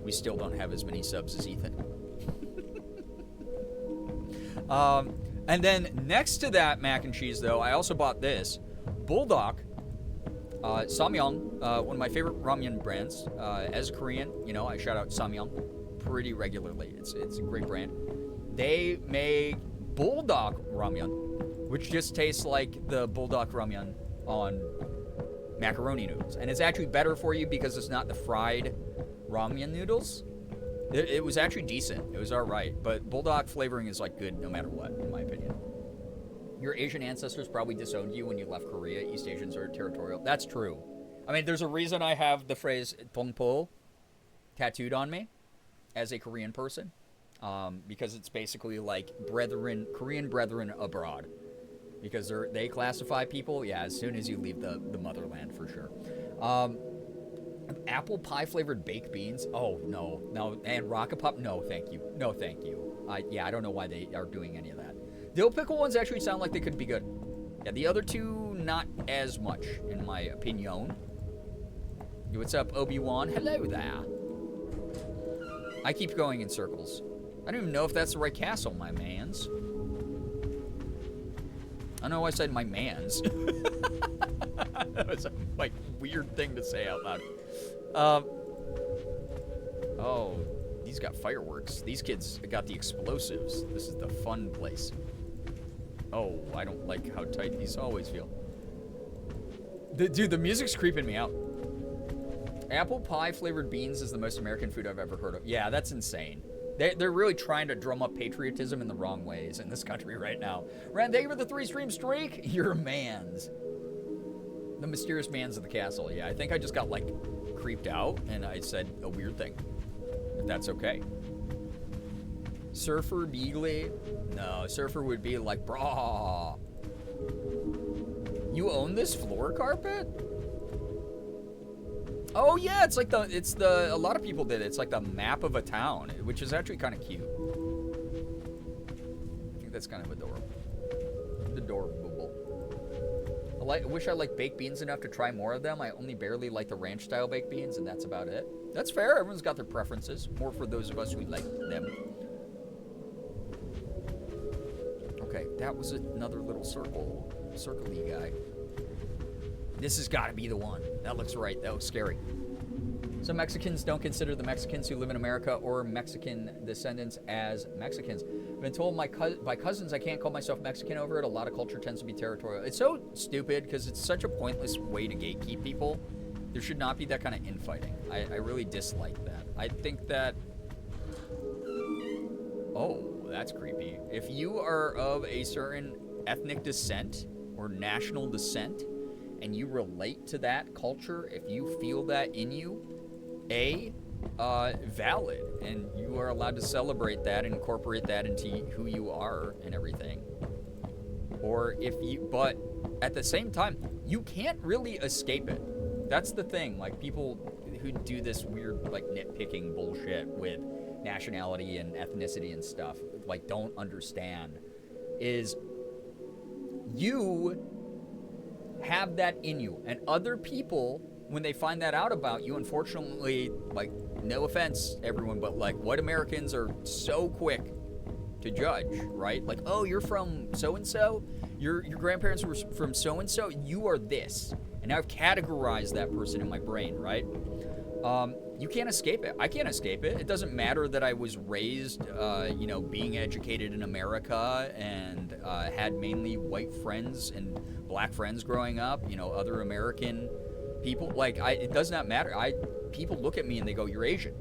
we still don't have as many subs as Ethan. And then next to that mac and cheese though, I also bought this Bulldog Samyang, one of my favorite ramen brands. As a Korean, you know, I shout out Samyang pretty regularly. It's a great brand. They make Bulldog ramen, which just tastes like the Bulldog ramen on macaroni noodles. And it's actually better for you because it's not the fried ramen noodles. It was actually decent. It was all right. But bulldog flavoring is like good no matter what, in my opinion. Your Asian ancestors probably disowned you when you left Korea. East Asians are territorial. That's true. I mean, there's a reason I have the phrase "tongpo" tattooed on me as a Korean person, because it's basically like brethren, Korean brethren abroad, because they classify people, yeah, as soon as you leave the motherland for sure. Apple pie flavored baked beans. Oh no, and rocket pop. No, thank you. No, thank you. I don't know why they are doing any of that. Dill pickle ones actually sound like they could be good. Yeah, the other two not as much, in my opinion. Yo, what's up, Obi-Wan? Hello there. I keep going in circles. I don't even know if that's the right castle, my mans. I don't know why I said my mans. That was a like weird thing to say out loud. Oh, these got fireworks. These kids got the explosives. This is the fun place. Oh, I don't like how tight these hallways feel. Dude, the music's creeping me out. Apple pie flavored beans is the most American food I've ever heard of. Yeah, that's insane. They're really trying to drum up patriotism in the wrong ways in this country right now. Rand, thank you for the 3-stream streak. You're mans. The mysterious mans of the castle. Yeah, I think I just got, like, creeped out, and I said a weird thing. If that's okay. Surfer Beagley? No, Surfer would be like, brah. You own this floor carpet? Oh yeah, it's the a lot of people did it. It's like the map of a town, which is actually kind of cute. I think that's kind of adorable. I wish I liked baked beans enough to try more of them. I only barely like the ranch style baked beans, and that's about it. That's fair. Everyone's got their preferences. More for those of us who like them. Okay, that was another little circle-y guy. This has got to be the one. That looks right. That looks scary. Some Mexicans don't consider the Mexicans who live in America or Mexican descendants as Mexicans. I've been told by cousins I can't call myself Mexican over it. A lot of culture tends to be territorial. It's so stupid because it's such a pointless way to gatekeep people. There should not be that kind of infighting. I really dislike that. I think that... Oh, that's creepy. If you are of a certain ethnic descent or national descent, and you relate to that culture, if you feel that in you, valid, and you are allowed to celebrate that and incorporate that into who you are and everything. But at the same time, you can't really escape it. That's the thing. Like, people who do this weird, like, nitpicking bullshit with nationality and ethnicity and stuff, like, don't understand, is you have that in you, and other people, when they find that out about you, unfortunately, like, no offense everyone, but like white Americans are so quick to judge, right? Like, oh, you're from so-and-so, your grandparents were from so-and-so, you are this, and now I've categorized that person in my brain, right? You can't escape it. I can't escape it. It doesn't matter that I was raised, being educated in America and had mainly white friends and black friends growing up, other American people. Like, it does not matter. People look at me and they go, you're Asian.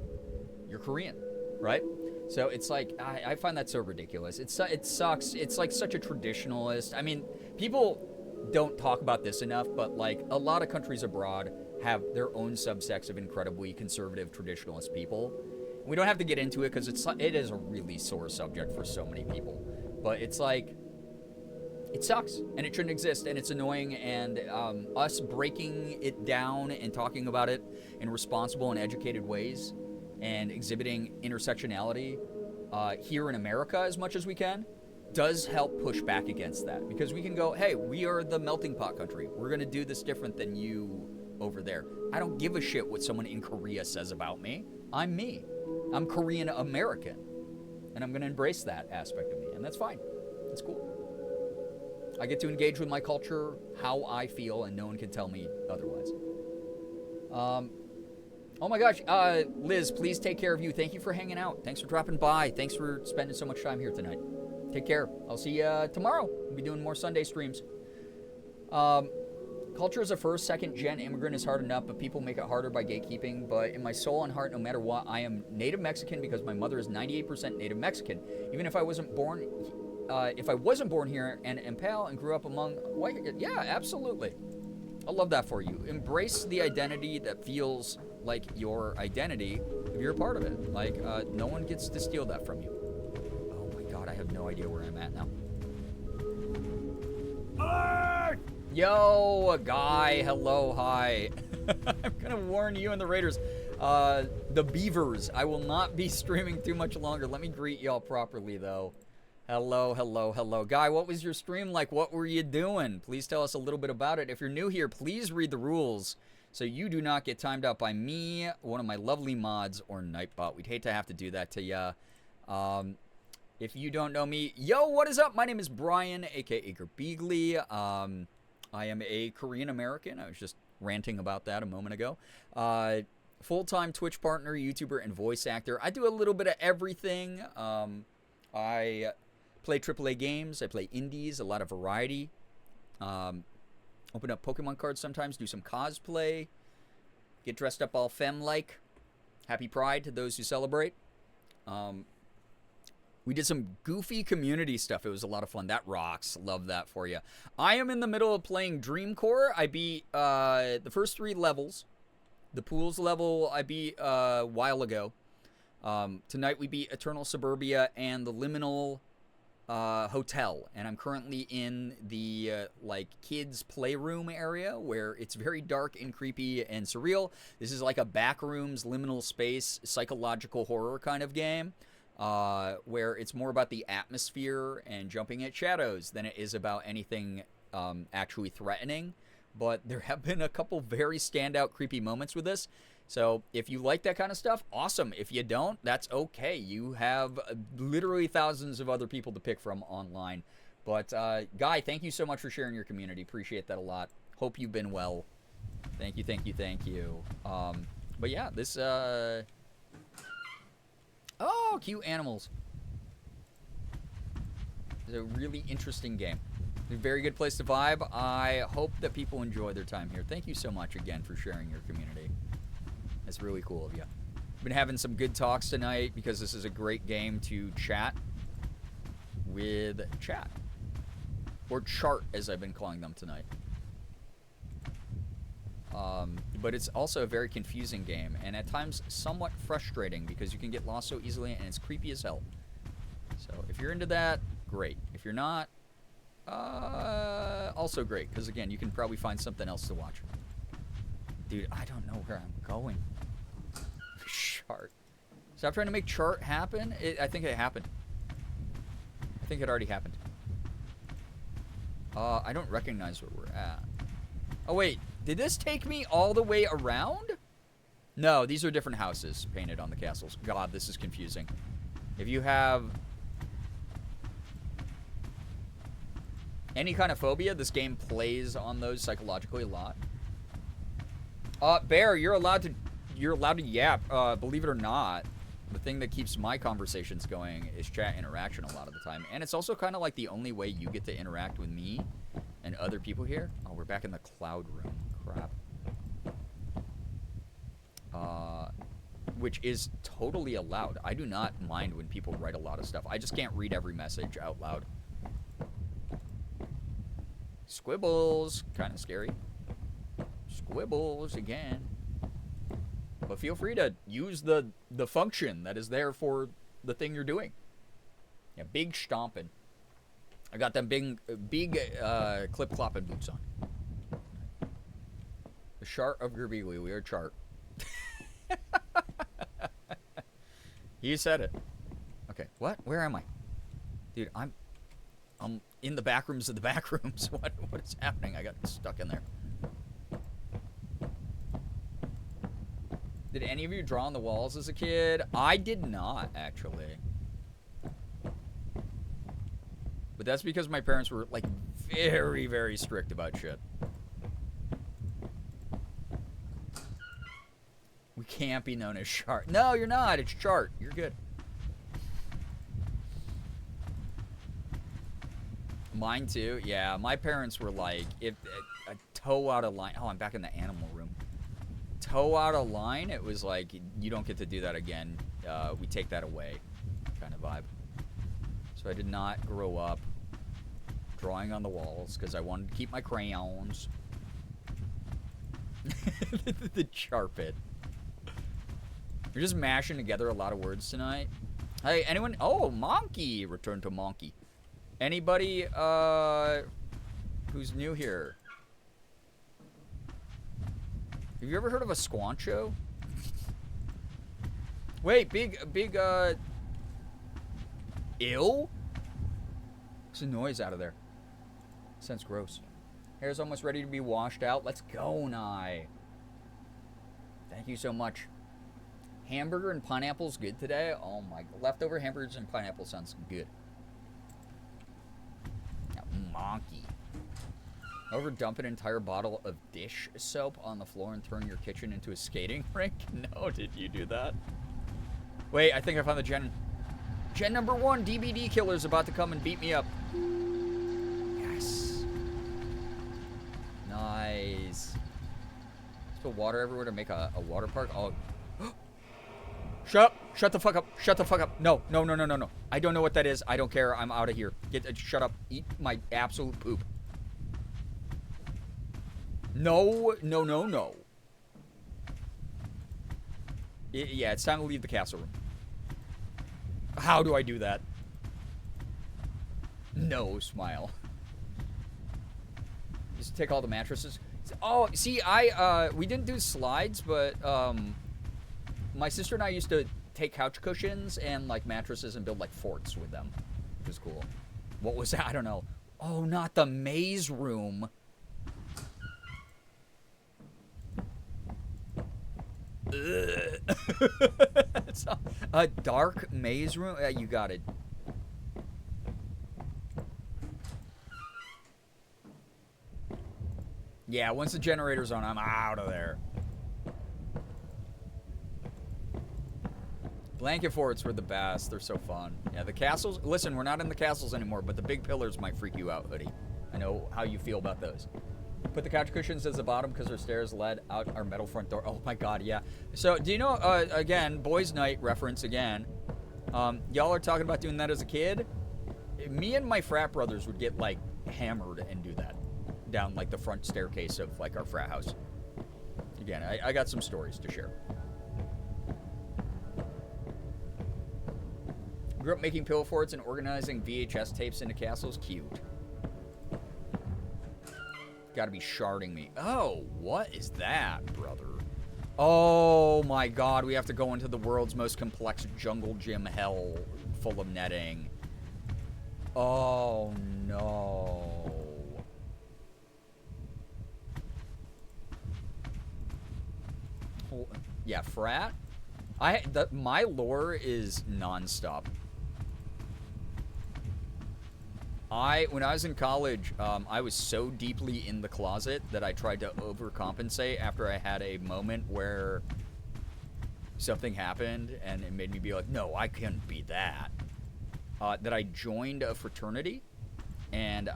You're Korean, right? So it's like, I find that so ridiculous. It sucks. It's like such a traditionalist. I mean, people don't talk about this enough, but like a lot of countries abroad have their own subsects of incredibly conservative traditionalist people. We don't have to get into it because it is a really sore subject for so many people. But it's like, it sucks and it shouldn't exist and it's annoying, and us breaking it down and talking about it in responsible and educated ways and exhibiting intersectionality here in America as much as we can does help push back against that, because we can go, hey, we are the melting pot country. We're going to do this different than you over there. I don't give a shit what someone in Korea says about me. I'm me. I'm Korean American, and I'm going to embrace that aspect of me, and that's fine. It's cool. I get to engage with my culture how I feel, and no one can tell me otherwise. Oh my gosh, Liz, please take care of you. Thank you for hanging out. Thanks for dropping by. Thanks for spending so much time here tonight. Take care. I'll see you tomorrow. We'll be doing more Sunday streams. Culture as a first, second gen immigrant is hard enough, but people make it harder by gatekeeping. But in my soul and heart, no matter what, I am native Mexican because my mother is 98% native Mexican. Even if I wasn't born here and pale and grew up among white, yeah, absolutely. I love that for you. Embrace the identity that feels like your identity if you're a part of it. Like, no one gets to steal that from you. Oh my god, I have no idea where I'm at now. Yo, guy, hello, hi. I'm gonna warn you and the Raiders. The Beavers, I will not be streaming too much longer. Let me greet y'all properly, though. Hello, hello, hello. Guy, what was your stream like? What were you doing? Please tell us a little bit about it. If you're new here, please read the rules so you do not get timed out by me, one of my lovely mods, or Nightbot. We'd hate to have to do that to ya. If you don't know me, yo, what is up? My name is Brian, aka Girbeagly. I am a Korean American. I was just ranting about that a moment ago. Full-time Twitch partner, YouTuber, and voice actor. I do a little bit of everything. I play AAA games. I play indies, a lot of variety. Open up Pokemon cards sometimes, do some cosplay. Get dressed up all femme-like. Happy Pride to those who celebrate. We did some goofy community stuff. It was a lot of fun. That rocks. Love that for you. I am in the middle of playing Dreamcore. I beat the first 3 levels. The pools level I beat a while ago. Tonight we beat Eternal Suburbia and the Liminal Hotel. And I'm currently in the like kids playroom area where it's very dark and creepy and surreal. This is like a backrooms liminal space psychological horror kind of game. Where it's more about the atmosphere and jumping at shadows than it is about anything actually threatening. But there have been a couple very standout creepy moments with this. So if you like that kind of stuff, awesome. If you don't, that's okay. You have literally thousands of other people to pick from online. But Guy, thank you so much for sharing your community. Appreciate that a lot. Hope you've been well. Thank you, thank you, thank you. But yeah, this... Oh, cute animals. It's a really interesting game. A very good place to vibe. I hope that people enjoy their time here. Thank you so much again for sharing your community. That's really cool of you. Been having some good talks tonight because this is a great game to chat with chat. Or chart, as I've been calling them tonight. But it's also a very confusing game, and at times somewhat frustrating because you can get lost so easily, and it's creepy as hell. So if you're into that, great. If you're not, also great, because again, you can probably find something else to watch. Dude, I don't know where I'm going. Chart. Stop trying to make chart happen. I think it happened. I think it already happened. I don't recognize where we're at. Oh, wait. Did this take me all the way around? No, these are different houses painted on the castles. God, this is confusing. If you have any kind of phobia, this game plays on those psychologically a lot. Bear, you're allowed to yap. Believe it or not, the thing that keeps my conversations going is chat interaction a lot of the time. And it's also kind of like the only way you get to interact with me and other people here. Oh, we're back in the cloud room. Crap. Which is totally allowed. I do not mind when people write a lot of stuff. I just can't read every message out loud. Squibbles. Kind of scary. Squibbles again. But feel free to use the function that is there for the thing you're doing. Yeah, big stomping. I got them big clip-clopping boots on. The chart of Girbeagly. We are chart. You said it. Okay, what? Where am I? Dude, I'm in the back rooms of the back rooms. What is happening? I got stuck in there. Did any of you draw on the walls as a kid? I did not, actually. But that's because my parents were, like, very, very strict about shit. We can't be known as Chart. No, you're not. It's Chart. You're good. Mine too. Yeah, my parents were like, if a toe out of line. Oh, I'm back in the animal room. Toe out of line, it was like, you don't get to do that again. We take that away kind of vibe. So I did not grow up drawing on the walls because I wanted to keep my crayons. The charpet. We're just mashing together a lot of words tonight. Hey, anyone? Oh, Monkey! Return to Monkey. Anybody, who's new here? Have you ever heard of a squancho? Wait, big, ill? What's the noise out of there? Sounds gross. Hair's almost ready to be washed out. Let's go, Nye. Thank you so much. Hamburger and pineapple's good today. Oh my, leftover hamburgers and pineapple sounds good. Now, monkey. Ever dump an entire bottle of dish soap on the floor and turn your kitchen into a skating rink? No, did you do that? Wait, I think I found the gen. Gen number 1, DBD killer's about to come and beat me up. Yes. Nice. Spill water everywhere to make a water park. Oh. Shut up. Shut the fuck up. Shut the fuck up. No. I don't know what that is. I don't care. I'm out of here. Shut up. Eat my absolute poop. No. Yeah, it's time to leave the castle room. How do I do that? No, smile. Just take all the mattresses. Oh, see, we didn't do slides, but, my sister and I used to take couch cushions and, like, mattresses and build, like, forts with them. Which was cool. What was that? I don't know. Oh, not the maze room. It's a dark maze room? You got it. Yeah, once the generator's on, I'm out of there. Blanket forts were the best. They're so fun. Yeah, the castles. Listen, we're not in the castles anymore, but the big pillars might freak you out, Hoodie. I know how you feel about those. Put the couch cushions as the bottom because our stairs led out our metal front door. Oh my god, yeah. So, do you know, again, boys' night reference again. Y'all are talking about doing that as a kid. Me and my frat brothers would get, like, hammered and do that. Down, like, the front staircase of, like, our frat house. Again, I got some stories to share. Grew up making pillow forts and organizing VHS tapes into castles. Cute. Gotta be sharding me. Oh, what is that, brother? Oh my god, we have to go into the world's most complex jungle gym hell full of netting. Oh no. Yeah, frat? My lore is nonstop. When I was in college, I was so deeply in the closet that I tried to overcompensate after I had a moment where something happened and it made me be like, no, I couldn't be that. That I joined a fraternity and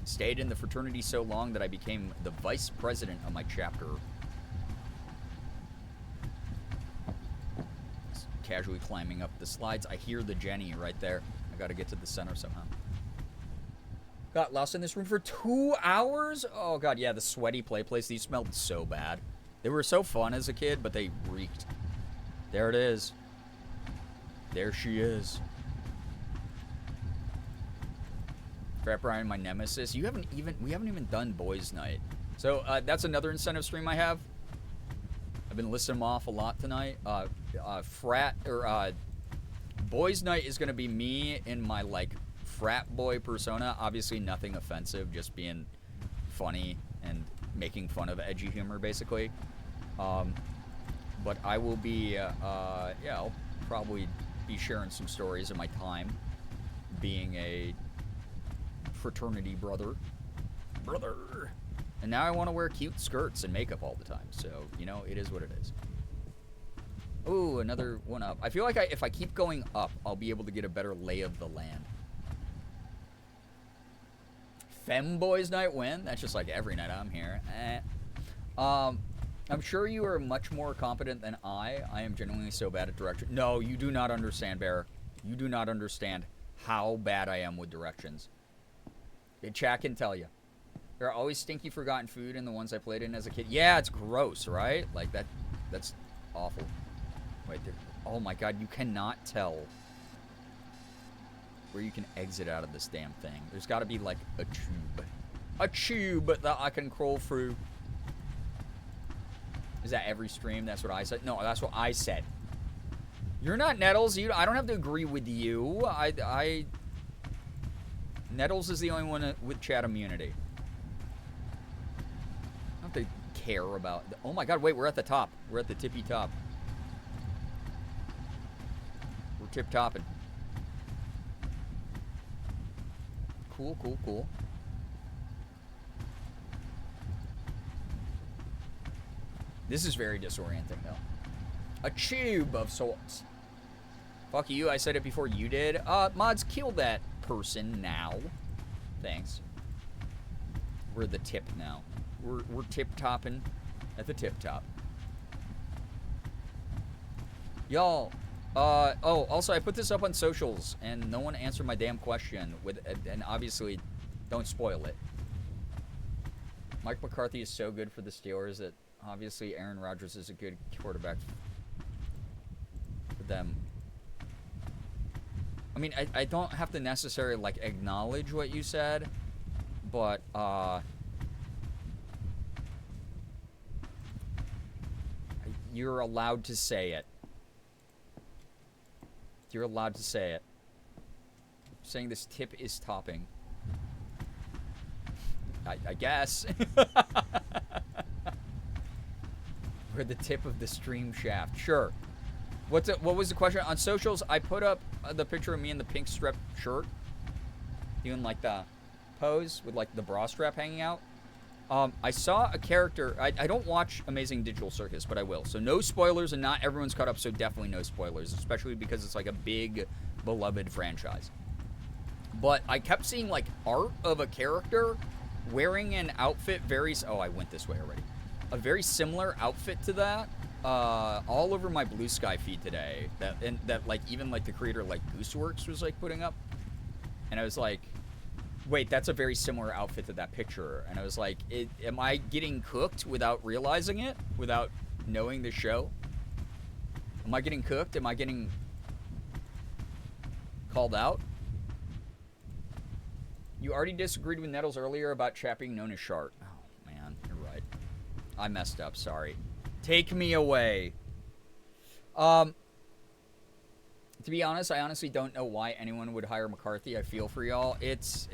stayed in the fraternity so long that I became the vice president of my chapter. Just casually climbing up the slides. I hear the Jenny right there. I gotta get to the center somehow. Got lost in this room for 2 hours? Oh god, yeah, the sweaty play place. These smelled so bad. They were so fun as a kid, but they reeked. There it is. There she is. Frat Brian, my nemesis. We haven't even done boys' night. So that's another incentive stream I have. I've been listing them off a lot tonight. Boys' night is gonna be me in my like frat boy persona. Obviously nothing offensive, just being funny and making fun of edgy humor basically. But I will be yeah, I'll probably be sharing some stories of my time being a fraternity brother. And now I want to wear cute skirts and makeup all the time, so you know, it is what it is. Ooh, another one up. I feel like if I keep going up, I'll be able to get a better lay of the land. Femboys night win? That's just like every night I'm here. I'm sure you are much more competent than I. I am genuinely so bad at direction. No, you do not understand, Bear. You do not understand how bad I am with directions. Chat can tell you. There are always stinky forgotten food in the ones I played in as a kid. Yeah, it's gross, right? Like that's awful. Wait, oh my god, you cannot tell where you can exit out of this damn thing. There's got to be like a tube. A tube that I can crawl through. Is that every stream? That's what I said? No, that's what I said. You're not Nettles. I don't have to agree with you. Nettles is the only one with chat immunity. I don't have to care about... Oh my god, wait, we're at the top. We're at the tippy top. We're tip-topping. Cool, cool, cool. This is very disorienting, though. A tube of sorts. Fuck you, I said it before you did. Mods, kill that person now. Thanks. We're at the tip now. We're tip-topping at the tip-top. Y'all, oh, also, I put this up on socials, and no one answered my damn question. And obviously, don't spoil it. Mike McCarthy is so good for the Steelers that obviously Aaron Rodgers is a good quarterback for them. I mean, I don't have to necessarily, like, acknowledge what you said, but, you're allowed to say it. You're allowed to say it. Saying this tip is topping. I guess. We're the tip of the stream shaft. Sure. What was the question? On socials, I put up the picture of me in the pink strip shirt. Doing like the pose with like the bra strap hanging out. I saw a character. I don't watch Amazing Digital Circus, but I will. So no spoilers, and not everyone's caught up, so definitely no spoilers. Especially because it's like a big, beloved franchise. But I kept seeing like art of a character wearing an outfit very... Oh, I went this way already. A very similar outfit to that. All over my Blue Sky feed today. That like even like the creator like Gooseworks was like putting up. And I was like... Wait, that's a very similar outfit to that picture. And I was like, am I getting cooked without realizing it? Without knowing the show? Am I getting cooked? Am I getting called out? You already disagreed with Nettles earlier about chat being known as Shart. Oh, man, you're right. I messed up, sorry. Take me away. To be honest, I honestly don't know why anyone would hire McCarthy. I feel for y'all. It's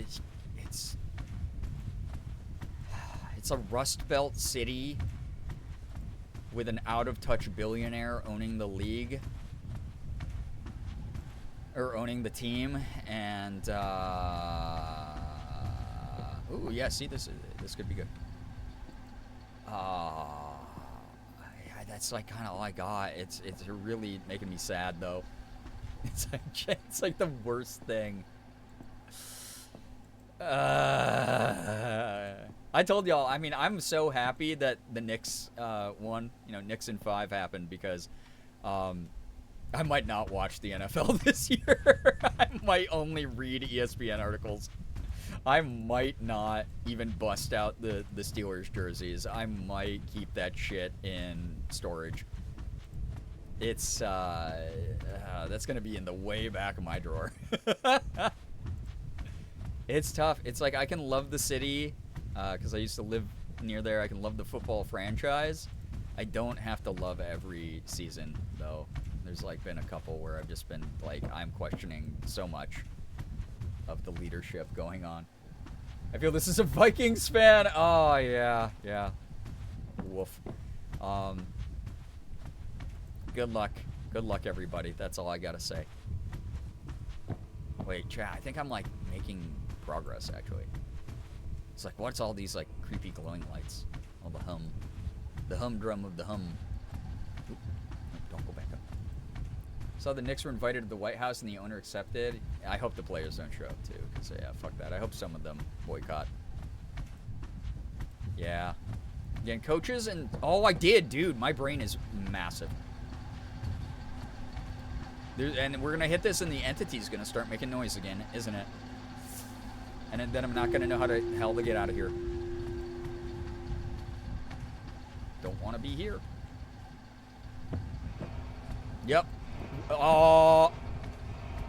a Rust Belt city with an out-of-touch billionaire owning the league. Or owning the team. And, ooh, yeah, see, this could be good. That's like kind of all I got. It's really making me sad, though. It's like the worst thing. I told y'all, I mean, I'm so happy that the Knicks won. You know, Knicks in 5 happened because I might not watch the NFL this year. I might only read ESPN articles. I might not even bust out the Steelers jerseys. I might keep that shit in storage. It's, that's gonna be in the way back of my drawer. It's tough. It's like I can love the city, because I used to live near there. I can love the football franchise. I don't have to love every season, though. There's, like, been a couple where I've just been, like, I'm questioning so much of the leadership going on. I feel this is a Vikings fan. Oh, yeah. Woof. Good luck. Good luck, everybody. That's all I gotta say. Wait, chat, I think I'm, like, making progress, actually. It's like, what's all these, like, creepy glowing lights? Oh, the hum. The humdrum of the hum. Oop, don't go back up. Saw the Knicks were invited to the White House and the owner accepted. I hope the players don't show up, too, because, yeah, fuck that. I hope some of them boycott. Yeah. Again, coaches and... Oh, I did, dude. My brain is massive. And we're going to hit this and the entity's going to start making noise again, isn't it? And then I'm not going to know how the hell to get out of here. Don't want to be here. Yep. Oh.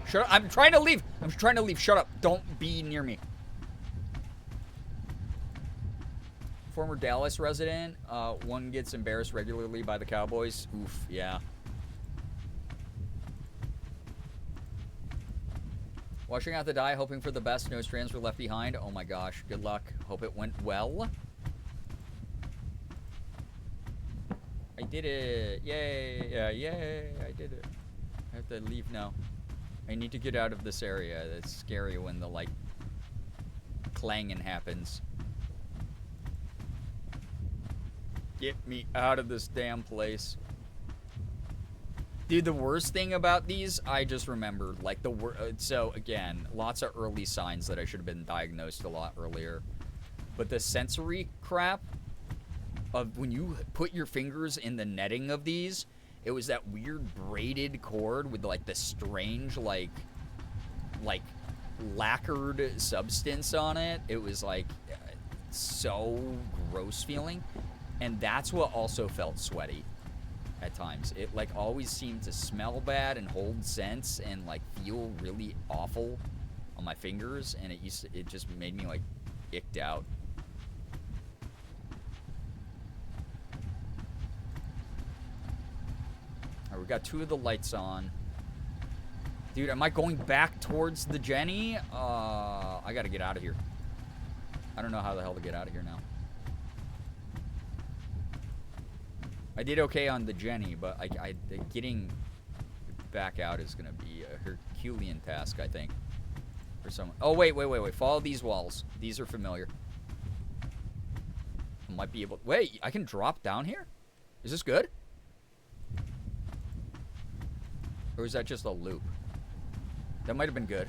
Shut up. I'm trying to leave. I'm trying to leave. Shut up. Don't be near me. Former Dallas resident. One gets embarrassed regularly by the Cowboys. Oof. Yeah. Washing out the die, hoping for the best. No strands were left behind. Oh my gosh. Good luck. Hope it went well. I did it. Yay. Yeah, yay. I did it. I have to leave now. I need to get out of this area. It's scary when the, like, clanging happens. Get me out of this damn place. Dude, the worst thing about these, I just remembered, like, so, again, lots of early signs that I should have been diagnosed a lot earlier. But the sensory crap of when you put your fingers in the netting of these, it was that weird braided cord with, like, the strange, like lacquered substance on it. It was, like, so gross feeling. And that's what also felt sweaty at times. It, like, always seemed to smell bad and hold scents and, like, feel really awful on my fingers. And it just made me, like, icked out. Alright, we got 2 of the lights on. Dude, am I going back towards the Jenny? I gotta get out of here. I don't know how the hell to get out of here now. I did okay on the Jenny, but getting back out is gonna be a Herculean task, I think. For someone. Oh, wait. Follow these walls. These are familiar. I might be able... Wait, I can drop down here? Is this good? Or is that just a loop? That might have been good.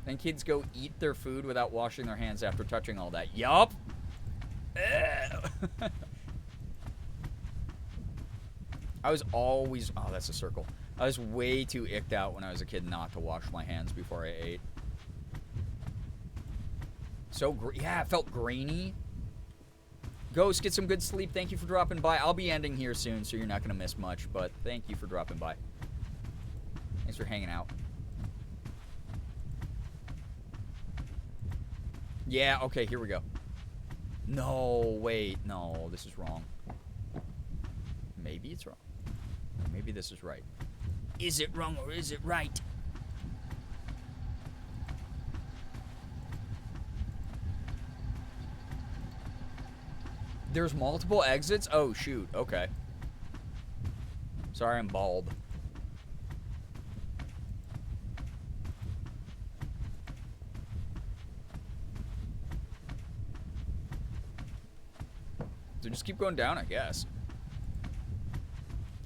Then kids go eat their food without washing their hands after touching all that. Yup. I was always... Oh, that's a circle. I was way too icked out when I was a kid not to wash my hands before I ate. So, yeah, it felt grainy. Ghost, get some good sleep. Thank you for dropping by. I'll be ending here soon, so you're not going to miss much, but thank you for dropping by. Thanks for hanging out. Yeah, okay, here we go. No, wait, no, this is wrong. Maybe it's wrong. Maybe this is right. Is it wrong or is it right? There's multiple exits? Oh, shoot. Okay. Sorry, I'm bald. So just keep going down, I guess.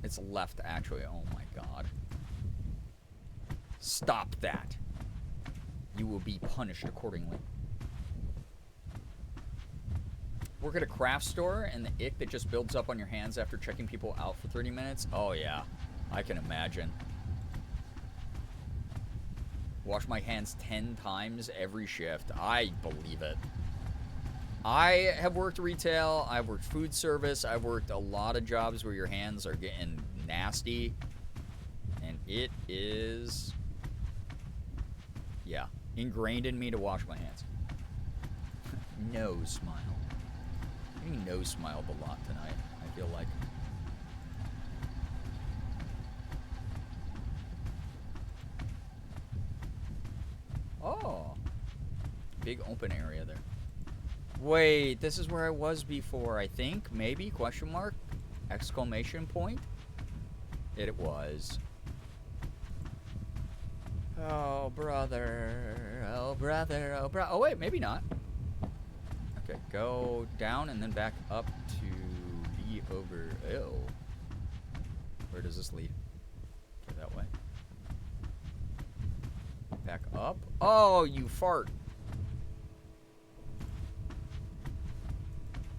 It's left, actually. Oh, my God. Stop that. You will be punished accordingly. Work at a craft store and the ick that just builds up on your hands after checking people out for 30 minutes? Oh, yeah. I can imagine. Wash my hands 10 times every shift. I believe it. I have worked retail. I've worked food service. I've worked a lot of jobs where your hands are getting nasty. And it is... Yeah. Ingrained in me to wash my hands. No smile. I no smiled a lot tonight, I feel like. Oh. Big open area there. Wait, this is where I was before, I think. Maybe? Question mark? Exclamation point? It was. Oh, brother. Oh, brother. Oh, bro. Oh, wait, maybe not. Okay, go down and then back up to be over. Oh. Where does this lead? Okay, that way. Back up. Oh, you fart.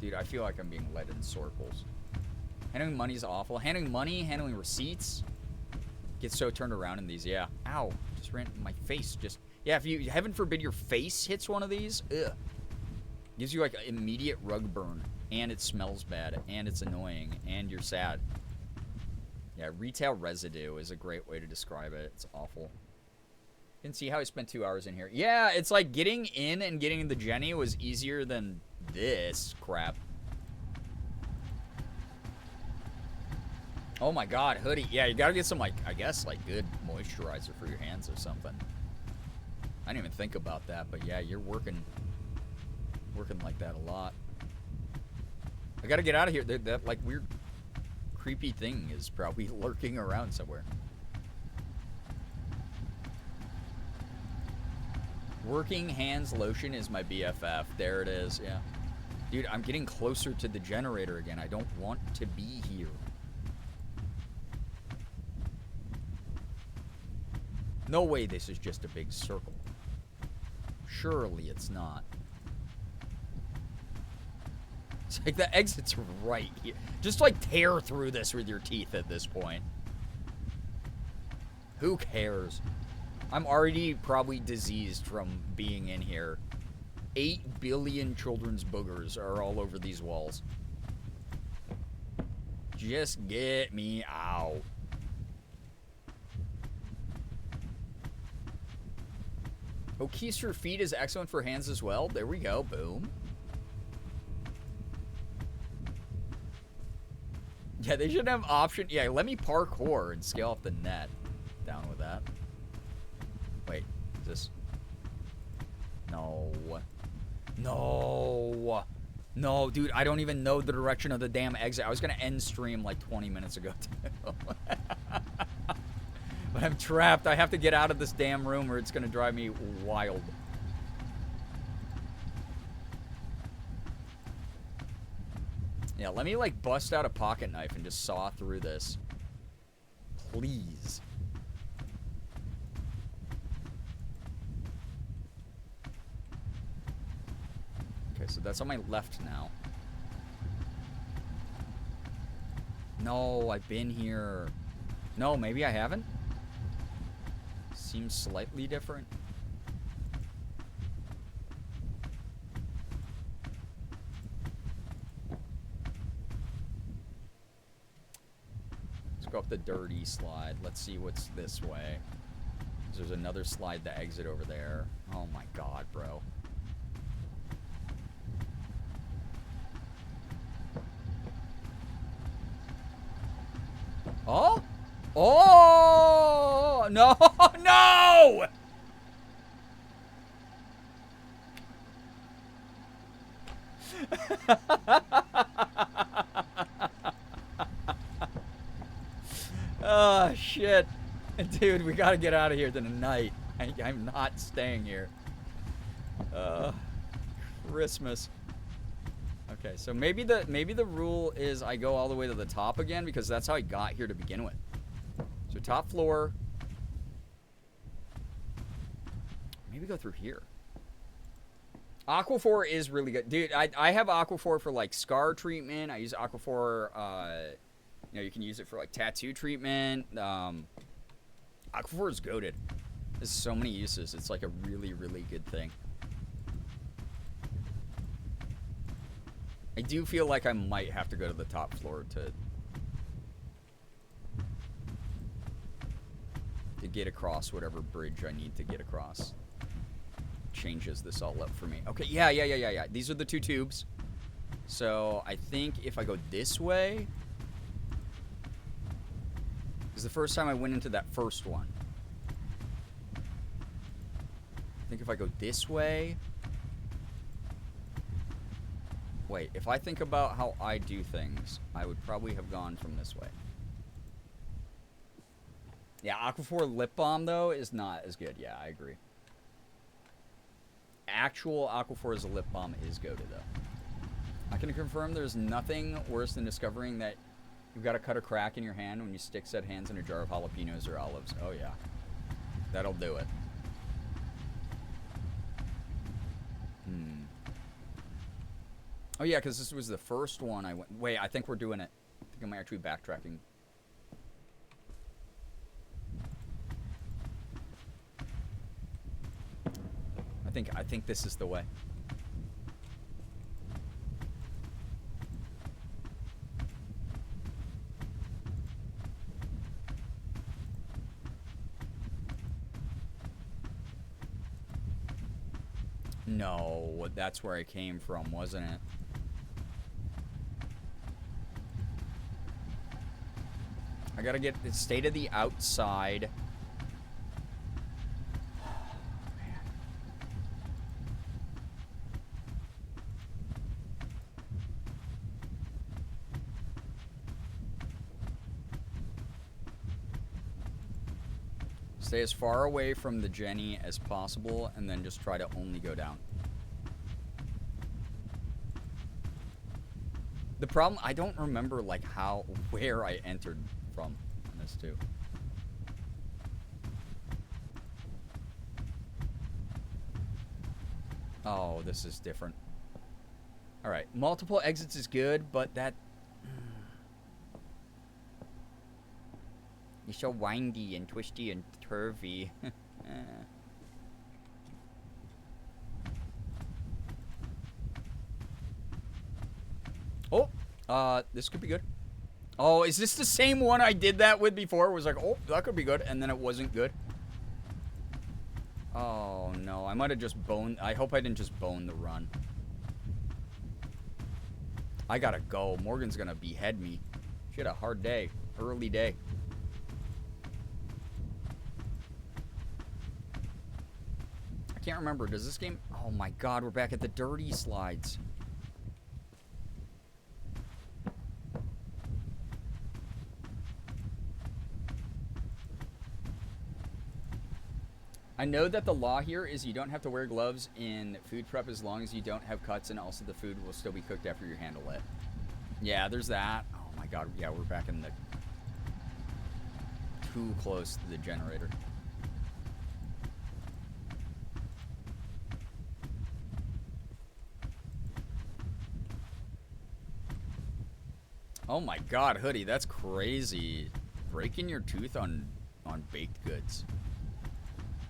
Dude, I feel like I'm being led in circles. Handling money's awful. Handling money, handling receipts. Get so turned around in these, yeah. Ow. Just ran my face. Just, yeah, if you, heaven forbid your face hits one of these, ugh. Gives you like immediate rug burn. And it smells bad. And it's annoying. And you're sad. Yeah, retail residue is a great way to describe it. It's awful. You can see how I spent 2 hours in here. Yeah, it's like getting in and getting the Jenny was easier than this crap. Oh my god, hoodie. Yeah, you gotta get some, like, I guess, like, good moisturizer for your hands or something. I didn't even think about that, but yeah, you're working like that a lot. I gotta get out of here. That like, weird, creepy thing is probably lurking around somewhere. Working hands lotion is my BFF. There it is, yeah. Dude, I'm getting closer to the generator again. I don't want to be here. No way this is just a big circle. Surely it's not. It's like the exit's right here. Just like tear through this with your teeth at this point. Who cares? I'm already probably diseased from being in here. 8 billion children's boogers are all over these walls. Just get me out. Oh, Keister feet is excellent for hands as well. There we go. Boom. Yeah, they should have option. Yeah, let me parkour and scale off the net. Down with that. Wait, is this? No. No. No, dude, I don't even know the direction of the damn exit. I was gonna end stream like 20 minutes ago, too. But I'm trapped. I have to get out of this damn room or it's gonna drive me wild. Yeah, let me like bust out a pocket knife and just saw through this. Please. Okay, so that's on my left now. No, I've been here. No, maybe I haven't. Seems slightly different. Let's go up the dirty slide. Let's see what's this way. There's another slide to exit over there. Oh my god, bro. Oh? Oh! No! No! Oh, shit. Dude, we gotta get out of here tonight. I'm not staying here. Christmas. Okay, so maybe the rule is I go all the way to the top again because that's how I got here to begin with. So top floor. Maybe go through here. Aquaphor is really good. Dude, I have Aquaphor for like scar treatment. I use Aquaphor, you know, you can use it for like tattoo treatment. Aquaphor is goated. There's so many uses. It's like a really, really good thing. I do feel like I might have to go to the top floor to get across whatever bridge I need to get across. Changes this all up for me. Okay, yeah. These are the two tubes. So I think if I go this way, because the first time I went into that first one. I think if I go this way. Wait, if I think about how I do things, I would probably have gone from this way. Yeah, Aquaphor lip balm, though, is not as good. Yeah, I agree. Actual Aquaphor as a lip balm is goated, though. I can confirm there's nothing worse than discovering that you've got to cut a crack in your hand when you stick said hands in a jar of jalapenos or olives. Oh, yeah. That'll do it. Oh, yeah, because this was the first one I went... Wait, I think we're doing it. I think I'm actually backtracking. I think this is the way. No, that's where I came from, wasn't it? I gotta get the state of the outside. Stay as far away from the Jenny as possible, and then just try to only go down. The problem, I don't remember, like, where I entered from in this, too. Oh, this is different. Alright, multiple exits is good, but that... You're so windy and twisty and turvy. Oh, this could be good. Oh, is this the same one I did that with before? It was like, oh, that could be good, and then it wasn't good. Oh, no. I might have just boned... I hope I didn't just bone the run. I gotta go. Morgan's gonna behead me. She had a hard day. Early day. I can't remember. Does this game... Oh, my God. We're back at the dirty slides. I know that the law here is you don't have to wear gloves in food prep as long as you don't have cuts, and also the food will still be cooked after you handle it. Yeah, there's that. Oh my God, yeah, we're back in the... Too close to the generator. Oh my God, Hoodie, that's crazy. Breaking your tooth on baked goods.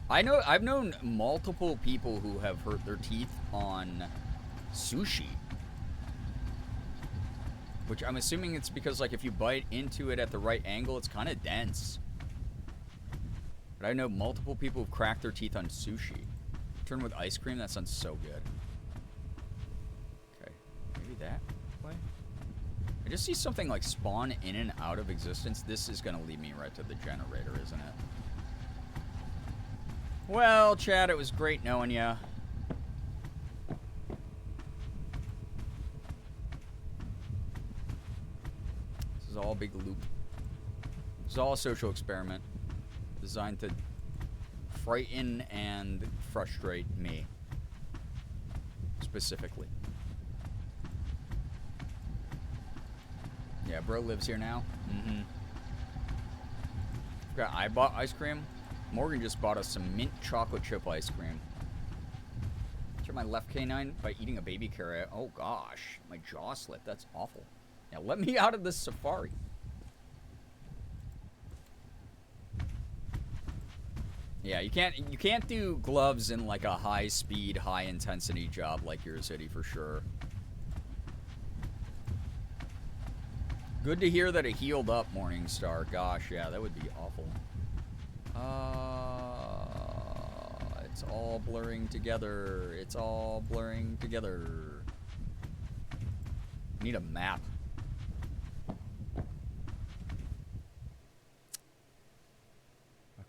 I've known multiple people who have hurt their teeth on sushi. Which I'm assuming it's because, like, if you bite into it at the right angle, it's kind of dense. But I know multiple people who've cracked their teeth on sushi. Turn with ice cream, that sounds so good. Okay, maybe that way? I just see something, like, spawn in and out of existence. This is going to lead me right to the generator, isn't it? Well, Chad, it was great knowing ya. This is all a big loop. This is all a social experiment designed to frighten and frustrate me. Specifically. Yeah, bro lives here now. Mm-hmm. Forgot I bought ice cream. Morgan just bought us some mint chocolate chip ice cream. Tear my left canine by eating a baby carrot. Oh gosh, my jaw slipped. That's awful. Now let me out of this safari. Yeah, you can't do gloves in like a high speed, high intensity job like your city for sure. Good to hear that it healed up, Morningstar. Gosh, yeah, that would be awful. It's all blurring together. It's all blurring together. Need a map.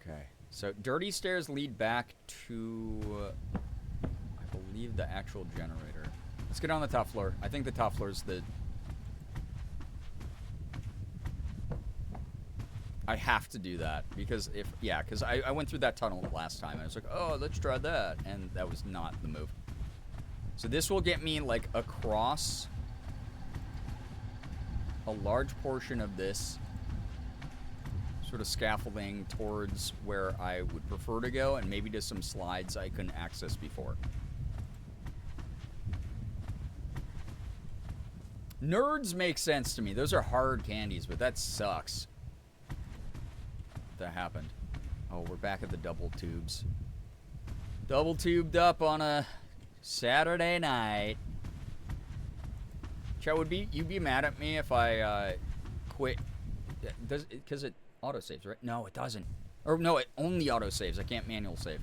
Okay. So, dirty stairs lead back to, I believe, the actual generator. Let's get on the top floor. I think the top floor is the... I have to do that because because I went through that tunnel last time and I was like, oh, let's try that, and that was not the move. So this will get me like across a large portion of this sort of scaffolding towards where I would prefer to go, and maybe to some slides I couldn't access before. Nerds make sense to me. Those are hard candies, but that sucks. That happened. Oh, we're back at the double tubes. Double tubed up on a Saturday night. Chat, you'd be mad at me if I quit? Because it autosaves, right? No, it doesn't. Or no, it only autosaves. I can't manual save.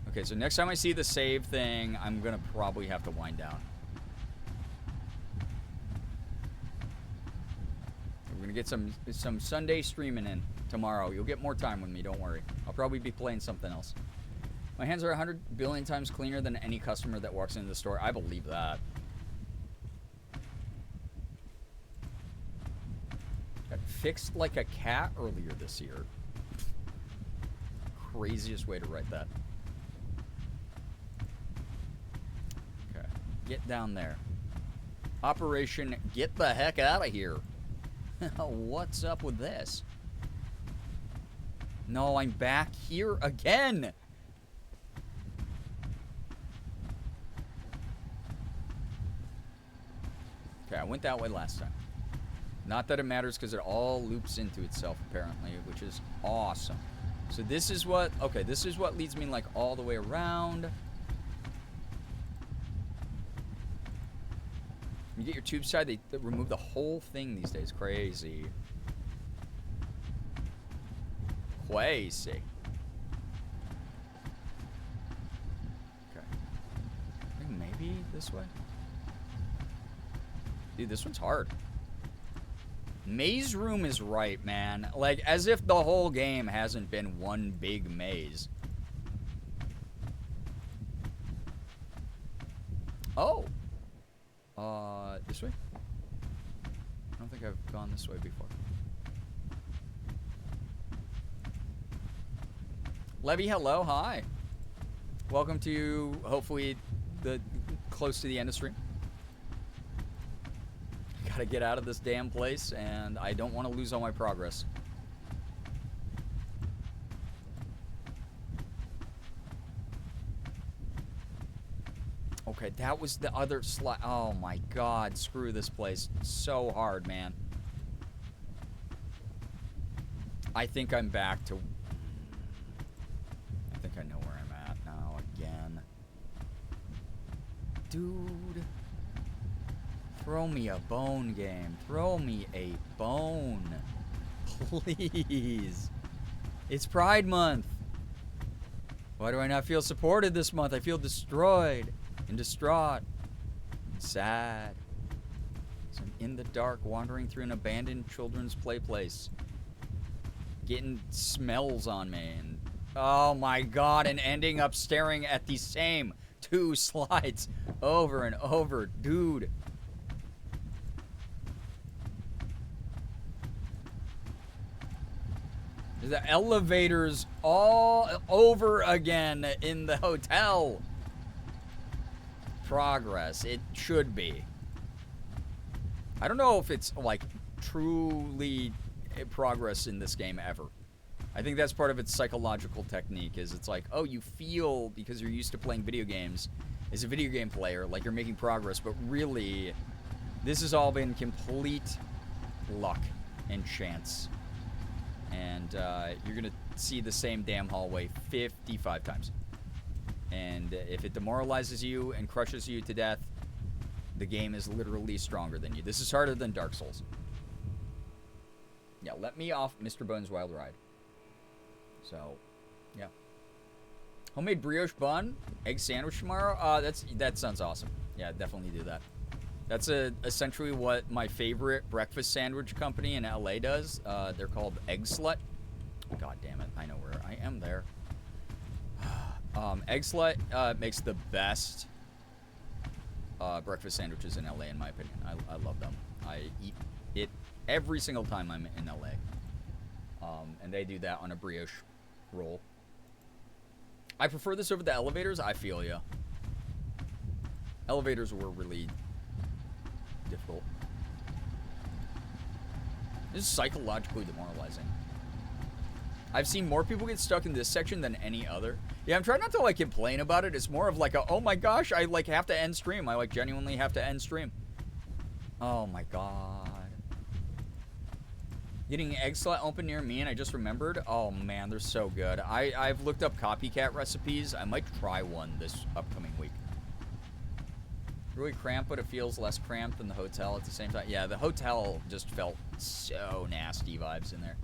Okay, so next time I see the save thing, I'm gonna probably have to wind down. We're gonna get some Sunday streaming in tomorrow. You'll get more time with me, don't worry. I'll probably be playing something else. My hands are 100 billion times cleaner than any customer that walks into the store. I believe that. Got fixed like a cat earlier this year. Craziest way to write that. Okay, get down there. Operation get the heck out of here. What's up with this? No, I'm back here again. Okay, I went that way last time. Not that it matters because it all loops into itself apparently, which is awesome. So this is what, okay, this is what leads me like all the way around. You get your tube side, they remove the whole thing these days. Crazy. Crazy. Okay. I think maybe this way. Dude, this one's hard. Maze room is right, man. Like, as if the whole game hasn't been one big maze. Oh. This way? I don't think I've gone this way before. Levy, hello, hi. Welcome to, hopefully, close to the end of stream. Gotta get out of this damn place, and I don't want to lose all my progress. Okay, that was the other slide. Oh my god, screw this place. So hard, man. I think I'm back to... I think I know where I'm at now again. Dude. Throw me a bone, game. Throw me a bone. Please. It's Pride Month. Why do I not feel supported this month? I feel destroyed and distraught. Sad. So I'm in the dark, wandering through an abandoned children's play place. Getting smells on me. And oh my god, and ending up staring at the same two slides over and over. Dude. The elevators all over again in the hotel. Progress. It should be. I don't know if it's like truly progress in this game ever. I think that's part of its psychological technique is it's like, oh, you feel because you're used to playing video games as a video game player like you're making progress, but really this has all been complete luck and chance. And you're going to see the same damn hallway 55 times. And if it demoralizes you and crushes you to death, the game is literally stronger than you. This is harder than Dark Souls. Yeah, let me off Mr. Bones' Wild Ride. So, yeah. Homemade brioche bun, egg sandwich tomorrow. That sounds awesome. Yeah, definitely do that. That's essentially what my favorite breakfast sandwich company in LA does. They're called Egg Slut. God damn it, I know where I am there. Egg Slut makes the best breakfast sandwiches in LA, in my opinion. I love them. I eat it every single time I'm in LA. And they do that on a brioche roll. I prefer this over the elevators. I feel ya. Elevators were really difficult. This is psychologically demoralizing. I've seen more people get stuck in this section than any other. Yeah, I'm trying not to like complain about it. It's more of like a, oh my gosh, I like have to end stream. I like genuinely have to end stream. Oh my god. Getting egg slut open near me and I just remembered. Oh man, they're so good. I've looked up copycat recipes. I might try one this upcoming week. Really cramped, but it feels less cramped than the hotel at the same time. Yeah, the hotel just felt so nasty vibes in there.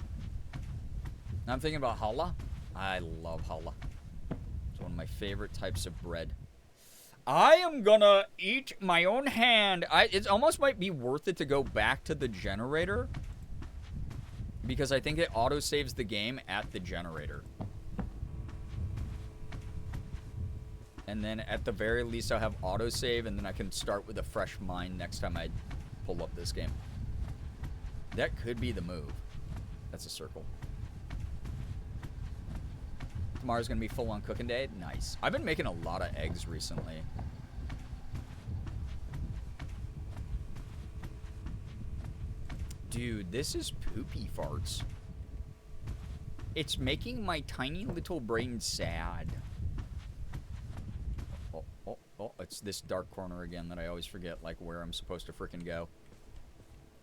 Now I'm thinking about challah. I love challah. It's one of my favorite types of bread. I am gonna eat my own hand. It almost might be worth it to go back to the generator, because I think it auto-saves the game at the generator. And then at the very least I'll have auto-save, and then I can start with a fresh mind next time I pull up this game. That could be the move. That's a circle. Tomorrow's gonna be full-on cooking day. Nice. I've been making a lot of eggs recently. Dude, this is poopy farts. It's making my tiny little brain sad. Oh, it's this dark corner again that I always forget, like, where I'm supposed to frickin' go.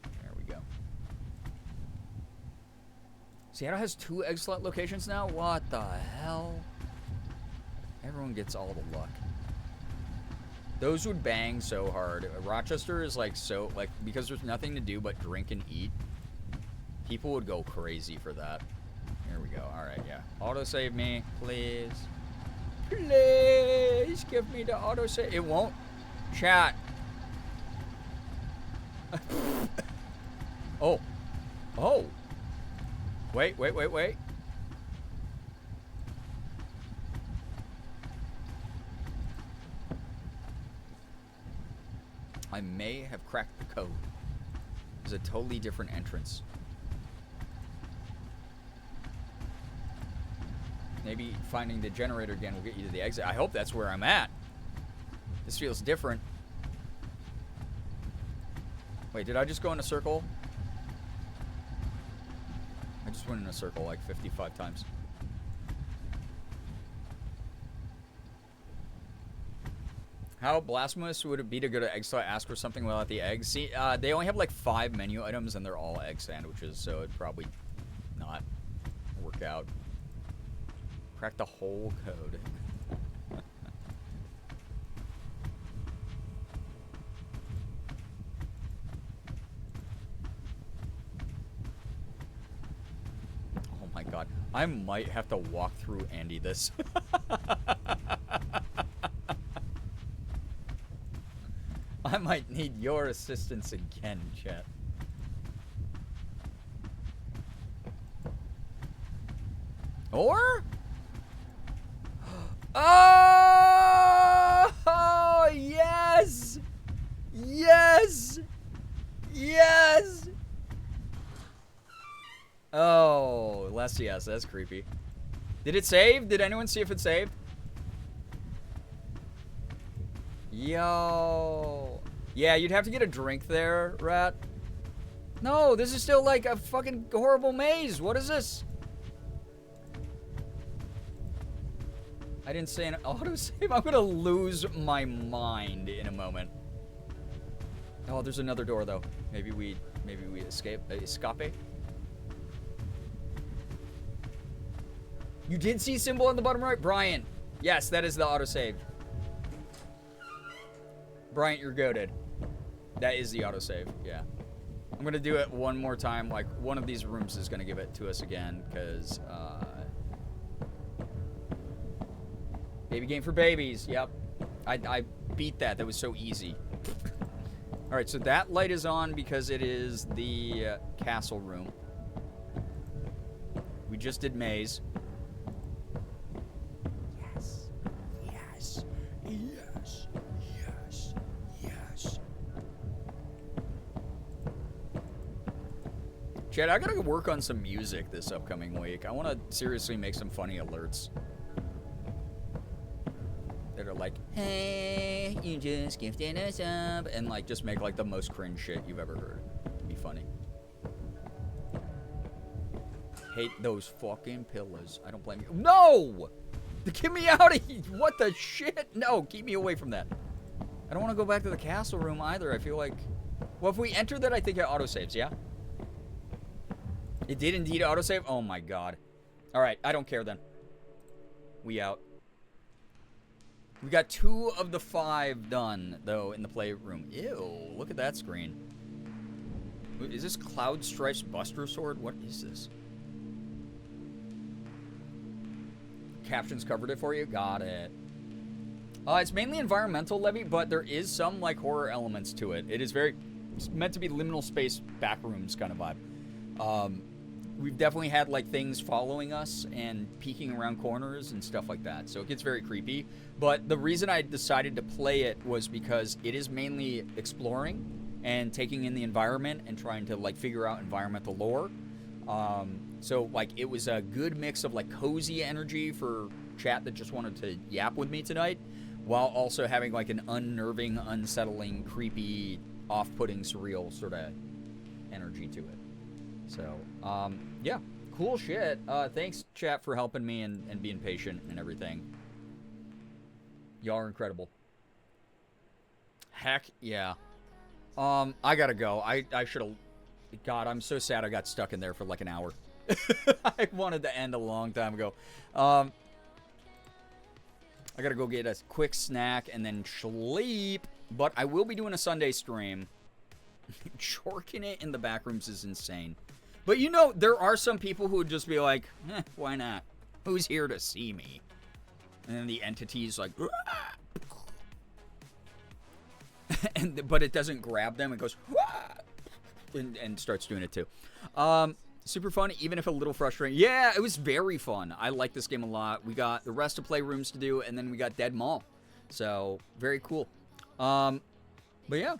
There we go. Seattle has 2 egg slut locations now? What the hell? Everyone gets all the luck. Those would bang so hard. Rochester is like so, like, because there's nothing to do but drink and eat. People would go crazy for that. Here we go. Alright, yeah. Autosave me, please. Please give me the autosave. It won't. Chat. Oh. Oh. Wait. I may have cracked the code. It's a totally different entrance. Maybe finding the generator again will get you to the exit. I hope that's where I'm at. This feels different. Wait, did I just go in a circle? I just went in a circle like 55 times. How blasphemous would it be to go to Egg Slut, ask for something without the eggs? See, they only have like 5 menu items and they're all egg sandwiches, so it'd probably not work out. Crack the whole code. Oh my god. I might have to walk through Andy this. I might need your assistance again, chat. Or? Oh, yes! Yes! Yes! Oh, less yes, that's creepy. Did it save? Did anyone see if it saved? Yo. Yeah, you'd have to get a drink there, Rat. No, this is still like a fucking horrible maze. What is this? I didn't say an autosave. I'm gonna lose my mind in a moment. Oh, there's another door though. Maybe we escape. Escape. You did see symbol on the bottom right, Brian. Yes, that is the autosave. Bryant, you're goated. That is the autosave, yeah. I'm gonna do it one more time. Like, one of these rooms is gonna give it to us again, because, baby game for babies, yep. I beat that. That was so easy. Alright, so that light is on because it is the castle room. We just did maze. Yes. Yes. Yes. Yes. Yes. Chad, I gotta work on some music this upcoming week. I want to seriously make some funny alerts that are like, hey, you just gifted us up, and like just make like the most cringe shit you've ever heard. It'd be funny. Hate those fucking pillars. I don't blame you. No! Get me out of here! What the shit? No, keep me away from that. I don't want to go back to the castle room either. I feel like Well, if we enter that, I think it autosaves, yeah? It did indeed autosave? Oh my god. Alright, I don't care then. We out. We got 2 of the 5 done, though, in the playroom. Ew, look at that screen. Is this Cloud Strife's Buster Sword? What is this? Captions covered it for you? Got it. It's mainly environmental, Levy, but there is some, like, horror elements to it. It is it's meant to be liminal space backrooms kind of vibe. We've definitely had, like, things following us and peeking around corners and stuff like that. So it gets very creepy. But the reason I decided to play it was because it is mainly exploring and taking in the environment and trying to, like, figure out environmental lore. So, like, it was a good mix of, like, cozy energy for chat that just wanted to yap with me tonight, while also having, like, an unnerving, unsettling, creepy, off-putting, surreal sort of energy to it. So, yeah, cool shit. Thanks, chat, for helping me and being patient and everything. Y'all are incredible. Heck, yeah. I gotta go. I should've... God, I'm so sad I got stuck in there for like an hour. I wanted to end a long time ago. I gotta go get a quick snack and then sleep. But I will be doing a Sunday stream. Chorking it in the back rooms is insane. But you know, there are some people who would just be like, why not? Who's here to see me? And then the entity's like, but it doesn't grab them. It goes, and starts doing it too. Super fun, even if a little frustrating. Yeah, it was very fun. I like this game a lot. We got the rest of playrooms to do, and then we got Dead Mall. So, very cool. But yeah.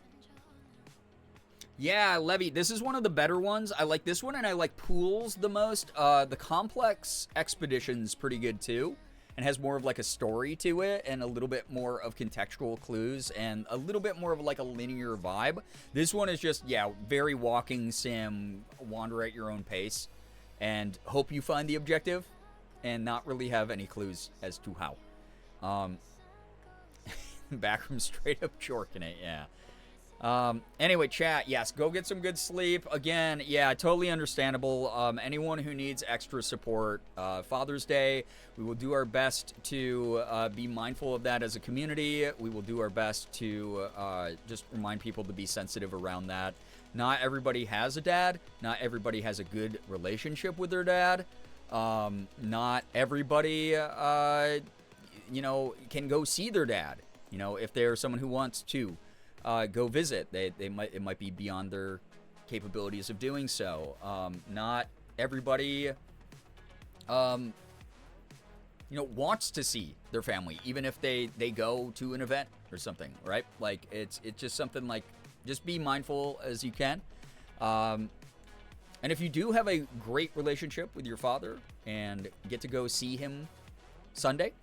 Yeah, Levy, this is one of the better ones. I like this one, and I like Pools the most. The Complex Expedition's pretty good, too, and has more of, like, a story to it, and a little bit more of contextual clues, and a little bit more of, like, a linear vibe. This one is just, yeah, very walking sim, wander at your own pace, and hope you find the objective, and not really have any clues as to how. Backroom straight up chorking it, yeah. Anyway, chat, yes, go get some good sleep. Again, yeah, totally understandable. Anyone who needs extra support, Father's Day, we will do our best to be mindful of that as a community. We will do our best to just remind people to be sensitive around that. Not everybody has a dad. Not everybody has a good relationship with their dad. Not everybody, you know, can go see their dad. You know, if they're someone who wants to. Go visit. It might be beyond their capabilities of doing so. Not everybody, you know, wants to see their family, even if they go to an event or something, right? Like it's just something like, just be mindful as you can. And if you do have a great relationship with your father and get to go see him Sunday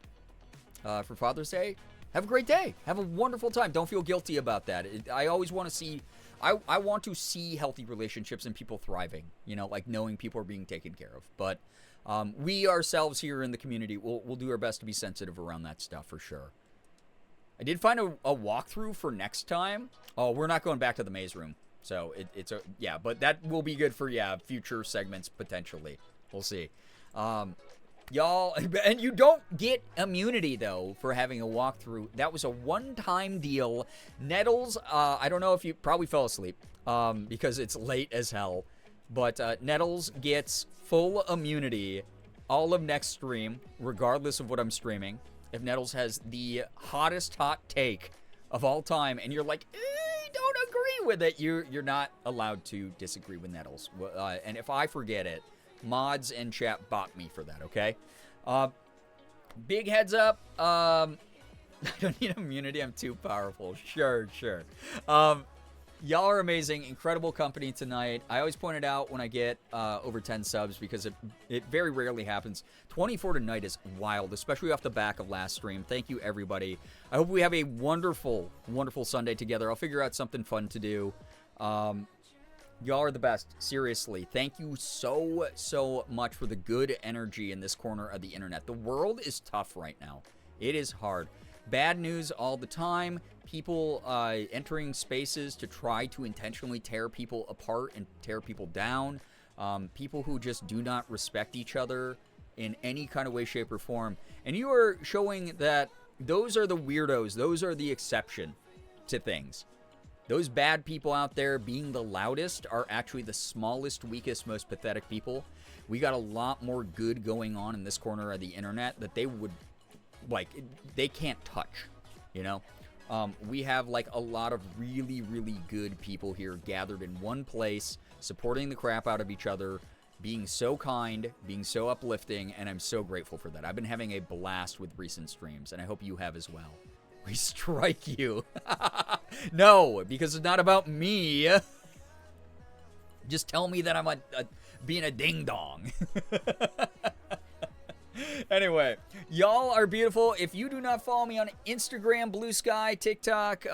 for Father's Day, have a great day. Have a wonderful time. Don't feel guilty about that. I always want to see... I want to see healthy relationships and people thriving. You know, like knowing people are being taken care of. But we ourselves here in the community, we'll do our best to be sensitive around that stuff for sure. I did find a walkthrough for next time. Oh, we're not going back to the maze room. So it's a... Yeah, but that will be good for, yeah, future segments potentially. We'll see. Y'all, and you don't get immunity, though, for having a walkthrough. That was a one-time deal. Nettles, I don't know if you probably fell asleep, because it's late as hell. But Nettles gets full immunity all of next stream, regardless of what I'm streaming. If Nettles has the hottest hot take of all time, and you're like, don't agree with it, you're not allowed to disagree with Nettles. And if I forget it, mods and chat bot me for that, okay? Big heads up. I don't need immunity. I'm too powerful. Sure. Y'all are amazing. Incredible company tonight. I always point it out when I get over 10 subs because it very rarely happens. 24 tonight is wild, especially off the back of last stream. Thank you, everybody. I hope we have a wonderful, wonderful Sunday together. I'll figure out something fun to do. Y'all are the best. Seriously. Thank you so much for the good energy in this corner of the internet. The world is tough right now. It is hard. bad news all the time. People entering spaces to try to intentionally tear people apart and tear people down. People who just do not respect each other in any kind of way, shape, or form. And you are showing that those are the weirdos. Those are the exception to things. Those bad people out there being the loudest are actually the smallest, weakest, most pathetic people. We got a lot more good going on in this corner of the internet that they would, like, they can't touch, you know? We have, like, a lot of really, really good people here gathered in one place, supporting the crap out of each other, being so kind, being so uplifting, and I'm so grateful for that. I've been having a blast with recent streams, and I hope you have as well. We strike you. No, because it's not about me. Just tell me that I'm being a ding-dong. Anyway, y'all are beautiful. If you do not follow me on Instagram, Blue Sky, TikTok,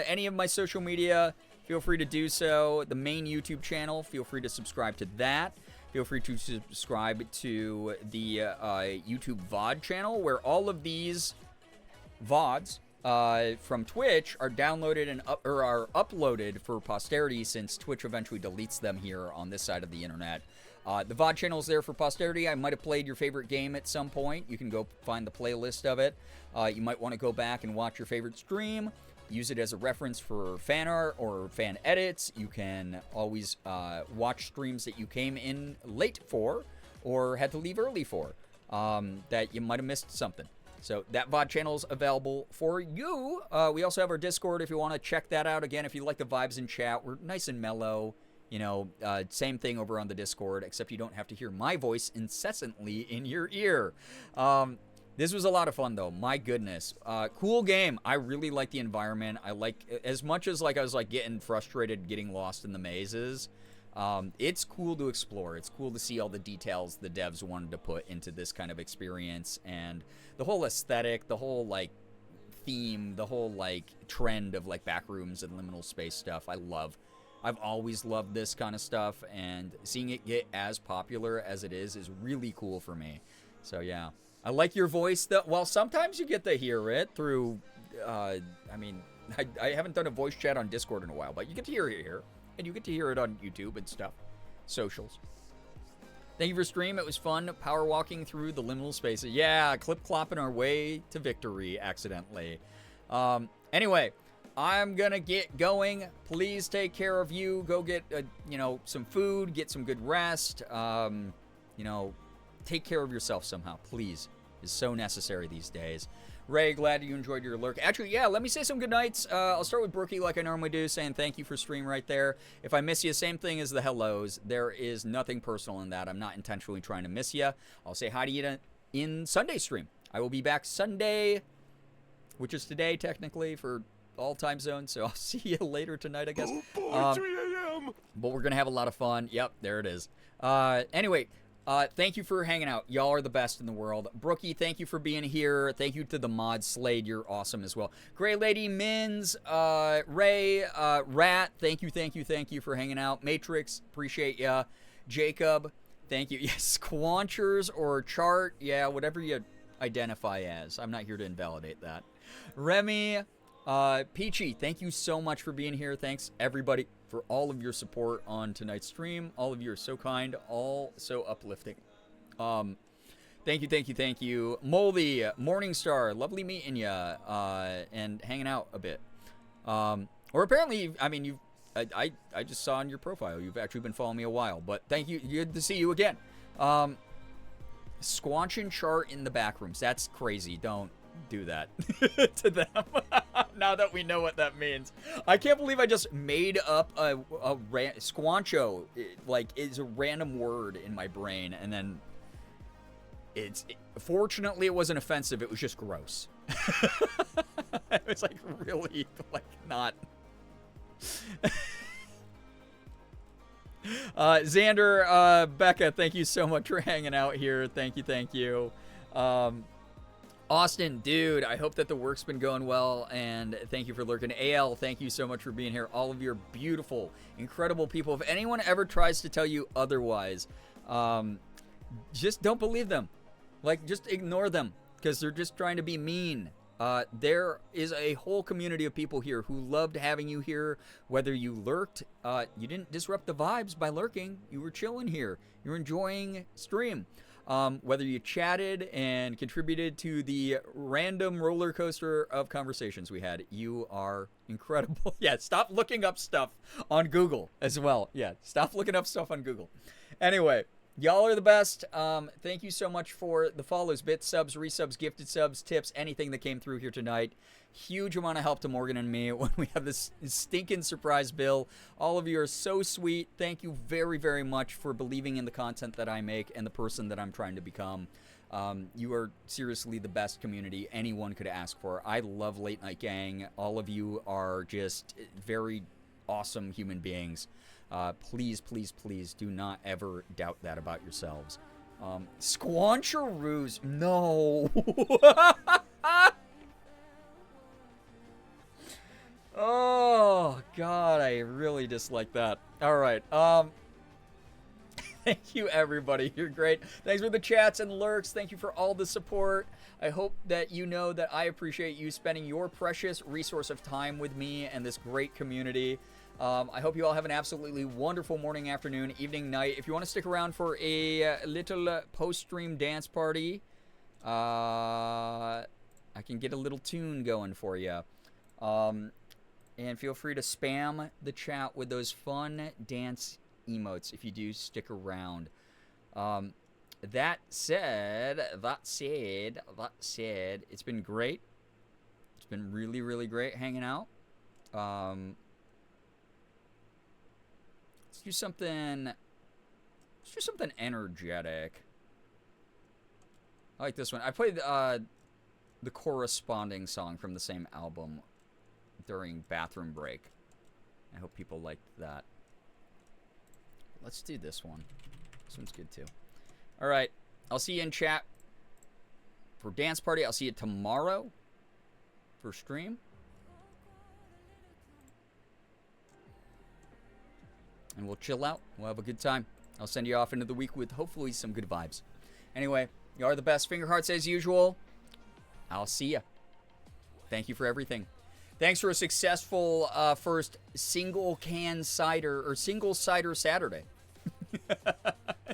any of my social media, feel free to do so. The main YouTube channel, feel free to subscribe to that. Feel free to subscribe to the YouTube VOD channel, where all of these VODs from Twitch are downloaded and are uploaded for posterity, since Twitch eventually deletes them here on this side of the internet. The VOD channel is there for posterity. I might have played your favorite game at some point. You can go find the playlist of it. You might want to go back and watch your favorite stream. Use it as a reference for fan art or fan edits. You can always watch streams that you came in late for or had to leave early for that you might have missed something. So that VOD channel is available for you. We also have our Discord if you want to check that out. Again, if you like the vibes in chat, we're nice and mellow. You know, same thing over on the Discord, except you don't have to hear my voice incessantly in your ear. This was a lot of fun, though. My goodness. Cool game. I really like the environment. I like, as much as like I was like getting frustrated getting lost in the mazes, it's cool to explore. It's cool to see all the details the devs wanted to put into this kind of experience, and the whole aesthetic, the whole like theme, the whole like trend of like back rooms and liminal space stuff. I've always loved this kind of stuff, and seeing it get as popular as it is really cool for me. So yeah, I like your voice. Well, sometimes you get to hear it through, I mean, I haven't done a voice chat on Discord in a while, but you get to hear it here, and you get to hear it on YouTube and stuff, socials. Thank you for stream. It was fun power walking through the liminal spaces. Yeah, clip-clopping our way to victory accidentally. Anyway, I'm gonna get going. Please take care of you. Go get, you know, some food, get some good rest. You know, take care of yourself somehow, please. It's so necessary these days. Ray, glad you enjoyed your lurk. Actually, yeah, let me say some good nights. I'll start with Brookie like I normally do, saying thank you for stream right there. If I miss you, same thing as the hellos. There is nothing personal in that. I'm not intentionally trying to miss you. I'll say hi to you in Sunday stream. I will be back Sunday, which is today technically for all time zones, so I'll see you later tonight, I guess. Oh boy, 3 a.m. But we're gonna have a lot of fun. Yep, there it is. Anyway, thank you for hanging out. Y'all are the best in the world. Brookie, thank you for being here. Thank you to the mod Slade. You're awesome as well. Gray Lady, Mins, Ray, Rat, thank you for hanging out. Matrix, appreciate ya. Jacob, thank you. Yes, Squanchers or Chart, yeah, whatever you identify as. I'm not here to invalidate that. Remy, Peachy, thank you so much for being here. Thanks, everybody, for all of your support on tonight's stream. All of you are so kind, all so uplifting. Thank you. Moldy, Morningstar, lovely meeting ya, and hanging out a bit. Or apparently, I mean, I just saw on your profile, you've actually been following me a while, but thank you. Good to see you again. Squanch and Chart in the back rooms. That's crazy. Don't do that to them. Now that we know what that means, I can't believe I just made up a squancho. Like, it's a random word in my brain, and then fortunately it wasn't offensive. It was just gross. It was like really like not. Xander, Becca, thank you so much for hanging out here. Thank you. Austin, dude, I hope that the work's been going well, and thank you for lurking. AL, thank you so much for being here. All of you are beautiful, incredible people. If anyone ever tries to tell you otherwise, just don't believe them. Like, just ignore them, because they're just trying to be mean. There is a whole community of people here who loved having you here. Whether you lurked, you didn't disrupt the vibes by lurking. You were chilling here. You're enjoying stream. Whether you chatted and contributed to the random roller coaster of conversations we had, you are incredible. Yeah, stop looking up stuff on Google as well. Yeah, stop looking up stuff on Google. Anyway, y'all are the best. Thank you so much for the follows, bits, subs, resubs, gifted subs, tips, anything that came through here tonight. Huge amount of help to Morgan and me when we have this stinking surprise bill. All of you are so sweet. Thank you very, very much for believing in the content that I make and the person that I'm trying to become. You are seriously the best community anyone could ask for. I love Late Night Gang. All of you are just very awesome human beings. Please, please, please do not ever doubt that about yourselves. Squancheroos. No. Oh, God, I really dislike that. All right. Thank you, everybody. You're great. Thanks for the chats and lurks. Thank you for all the support. I hope that you know that I appreciate you spending your precious resource of time with me and this great community. I hope you all have an absolutely wonderful morning, afternoon, evening, night. If you want to stick around for a little post-stream dance party, I can get a little tune going for you. And feel free to spam the chat with those fun dance emotes if you do stick around. That said, it's been great. It's been really, really great hanging out. Let's do something energetic. I like this one. I played the corresponding song from the same album during bathroom break. I hope people liked that. Let's do this one. This one's good too. All right. I'll see you in chat for dance party. I'll see you tomorrow for stream. And we'll chill out. We'll have a good time. I'll send you off into the week with hopefully some good vibes. Anyway, you are the best. Finger hearts as usual. I'll see ya. Thank you for everything. Thanks for a successful first single cider Saturday.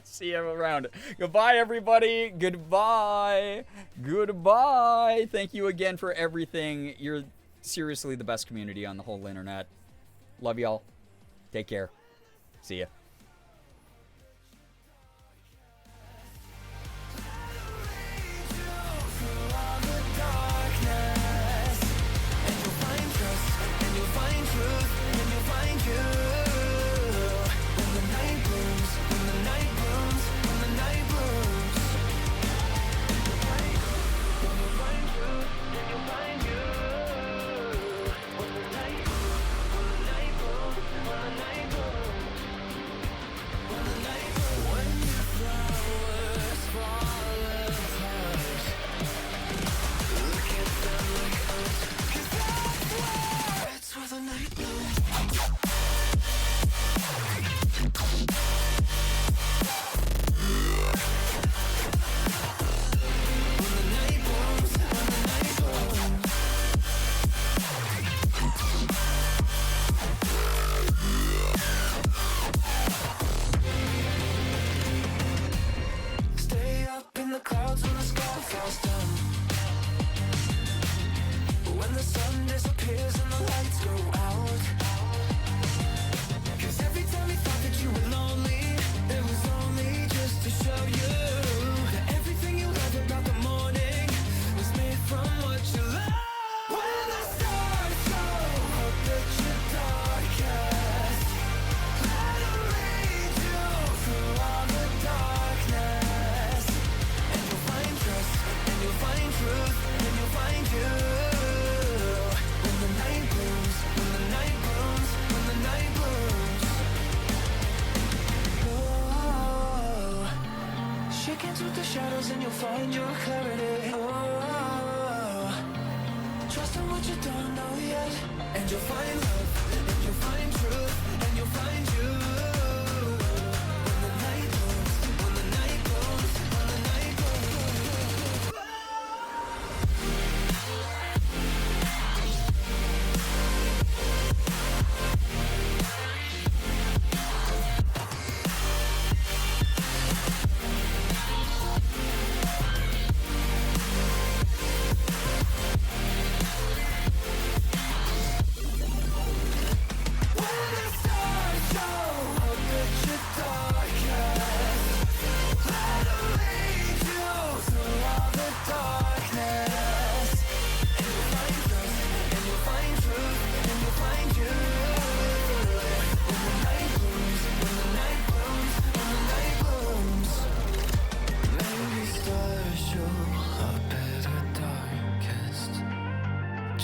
See you around. Goodbye, everybody. Goodbye. Goodbye. Thank you again for everything. You're seriously the best community on the whole internet. Love y'all. Take care. See ya.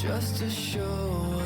just to show